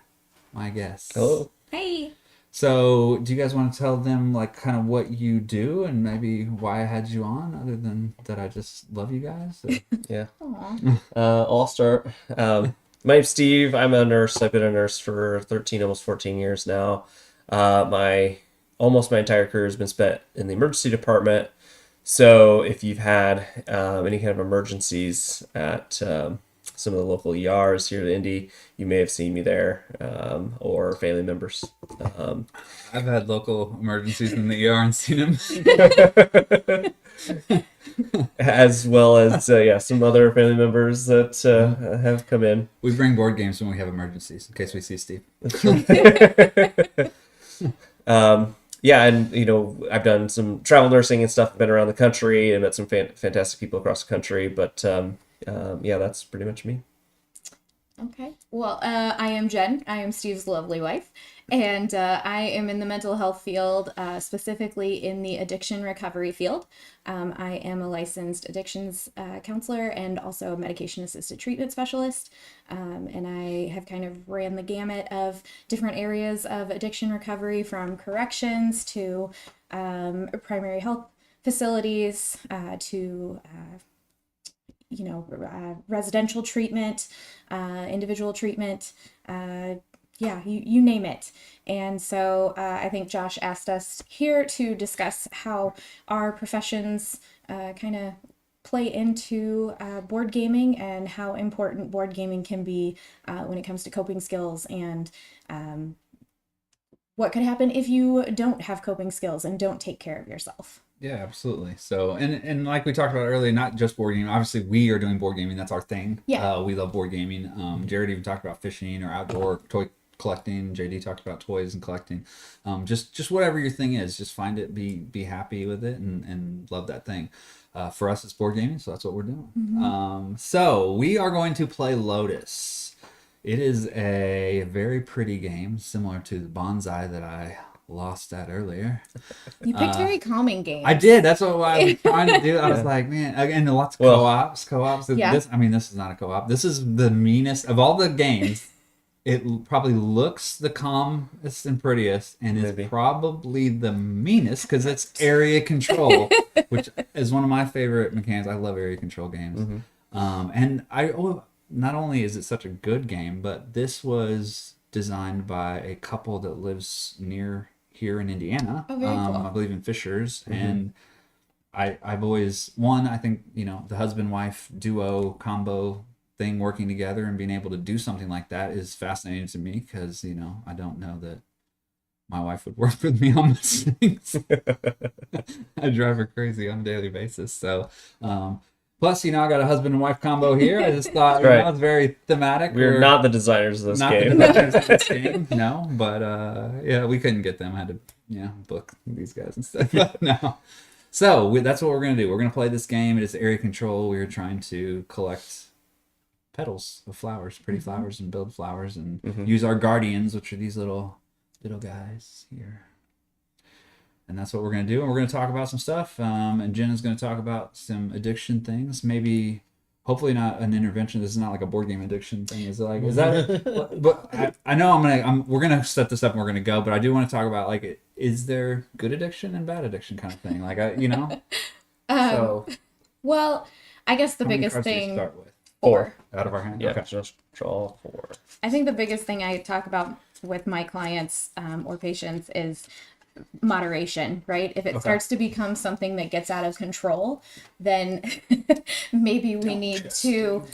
my guests. Hello. Hey. So, do you guys want to tell them kind of what you do and maybe why I had you on, other than that I just love you guys? Yeah. I'll start. My name's Steve. I'm a nurse. I've been a nurse for 13, almost 14 years now. Almost my entire career has been spent in the emergency department. So if you've had any kind of emergencies at some of the local ERs here at Indy, you may have seen me there, or family members. I've had local emergencies in the ER and seen them. As well as, some other family members that have come in. We bring board games when we have emergencies, in case we see Steve. yeah, and I've done some travel nursing and stuff, been around the country and met some fantastic people across the country. But yeah, that's pretty much me. Okay. Well, I am Jen. I am Steve's lovely wife. And I am in the mental health field, specifically in the addiction recovery field. I am a licensed addictions counselor and also a medication-assisted treatment specialist. And I have kind of ran the gamut of different areas of addiction recovery, from corrections to primary health facilities to residential treatment, individual treatment, yeah, you name it. And so I think Josh asked us here to discuss how our professions kind of play into board gaming and how important board gaming can be when it comes to coping skills, and what could happen if you don't have coping skills and don't take care of yourself. Yeah, absolutely. So, and like we talked about earlier, not just board gaming. Obviously, we are doing board gaming. That's our thing. Yeah. We love board gaming. Jared even talked about fishing or outdoor toy collecting. JD talked about toys and collecting. Just whatever your thing is, just find it, be happy with it, and love that thing. For us, it's board gaming, so that's what we're doing. Mm-hmm. So we are going to play Lotus. It is a very pretty game, similar to the Bonsai that I lost at earlier. You picked very calming games. I did. That's what I was trying to do. I was like, man, again, lots of co-ops. Yeah. This is not a co-op. This is the meanest of all the games. It probably looks the calmest and prettiest, and is probably the meanest because it's area control, which is one of my favorite mechanics. I love area control games. And not only is it such a good game, but this was designed by a couple that lives near here in Indiana. Oh, very cool. I believe in Fishers. And I've always, I think, the husband-wife duo combo thing working together and being able to do something like that is fascinating to me because, I don't know that my wife would work with me on these things. I drive her crazy on a daily basis. So, plus, I got a husband and wife combo here. I just thought it's very thematic. We're not the designers of this game. Not the designers of this game, no. But yeah, we couldn't get them. I had to, book these guys and stuff. But no. So that's what we're gonna do. We're gonna play this game. It is area control. We are trying to collect petals of flowers, pretty flowers, and build flowers, and use our guardians, which are these little guys here. And that's what we're going to do. And we're going to talk about some stuff. And Jen is going to talk about some addiction things. Maybe, hopefully not an intervention. This is not like a board game addiction thing. Is that? But I know we're going to set this up and we're going to go. But I do want to talk about, like, is there good addiction and bad addiction kind of thing? Like, so. Well, I guess the biggest thing. Start with? 4 out of our hand. Yeah, okay. Just draw 4. I think the biggest thing I talk about with my clients or patients is moderation, right? If it starts to become something that gets out of control, then maybe we need to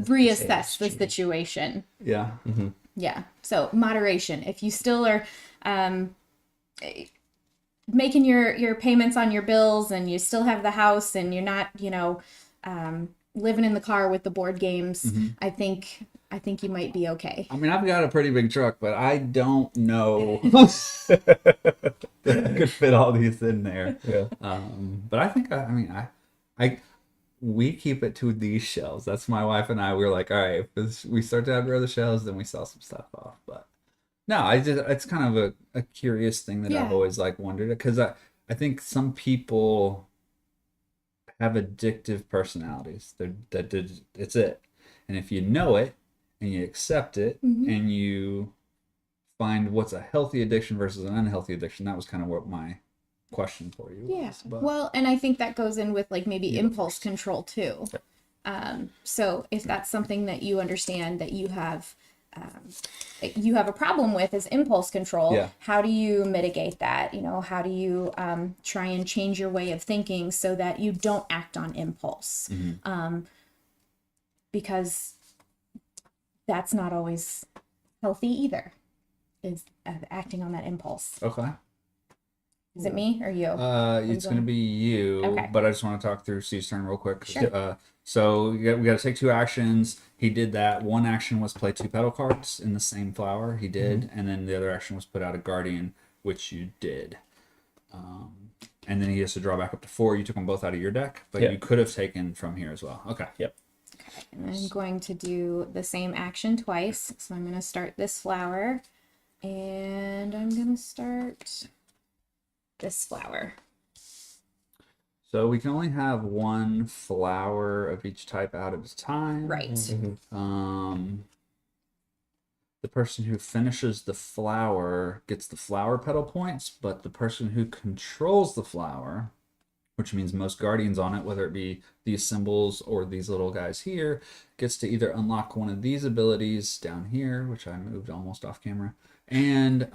reassess the situation. Yeah. Yeah. So moderation. If you still are making your payments on your bills and you still have the house and you're not, living in the car with the board games, I think you might be okay. I mean, I've got a pretty big truck, but I don't know that I could fit all these in there. Yeah. But I think, we keep it to these shelves. That's my wife and I. We were like, all right, if we start to outgrow the shelves, then we sell some stuff off. But no, it's kind of a curious thing that I've always wondered, because I think some people have addictive personalities. It's it. And if you know it and you accept it and you find what's a healthy addiction versus an unhealthy addiction, that was kind of what my question for you was. But, well, and I think that goes in with maybe impulse control too. So if that's something that you understand that you have a problem with, is impulse control, how do you mitigate that? How do you try and change your way of thinking so that you don't act on impulse? Because that's not always healthy either, is acting on that impulse. Okay. Is it me or you? It's going to be you, Okay. but I just want to talk through Steve's turn real quick. Sure. So we got to take 2 actions. He did that. One action was play 2 petal cards in the same flower. He did, and then the other action was put out a guardian, which you did. And then he has to draw back up to 4. You took them both out of your deck, but Yeah. you could have taken from here as well. Okay. Yep. Okay. And I'm going to do the same action twice. So I'm going to start this flower, and I'm going to start this flower. So we can only have 1 flower of each type out at a time. Right. The person who finishes the flower gets the flower petal points, but the person who controls the flower, which means most guardians on it, whether it be these symbols or these little guys here, gets to either unlock one of these abilities down here, which I moved almost off camera, and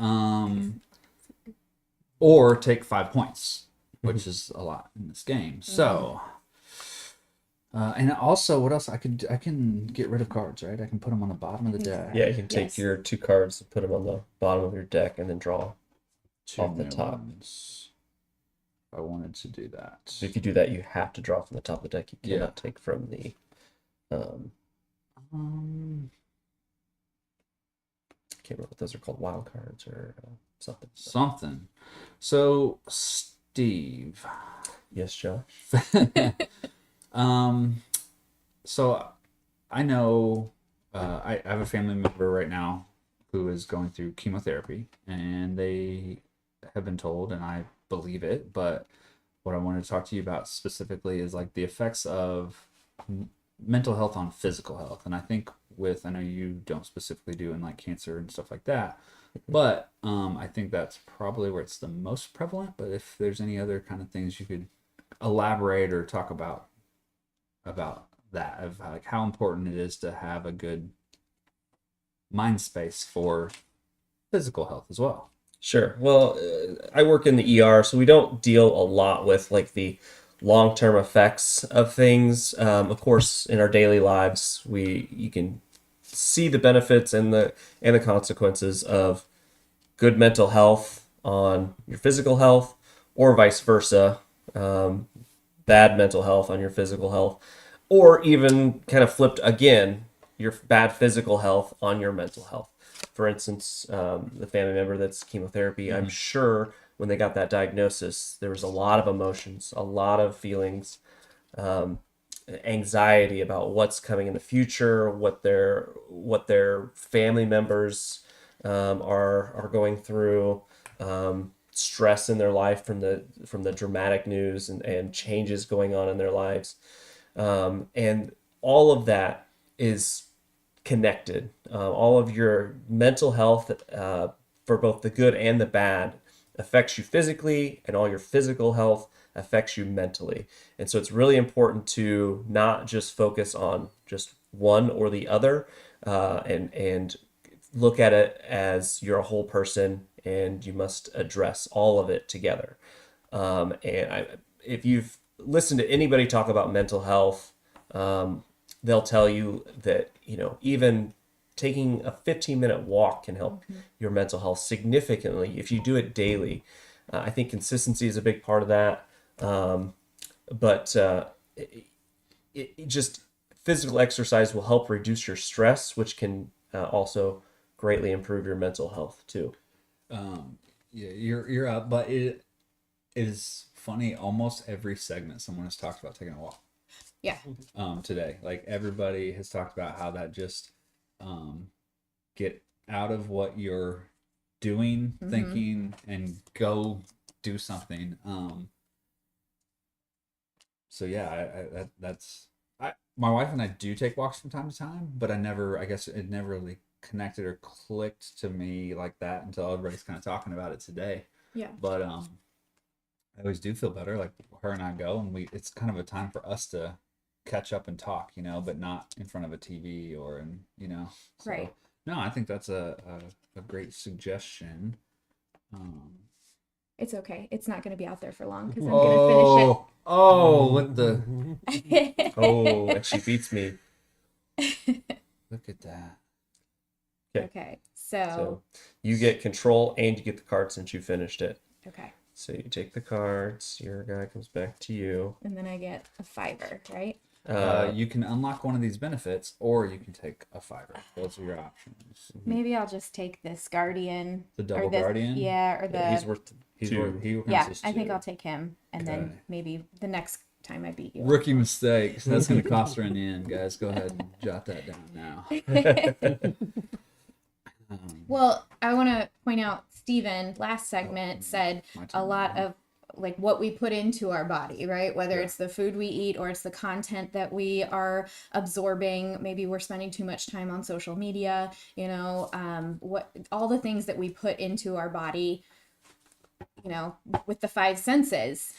or take 5 points, which is a lot in this game. So and also, what else? I can get rid of cards, right? I can put them on the bottom of the deck. Yeah, you can take your 2 cards and put them on the bottom of your deck and then draw 2 off the new top. ones. If I wanted to do that. So if you do that, you have to draw from the top of the deck. You Yeah. cannot take from the can't remember what those are called, wild cards or something. Something. So, Steve. Yes, Josh. So I know I have a family member right now who is going through chemotherapy, and they have been told, and I believe it, but what I wanted to talk to you about specifically is like the effects of mental health on physical health. And I think I know you don't specifically do in like cancer and stuff like that, but I think that's probably where it's the most prevalent. But if there's any other kind of things you could elaborate or talk about that, of like how important it is to have a good mind space for physical health as well. Sure. Well, I work in the ER, so we don't deal a lot with like the long-term effects of things. Of course, in our daily lives, you can see the benefits and the consequences of good mental health on your physical health, or vice versa. Bad mental health on your physical health, or even kind of flipped again, your bad physical health on your mental health. For instance, the family member that's chemotherapy, I'm sure when they got that diagnosis, there was a lot of emotions, a lot of feelings, anxiety about what's coming in the future, what their family members are going through, stress in their life from the dramatic news and changes going on in their lives, and all of that is connected. All of your mental health, for both the good and the bad, affects you physically, and all your physical health affects you mentally. And so it's really important to not just focus on just one or the other, and look at it as you're a whole person, and you must address all of it together. If you've listened to anybody talk about mental health, they'll tell you that, even taking a 15-minute walk can help your mental health significantly if you do it daily. I think consistency is a big part of that. But it just physical exercise will help reduce your stress, which can also greatly improve your mental health too. Yeah, you're up, but it is funny. Almost every segment, someone has talked about taking a walk. Yeah. Today, like everybody has talked about how that just get out of what you're doing, thinking, and go do something. So yeah, that's my wife and I do take walks from time to time, but I guess it never really connected or clicked to me like that until everybody's kind of talking about it today. Yeah. But I always do feel better. Like her and I go, and it's kind of a time for us to catch up and talk, but not in front of a TV or so, right. No, I think that's a great suggestion. It's okay. It's not going to be out there for long because I'm going to finish it. Oh, with the oh, and she beats me. Look at that. Okay, so you get control and you get the card since you finished it. Okay. So you take the cards, your guy comes back to you. And then I get a $5, right? You can unlock one of these benefits, or you can take a $5. Those are your options. Maybe I'll just take this guardian. The or double this- guardian? Yeah, or the. Yeah, he's worth two. Yeah, I think I'll take him, and then Okay. maybe the next time I beat you. Rookie mistakes. That's going to cost her in the end, guys. Go ahead and jot that down now. Well, I want to point out, Stephen, last segment said a lot of like what we put into our body, right? Whether it's the food we eat or it's the content that we are absorbing. Maybe we're spending too much time on social media, you know, what all the things that we put into our body, you know, with the 5 senses,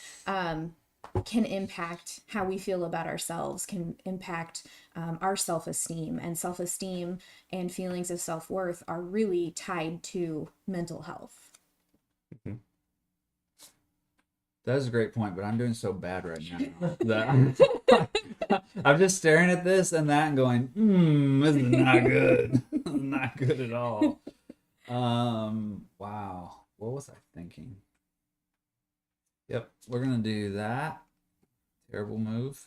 can impact how we feel about ourselves, can impact our self-esteem, and self-esteem and feelings of self-worth are really tied to mental health. Mm-hmm. That is a great point, but I'm doing so bad right now that I'm just staring at this and that and going, this is not good. Not good at all. Wow. What was I thinking? Yep, we're gonna do that. Terrible move.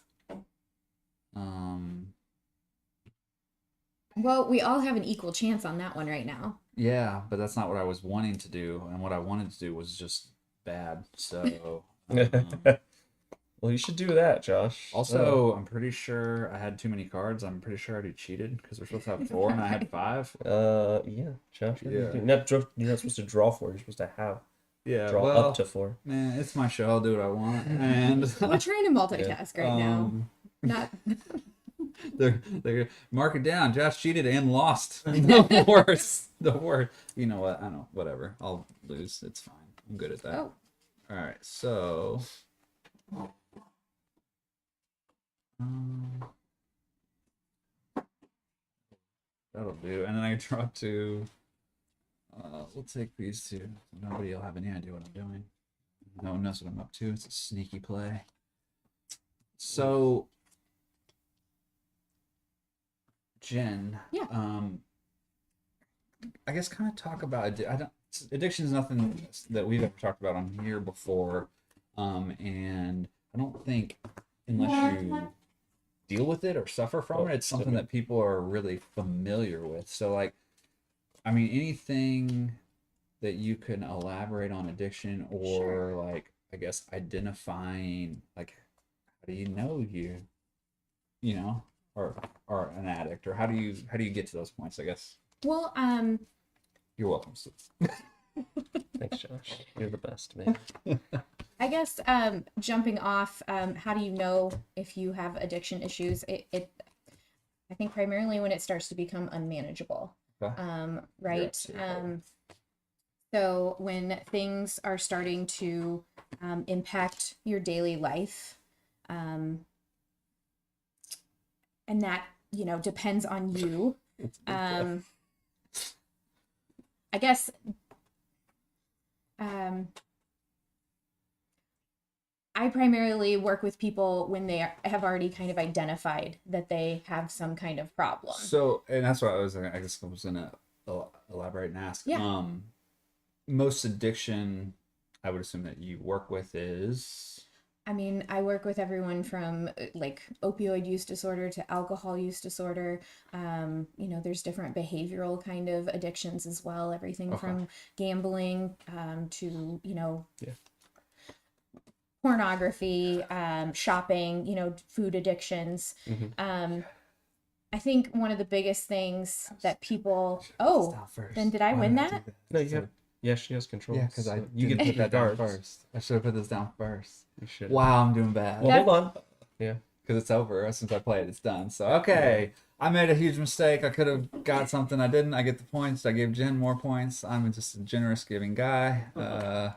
Well, we all have an equal chance on that one right now. Yeah, but that's not what I was wanting to do, and what I wanted to do was just bad. So well, you should do that, Josh. Also, I'm pretty sure I had too many cards. I'm pretty sure I already cheated because we're supposed to have 4 and I had 5. Yeah, Josh. Yeah. You're not supposed to draw 4. You're supposed to have. Yeah, Draw well, up to 4. Man, it's my show. I'll do what I want. And We're trying to multitask right now. Not. They're mark it down. Josh cheated and lost. The worst. The worst. You know what? I know. Whatever. I'll lose. It's fine. I'm good at that. Oh. All right. So. That'll do. And then I draw 2. We'll take these 2. Nobody will have any idea what I'm doing. No one knows what I'm up to. It's a sneaky play. So, Jen, yeah. I guess kind of talk about addiction is nothing that we've ever talked about on here before, and I don't think unless you deal with it or suffer from it, it's something that people are really familiar with. So, like, I mean, anything that you can elaborate on addiction, or like, I guess identifying, like, how do you know you know, or an addict, or how do you get to those points? I guess. Well, You're welcome, Steve. Thanks, Josh. You're the best, man. I guess jumping off, how do you know if you have addiction issues? I think primarily when it starts to become unmanageable. Okay. Right. Yeah, so when things are starting to impact your daily life, and that, you know, depends on you. I guess I primarily work with people when they have already kind of identified that they have some kind of problem. So, and that's what I was gonna elaborate and ask. Yeah. Most addiction, I would assume that you work with is. I mean, I work with everyone from like opioid use disorder to alcohol use disorder. You know, there's different behavioral kind of addictions as well. Everything from gambling to, you know, pornography, shopping, you know, food addictions. I think one of the biggest things that people. Oh, then did I win that? No, you have. Yeah, she has control. Yeah, because you can put that down first. I should have put this down first. You should. Wow, I'm doing bad. Well, hold on. Yeah. Because it's over. Since I played, it's done. So, okay. I made a huge mistake. I could have got something. I didn't. I get the points. I gave Jen more points. I'm just a generous giving guy. I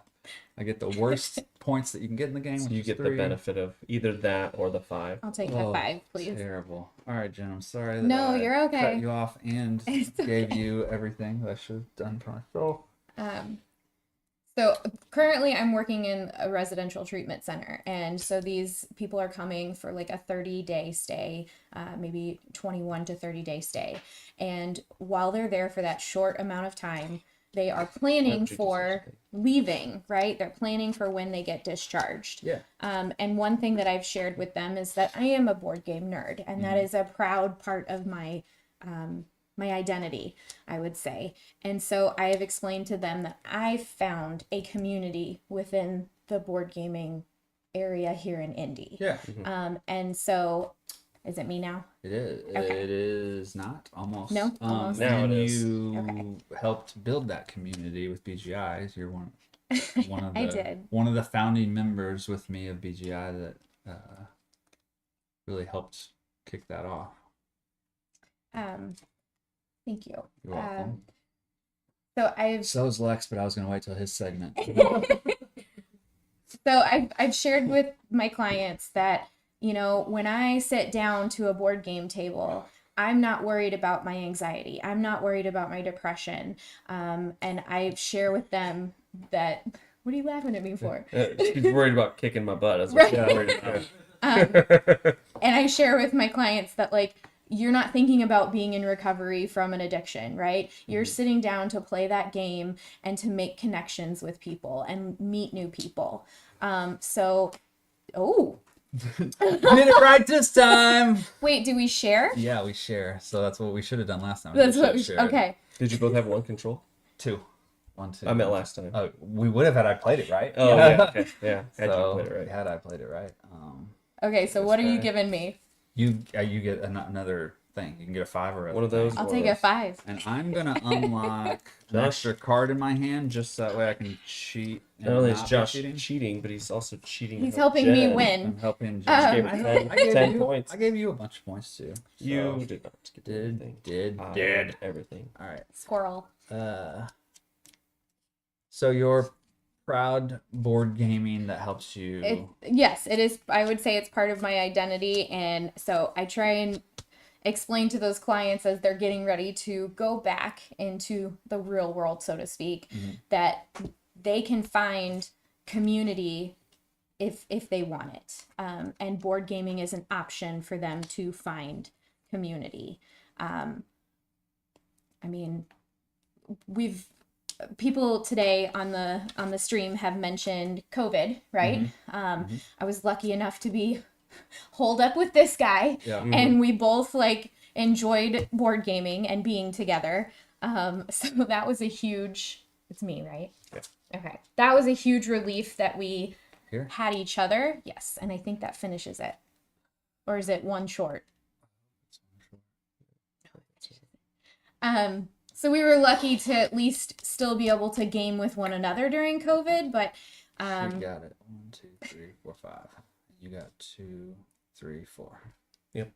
get the worst points that you can get in the game. So which you is get 3. the benefit of either that or the 5. I'll take that 5, please. Terrible. All right, Jen. I'm sorry that No, I you're okay. cut you off and gave you everything that I should have done for myself. So currently I'm working in a residential treatment center. And so these people are coming for like a 30-day stay, maybe 21 to 30-day stay. And while they're there for that short amount of time, they are planning Energy for leaving, right? They're planning for when they get discharged. Yeah. And one thing that I've shared with them is that I am a board game nerd, and that is a proud part of my my identity, I would say. And so I have explained to them that I found a community within the board gaming area here in Indy. Yeah. And so, is it me now? It is. Okay. It is not almost. No? Almost. Now and it is. you helped build that community with BGI. You're one of the I did. one of the founding members with me of BGI that really helped kick that off. Thank you. You're welcome. So I've So is Lex, but I was gonna wait till his segment. So I've shared with my clients that, you know, when I sit down to a board game table, I'm not worried about my anxiety. I'm not worried about my depression. And I share with them that, what are you laughing at me for? She's worried about kicking my butt. That's what she's worried about. And I share with my clients that, like, you're not thinking about being in recovery from an addiction, right? You're sitting down to play that game and to make connections with people and meet new people. So, Did it right this time. Wait, do we share? Yeah, we share. So that's what we should have done last time. That's what we shared. okay. Did you both have one control? Two. 1, 2. I meant last time. Oh, we would have had I played it right. Oh, yeah. Okay. Yeah. Had you So, played it right. had I played it right. Okay, so what are you guy. giving me? You get another thing. You can get a 5 or One of those. I'll take a 5. And I'm gonna unlock an Josh- extra card in my hand just so that way I can cheat. and Not only is not be Josh cheating. cheating, but he's also cheating. He's about helping me Jen. win. I'm helping. Just gave Um, him I 10, gave 10 you, points. I gave you a bunch of points too. You So- did not get anything. did I did everything. All right. Squirrel. So you're proud board gaming that helps you. Yes, it is. I would say it's part of my identity. And so I try and explain to those clients as they're getting ready to go back into the real world, so to speak, that they can find community if they want it. And board gaming is an option for them to find community. I mean, people today on the stream have mentioned COVID, right? I was lucky enough to be holed up with this guy, and we both like enjoyed board gaming and being together. So that was a huge. It's me, right? Yeah. Okay, that was a huge relief that we Here? had each other. Yes, and I think that finishes it, or is it one short? So we were lucky to at least still be able to game with one another during COVID, but You got it. 1, 2, 3, 4, 5. You got 2, 3, 4. Yep.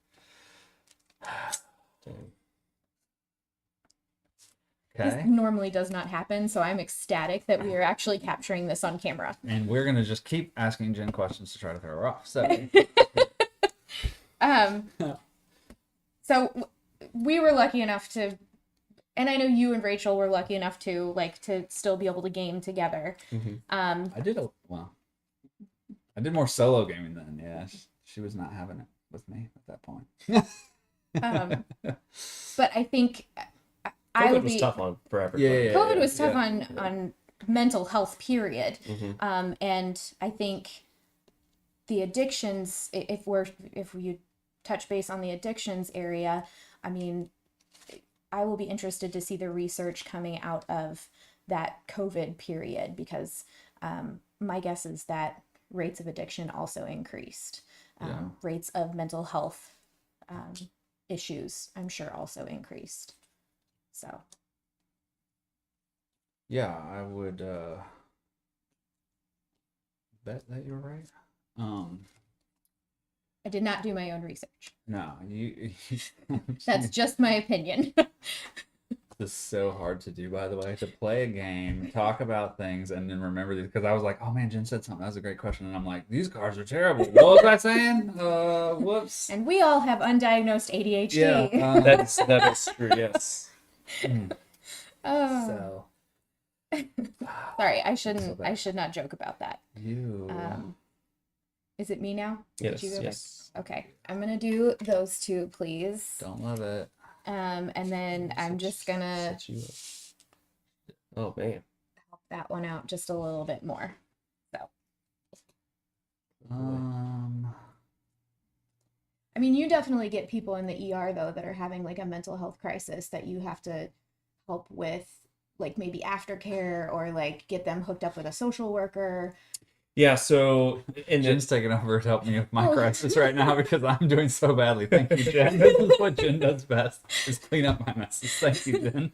this Okay. normally does not happen, so I'm ecstatic that we are actually capturing this on camera. And we're gonna just keep asking Jen questions to try to throw her off. So So we were lucky enough to, and I know you and Rachel were lucky enough to still be able to game together. I did I did more solo gaming then. Yeah, she was not having it with me at that point. But I think I COVID would was be tough on for everybody. Yeah. COVID was tough on mental health, period. Mhm. And I think the addictions, if we touch base on the addictions area, I mean, I will be interested to see the research coming out of that COVID period, because my guess is that rates of addiction also increased. Yeah. Rates of mental health issues, I'm sure, also increased. So. Yeah, I would bet that you're right. I did not do my own research. No, you That's just my opinion. This is so hard to do, by the way, to play a game, talk about things, and then remember these. Because I was like, oh man, Jen said something. That was a great question. And I'm like, these cards are terrible. What was I saying? Whoops. And we all have undiagnosed ADHD. Yeah. That is true. Yes. Oh. So. Sorry, I So shouldn't. bad. I should not joke about that. You. Is it me now? Yes, Did you go back? yes. Okay, I'm gonna do those two, please. Don't love it. And then I'm just gonna. Set you Oh man. help that one out just a little bit more. So, I mean, you definitely get people in the ER though that are having like a mental health crisis that you have to help with, like maybe aftercare or like get them hooked up with a social worker. Yeah, so Jen's taking over to help me with my Oh. crisis right now because I'm doing so badly. Thank you, Jen. This is what Jen does best, is clean up my messes. Thank you, Jen.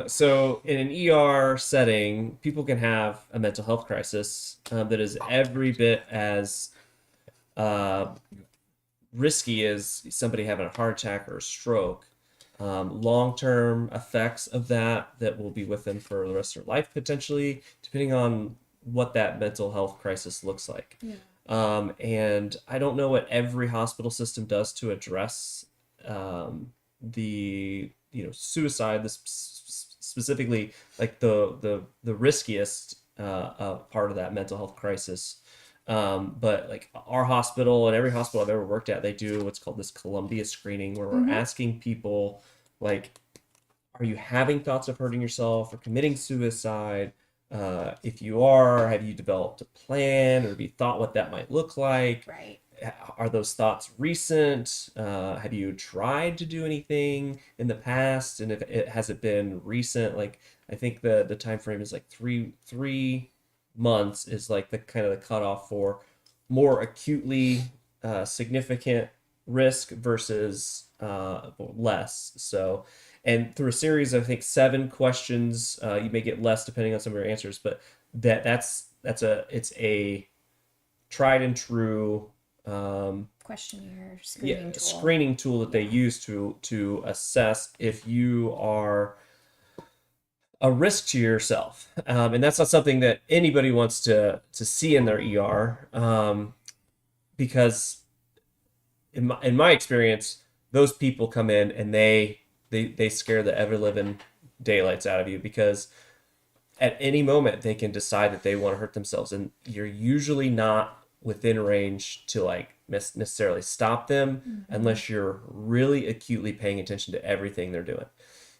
So in an ER setting, people can have a mental health crisis that is every bit as risky as somebody having a heart attack or a stroke. Long-term effects of that will be with them for the rest of their life, potentially, depending on what that mental health crisis looks like. Yeah. And I don't know what every hospital system does to address the suicide, specifically like the riskiest part of that mental health crisis. But like our hospital and every hospital I've ever worked at, they do what's called this Columbia screening, where we're asking people, like, are you having thoughts of hurting yourself or committing suicide? If you are, have you developed a plan, or have you thought what that might look like? Right. Are those thoughts recent? Have you tried to do anything in the past? And if it has it been recent, like I think the time frame is like three months is like the kind of the cutoff for more acutely significant risk versus less. So, and through a series of, I think, 7 questions, you may get less depending on some of your answers, but it's a tried and true Questionnaire screening tool. screening tool that they use to assess if you are a risk to yourself, and that's not something that anybody wants to see in their ER, because in my experience, those people come in and they scare the ever living daylights out of you, because at any moment they can decide that they want to hurt themselves, and you're usually not within range to like necessarily stop them unless you're really acutely paying attention to everything they're doing.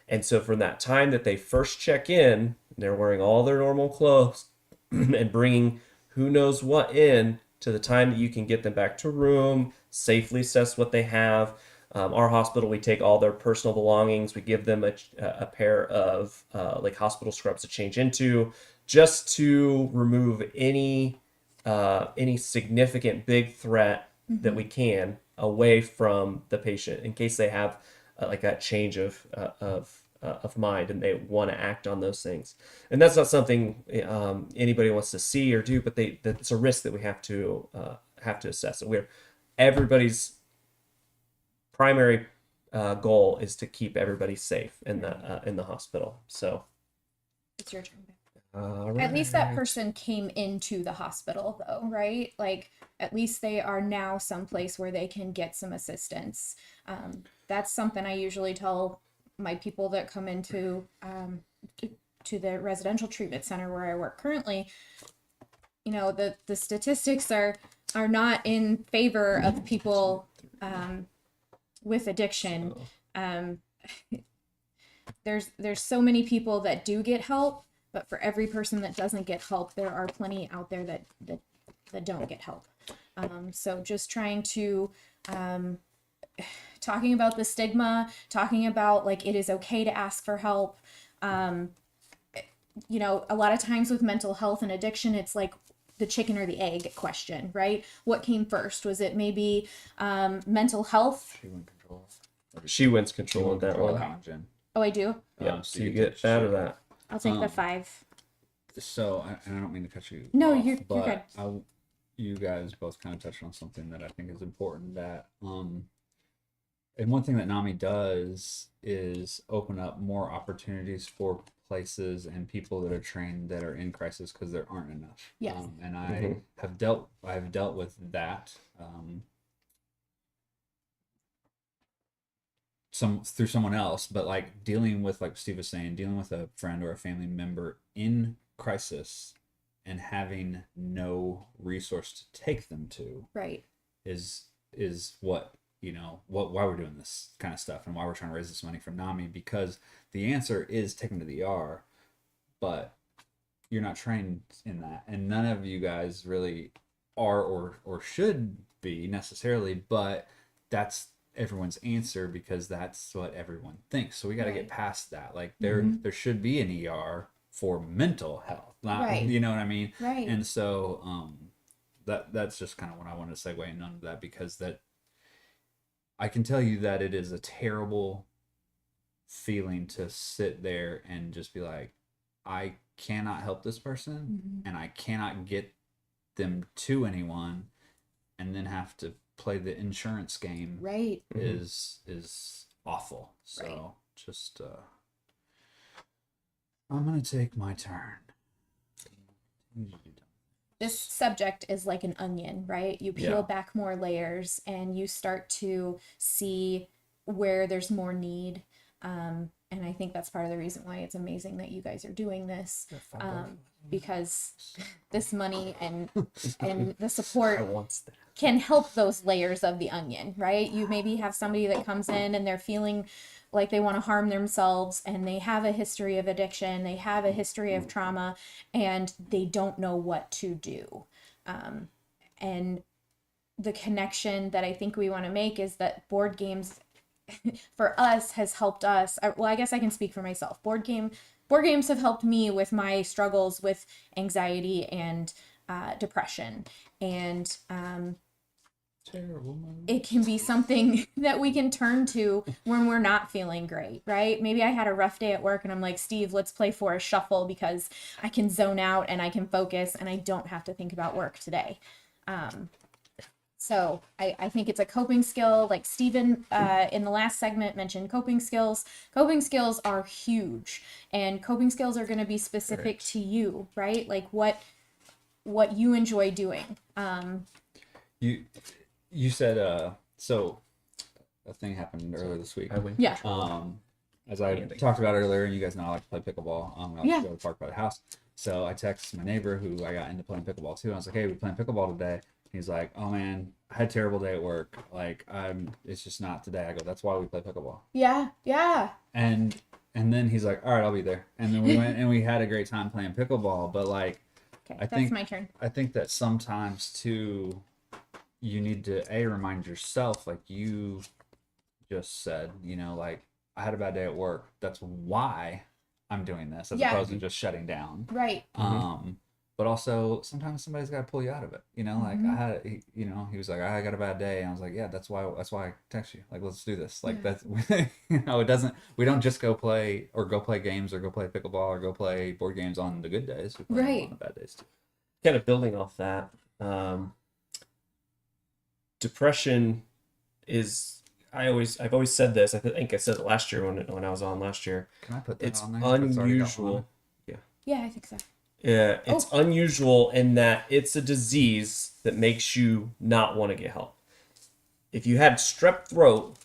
And so from that time that they first check in, they're wearing all their normal clothes and bringing who knows what in, to the time that you can get them back to room, safely assess what they have. Our hospital, we take all their personal belongings. We give them a pair of like hospital scrubs to change into, just to remove any significant big threat that we can away from the patient, in case they have like that change of mind and they want to act on those things. And that's not something anybody wants to see or do, but it's a risk that we have to assess. And everybody's primary goal is to keep everybody safe in the hospital. So It's your turn. right. At least that person came into the hospital though, right? Like at least they are now someplace where they can get some assistance. That's something I usually tell my people that come into to the residential treatment center where I work currently. You know, the statistics are not in favor of people with addiction. There's so many people that do get help, but for every person that doesn't get help, there are plenty out there that don't get help. So just trying to talking about the stigma, talking about like it is okay to ask for help. You know, a lot of times with mental health and addiction, it's like the chicken or the egg question, right? What came first? Was it maybe mental health? She wins control of that one. Jen. Oh, I do? Yeah, so you get that or that. I'll take the 5. So, and I don't mean to cut you No, off, you're but good. You guys both kind of touched on something that I think is important, that and one thing that NAMI does is open up more opportunities for places and people that are trained that are in crisis, because there aren't enough. Yes. And I've dealt with that through someone else, but like dealing with, like Steve was saying, dealing with a friend or a family member in crisis and having no resource to take them to, right, is what, you know, why we're doing this kind of stuff and why we're trying to raise this money from NAMI, because the answer is take them to the ER, but you're not trained in that, and none of you guys really are or should be necessarily, but that's everyone's answer because that's what everyone thinks. So we got to get past that. Like there should be an ER for mental health, not you know what I mean? Right. And so that's just kind of what I wanted to segue in on that, because that I can tell you that it is a terrible feeling to sit there and just be like, I cannot help this person and I cannot get them to anyone, and then have to play the insurance game is awful. So just I'm gonna take my turn. This subject is like an onion, right? You peel back more layers and you start to see where there's more need. And I think that's part of the reason why it's amazing that you guys are doing this, because this money and the support can help those layers of the onion, right? You maybe have somebody that comes in and they're feeling like they want to harm themselves, and they have a history of addiction, they have a history of trauma, and they don't know what to do. And the connection that I think we want to make is that board games for us has helped us. Well, I guess I can speak for myself. Board games have helped me with my struggles with anxiety and depression, and it can be something that we can turn to when we're not feeling great, right? Maybe I had a rough day at work and I'm like, Steve, let's play Forest Shuffle because I can zone out and I can focus and I don't have to think about work today. So I think it's a coping skill. Like Stephen in the last segment mentioned coping skills. Coping skills are huge, and coping skills are going to be specific to you, right? Like what you enjoy doing. You said so a thing happened earlier this week. Yeah. As I talked about earlier, and you guys know I like to play pickleball. I like to go to the park by the house. So I text my neighbor who I got into playing pickleball too. I was like, "Hey, we're playing pickleball today." He's like, "Oh man, I had a terrible day at work. Like it's just not today." I go, "That's why we play pickleball." Yeah. And then he's like, "All right, I'll be there." And then we went and we had a great time playing pickleball. But like, okay, that's my turn. I think that sometimes too, you need to remind yourself, like you just said, you know, like I had a bad day at work. That's why I'm doing this, as opposed to just shutting down. Right. But also sometimes somebody's got to pull you out of it. You know, like he was like, I got a bad day. And I was like, yeah, that's why I text you. Like, let's do this. Like that's, you know, we don't just go play games or go play pickleball or go play board games on the good days. We play them on the bad days too. Kind of building off that, depression is, I've always said this. I think I said it last year when I was on last year. Can I put that it's on there? unusual. Yeah, I think so. Yeah, it's unusual in that it's a disease that makes you not want to get help. If you had strep throat,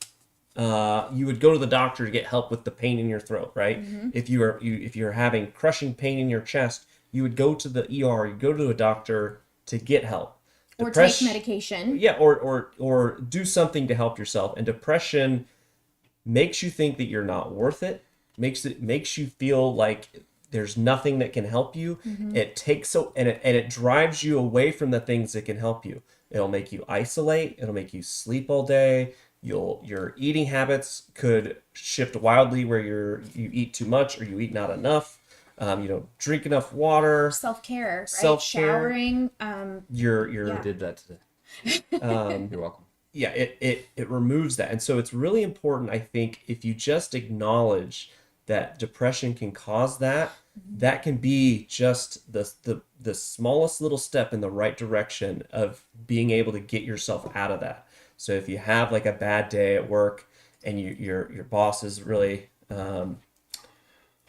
you would go to the doctor to get help with the pain in your throat, right? If you're having crushing pain in your chest, you would go to the ER, you go to a doctor to get help. Or take medication. Yeah, or do something to help yourself. And depression makes you think that you're not worth it. Makes you feel like there's nothing that can help you. It takes it drives you away from the things that can help you. It'll make you isolate. It'll make you sleep all day. Your eating habits could shift wildly, where you eat too much or you eat not enough. You don't drink enough water. Self-care, right? Self-care. Showering. I did that today. You're welcome. Yeah, it removes that. And so it's really important, I think, if you just acknowledge that depression can cause that, that can be just the smallest little step in the right direction of being able to get yourself out of that. So if you have like a bad day at work and your boss is really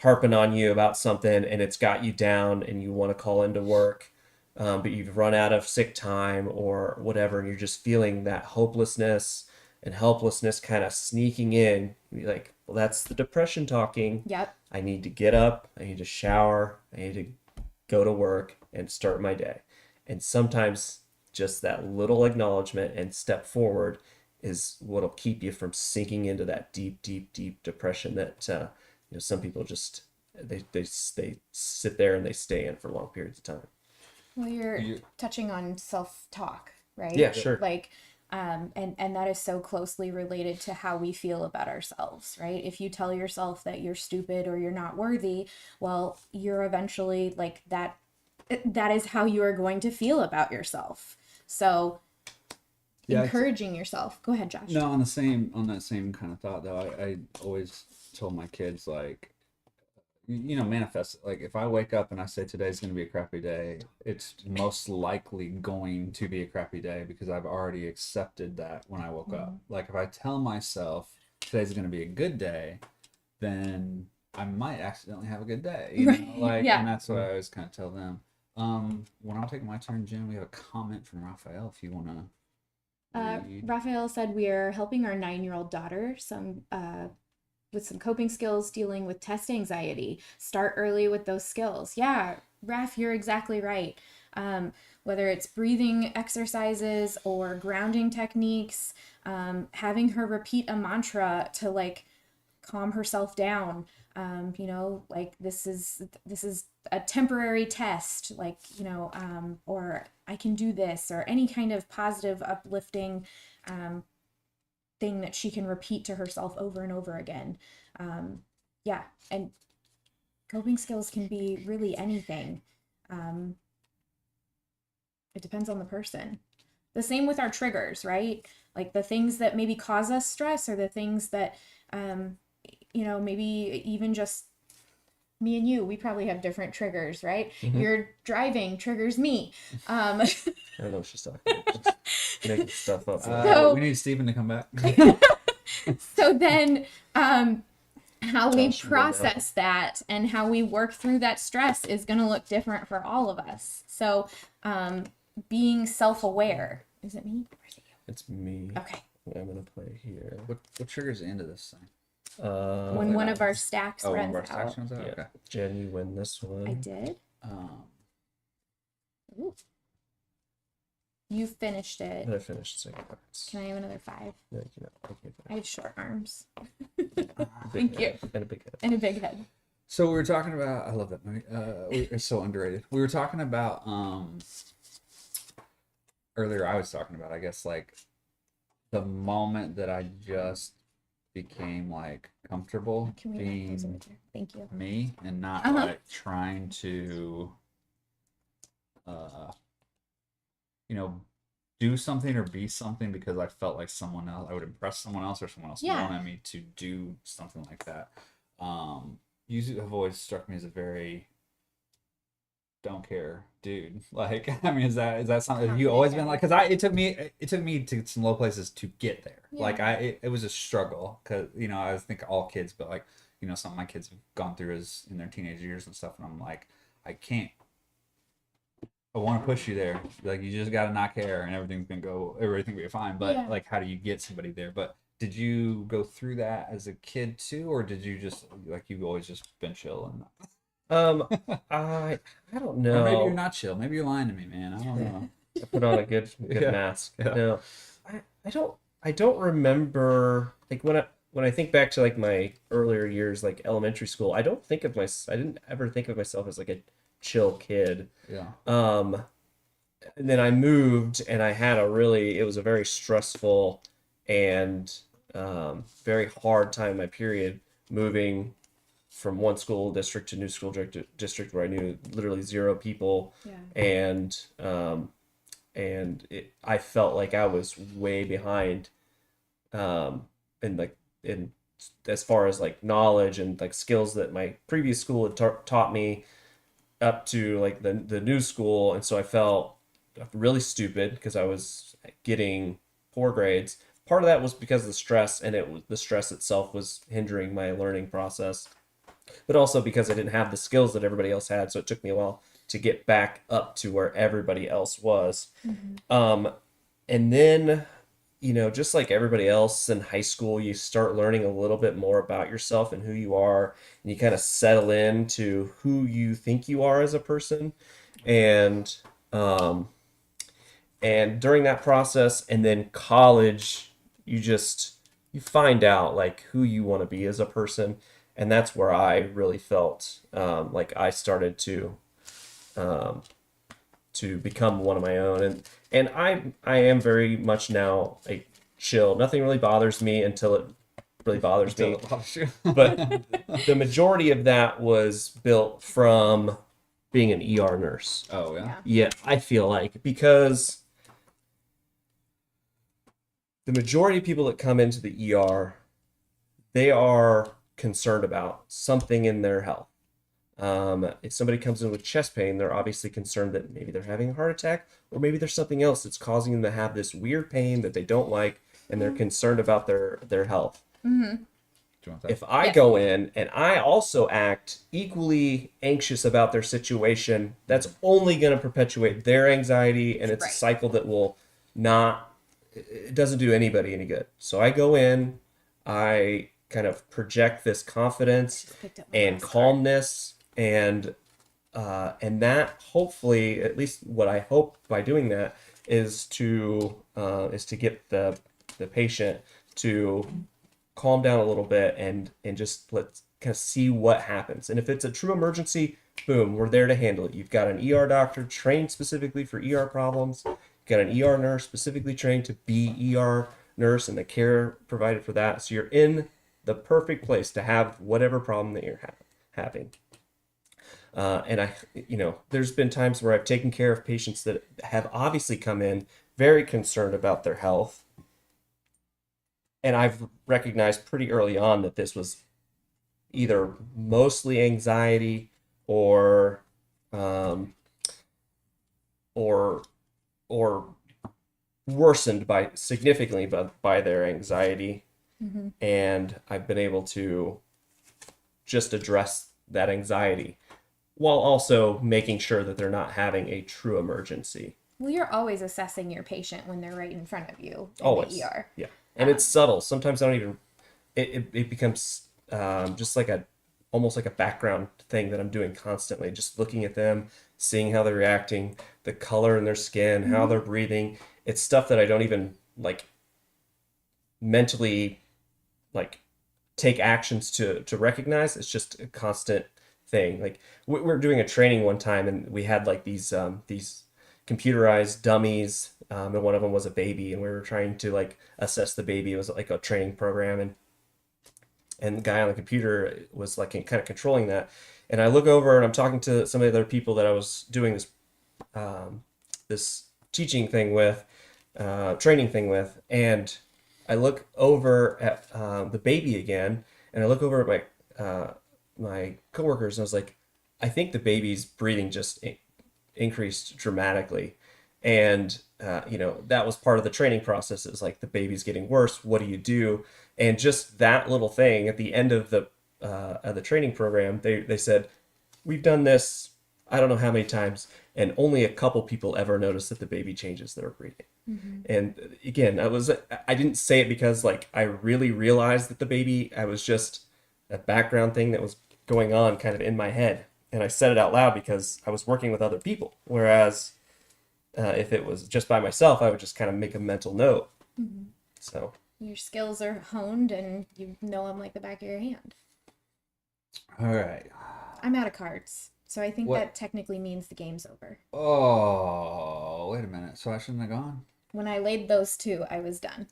harping on you about something and it's got you down and you want to call into work, but you've run out of sick time or whatever, and you're just feeling that hopelessness and helplessness kind of sneaking in, you're like, well, that's the depression talking. Yep. I need to get up. I need to shower. I need to go to work and start my day. And sometimes just that little acknowledgement and step forward is what'll keep you from sinking into that deep, deep, deep depression that some people just they sit there and they stay in for long periods of time. Well, you're touching on self-talk, right? Yeah, sure. Like, and that is so closely related to how we feel about ourselves, right? If you tell yourself that you're stupid or you're not worthy, well, you're eventually like that is how you are going to feel about yourself. So encouraging yourself. Go ahead, Josh. No, on that same kind of thought though, I always told my kids, like, manifest it. Like, if I wake up and I say today's going to be a crappy day, it's most likely going to be a crappy day because I've already accepted that when I woke up. Like, if I tell myself today's going to be a good day, then I might accidentally have a good day. You know? Like, and that's what I always kind of tell them. When I'll take my turn, Jen, we have a comment from Raphael if you want to. Raphael said we are helping our 9-year-old daughter with some coping skills dealing with test anxiety. Start early with those skills. Yeah, Raph, you're exactly right. Whether it's breathing exercises or grounding techniques, having her repeat a mantra to like calm herself down. Like this is a temporary test, like, or I can do this, or any kind of positive, uplifting thing that she can repeat to herself over and over again. And coping skills can be really anything. It depends on the person. The same with our triggers, right? Like the things that maybe cause us stress, or the things that, maybe even just me and you, we probably have different triggers, right? Mm-hmm. Your driving triggers me. I don't know what she's talking about. Just making stuff up. So- we need Stephen to come back. So then how we Josh, process that and how we work through that stress is going to look different for all of us. So being self-aware. Is it me or is it you? It's me. Okay. I'm going to play here. What triggers the end of this thing? When one of our stacks one runs of our out. stacks runs out? Yeah. Okay. Jen, you win this one. I did. Um, Ooh. You finished it. I finished the second part. Can I have another 5? No, you cannot. Okay, I have short arms. Big Thank you. head and a big head. And a big head. So we were talking about, I love that movie. It's so underrated. We were talking about earlier. I was talking about, I guess, like the moment that I just became like comfortable Can we write those over being there? Thank you. me and not Uh-huh. like trying to do something or be something because I felt like someone else, I would impress someone else, or someone else Yeah. wanted me to do something like that. You have always struck me as a very don't care dude. Like, I mean, is that something? Have you always been like? Because it took me to some low places to get there. Yeah. Like it was a struggle because I think all kids, but like something my kids have gone through as in their teenage years and stuff, and I'm like, I can't. I want to push you there. Like, you just gotta not care, and everything will be fine. But Yeah. like, how do you get somebody there? But did you go through that as a kid too, or did you just like you've always just been chill and? I don't know. Or maybe you're not chill. Maybe you're lying to me, man. I don't know. I put on a good Yeah. mask. Yeah. No, I don't remember, like, when I think back to like my earlier years, like elementary school. I didn't ever think of myself as like a chill kid. Yeah. And then I moved, and it was a very stressful and very hard time in my period, moving from one school district to new school district where I knew literally 0 people. Yeah. And I felt like I was way behind in as far as like knowledge and like skills that my previous school had taught me up to like the new school. And so I felt really stupid because I was getting poor grades. Part of that was because of the stress, and the stress itself was hindering my learning process, but also because I didn't have the skills that everybody else had. So it took me a while to get back up to where everybody else was. Mm-hmm. And then, just like everybody else in high school, you start learning a little bit more about yourself and who you are, and you kind of settle into who you think you are as a person. And during that process, and then college, you find out like who you want to be as a person. And that's where I really felt like I started to become one of my own. And I am very much now a chill. Nothing really bothers me until it really bothers me. But the majority of that was built from being an ER nurse. Oh, yeah? Yeah, I feel like, because the majority of people that come into the ER, they are concerned about something in their health. If somebody comes in with chest pain, they're obviously concerned that maybe they're having a heart attack, or maybe there's something else that's causing them to have this weird pain that they don't like, and they're concerned about their health. Mm-hmm. If I go in and I also act equally anxious about their situation, that's only going to perpetuate their anxiety, and it's a cycle that will not, it doesn't do anybody any good. So I go in, I kind of project this confidence and calmness, and that hopefully, at least what I hope by doing that, is to get the patient to calm down a little bit and just let's kind of see what happens. And if it's a true emergency, boom, we're there to handle it. You've got an ER doctor trained specifically for ER problems. You've got an ER nurse specifically trained to be ER nurse and the care provided for that. So you're in the perfect place to have whatever problem that you're having. And there's been times where I've taken care of patients that have obviously come in very concerned about their health. And I've recognized pretty early on that this was either mostly anxiety or worsened significantly by their anxiety. Mm-hmm. And I've been able to just address that anxiety while also making sure that they're not having a true emergency. Well, you're always assessing your patient when they're right in front of you in Always. the ER. Yeah. And it's subtle. Sometimes I don't even, it becomes just like almost like a background thing that I'm doing constantly, just looking at them, seeing how they're reacting, the color in their skin, how they're breathing. It's stuff that I don't even mentally take actions to recognize. It's just a constant thing. Like we were doing a training one time and we had these computerized dummies, and one of them was a baby, and we were trying to assess the baby. It was like a training program, and the guy on the computer was kind of controlling that. And I look over and I'm talking to some of the other people that I was doing this teaching thing with, training thing with, and I look over at the baby again, and I look over at my coworkers, and I was like, I think the baby's breathing just increased dramatically. And that was part of the training process. It was like, the baby's getting worse, what do you do? And just that little thing at the end of the training program, they said, we've done this I don't know how many times, and only a couple people ever notice that the baby changes their breathing. Mm-hmm. And again, I didn't say it because I really realized that the baby, I was just a background thing that was going on kind of in my head. And I said it out loud because I was working with other people. Whereas if it was just by myself, I would just kind of make a mental note. Mm-hmm. So your skills are honed and you know them like the back of your hand. All right. I'm out of cards. So I think What? that technically means the game's over. Oh, wait a minute. So I shouldn't have gone? When I laid those two, I was done.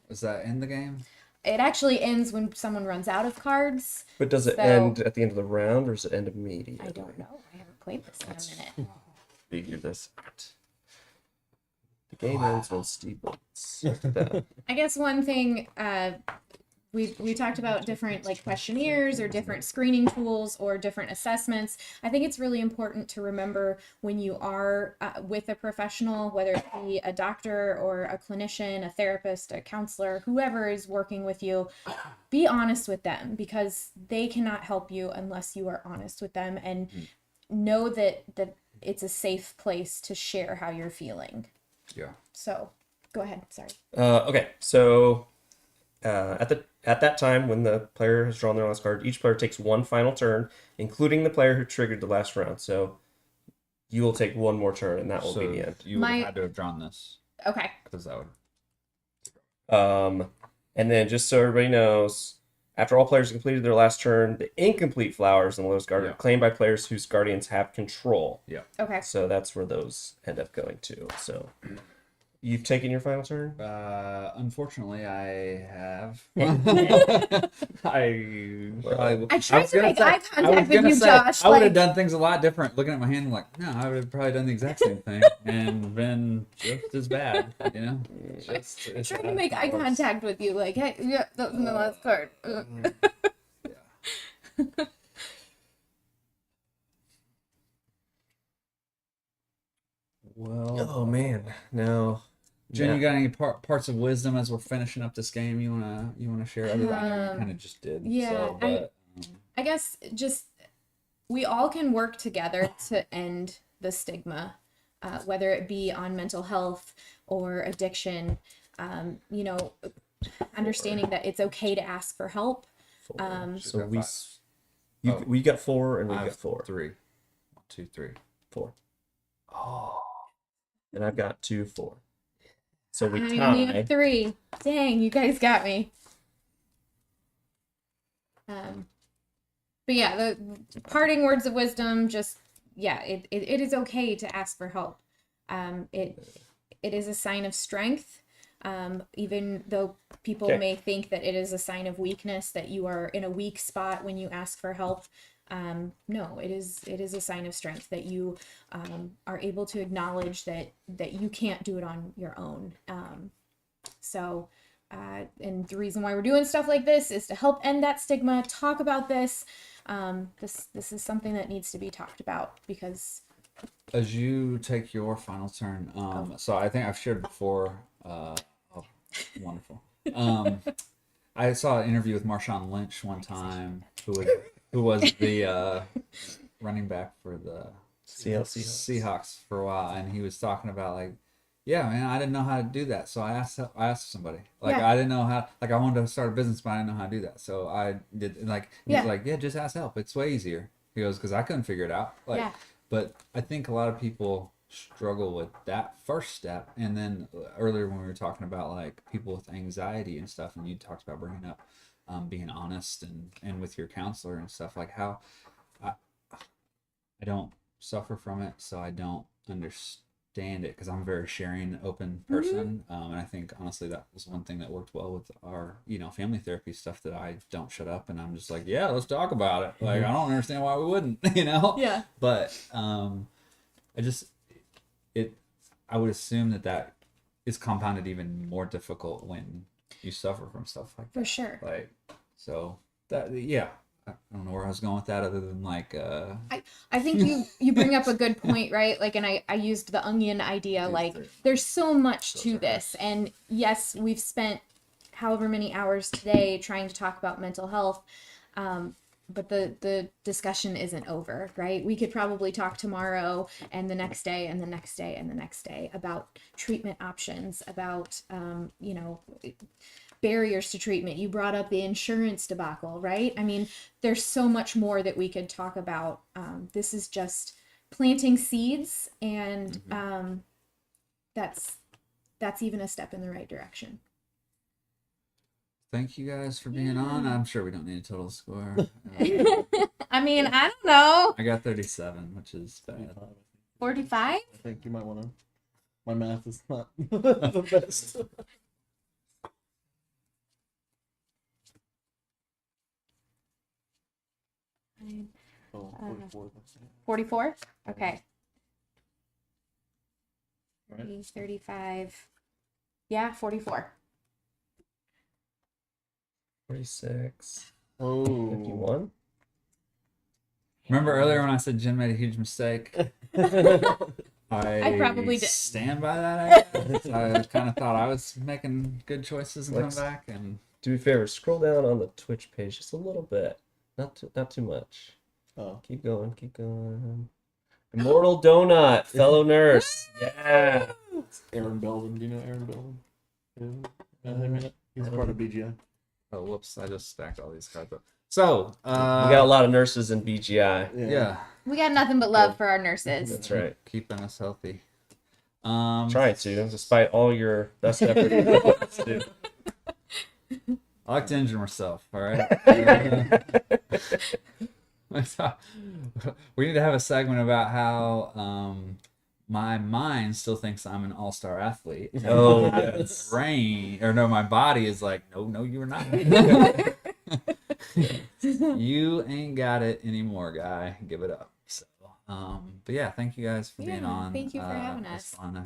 Is that in the game? It actually ends when someone runs out of cards. But does it end at the end of the round, or does it end immediately? I don't know. I haven't played this in a minute. Figure this out. The game ends when Steve wins. I guess one thing we talked about different questionnaires or different screening tools or different assessments. I think it's really important to remember when you are with a professional, whether it be a doctor or a clinician, a therapist, a counselor, whoever is working with you, be honest with them, because they cannot help you unless you are honest with them, and know that it's a safe place to share how you're feeling. Yeah. So go ahead. Sorry. Okay. So at that time, when the player has drawn their last card, each player takes one final turn, including the player who triggered the last round. So you will take one more turn, and that will be the end. You would have had to have drawn this. Okay. Because that would. And then just so everybody knows, After all players have completed their last turn, the incomplete flowers in the lowest guard are claimed by players whose guardians have control. Yeah. Okay. So that's where those end up going to. So you've taken your final turn? Unfortunately, I have. I tried to make eye contact with you, Josh. I would have like- done things a lot different. Looking at my hand, I'm like, no, I would have probably done the exact same thing and been just as bad. You know, I'm trying to make eye contact with you, like, hey, yeah, that was the last card. Well, oh man, no. Jen, Yeah. you got any parts of wisdom as we're finishing up this game you wanna share? Other than I know you kind of just did. Yeah, So, but, I guess just we all can work together to end the stigma, whether it be on mental health or addiction. You know, understanding that it's okay to ask for help. So we got 4 and we I got have 4. 3. 1, 2, 3, 4. Oh. And I've got 2, 4. So we I only tie. have 3. Dang, you guys got me. But yeah, the parting words of wisdom, just, yeah, it is okay to ask for help. It is a sign of strength, even though people Okay. may think that it is a sign of weakness, that you are in a weak spot when you ask for help. No, it is a sign of strength that you are able to acknowledge that you can't do it on your own. And the reason why we're doing stuff like this is to help end that stigma, talk about this. This is something that needs to be talked about because as you take your final turn, so I think I've shared before. Wonderful. I saw an interview with Marshawn Lynch one time, who was the running back for the Seahawks for a while, and he was talking about like, yeah, man, I didn't know how to do that, so I asked somebody. Like, Yeah. I didn't know how. Like, I wanted to start a business, but I didn't know how to do that, so I did. Like, he's Yeah. like, yeah, just ask help. It's way easier. He goes, because I couldn't figure it out. Like, Yeah. but I think a lot of people struggle with that first step. And then earlier when we were talking about like people with anxiety and stuff, and you talked about bringing up being honest and with your counselor and stuff, like how I don't suffer from it, so I don't understand it because I'm a very sharing, open person. And I think honestly that was one thing that worked well with our family therapy stuff, that I don't shut up and I'm just like, yeah, let's talk about it. Like, I don't understand why we wouldn't. Yeah. But I would assume that is compounded even more difficult when you suffer from stuff like that. For sure. Like, so that, yeah, I don't know where I was going with that other than like, I think you bring up a good point, right? Like, and I used the onion idea. Like, there's so much to this. And yes, we've spent however many hours today trying to talk about mental health. But the discussion isn't over, right? We could probably talk tomorrow and the next day and the next day and the next day about treatment options, about, barriers to treatment. You brought up the insurance debacle, right? I mean, there's so much more that we could talk about. This is just planting seeds, and that's even a step in the right direction. thank you guys for being on. I'm sure we don't need a total score. I mean, I don't know. I got 37, which is bad. 45? I think you might want to. My math is not the best. Oh, 44. 44? Okay. Right. 35. Yeah, 44. 46. Oh. 51. Remember earlier when I said Jen made a huge mistake? I probably did. stand by that. I guess. I kind of thought I was making good choices and Let's- come back. And Do me a favor, scroll down on the Twitch page just a little bit. Not too much. Oh. Keep going, keep going. Immortal Donut, fellow nurse. Yeah. Aaron Belvin. Do you know Aaron Belvin? Yeah. He's part of BGI. oh, whoops! I just stacked all these cards up. So We got a lot of nurses in BGI. yeah, We got nothing but love for our nurses. That's right. keeping us healthy. Trying to, despite all your best efforts. I like to injure myself, all right? We need to have a segment about how my mind still thinks I'm an all-star athlete. Oh, my yes. brain, or no, my body is like, no, you're not. You ain't got it anymore, guy. Give it up. So, but yeah, thank you guys for being on. Thank you for having It was us. fun.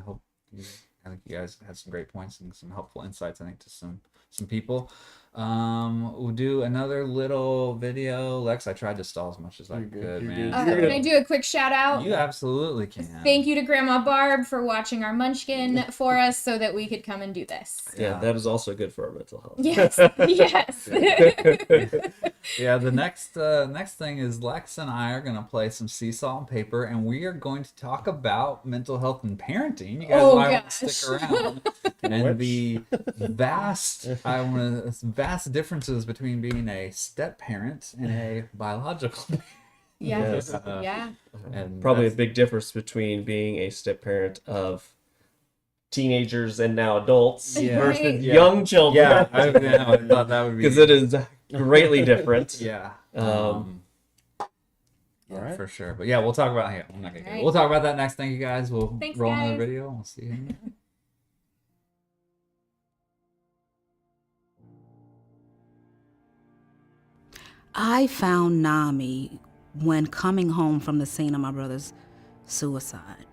I think you guys had some great points and some helpful insights, I think, to some people. We'll do another little video. Lex, I tried to stall as much as I could, man. Can I do a quick shout out? You absolutely can. Thank you to Grandma Barb for watching our munchkin for us so that we could come and do this. Yeah, that is also good for our mental health. Yes, yes. Yeah, the next thing is Lex and I are going to play some Seesaw and Paper, and we are going to talk about mental health and parenting. You guys might want to stick around. And the vast differences between being a step parent and a biological parent. Yes. Yes. Yeah. And probably a big difference between being a step parent of teenagers and now adults versus young children. Yeah, I thought that would be, because it is greatly different. Yeah. All right, for sure. But yeah, we'll talk about I'm not gonna we'll talk about that next. Thank you guys. We'll Thanks, roll guys. another video. We'll see you. I found NAMI when coming home from the scene of my brother's suicide.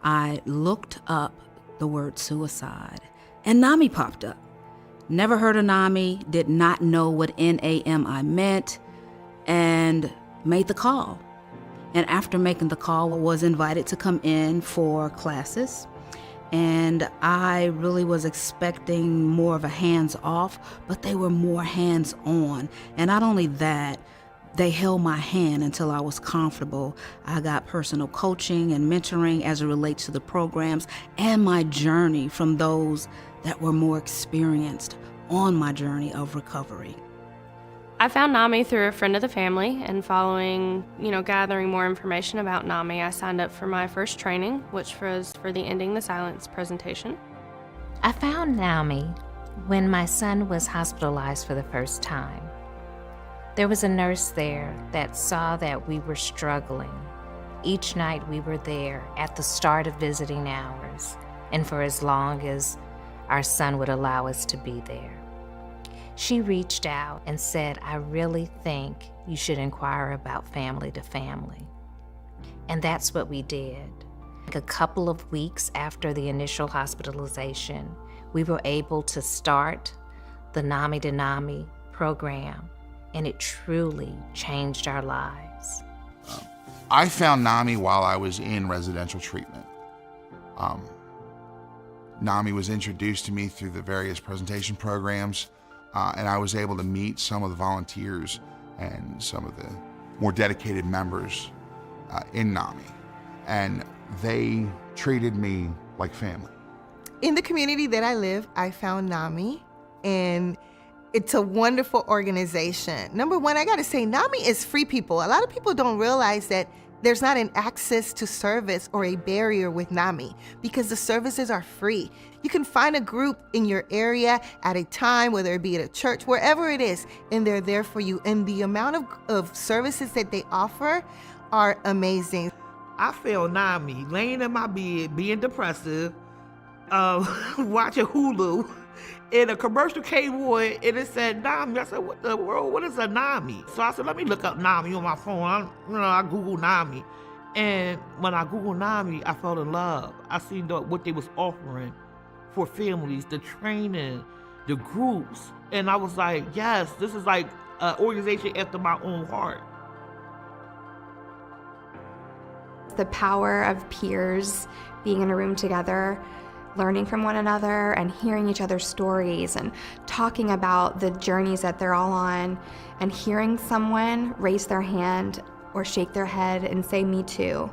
I looked up the word suicide, and NAMI popped up. Never heard of NAMI, did not know what NAMI meant, and made the call. And after making the call, was invited to come in for classes. And I really was expecting more of a hands-off, but they were more hands-on. And not only that, they held my hand until I was comfortable. I got personal coaching and mentoring as it relates to the programs and my journey from those that were more experienced on my journey of recovery. I found NAMI through a friend of the family, and following, gathering more information about NAMI, I signed up for my first training, which was for the Ending the Silence presentation. I found NAMI when my son was hospitalized for the first time. There was a nurse there that saw that we were struggling. Each night we were there at the start of visiting hours, and for as long as our son would allow us to be there. She reached out and said, "I really think you should inquire about family to family." And that's what we did. A couple of weeks after the initial hospitalization, we were able to start the NAMI to NAMI program, and it truly changed our lives. I found NAMI while I was in residential treatment. NAMI was introduced to me through the various presentation programs, and I was able to meet some of the volunteers and some of the more dedicated members in NAMI, and they treated me like family. In the community that I live, I found NAMI, and it's a wonderful organization. Number one, I gotta say, NAMI is free people. A lot of people don't realize that there's not an access to service or a barrier with NAMI because the services are free. You can find a group in your area at a time, whether it be at a church, wherever it is, and they're there for you. And the amount of services that they offer are amazing. I found NAMI laying in my bed, being depressive, watching Hulu, and a commercial came on and it said NAMI. I said, what the world? What is a NAMI? So I said, let me look up NAMI on my phone. I Googled NAMI. And when I Googled NAMI, I fell in love. I seen what they was offering for families, the training, the groups. And I was like, yes, this is like an organization after my own heart. The power of peers being in a room together, learning from one another and hearing each other's stories and talking about the journeys that they're all on, and hearing someone raise their hand or shake their head and say, "Me too,"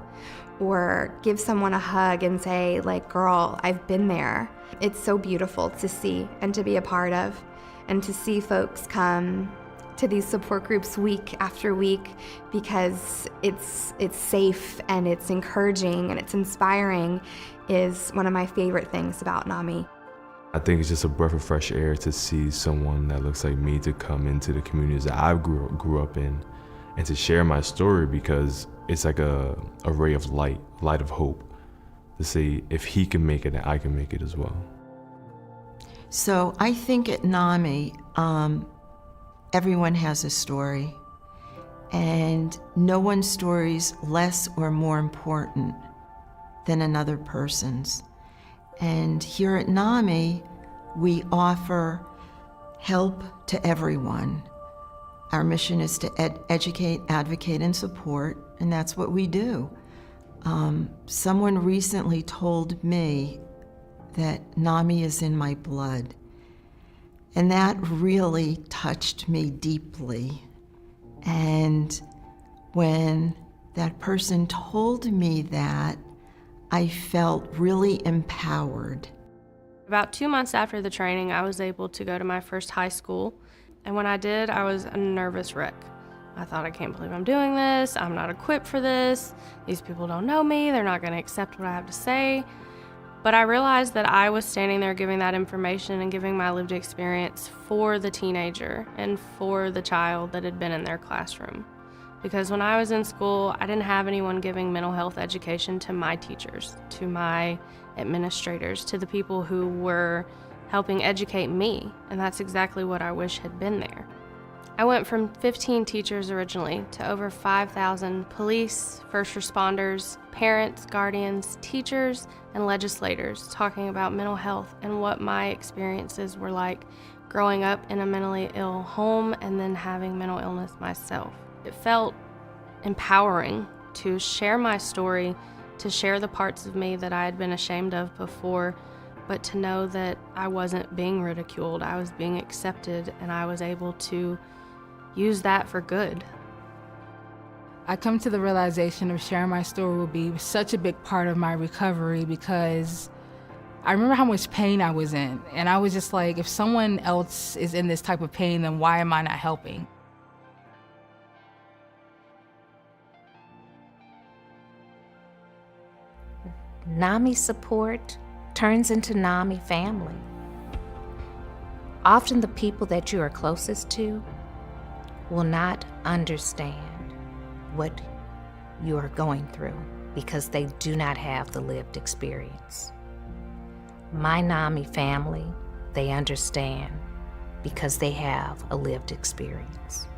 or give someone a hug and say, like, "Girl, I've been there." It's so beautiful to see and to be a part of, and to see folks come to these support groups week after week because it's safe and it's encouraging and it's inspiring is one of my favorite things about NAMI. I think it's just a breath of fresh air to see someone that looks like me to come into the communities that I grew up in and to share my story, because it's like a ray of light of hope, to say if he can make it, I can make it as well. So I think at NAMI, everyone has a story, and no one's story is less or more important than another person's. And here at NAMI, we offer help to everyone. Our mission is to educate, advocate, and support, and that's what we do. Someone recently told me that NAMI is in my blood, and that really touched me deeply. And when that person told me that, I felt really empowered. About 2 months after the training, I was able to go to my first high school. And when I did, I was a nervous wreck. I thought, I can't believe I'm doing this. I'm not equipped for this. These people don't know me. They're not going to accept what I have to say. But I realized that I was standing there giving that information and giving my lived experience for the teenager and for the child that had been in their classroom. Because when I was in school, I didn't have anyone giving mental health education to my teachers, to my administrators, to the people who were helping educate me, and that's exactly what I wish had been there. I went from 15 teachers originally to over 5,000 police, first responders, parents, guardians, teachers, and legislators talking about mental health and what my experiences were like growing up in a mentally ill home and then having mental illness myself. It felt empowering to share my story, to share the parts of me that I had been ashamed of before, but to know that I wasn't being ridiculed, I was being accepted, and I was able to use that for good. I come to the realization of sharing my story will be such a big part of my recovery, because I remember how much pain I was in, and I was just like, if someone else is in this type of pain, then why am I not helping? NAMI support turns into NAMI family. Often the people that you are closest to will not understand what you are going through because they do not have the lived experience. My NAMI family, they understand because they have a lived experience.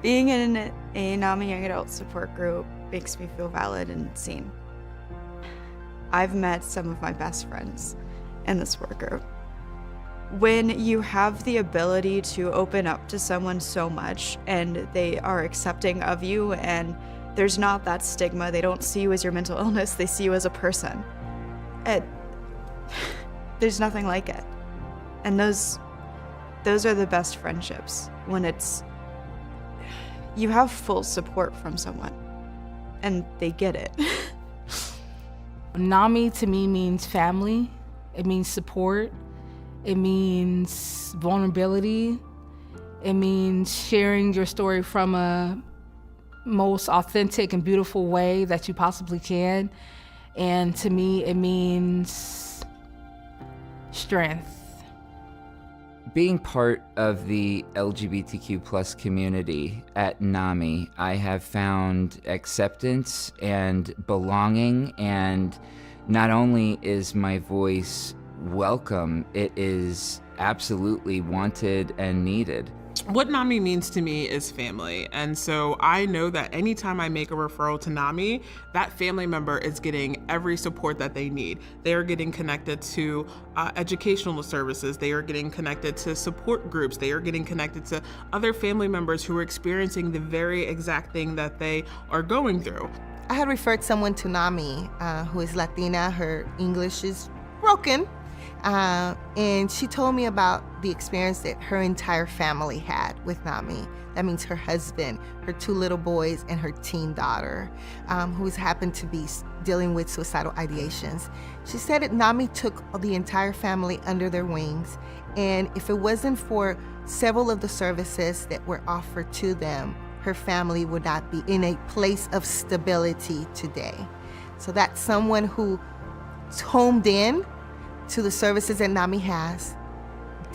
Being in a NAMI young adult support group makes me feel valid and seen. I've met some of my best friends in this work group. When you have the ability to open up to someone so much and they are accepting of you and there's not that stigma, they don't see you as your mental illness, they see you as a person. There's nothing like it. And those are the best friendships, when you have full support from someone and they get it. NAMI to me means family, it means support, it means vulnerability, it means sharing your story from a most authentic and beautiful way that you possibly can. And to me, it means strength. Being part of the LGBTQ plus community at NAMI, I have found acceptance and belonging, and not only is my voice welcome, it is absolutely wanted and needed. What NAMI means to me is family. And so I know that anytime I make a referral to NAMI, that family member is getting every support that they need. They are getting connected to educational services. They are getting connected to support groups. They are getting connected to other family members who are experiencing the very exact thing that they are going through. I had referred someone to NAMI who is Latina. Her English is broken. And she told me about the experience that her entire family had with NAMI. That means her husband, her 2 little boys, and her teen daughter, who's happened to be dealing with suicidal ideations. She said that NAMI took the entire family under their wings, and if it wasn't for several of the services that were offered to them, her family would not be in a place of stability today. So that's someone who's homed in to the services that NAMI has.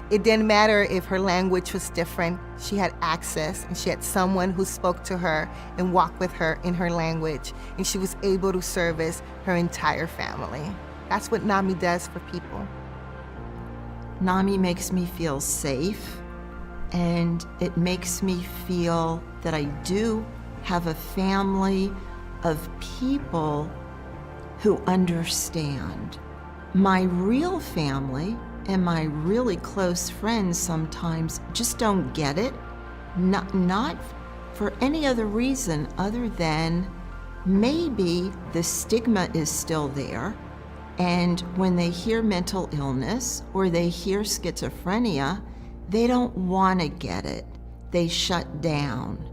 It didn't matter if her language was different. She had access, and she had someone who spoke to her and walked with her in her language, and she was able to service her entire family. That's what NAMI does for people. NAMI makes me feel safe, and it makes me feel that I do have a family of people who understand. My real family and my really close friends sometimes just don't get it, not for any other reason other than maybe the stigma is still there, and when they hear mental illness or they hear schizophrenia, they don't want to get it. They shut down.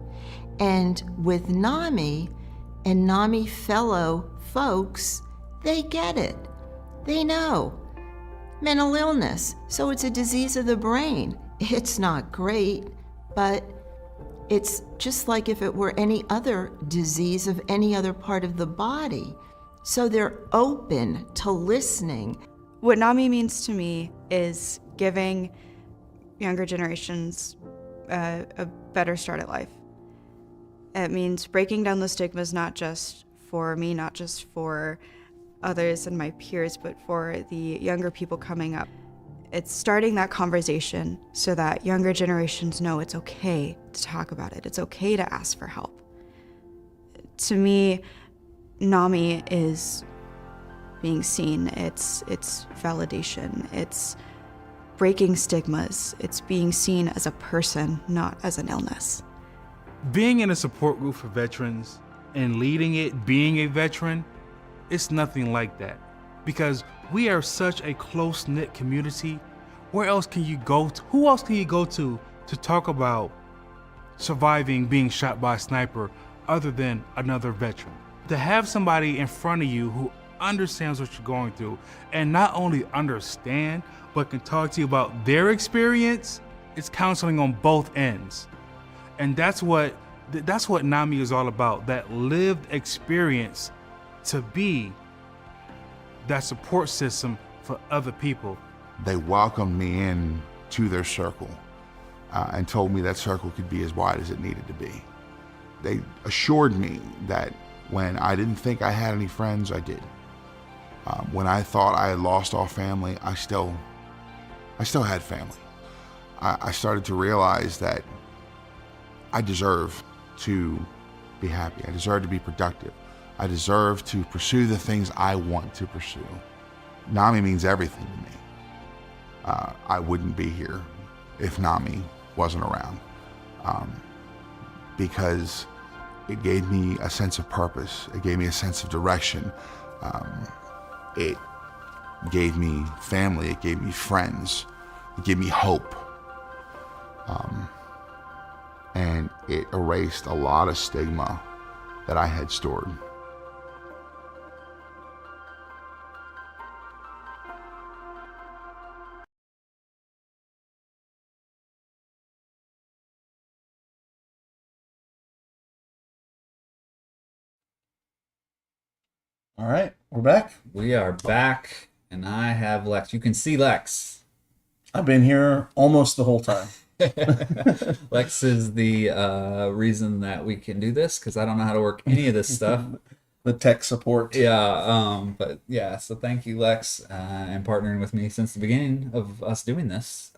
And with NAMI and NAMI fellow folks, they get it. They know. Mental illness, so it's a disease of the brain. It's not great, but it's just like if it were any other disease of any other part of the body. So they're open to listening. What NAMI means to me is giving younger generations a better start at life. It means breaking down the stigmas, not just for me, not just for others and my peers, but for the younger people coming up. It's starting that conversation so that younger generations know it's okay to talk about it. It's okay to ask for help. To me, NAMI is being seen. It's validation. It's breaking stigmas. It's being seen as a person, not as an illness. Being in a support group for veterans and leading it, being a veteran, it's nothing like that. Because we are such a close-knit community. Where else can you go to? Who else can you go to talk about surviving being shot by a sniper other than another veteran? To have somebody in front of you who understands what you're going through, and not only understand, but can talk to you about their experience, it's counseling on both ends. And that's what NAMI is all about, that lived experience to be that support system for other people. They welcomed me in to their circle and told me that circle could be as wide as it needed to be. They assured me that when I didn't think I had any friends, I did. When I thought I had lost all family, I still had family. I started to realize that I deserve to be happy. I deserve to be productive. I deserve to pursue the things I want to pursue. NAMI means everything to me. I wouldn't be here if NAMI wasn't around, because it gave me a sense of purpose. It gave me a sense of direction. It gave me family. It gave me friends. It gave me hope. And it erased a lot of stigma that I had stored. All right, we're back. We are back, and I have Lex. You can see Lex. I've been here almost the whole time. Lex is the reason that we can do this, because I don't know how to work any of this stuff. The tech support. Yeah, but yeah, so thank you, Lex, and partnering with me since the beginning of us doing this.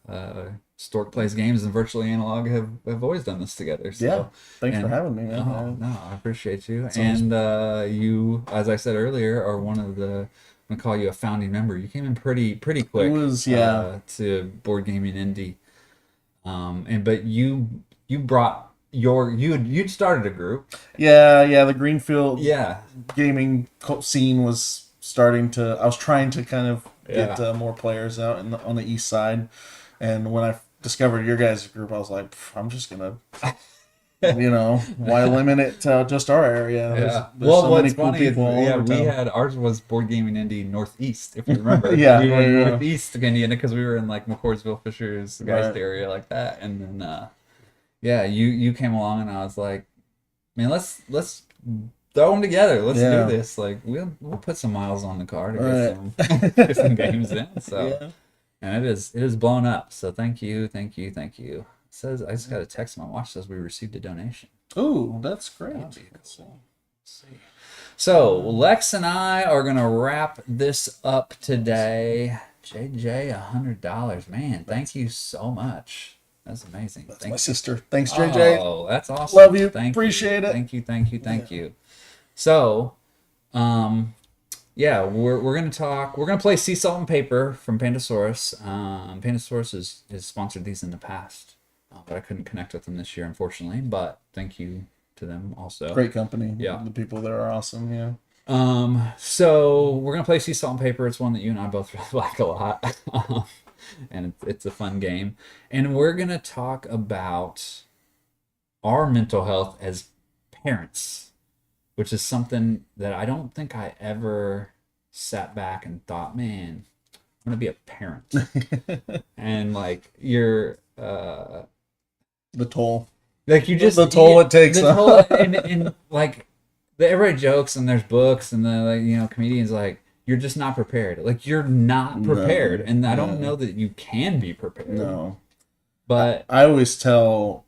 Stork Plays Games and Virtually Analog have always done this together. So, yeah, thanks for having me, man. Oh, no, I appreciate you. And you, as I said earlier, are one of the, I'm gonna call you a founding member. You came in pretty quick. It was, to Board Gaming Indie. But you brought you'd started a group. Yeah, the Greenfield yeah gaming scene was starting to. I was trying to kind of get more players out on the east side, and when I discovered your guys' group, I was like, I'm just gonna, why limit it to just our area? There's so many cool people all over we town. had ours was Board Gaming Indie Northeast, if you remember. Yeah, we were yeah. northeast of Indiana because we were in like McCordsville, Fishers, Geist area like that, and then you came along and I was like, man, let's throw them together. Let's Yeah. do this. Like we'll put some miles on the car to Right. get some games in. So, Yeah. and it is blown up. So thank you. It says I just got a text on my watch says we received a donation. Ooh, that's great. Let's see. So Lex and I are gonna wrap this up today. JJ, $100. Man, thank you so much. That's amazing. That's my sister. Thanks, JJ. Oh, that's awesome. Love you. Thank Appreciate you. it. Thank you. So, yeah, we're gonna play Sea Salt and Paper from Pandasaurus. Pandasaurus has sponsored these in the past, but I couldn't connect with them this year, unfortunately. But thank you to them also. Great company. Yeah. The people there are awesome. Yeah. So we're gonna play Sea Salt and Paper. It's one that you and I both really like a lot, and it's a fun game. And we're gonna talk about our mental health as parents, which is something that I don't think I ever sat back and thought, man, I'm gonna be a parent, and like you're the toll. Like you just the toll it takes. The toll, and like everybody jokes and there's books and the comedians like you're just not prepared. Like you're not prepared, and I don't know that you can be prepared. No, but I always tell,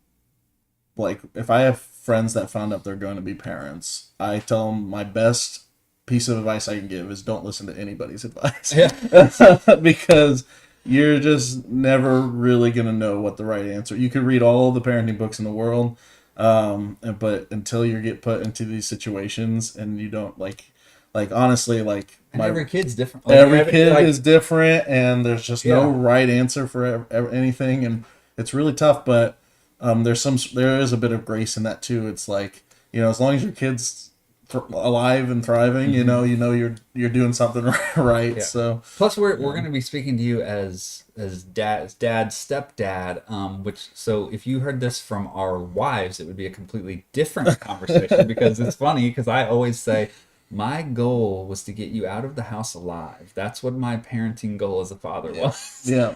like, if I have friends that found out they're going to be parents, I tell them my best piece of advice I can give is don't listen to anybody's advice. Yeah. Because you're just never really going to know what the right answer. You could read all the parenting books in the world, but until you get put into these situations and you don't honestly, like every kid's different. Like every kid is different, and there's just no right answer for anything, and it's really tough. But there is a bit of grace in that too. It's like, as long as your kid's alive and thriving, you're doing something right. Yeah. So plus we're going to be speaking to you as dad, stepdad, which, so if you heard this from our wives, it would be a completely different conversation because it's funny because I always say my goal was to get you out of the house alive. That's what my parenting goal as a father was. Yeah.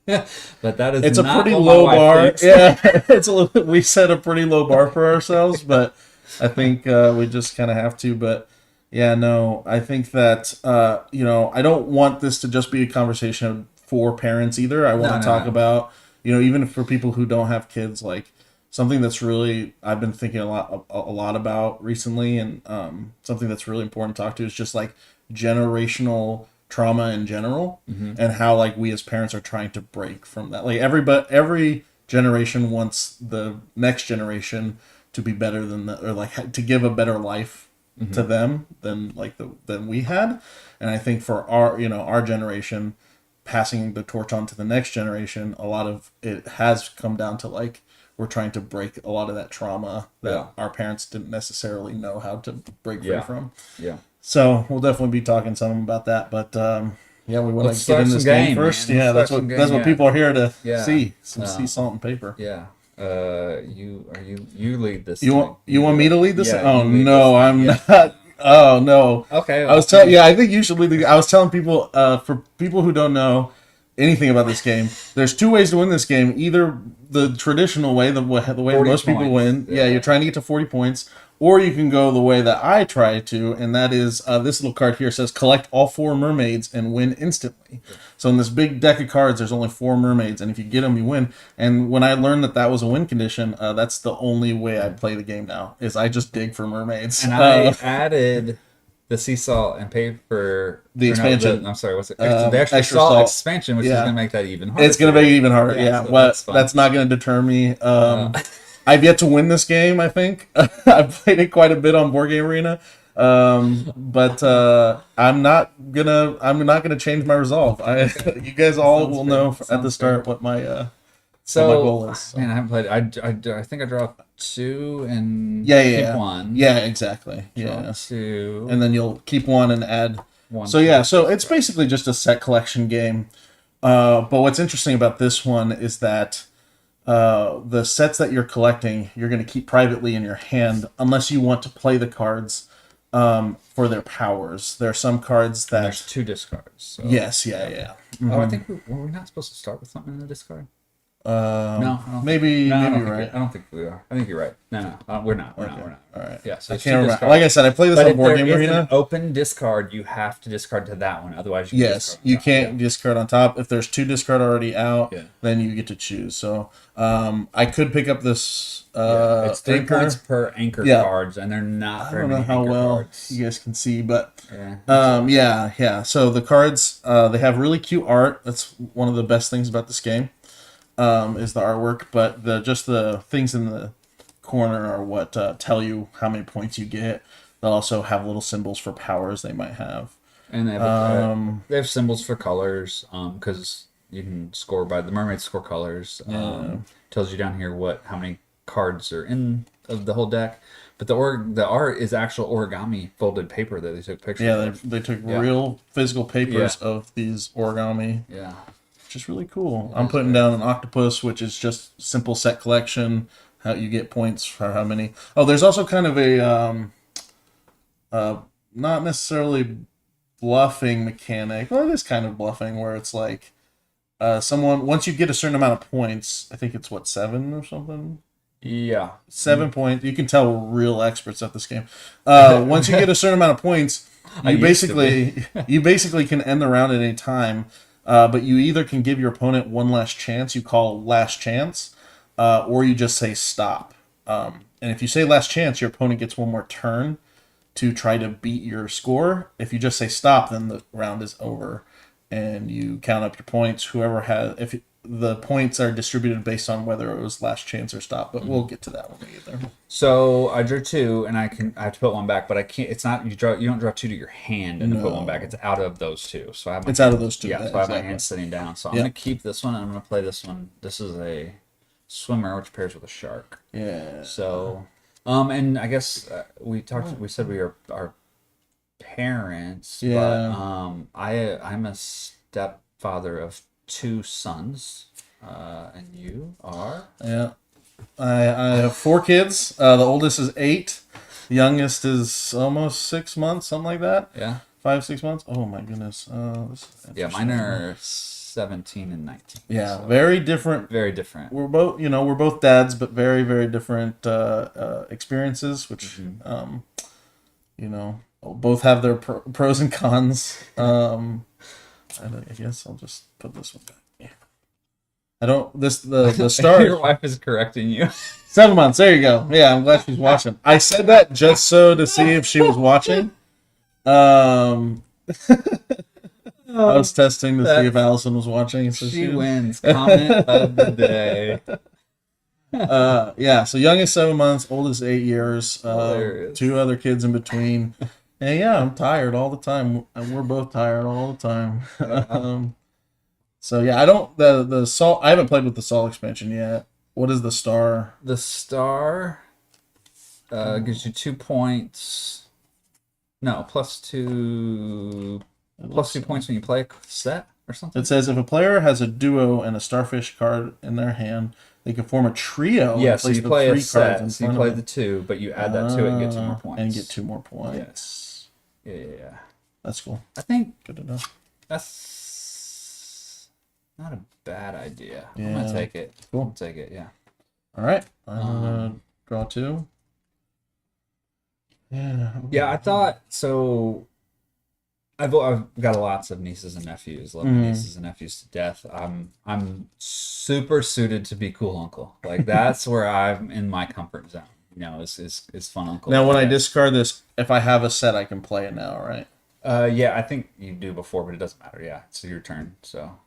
But that is it's not a pretty what my low wife bar. thinks. Yeah, we set a pretty low bar for ourselves, but I think we just kind of have to. But yeah, no, I think that I don't want this to just be a conversation for parents either. I want to talk about even for people who don't have kids, like something that's really I've been thinking a lot about recently, and something that's really important to talk to is just like generational trauma in general, and how like we as parents are trying to break from that. Like every generation wants the next generation to be better than to give a better life to them than we had. And I think for our generation, passing the torch on to the next generation, a lot of it has come down to like we're trying to break a lot of that trauma that our parents didn't necessarily know how to break free from. Yeah. So we'll definitely be talking some about that, but we want Let's to get in start this some game game, first. man. Yeah, Let's that's start what some game, what people are here to Yeah. see. Some sea salt and paper. Yeah. You lead this. You want me to lead this? Yeah, oh you lead no, this. I'm Yeah. not. Oh no. Okay. I was telling. Yeah, I think you should lead the. I was telling people. For people who don't know anything about this game, there's two ways to win this game. Either the traditional way, the way 40 most people points. win. Yeah, you're trying to get to 40 points. Or you can go the way that I try to, and that is this little card here says collect all 4 mermaids and win instantly. So in this big deck of cards, there's only 4 mermaids, and if you get them, you win. And when I learned that was a win condition, that's the only way I play the game now, is I just dig for mermaids. And I added the sea salt and paper. The expansion. I'm sorry, what's it? The extra salt expansion, which is going to make that even harder. It's going to make it even harder, yeah. So But that's not going to deter me. I've yet to win this game, I think. I've played it quite a bit on Board Game Arena. But I'm not gonna change my resolve. You guys all will know at the start what my goal is. So. Man, I haven't played. I think I draw 2 and keep 1. Yeah, exactly. Draw 2, and then you'll keep 1 and add 1. So it's basically just a set collection game. But what's interesting about this one is that the sets that you're collecting, you're going to keep privately in your hand unless you want to play the cards for their powers. There are some cards that... And there's 2 discards. So. Yes, yeah. Oh, I think were we not supposed to start with something in the discard? No, I don't maybe no, I don't maybe think right. I don't think we are. I think you're right. No, we're not. We're not. All right. Yeah, so I it's can't two remember. discards. Like I said, I play this But on if Board there Game is Arena. an open discard, you have to discard to that one. Otherwise, you can Yes, discard you can't discard on top. If there's 2 discard already out, Yeah. then you get to choose. So I could pick up this. It's 3 anchor. points per anchor Yeah. cards, and they're not I very don't know many how anchor well cards. you guys can see, but Yeah. yeah. So the cards, they have really cute art. That's one of the best things about this game, is the artwork. But just the things in the corner are what tell you how many points you get. They'll also have little symbols for powers they might have. And they have symbols for colors, because you can score by the mermaids score colors. Tells you down here how many cards are in of the whole deck. But the art is actual origami folded paper that they took pictures of. They took real physical papers Yeah. of these origami. Yeah. Which is really cool. I'm putting down an octopus, which is just simple set collection. How you get points for how many. Oh, there's also kind of a not necessarily bluffing mechanic. Well, it is kind of bluffing, where it's like someone, once you get a certain amount of points, I think it's 7 or something. Yeah. 7 points. You can tell we're real experts at this game. Once you get a certain amount of points, you basically can end the round at any time. But you either can give your opponent one last chance, you call last chance, or you just say stop. And if you say last chance, your opponent gets one more turn to try to beat your score. If you just say stop, then the round is over, and you count up your points. The points are distributed based on whether it was last chance or stop, but we'll get to that when we get there. So I drew 2, and I have to put one back, but I can't. It's not you don't draw 2 to your hand and put one back. It's out of those 2. So I have It's out of those 2. Yeah, so I have my hand sitting down. So I'm gonna keep this one, and I'm gonna play this one. This is a swimmer, which pairs with a shark. Yeah. So, and I guess we said we are our parents. Yeah. But I'm a stepfather of 2 sons, and you are? Yeah, I have 4 kids. The oldest is 8. The youngest is almost 6 months, something like that. Yeah. 5-6 months. Oh my goodness. Yeah, mine are 17 and 19. Yeah, so very different. Very different. We're both dads, but very, very different experiences. Which, both have their pros and cons. I guess I'll just put this one back. Yeah. I don't. The star. Your wife is correcting you. 7 months. There you go. Yeah, I'm glad she's watching. I said that just to see if she was watching. I was testing to see if Allison was watching. So she wins. Comment of the day. Yeah. So youngest 7 months, oldest 8 years. 2 other kids in between. And yeah, I'm tired all the time. And we're both tired all the time. So yeah, I don't the Sol. I haven't played with the Sol expansion yet. What is the star? The star gives you 2 points. No, +2 points when you play a set or something. It says if a player has a duo and a starfish card in their hand, they can form a trio. Yeah, so you play a set. In So you front play of the them. 2, but you add that to it and get 2 more points. And get 2 more points. Yes. Yeah. That's cool. I think good to know. That's not a bad idea. Yeah. I'm gonna take it. Cool. I'll take it. Yeah. All right. I'm gonna draw 2. Yeah. Yeah, I thought so. I've got lots of nieces and nephews. Love my nieces and nephews to death. I'm super suited to be cool uncle. Like that's where I'm in my comfort zone. Is fun uncle. Now, when I discard this, if I have a set, I can play it now, right? Yeah, I think you do before, but it doesn't matter. Yeah, it's your turn. So,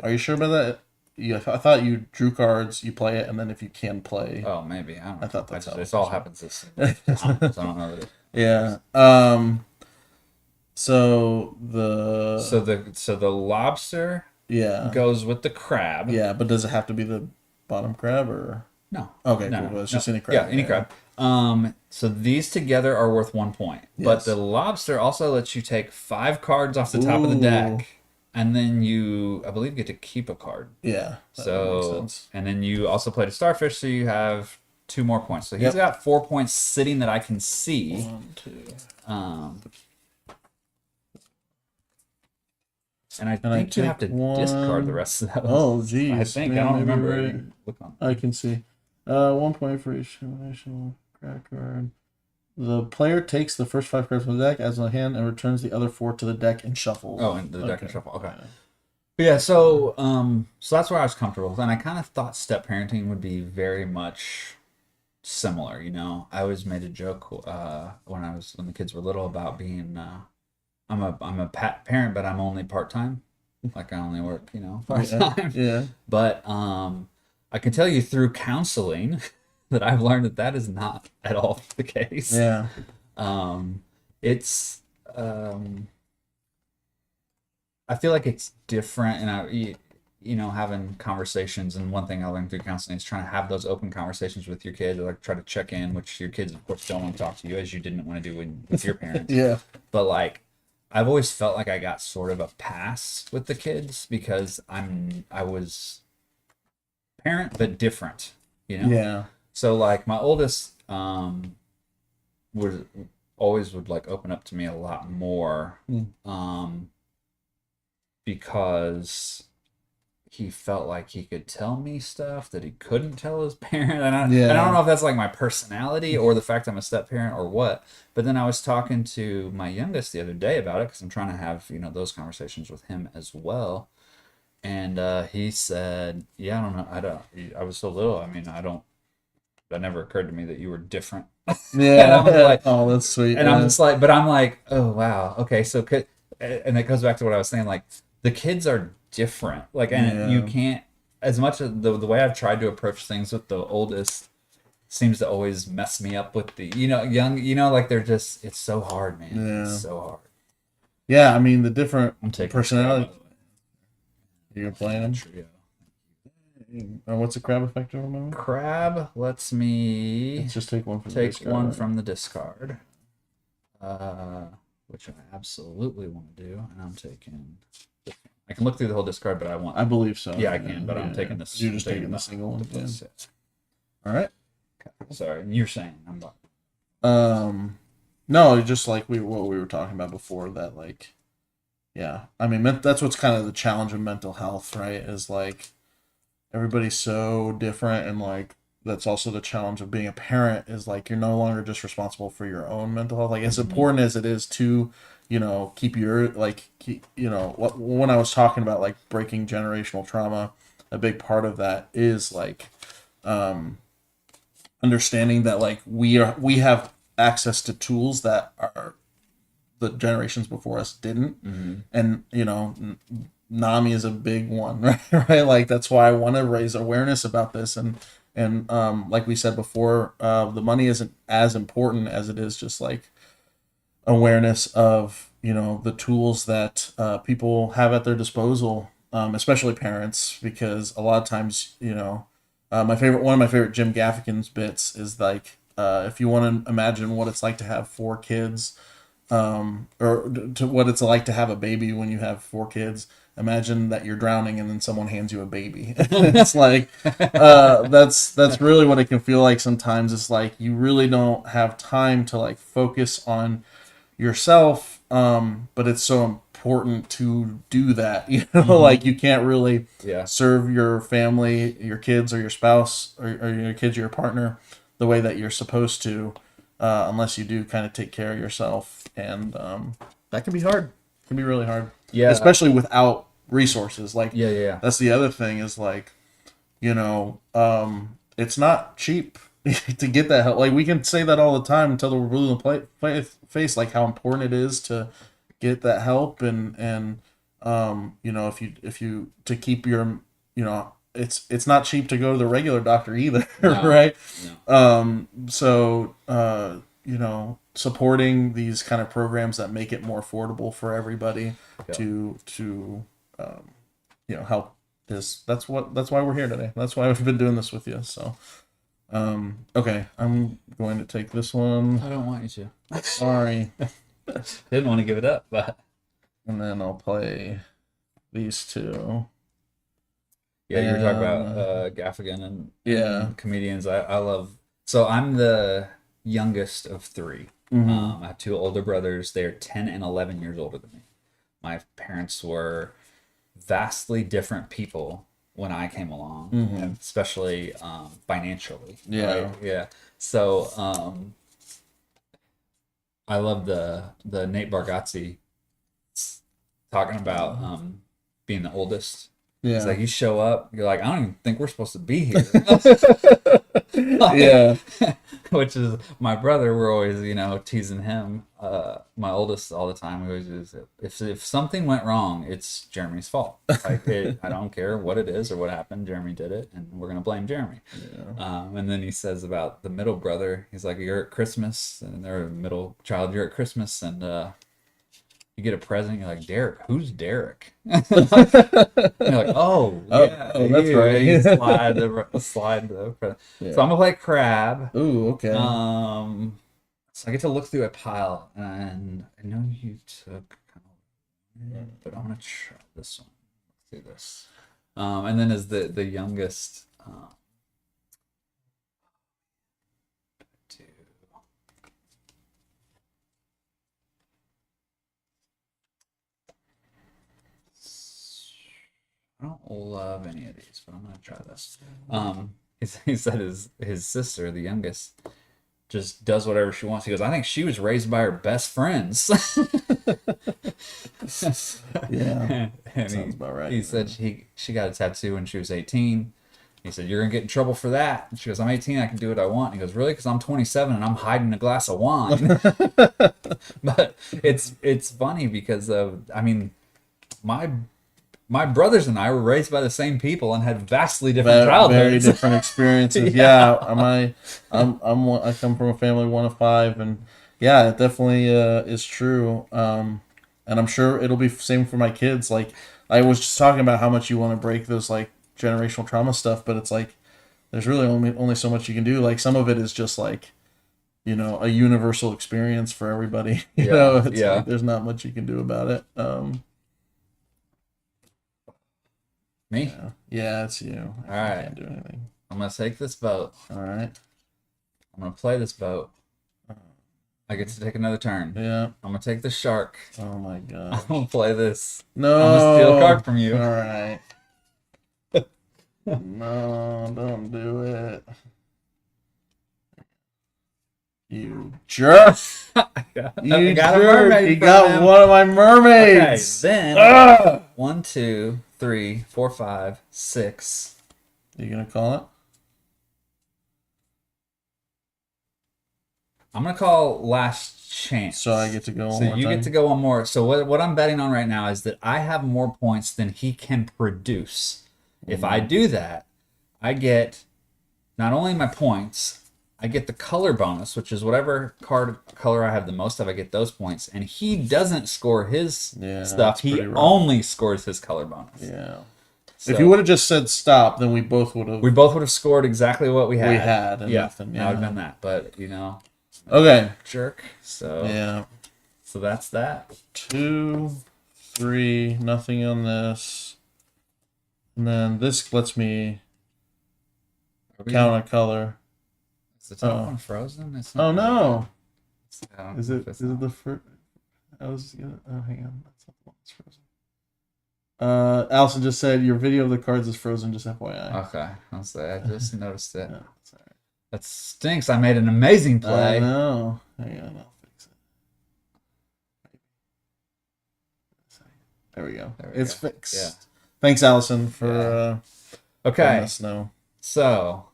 are you sure about that? Yeah, I thought you drew cards, you play it, and then if you can play. Oh, maybe. I don't know. I thought that's how it all happens this time, so I don't know. Yeah. So the lobster goes with the crab. Yeah, but does it have to be the bottom crab or no? Okay, no, cool. no, It's just no. any crab. Yeah, any crab. So these together are worth 1 point. Yes. But the lobster also lets you take 5 cards off the top of the deck. And then you, I believe, get to keep a card. Yeah. That makes sense. And then you also played a starfish, so you have 2 more points. So he's got 4 points sitting that I can see. 1, 2. And I think you have to discard the rest of those. Oh, geez. I think. Man, I don't maybe remember. right. Look on. I can see. 1 point for each elimination crack card. The player takes the first 5 cards from the deck as a hand and returns the other 4 to the deck and shuffles. Oh, and the deck and shuffle. Okay. But yeah, so that's where I was comfortable with, and I kind of thought step parenting would be very much similar. You know, I always made a joke when the kids were little about being I'm a parent, but I'm only part time. Like I only work, part time. Yeah. But I can tell you through counseling that I've learned that is not at all the case. Yeah. It's I feel like it's different, and having conversations. And one thing I learned through counseling is trying to have those open conversations with your kids, or like try to check in, which your kids, of course, don't want to talk to you, as you didn't want to do with your parents. Yeah. But like, I've always felt like I got sort of a pass with the kids because I was parent but different, Yeah. So like my oldest would like open up to me a lot more. Because he felt like he could tell me stuff that he couldn't tell his parent. And I don't know if that's like my personality or the fact I'm a step parent or what. But then I was talking to my youngest the other day about it because I'm trying to have, those conversations with him as well. And he said, yeah, I don't know. I was so little. I mean, that never occurred to me that you were different. Yeah. And I was like, oh, that's sweet. And I'm just like, but I'm like, oh, wow. Okay. So, and it goes back to what I was saying, like, the kids are different, like, and you can't, as much as the way I've tried to approach things with the oldest seems to always mess me up with the young, like they're just, it's so hard, man. Yeah. It's so hard. Yeah, I mean the different personality. You're playing them. What's a crab effect over? Crab lets me. Let's just take one from the discard. Which I absolutely want to do, and I'm taking. I can look through the whole discard, but I believe so. Yeah, I can, but I'm taking this. You're just taking the single one. Yeah. All right. Okay. Sorry, you're saying I'm not. No, just like what we were talking about before. That like, yeah. I mean, that's what's kind of the challenge of mental health, right? Is like, everybody's so different, and like that's also the challenge of being a parent. Is like you're no longer just responsible for your own mental health. Like as important as it is to keep your when I was talking about like breaking generational trauma, a big part of that is like understanding that like we have access to tools that are the generations before us didn't. And NAMI is a big one, right? Like that's why I want to raise awareness about this, and like we said before, the money isn't as important as it is just like awareness of the tools that people have at their disposal, especially parents, because a lot of times one of my favorite Jim Gaffigan's bits is like if you want to imagine what it's like to have 4 kids, or to what it's like to have a baby when you have 4 kids. Imagine that you're drowning and then someone hands you a baby. It's like that's really what it can feel like sometimes. It's like you really don't have time to like focus on yourself, but it's so important to do that. Like you can't really serve your family, your kids, or your spouse, or your kids, or your partner, the way that you're supposed to, unless you do kind of take care of yourself, and that can be hard. It can be really hard. Yeah, especially without resources. Like that's the other thing is like, it's not cheap to get that help. Like we can say that all the time until we're blue in the face, like how important it is to get that help, and if you to keep your it's not cheap to go to the regular doctor either. Right? No. Supporting these kind of programs that make it more affordable for everybody to help is that's why we're here today. That's why we've been doing this with you. So okay, I'm going to take this one. I don't want you to. Sorry. Didn't want to give it up, but and then I'll play these 2. Yeah, you were talking about Gaffigan and comedians. I love. So I'm the youngest of 3. I have 2 older brothers. They're 10 and 11 years older than me. My parents were vastly different people when I came along, and especially financially. Yeah. Right? Yeah. So I love the Nate Bargatze talking about being the oldest. Yeah. It's like you show up, you're like, I don't even think we're supposed to be here. Yeah. Which is my brother. We're always, teasing him, my oldest, all the time. We always use it. If something went wrong, it's Jeremy's fault. Like I don't care what it is or what happened. Jeremy did it, and we're gonna blame Jeremy. Yeah. And then he says about the middle brother. He's like, you're at Christmas, and they're a middle child. You're at Christmas, and you get a present. You're like, Derek, who's Derek? You're like, oh, yeah, that's right. You slide the present. Yeah. So I'm gonna play crab. Ooh, okay. So I get to look through a pile, and I know you took, but I'm gonna try this one. Let's do this. And then as the youngest. I don't love any of these, but I'm gonna try this. He said his sister, the youngest, just does whatever she wants. He goes, I think she was raised by her best friends. Yeah, and sounds about right. He said she got a tattoo when she was 18. He said, you're gonna get in trouble for that. And she goes, I'm 18, I can do what I want. And he goes, really? Because I'm 27 and I'm hiding a glass of wine. But it's funny because my brothers and I were raised by the same people and had vastly different childhoods. Very different experiences. Yeah, I come from a family 1 of 5, and yeah, it definitely is true. And I'm sure it'll be the same for my kids. Like I was just talking about how much you want to break those like generational trauma stuff, but it's like there's really only so much you can do. Like some of it is just like a universal experience for everybody. You know, it's like there's not much you can do about it. Me? Yeah, it's you. All right. I can't do anything. I'm going to take this boat. All right. I'm going to play this boat. I get to take another turn. Yeah. I'm going to take the shark. Oh, my God. I'm going to play this. No. I'm going to steal a card from you. All right. No, don't do it. You jerk. You got jerk. A mermaid. You got one of my mermaids. Okay, then 1, 2, 3, 4, 5, 6. You gonna call it? I'm gonna call last chance. So I get to go one So more you time? get to go one more. So what I'm betting on right now is that I have more points than he can produce. If I do that, I get not only my points, I get the color bonus, which is whatever color I have the most of, I get those points. And he doesn't score his stuff. He only scores his color bonus. Yeah. So, if you would have just said stop, then we both would have scored exactly what we had. We had and nothing. Yeah, I would have done that. But Okay. Jerk. So yeah. So that's that. 2, 3, nothing on this. And then this lets me count a color. Is the top one frozen? It's Oh not no! Is Is it the first? I was gonna. Oh, hang on. That's not the one that's frozen. Allison just said your video of the cards is frozen. Just FYI. Okay, I just noticed it. Yeah, that stinks. I made an amazing play. I know. Hang on, I'll fix it. There we go. It's fixed. Yeah. Thanks, Allison, for okay. letting us know. So,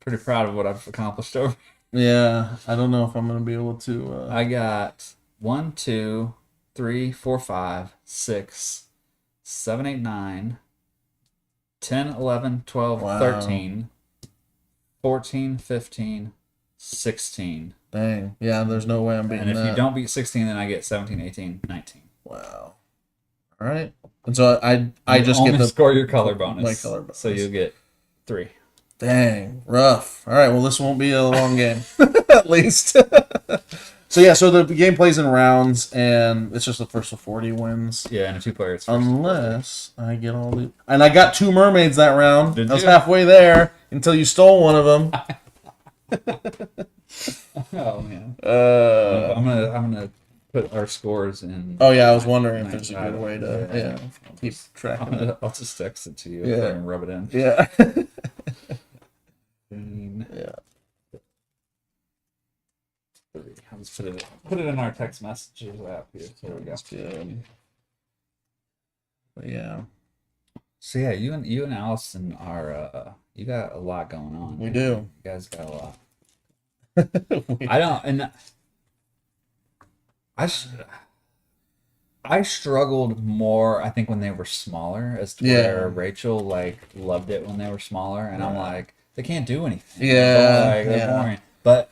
pretty proud of what I've accomplished over. Yeah, I don't know if I'm gonna be able to. I got 1, 2, 3, 4, 5, 6, 7, 8, 9, 10, 11, 12, 13, 14, 15, 16. Dang. Yeah, there's no way I'm beating that. And if you that. don't beat 16, then I get 17, 18, 19. Wow. All right. And so I just only get to score your color bonus. My color bonus. So you'll get 3. Dang, rough. All right, well, this won't be a long game, at least. So the game plays in rounds, and it's just the first of 40 wins. Yeah, and a 2-player. Unless I get all the... And I got 2 mermaids that round. Did I was you? halfway there until you stole one of them. Oh man. I'm gonna put our scores in. Oh yeah, I was wondering if there's a good way to keep track of it. I'll just text it to you Yeah. and rub it in. Yeah. Yeah. I'll just put it in our text messages app here. So there we go. That's good. But yeah. So yeah, you and Allison are you got a lot going on. We do. You guys got a lot. I don't, and I struggled more, I think, when they were smaller, as to where Rachel like loved it when they were smaller, and I'm like, they can't do anything. They're boring. But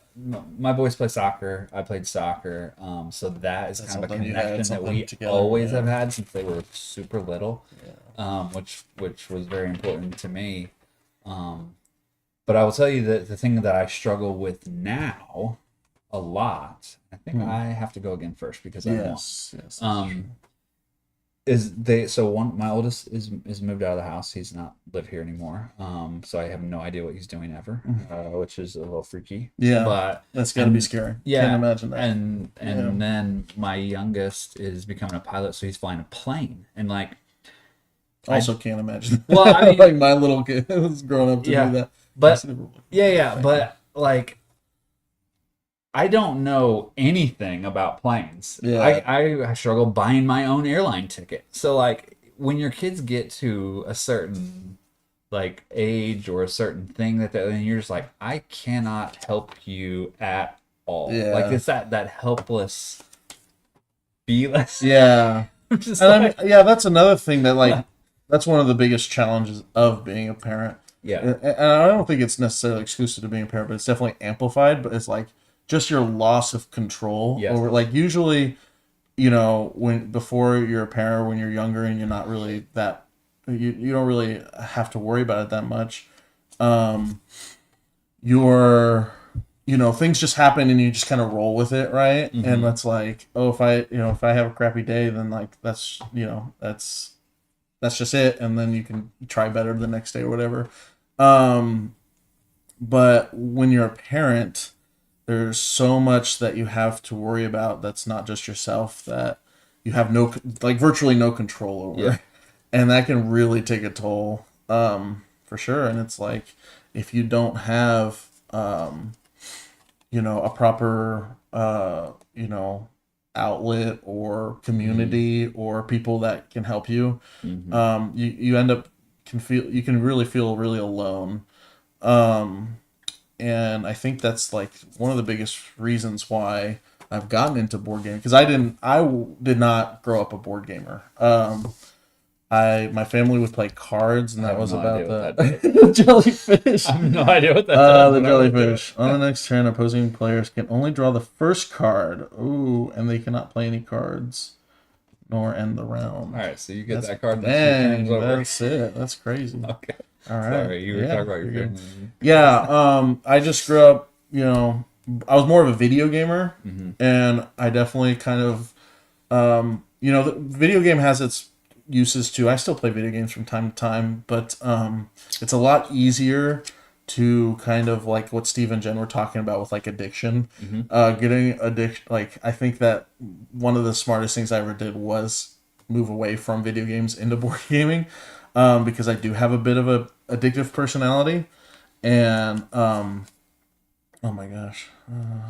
my boys play soccer. I played soccer, so that is kind of a connection that we always have had since they were super little, which was very important to me. But I will tell you that the thing that I struggle with now a lot, I think I have to go again first because I won. My oldest is moved out of the house. He's not live here anymore. So I have no idea what he's doing ever, which is a little freaky. Yeah, but that's gotta be scary. Yeah, Can't imagine that. And then my youngest is becoming a pilot, so he's flying a plane, and like also can't imagine. Well, I mean, like my little kid was growing up to do that. But but like I don't know anything about planes. Yeah. I struggle buying my own airline ticket. So like when your kids get to a certain like age or a certain thing then you're just like, I cannot help you at all. Yeah. Like it's that helpless be-less. Yeah. Just and like, that's another thing that like that's one of the biggest challenges of being a parent. Yeah. And I don't think it's necessarily exclusive to being a parent, but it's definitely amplified. But it's like just your loss of control over, like, usually, you know, before you're a parent, when you're younger and you're not really that, you don't really have to worry about it that much. You know, things just happen and you just kind of roll with it, right? Mm-hmm. And that's like, oh, if I have a crappy day, then like that's just it, and then you can try better the next day or whatever. But when you're a parent, there's so much that you have to worry about that's not just yourself, that you have virtually no control over. Yeah. And that can really take a toll, for sure. And it's like, if you don't have, a proper, outlet or community or people that can help you, you end up you can really feel really alone. And I think that's like one of the biggest reasons why I've gotten into board gaming, because I did not grow up a board gamer. My family would play cards, and that was about the jellyfish. I have no idea what that is. The jellyfish. On the next turn, opposing players can only draw the first card. Ooh, and they cannot play any cards, nor end the round. All right, so you get that card. Dang, that's it. That's crazy. Okay. All right. Sorry, you were talking about your family. Yeah, I just grew up, I was more of a video gamer, and I definitely kind of, the video game has its uses too. I still play video games from time to time, but it's a lot easier to kind of like what Steve and Jen were talking about with like addiction, getting addiction. Like, I think that one of the smartest things I ever did was move away from video games into board gaming, because I do have a bit of a addictive personality, and oh my gosh,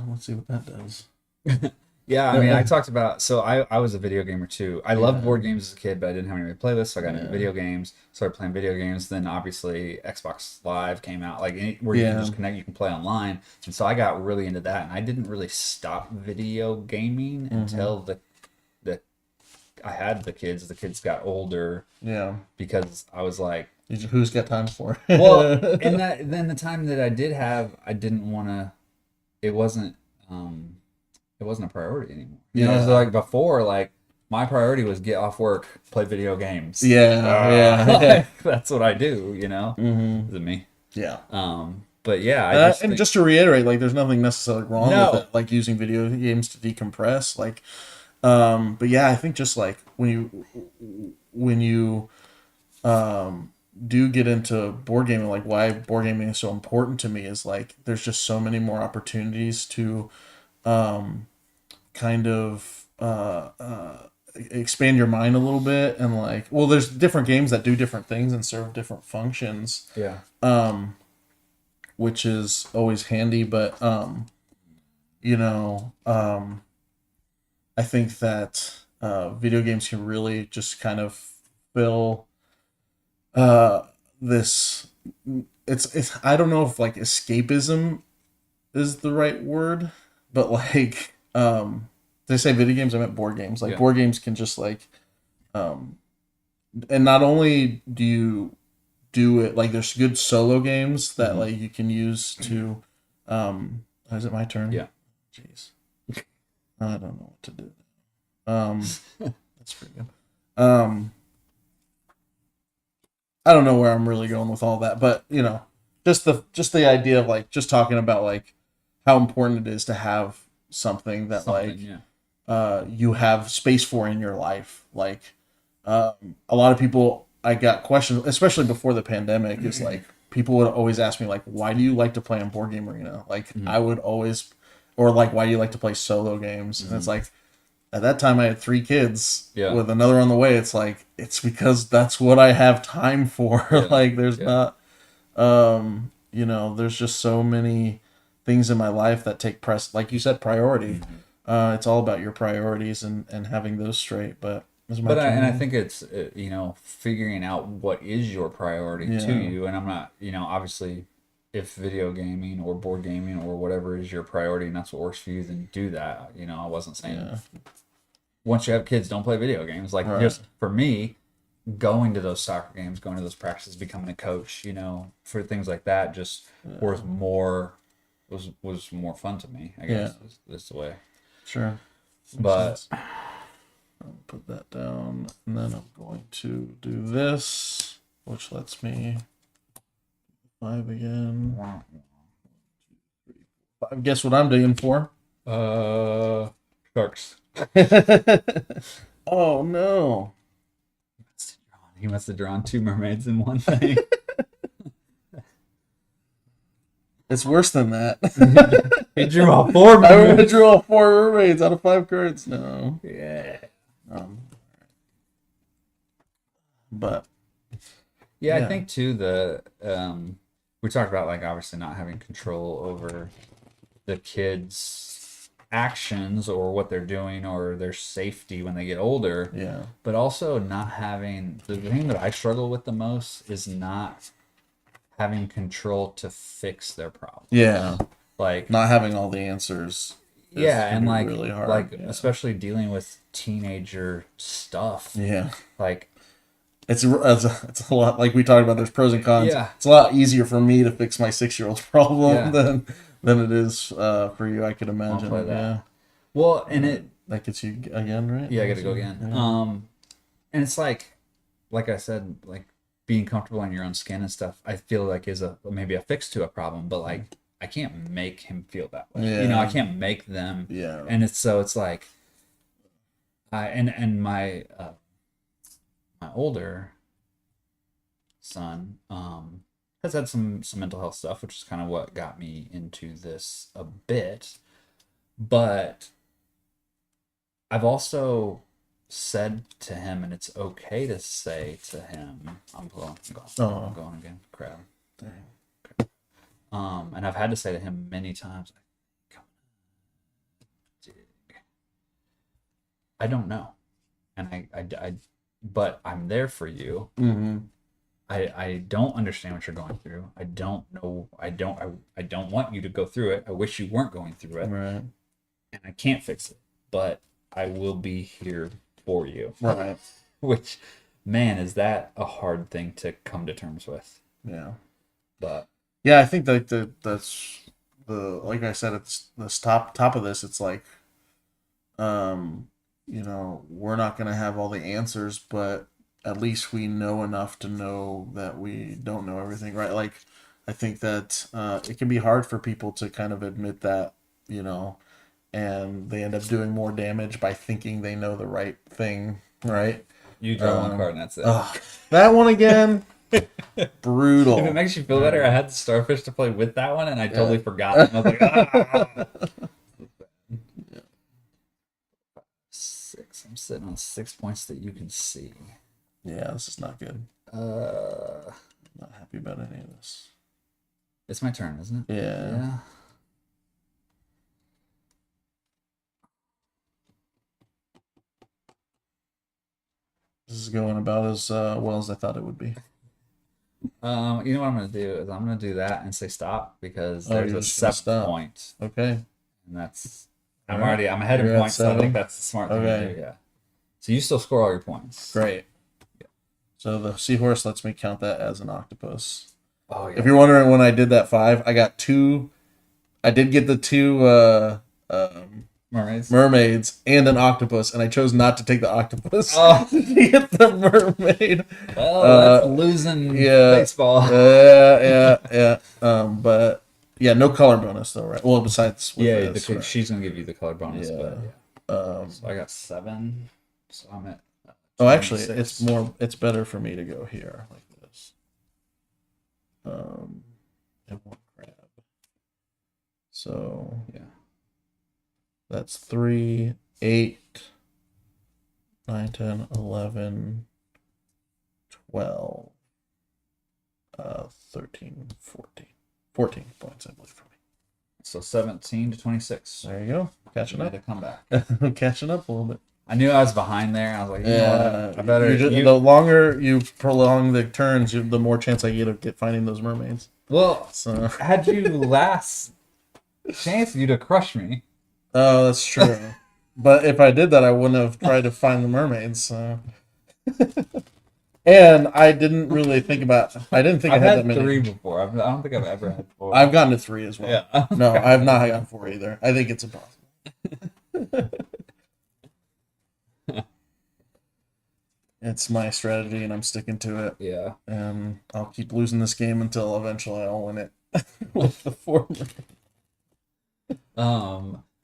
let's see what that does. Yeah, I mean, I talked about, so I was a video gamer too. I loved board games as a kid, but I didn't have any playlists, so I got into video games, started playing video games. Then obviously Xbox Live came out, like where you can just connect, you can play online. And so I got really into that, and I didn't really stop video gaming until I had the kids. The kids got older. Yeah. Because I was like, who's got time for it? Well, and then the time that I did have, I didn't want to, it wasn't a priority anymore. You know, so like before, like my priority was get off work, play video games. Like, that's what I do, you know? Is it me? Yeah. But yeah, just to reiterate, like, there's nothing necessarily wrong with it, like using video games to decompress. Like, but yeah, I think just like when you do get into board gaming, like why board gaming is so important to me is like there's just so many more opportunities to kind of expand your mind a little bit, and like, well, there's different games that do different things and serve different functions. Yeah. Which is always handy, but I think that video games can really just kind of fill this. It's I don't know if like escapism is the right word, but like they say video games, I meant board games. Like board games can just like and not only do you do it like there's good solo games that like you can use to is it my turn? Yeah. Jeez. I don't know what to do. That's pretty good. I don't know where I'm really going with all that, but just the idea of like just talking about like how important it is to have something that you have space for in your life. Like a lot of people, I got questions, especially before the pandemic, is like people would always ask me like, why do you like to play on Board Game Arena? Like I would always, or like, why do you like to play solo games? And it's like, at that time I had 3 kids with another on the way. It's like, it's because that's what I have time for. Like there's not, there's just so many things in my life that take like you said, priority. It's all about your priorities and having those straight. But I think it's figuring out what is your priority to you. And I'm not, obviously, if video gaming or board gaming or whatever is your priority and that's what works for you, then do that. I wasn't saying once you have kids, don't play video games. Like just for me, going to those soccer games, going to those practices, becoming a coach, for things like that, just was more fun to me. I guess that's the way. Sure. But I'll put that down, and then I'm going to do this, which lets me 5 again. 1, 2, 3, 4, 5. Guess what I'm digging for? Sharks. Oh no! He must have drawn 2 mermaids in one thing. It's worse than that. He drew all 4 mermaids. I drew all 4 mermaids out of 5 cards. No. Yeah. But yeah, I think too we talked about like obviously not having control over the kids' actions or what they're doing or their safety when they get older. Yeah. But also not having the thing that I struggle with the most is not having control to fix their problem. Yeah. Like not having all the answers. And like really hard. Especially dealing with teenager stuff. Yeah. Like it's a lot, like we talked about, there's pros and cons. Yeah. It's a lot easier for me to fix my 6-year-old's problem than it is for you, I could imagine. I'll play that. Well, and that gets you again, right? Yeah, I got to go again. Yeah. And it's like I said, like being comfortable in your own skin and stuff, I feel like is maybe a fix to a problem, but like I can't make him feel that way. Yeah. I can't make them. Yeah. And it's like, and my my older son has had some mental health stuff, which is kind of what got me into this a bit. But I've also said to him, and it's okay to say to him, I'm going again, crap. Dang. And I've had to say to him many times, I don't know, and I but I'm there for you. Mm-hmm. I don't understand what you're going through. I don't know. I don't want you to go through it. I wish you weren't going through it. Right. And I can't fix it, but I will be here for you. Right. Which, man, is that a hard thing to come to terms with? Yeah. But yeah, I think that that's the, like I said, it's this top of this. It's like, we're not going to have all the answers, but at least we know enough to know that we don't know everything, right? Like, I think that it can be hard for people to kind of admit that, and they end up doing more damage by thinking they know the right thing, right? You draw one card and that's it. That one again, brutal. If it makes you feel better, I had the starfish to play with that one, and I totally forgot. And I was like, I'm sitting on 6 points that you can see. Yeah, this is not good. Not happy about any of this. It's my turn, isn't it? Yeah. This is going about as well as I thought it would be. You know what I'm gonna do is I'm gonna do that and say stop because there's a 7 point. Okay. And that's I'm ahead in points, so I think that's the smart thing to do. Yeah. So you still score all your points. Great. Yeah. So the seahorse lets me count that as an octopus. Oh yeah. If you're wondering when I did that 5, I got 2. I did get the 2 mermaids and an octopus, and I chose not to take the octopus to get the mermaid. Well, that's losing baseball. Yeah. But yeah, no color bonus though, right? Well, besides with this, she's gonna give you the color bonus. Yeah. But so I got 7. So I'm at. Oh, actually, it's better for me to go here like this. And one crab. So yeah. That's 3, 8, 9, 10, 11, 12, 13, 14. 14 points, I believe, for me. So 17 to 26. There you go. Catching up. To come back. Catching up a little bit. I knew I was behind there. I was like, you know what? I better. The longer you prolong the turns, the more chance I get of finding those mermaids. Well, had you last chance you to crush me. Oh, that's true. But if I did that, I wouldn't have tried to find the mermaids. So. And I didn't really think about. I didn't think I had that many. 3 before. I don't think I've ever had 4. I've gotten to 3 as well. Yeah. No, I have not gotten 4 either. I think it's impossible. It's my strategy, and I'm sticking to it. Yeah. And I'll keep losing this game until eventually I'll win it with the 4.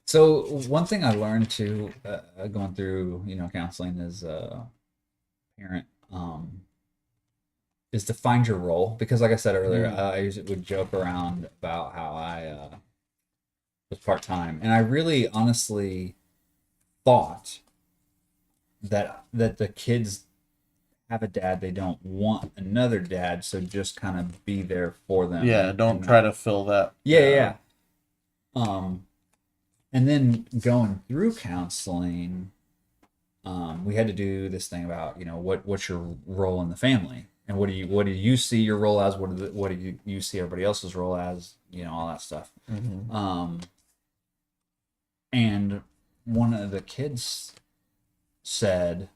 So one thing I learned too, going through counseling as a parent, is to find your role, because like I said earlier, I usually would joke around about how I was part-time, and I really honestly thought that the kids have a dad, they don't want another dad, so just kind of be there for them. Yeah, don't try to fill that. Yeah. And then going through counseling, we had to do this thing about what's your role in the family, and what do you see your role as, what do you see everybody else's role as, all that stuff. Mm-hmm. And one of the kids said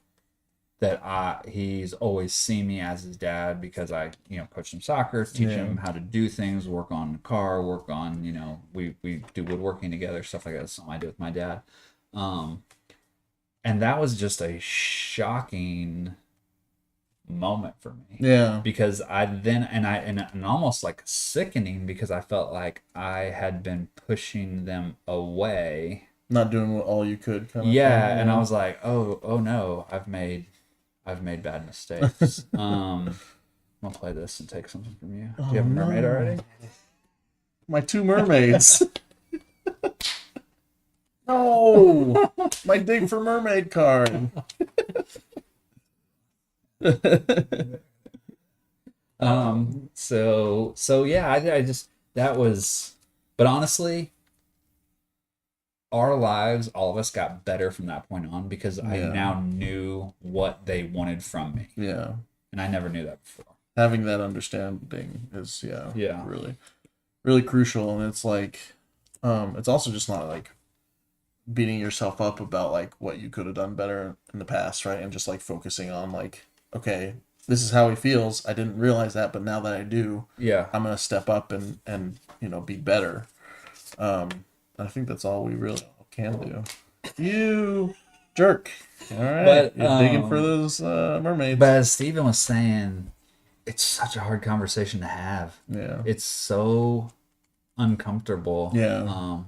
that he's always seen me as his dad because I coach him soccer, teach him how to do things, work on the car, work on we do woodworking together, stuff like that. That's something I do with my dad. And that was just a shocking moment for me. Yeah. Because and almost like sickening, because I felt like I had been pushing them away. Not doing all you could kind of thing. And I was like, oh no, I've made bad mistakes. I'm gonna play this and take something from you. Do you have a mermaid already? My 2 mermaids. No, my dig for mermaid card. So yeah, I just, that was, but honestly, our lives, all of us got better from that point on, because I now knew what they wanted from me. Yeah. And I never knew that before. Having that understanding is really, really crucial. And it's like, it's also just not like beating yourself up about like what you could have done better in the past, right? And just like focusing on like, okay, this is how he feels. I didn't realize that, but now that I do, I'm gonna step up and be better. I think that's all we really can do. You jerk! All right, but, you're digging for those mermaids. But as Steven was saying, it's such a hard conversation to have. Yeah, it's so uncomfortable. Yeah.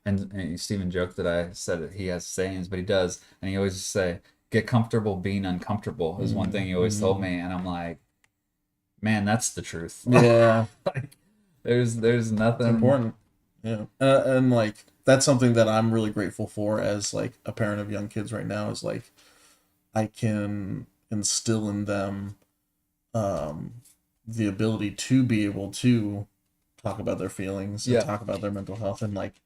And Steven joked that I said that he has sayings, but he does, and he always say, "Get comfortable being uncomfortable" is one thing he always told me, and I'm like, man, that's the truth. Yeah. Like, there's nothing. It's important. Yeah. And like that's something that I'm really grateful for as like a parent of young kids right now, is like I can instill in them the ability to be able to talk about their feelings and talk about their mental health, and like,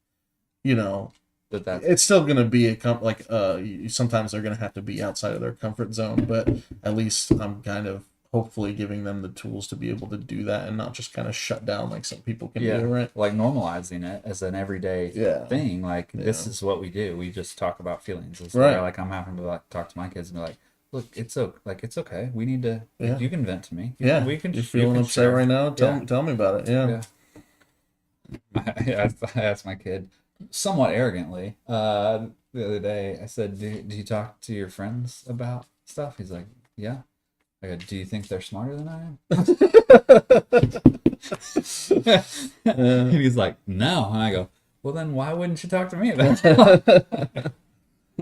you know, it's still going to be sometimes they're going to have to be outside of their comfort zone, but at least I'm kind of hopefully giving them the tools to be able to do that and not just kind of shut down like some people can do, right? Like normalizing it as an everyday thing. Like this is what we do. We just talk about feelings. It's right. Like I'm having to like talk to my kids and be like, look, it's okay. We need to. You can vent to me. We can. You're feeling upset right now. Tell me about it. Yeah. I asked my kid somewhat arrogantly the other day. I said, "Do you talk to your friends about stuff?" He's like, "Yeah." I go, "Do you think they're smarter than I am?" And he's like, "No." And I go, "Well, then why wouldn't you talk to me about it?"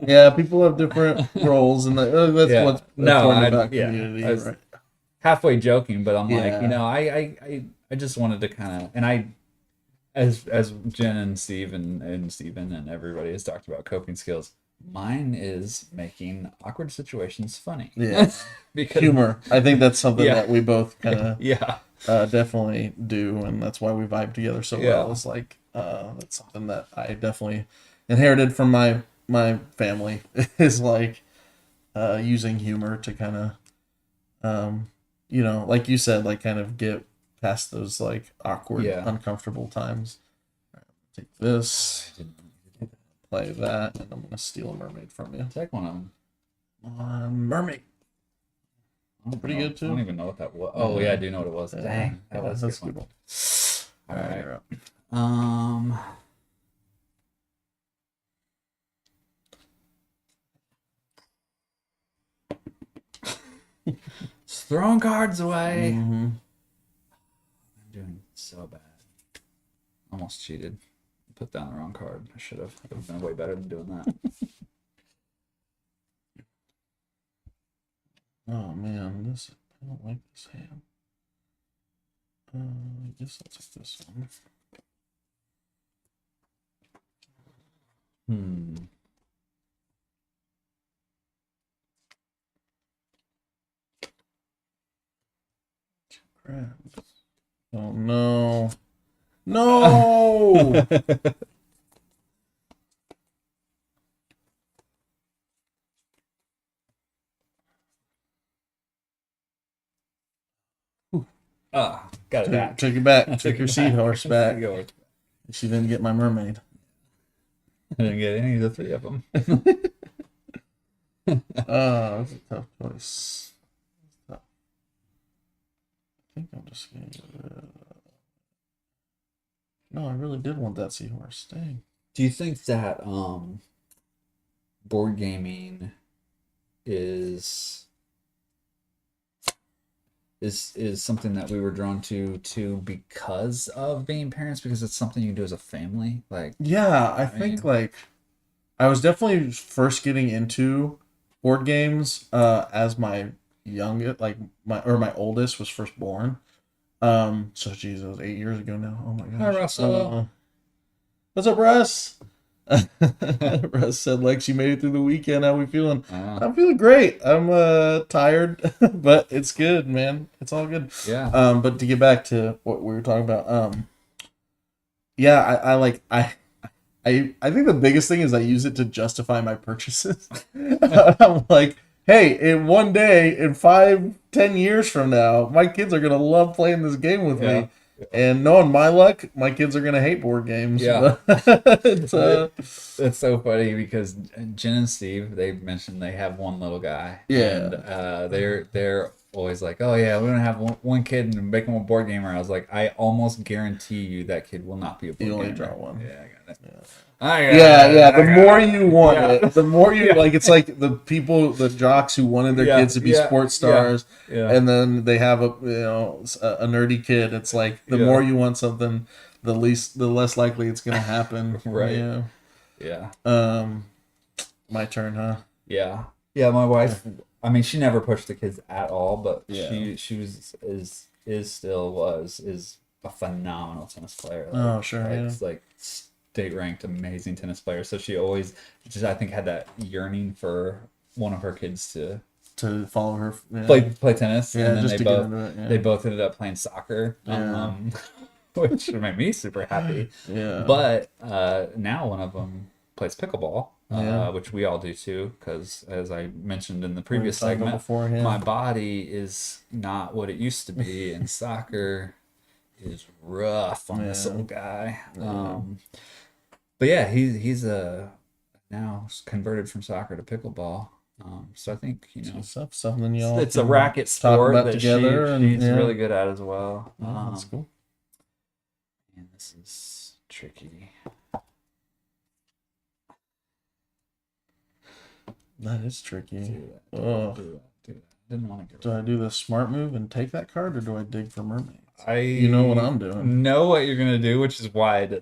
Yeah, people have different roles, and that's what's important about community. I was right? halfway joking, but I'm like, you know, I just wanted to kind of, and I, as Jen and Steve and Steven and everybody has talked about coping skills, mine is making awkward situations funny. Yeah, because humor. I think that's something that we both kind of definitely do, and that's why we vibe together so well. It's like that's something that I definitely inherited from my family, is like using humor to kind of you know, like you said, like kind of get past those like awkward, uncomfortable times. Right, take this, play that, and I'm gonna steal a mermaid from you. Take one of them. Mermaid. Pretty good too. I don't even know what that was. Oh yeah, I do know what it was. Dang, that's a good one. All right. You're up. Just throwing cards away. I'm doing so bad. Almost cheated. Put down the wrong card. I should have. It would have been way better than doing that. Oh man, I don't like this hand. I guess I'll take this one. Crabs. Oh no. No! Got it back. Took it back. Took your seahorse back. She didn't get my mermaid. I didn't get any of the three of them. That's a tough choice. I think I'm just gonna get rid of... No, I really did want that seahorse. Dang. Do you think that board gaming is something that we were drawn to because of being parents, because it's something you do as a family? Like, yeah, I think like I was definitely first getting into board games as my youngest, like my oldest was first born. So geez, it was 8 years ago now. Oh my gosh. Hi, Russell. What's up, Russ? Russ said like she made it through the weekend. How we feeling? I'm feeling great. I'm tired, but it's good, man. It's all good. Yeah. But to get back to what we were talking about, I think the biggest thing is I use it to justify my purchases. I'm like, hey, in one day, in 5-10 years from now, my kids are gonna love playing this game with me. And knowing my luck, my kids are gonna hate board games. Yeah. It's so funny because Jen and Steve, they mentioned they have one little guy. Yeah. And they're always like, oh yeah, we're gonna have one kid and make him a board gamer. I was like, I almost guarantee you that kid will not be a board gamer. You only draw one. Yeah, I got it. The more you want it, the more you like. It's like the jocks who wanted their kids to be sports stars, and then they have a nerdy kid. It's like the more you want something, the less likely it's gonna happen. Right. Yeah. My turn, huh? Yeah. Yeah. My wife. I mean, she never pushed the kids at all, but she is a phenomenal tennis player. Like, It's like state-ranked amazing tennis player. So she always just, I think, had that yearning for one of her kids to follow her, play tennis. Yeah, and then just to get into it, yeah. they both ended up playing soccer. Yeah. Which made me super happy. Yeah. But now one of them plays pickleball, Yeah. which we all do too, because as I mentioned in the previous talked about segment, beforehand. my body is not what it used to be, and soccer is rough on this Yeah. little guy. Yeah. But yeah, he's now converted from soccer to pickleball. So I think, something y'all it's a can racket talk sport about that together, she's yeah. really good at as well. Oh, that's cool. And this is tricky. That is tricky. Do Oh. that. Didn't want to Do I do the smart move and take that card, or do I dig for mermaids? I You know what I'm doing. Know what you're gonna do, which is why I did.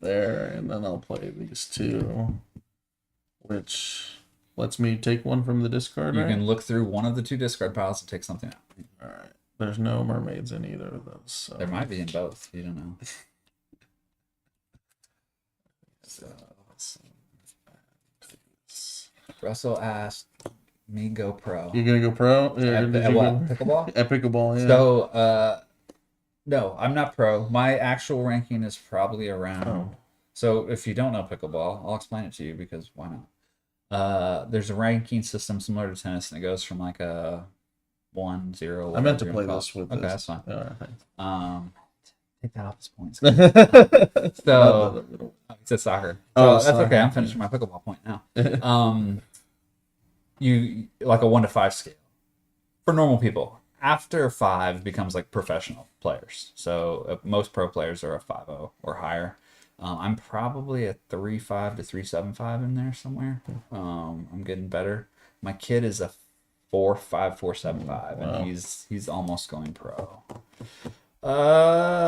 There, and then I'll play these two, which lets me take one from the discard. You right? can look through one of the two discard piles and take something out. All right. There's no mermaids in either of those. So. There might be in both. You don't know. So, Russell asked me go pro. You're gonna go pro? Yeah, At, did at you what? go- Pickleball? At pickleball, yeah. So, no, I'm not pro. My actual ranking is probably around. Oh. So if you don't know pickleball, I'll explain it to you because why not? There's a ranking system similar to tennis, and it goes from like a 1-0. I meant to whatever you play wanna call this it. with Okay, this. that's fine. All right, thanks. Take that off his points. Not So the- it's a soccer. Oh, So that's soccer. okay. I'm finishing my pickleball point now. You like a 1 to 5 scale for normal people. After 5 becomes like professional players. So most pro players are a 5.0 or higher. I'm probably a 3.5 to 3.75 in there somewhere. I'm getting better. My kid is a 4.5, 4.75, Wow. and he's almost going pro.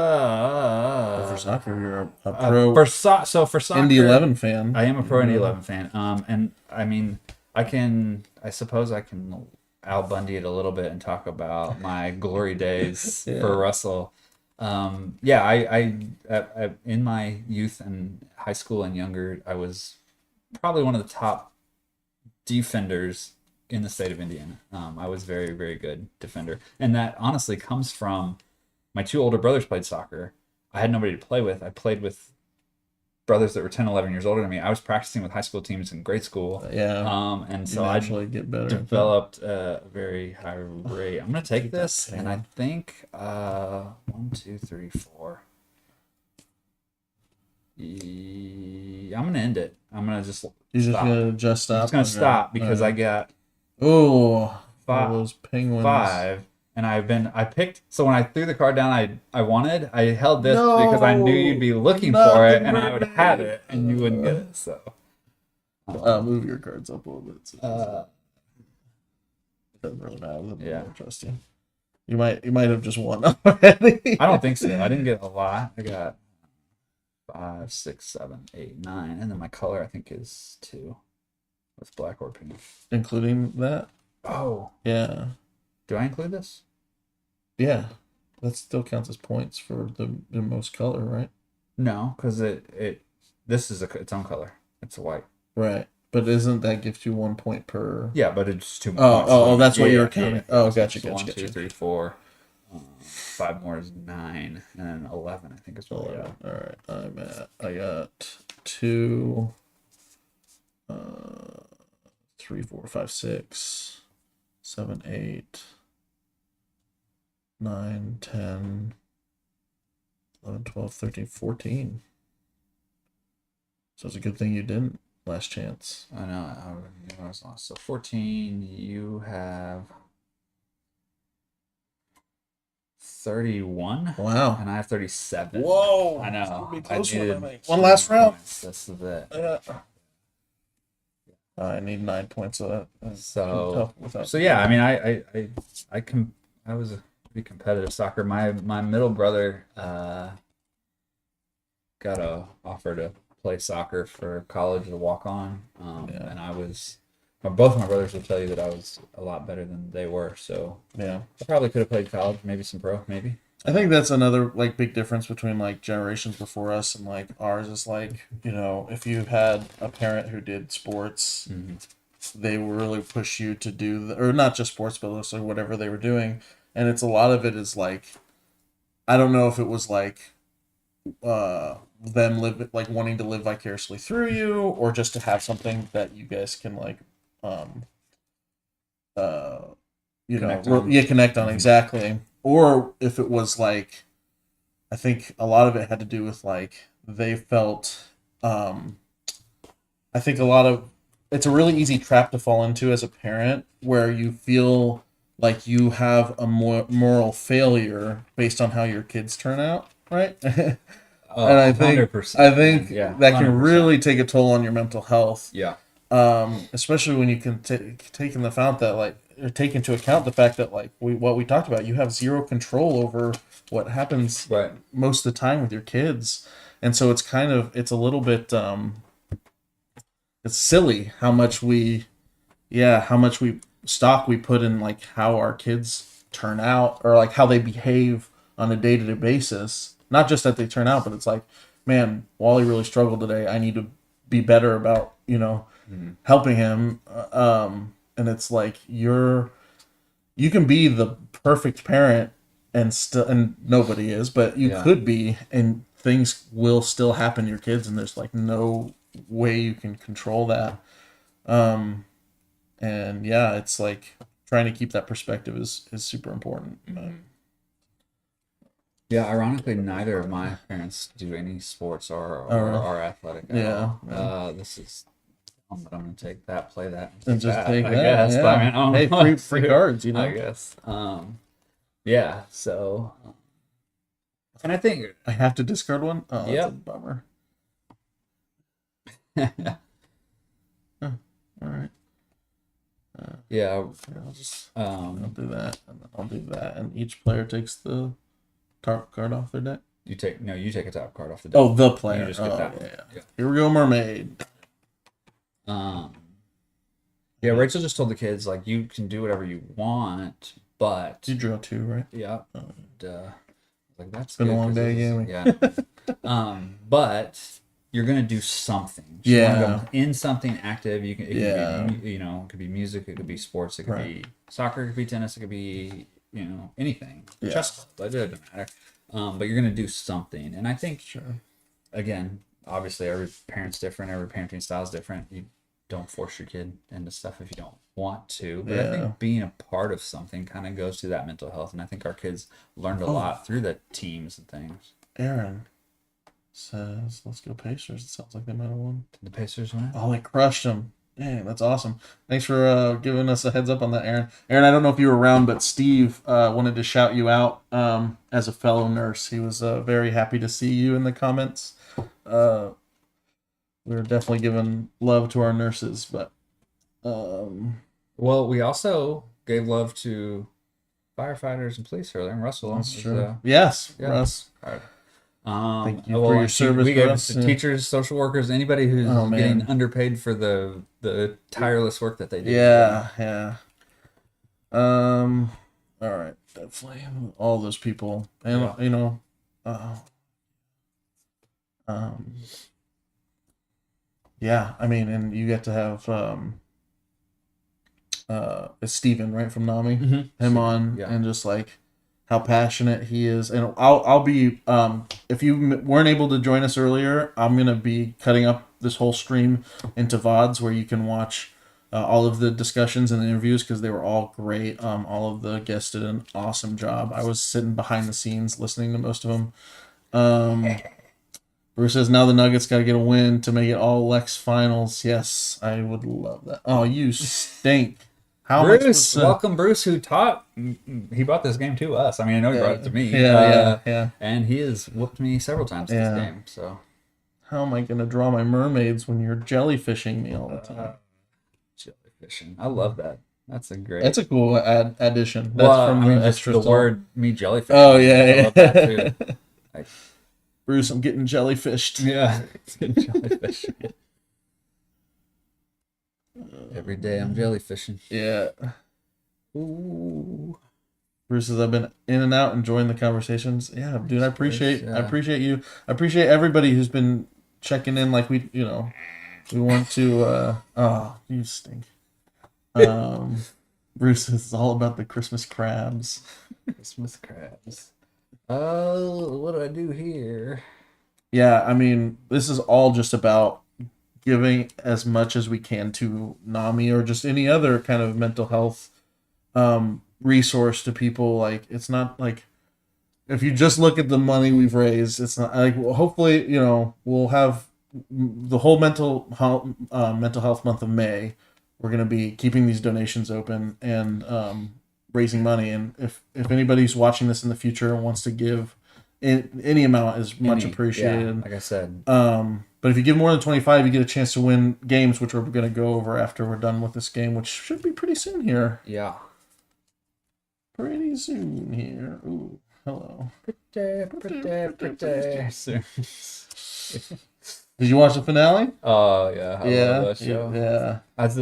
For soccer, you're a pro. For soccer, Indy 11 fan. I am a pro Indy 11 fan. And I mean, I suppose I can Al Bundy it a little bit and talk about my glory days Yeah. for Russell. Yeah, I in my youth and high school and younger, I was probably one of the top defenders in the state of Indiana. I was very, very good defender. And that honestly comes from my 2 older brothers played soccer. I had nobody to play with. I played with brothers that were 10, 11 years older than me. I was practicing with high school teams in grade school. Yeah. And You so I naturally get better at that. developed a very high rate. I'm going to take this, and I think 1, 2, 3, 4. I'm going to end it. I'm going to just You're just stop. gonna just I'm stop? just going to Okay. stop because I Alright. got Oh, five, those penguins. 5, and I picked. So when I threw the card down, I held this because I knew you'd be looking not for it, the and I would have it, and you wouldn't get it. So Move your cards up a little bit. So doesn't really matter. Yeah. I don't trust you. You might have just won already. I don't think so. I didn't get a lot. I got 5, 6, 7, 8, 9, and then my color I think is 2. With black or pink. Including that? Oh. Yeah. Do I include this? Yeah. That still counts as points for the most color, right? No, because this is its own color. It's white. Right. But isn't that gives you 1 point per? Yeah, but it's 2 Oh, points. oh, that's what Yeah, you were yeah, counting. yeah. Oh, So gotcha, it's gotcha, 1, gotcha. 2, 3, 4. 5 more is 9, and then 11 I think is what we got. All right. I got 2, 3, 4, 5, 6, 7, 8, 9, 10, 11, 12, 13, 14. So it's a good thing you didn't last chance. I know. I was lost. So 14. You have 31. Wow. And I have 37. Whoa. I know. It's gonna be close I one, needed I think. One last 7 round. points. This is it. I need 9 points of that. That's So tough without- so yeah. I mean, I was a pretty competitive soccer. My middle brother got a offer to play soccer for college to walk on, and I was. Both my brothers will tell you that I was a lot better than they were. So yeah, I probably could have played college, maybe some pro, maybe. I think that's another like big difference between like generations before us and like ours is like, you know, if you had a parent who did sports, they will really push you to do or not just sports, but also whatever they were doing. And it's a lot of it is like, I don't know if it was like them wanting to live vicariously through you, or just to have something that you guys can like connect on exactly. Or if it was like, I think a lot of it had to do with like they felt I think it's a really easy trap to fall into as a parent where you feel like you have a moral failure based on how your kids turn out, right? And I think 100%. Yeah, that can 100%. really take a toll on your mental health. Yeah. Especially when you can take into account the fact that like what we talked about, you have zero control over what happens most of the time with your kids, and so it's a little bit it's silly how much stock we put in like how our kids turn out or like how they behave on a day-to-day basis. Not just that they turn out, but it's like, man, Wally really struggled today. I need to be better about, helping him. And it's like you can be the perfect parent and nobody is, but you could be, and things will still happen to your kids, and there's like no way you can control that. And yeah, it's like trying to keep that perspective is super important. Yeah, ironically, neither of my parents do any sports or are athletic at all. This is, I'm going to take that, play that, and just that, take I that. guess. Yeah. But I mean, I don't hey, free cards, I guess. Yeah. So, and I think I have to discard one. Oh, that's Yep. a bummer. All right. Yeah. I'll just I'll do that, and I'll do that, and each player takes the top card off their deck. You take a top card off the deck. Oh, the player. You just get that one. Yeah. Here we go, mermaid. Yeah, Rachel just told the kids like you can do whatever you want, but you drew 2, right? Yeah. And, like that's been a good long 'cause day it's- gaming. Yeah. But you're gonna do something. So you wanna go in something active. You can. It can be, it could be music. It could be sports. It could be soccer. It could be tennis. It could be anything. Yeah. Chess club. It doesn't matter. But you're gonna do something, and I think again, obviously, every parent's different. Every parenting style is different. You don't force your kid into stuff if you don't want to. But I think being a part of something kind of goes to that mental health, and I think our kids learned a lot through the teams and things. Aaron says, "Let's go Pacers." It sounds like they might have won. Did the Pacers win? Oh, they crushed them. Dang, that's awesome. Thanks for giving us a heads up on that, Aaron. Aaron, I don't know if you were around, but Steve wanted to shout you out as a fellow nurse. He was very happy to see you in the comments. We're definitely giving love to our nurses, but well, we also gave love to firefighters and police earlier. And Russell, that's true. Yes, yeah. Russ. All right. Thank you for your service. We for gave us. to teachers, social workers, anybody who's getting underpaid for the tireless work that they do. Yeah. All right, definitely all those people, and yeah, I mean, and you get to have it's Steven, right, from NAMI, him on, and just like how passionate he is. And I'll be if you weren't able to join us earlier, I'm gonna be cutting up this whole stream into VODs where you can watch all of the discussions and the interviews, because they were all great. All of the guests did an awesome job. I was sitting behind the scenes listening to most of them. Bruce says, now the Nuggets got to get a win to make it all Lex finals. Yes, I would love that. Oh, you stink. Bruce, welcome, Bruce, who he brought this game to us. I mean, I know he brought it to me. Yeah. And he has whooped me several times this game. So, how am I going to draw my mermaids when you're jellyfishing me all the time? Jellyfishing. I love that. That's a great. That's a cool addition. That's from the word me jellyfish. Oh, yeah. I love that too. Like, Bruce, I'm getting jellyfished. Yeah, it's getting jellyfished. Every day I'm jellyfishing. Yeah. Ooh. Bruce says, I've been in and out enjoying the conversations. Yeah, dude, I appreciate you. I appreciate everybody who's been checking in. Like we want to. Oh, you stink. Bruce says it's all about the Christmas crabs. Christmas crabs. Oh, what do I do here? Yeah, I mean, this is all just about giving as much as we can to NAMI or just any other kind of mental health resource to people. Like, it's not like, if you just look at the money we've raised, it's not like, well, hopefully, we'll have the whole mental health month of May. We're going to be keeping these donations open and raising money. And if anybody's watching this in the future and wants to give any amount is much appreciated. Yeah, like I said. But if you give more than 25, you get a chance to win games, which we're going to go over after we're done with this game, which should be pretty soon here. Yeah. Pretty soon here. Ooh, hello. Pretty soon. Did you watch the finale? Oh yeah, I love that show. Yeah, I was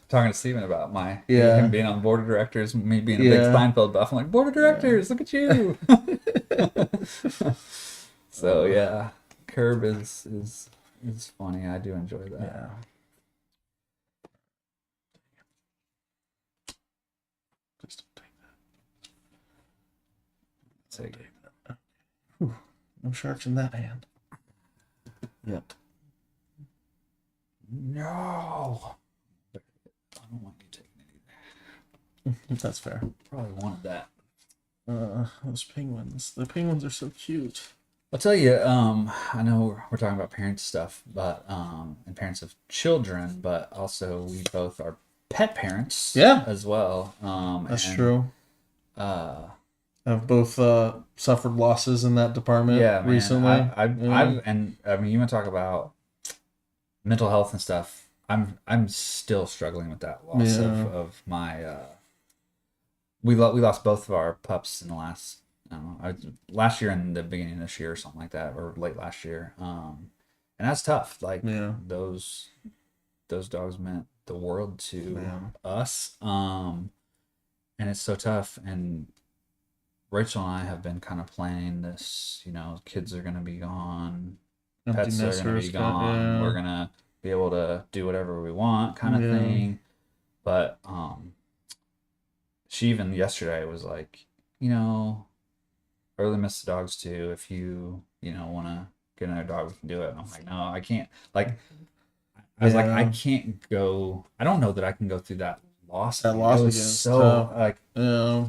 talking to Steven about him being on the board of directors, me being a big Steinfeld buff. I'm like, board of directors, look at you. So yeah, Curb is funny. I do enjoy that. Yeah. Please don't take that. Whew, no sharks in that hand. Yep. No. I don't want you taking it either. That's fair. Probably wanted that. Those penguins. The penguins are so cute. I'll tell you, I know we're talking about parent stuff, but and parents of children, but also we both are pet parents as well. That's true. I've both suffered losses in that department recently. I mean, you want to talk about mental health and stuff. I'm still struggling with that loss of my. We lost both of our pups in the last last year and the beginning of this year or something like that, or late last year. And that's tough. Like those dogs meant the world to us. And it's so tough. And Rachel and I have been kind of planning this, kids are going to be gone, pets are going to be gone, we're going to be able to do whatever we want kind of thing. But she even yesterday was like, I really miss the dogs too. If you, want to get another dog, we can do it. And I'm like, no, I can't. Like, I was like, I can't go. I don't know that I can go through that loss. That loss was so tough.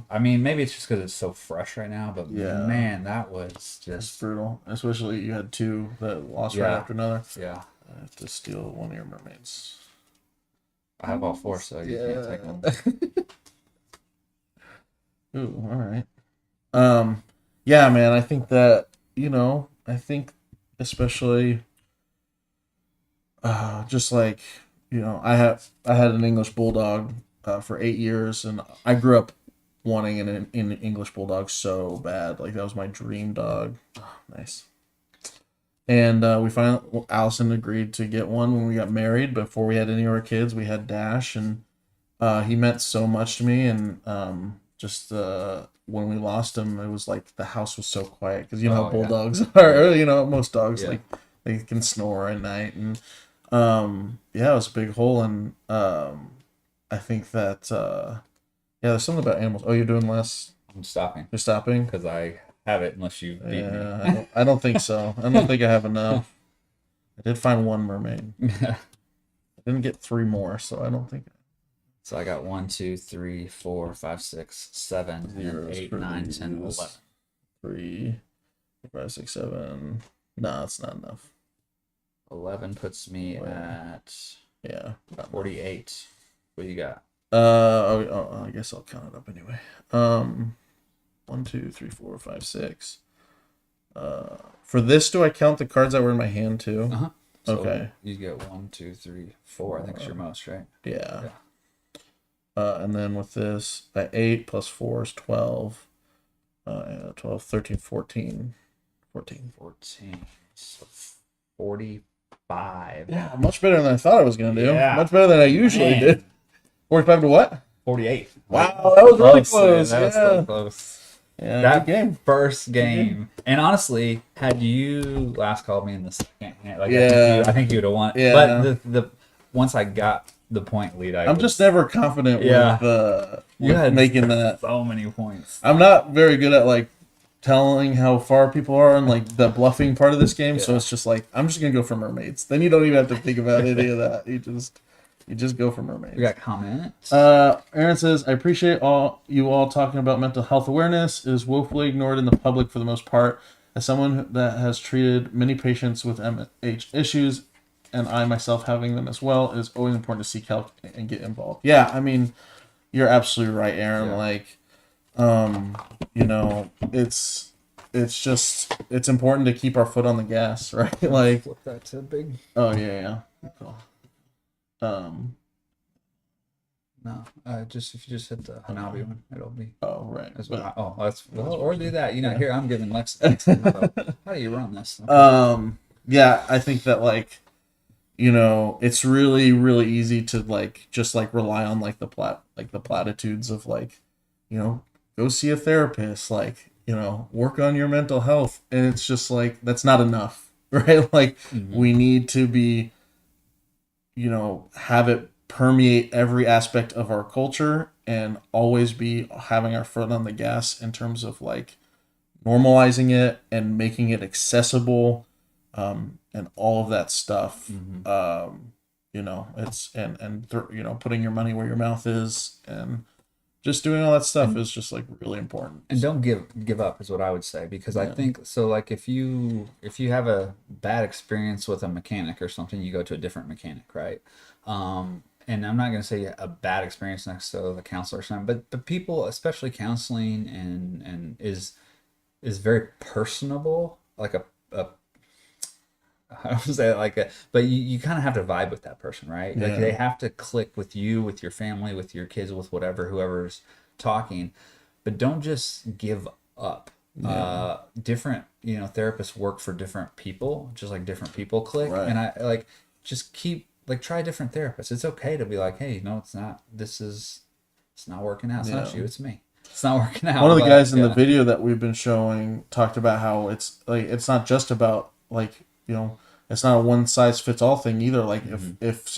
I mean, maybe it's just because it's so fresh right now, but man, that was just brutal. Especially you had two that lost right after another. Yeah. I have to steal one of your mermaids. I have all four, so you can't take one. Ooh, all right. Yeah, man, I think that, especially just like, I had an English bulldog for 8 years, and I grew up wanting an English bulldog so bad. Like, that was my dream dog. Oh, nice. And we finally, Allison agreed to get one when we got married. Before we had any of our kids, we had Dash, and he meant so much to me. And just when we lost him, it was like the house was so quiet, because how bulldogs are. Most dogs like they can snore at night, and it was a big hole. And I think that there's something about animals. Oh, you're doing less? I'm stopping. You're stopping because I have it, unless you beat me. I don't think so. I don't think I have enough. I did find one mermaid. I didn't get 3 more, so I don't think. So I got 1, 2, 3, 4, 5, 6, 7, 8, 9, 10, 11. 3, 4, 5, 6, 7. No, it's not enough. 11 puts me at 48. What do you got? I guess I'll count it up anyway. 1, 2, 3, 4, 5, 6. For this, do I count the cards that were in my hand too? So okay. You get 1, 2, 3, 4. I think it's your most, right? Yeah. And then with this, at 8 plus 4 is 12. 12, 13, 14. 14. So 45. Yeah, much better than I thought I was going to do. Yeah. Much better than I usually did. 45 to what? 48. Wow, that was really close. That was so close. Yeah, that good game. First game. And honestly, had you last called me in the second, like Yeah. I think you would have won. Yeah. But the once I got the point lead, I'm just never confident with making that. So many points. I'm not very good at like telling how far people are and like the bluffing part of this game, so it's just like I'm just gonna go for mermaids. Then you don't even have to think about any of that. You just go for mermaids. We got comments. Aaron says, I appreciate you all talking about mental health awareness. It is woefully ignored in the public for the most part. As someone that has treated many patients with MH issues, and I myself having them as well, it is always important to seek help and get involved. Yeah, I mean, you're absolutely right, Aaron. Yeah. Like, you know, it's important to keep our foot on the gas, right? Like, flip that to big. Oh yeah. Cool. No, just if you just hit the Hanabi one, it'll be. Oh right. That's what or do that. You know, here I'm giving Lex. How do you run this? Okay. Yeah, I think that like, you know, it's really really easy to like just like rely on like the platitudes of like, you know, go see a therapist, like, you know, work on your mental health, and it's just like that's not enough, right? Like we need to be, you know, have it permeate every aspect of our culture and always be having our foot on the gas in terms of like normalizing it and making it accessible, and all of that stuff. You know, it's you know, putting your money where your mouth is and just doing all that stuff is just like really important. And don't give up is what I would say, because I think so. Like if you have a bad experience with a mechanic or something, you go to a different mechanic, right? And I'm not going to say a bad experience next to the counselor or something, but people, especially counseling, and is very personable. Like I don't say it like a, but you kind of have to vibe with that person, right? Like they have to click with you, with your family, with your kids, with whoever's talking. But don't just give up. Different, you know, therapists work for different people, just like different people click. Right. And I like just keep like try different therapists. It's okay to be like, hey, no, it's not. It's not working out. It's not you. It's me. It's not working out. One of the guys in the video that we've been showing talked about how it's like it's not just about like, you know, it's not a one size fits all thing either. Like if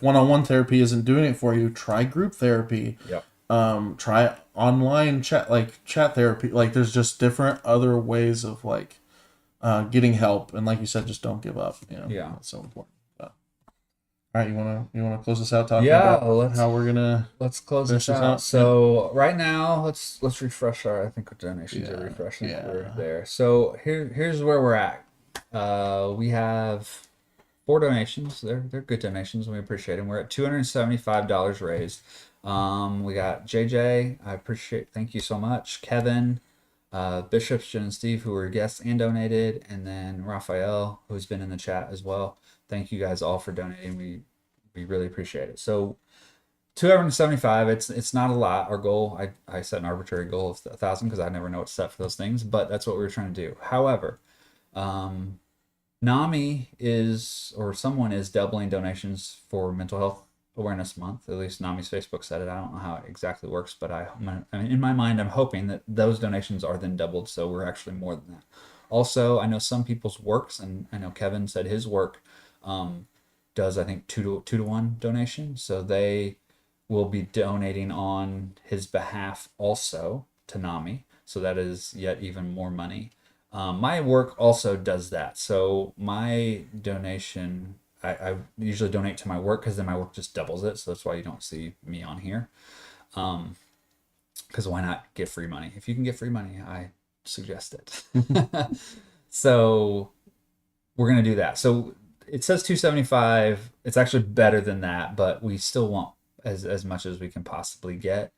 one-on-one therapy isn't doing it for you, try group therapy. Yep. Try online chat therapy. Like there's just different other ways of like getting help, and like you said, just don't give up. You know, that's so important. But, all right, you wanna close this out talking about how we're gonna let's close this out. So right now, let's refresh our. I think our donations are refreshing. We're there. So here's where we're at. We have 4 donations. They're good donations. We appreciate them. We're at $275 raised. We got JJ. Thank you so much. Kevin, Bishops, Jen, and Steve, who were guests and donated, and then Raphael, who's been in the chat as well. Thank you guys all for donating. We really appreciate it. So 275. It's not a lot. Our goal, I set an arbitrary goal of 1,000 because I never know what's set for those things, but that's what we were trying to do. However, NAMI someone is doubling donations for Mental Health Awareness Month. At least NAMI's Facebook said it. I don't know how it exactly works, but in my mind, I'm hoping that those donations are then doubled, so we're actually more than that. Also, I know some people's works, and I know Kevin said his work does, I think, 2 to 1 donation, so they will be donating on his behalf also to NAMI, so that is yet even more money. My work also does that. So my donation, I usually donate to my work because then my work just doubles it. So that's why you don't see me on here. Because why not get free money? If you can get free money, I suggest it. So we're going to do that. So it says 275. It's actually better than that, but we still want as much as we can possibly get.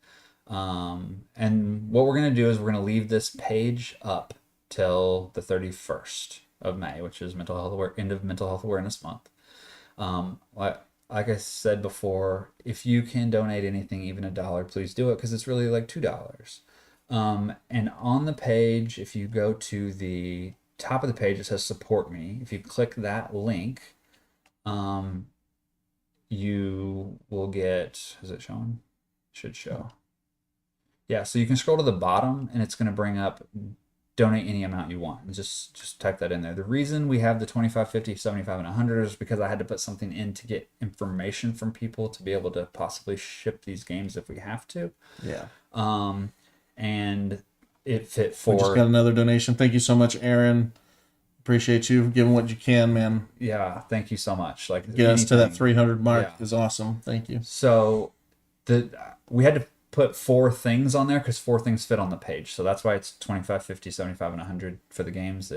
And what we're going to do is we're going to leave this page up till the 31st of May, which is end of Mental Health Awareness Month. Like I said before, if you can donate anything, even $1, please do it, because it's really like $2. And on the page, if you go to the top of the page, it says support me. If you click that link, you will get, is it showing? should show. Yeah, so you can scroll to the bottom and it's going to bring up donate any amount you want. And just type that in there. The reason we have the 25, 50, 75, and 100 is because I had to put something in to get information from people to be able to possibly ship these games if we have to. Yeah. And it fit for... We just got another donation. Thank you so much, Aaron. Appreciate you giving what you can, man. Yeah, thank you so much. Like, get us to that 300 mark is awesome. Thank you. So we had to put 4 things on there because 4 things fit on the page. So that's why it's 25, 50, 75, and 100 for the games.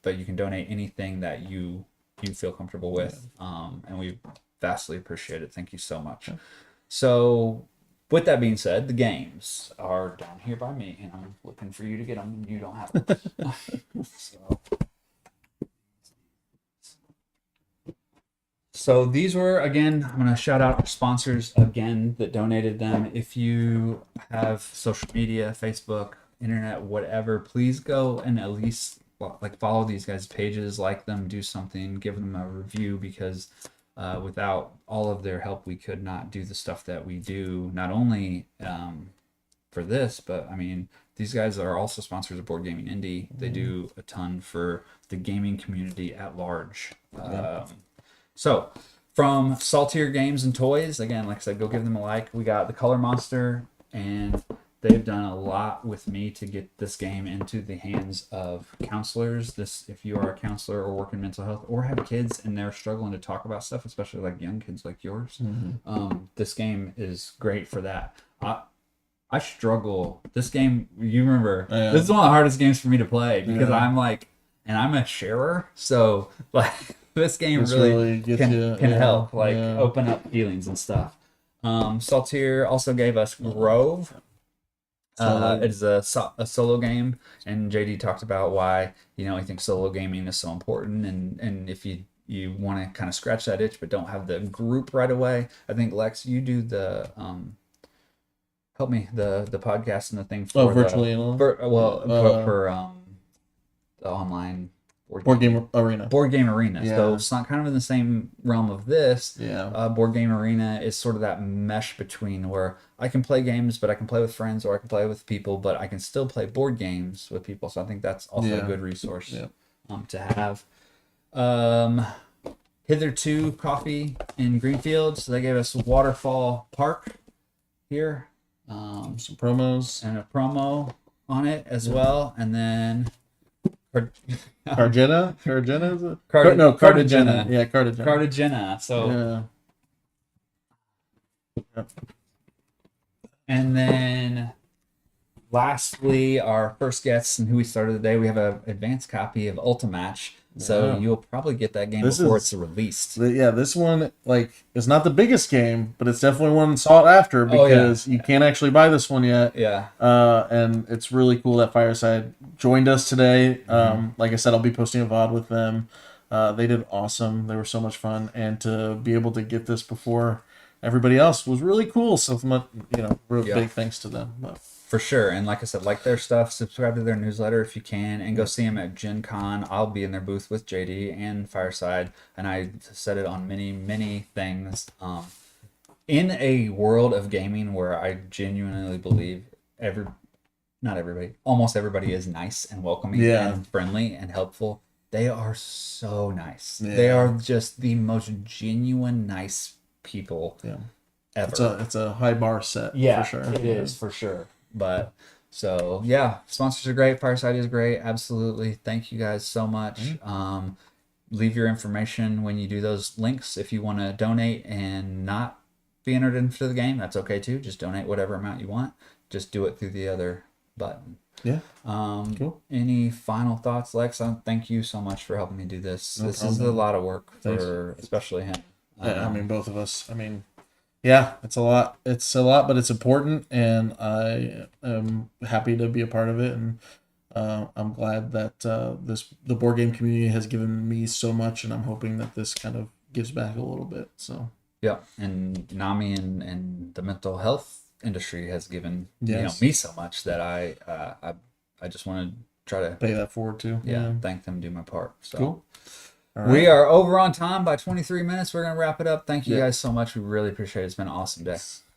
But you can donate anything that you feel comfortable with. And we vastly appreciate it. Thank you so much. So with that being said, the games are down here by me, and I'm looking for you to get them, and you don't have them. So these were, again, I'm going to shout out our sponsors again that donated them. If you have social media, Facebook, internet, whatever, please go and at least follow these guys' pages, like them, do something, give them a review, because without all of their help, we could not do the stuff that we do, not only for this, but I mean, these guys are also sponsors of Board Gaming Indie. They do a ton for the gaming community at large. So, from Saltier Games and Toys, again, like I said, go give them a like. We got the Color Monster, and they've done a lot with me to get this game into the hands of counselors. If you are a counselor or work in mental health or have kids and they're struggling to talk about stuff, especially like young kids like yours, this game is great for that. I struggle. This game, you remember, this is one of the hardest games for me to play because I'm like, and I'm a sharer, so like... This game really can help, open up feelings and stuff. Saltier also gave us Grove. It's a solo game, and JD talked about why he thinks solo gaming is so important, and if you want to kind of scratch that itch but don't have the group right away, I think Lex, you do the help me the podcast and the thing for virtually for the online. Board Game Arena. Board Game Arena. Yeah. So it's not kind of in the same realm of this. Yeah. Board Game Arena is sort of that mesh between where I can play games, but I can play with friends, or I can play with people, but I can still play board games with people. So I think that's also a good resource to have. Hitherto Coffee in Greenfield. So they gave us Waterfall Park here. Some promos. And a promo on it as well. And then... Cartagena is it? Cartagena. Yeah, Cartagena. Cartagena. So, and then lastly, our first guest and who we started today, we have an advanced copy of Ultimatch. So you'll probably get that game before it's released. This one is not the biggest game, but it's definitely one sought after because you can't actually buy this one yet. Yeah. And it's really cool that Fireside joined us today. Like I said, I'll be posting a VOD with them. They did awesome. They were so much fun, and to be able to get this before everybody else was really cool. So much, big thanks to them. But. For sure. And like I said, like their stuff, subscribe to their newsletter if you can, and go see them at Gen Con. I'll be in their booth with JD and Fireside, and I said it on many, many things. In a world of gaming where I genuinely believe almost everybody is nice and welcoming and friendly and helpful, they are so nice. Yeah. They are just the most genuine, nice people ever. It's a high bar set, for sure. It is, for sure. But so sponsors are great. Fireside is great. Absolutely. Thank you guys so much. Leave your information when you do those links. If you want to donate and not be entered into the game, that's okay too. Just donate whatever amount you want. Just do it through the other button. Yeah. Cool. Any final thoughts, Lex? Thank you so much for helping me do this. This is a lot of work for especially him. Both of us. Yeah, it's a lot. It's a lot, but it's important, and I am happy to be a part of it. And I'm glad that the board game community has given me so much, and I'm hoping that this kind of gives back a little bit. So and NAMI and the mental health industry has given me so much that I just want to try to pay that forward too. Thank them, do my part. So. Cool. Right. We are over on time by 23 minutes. We're going to wrap it up. Thank you guys so much. We really appreciate it. It's been an awesome day.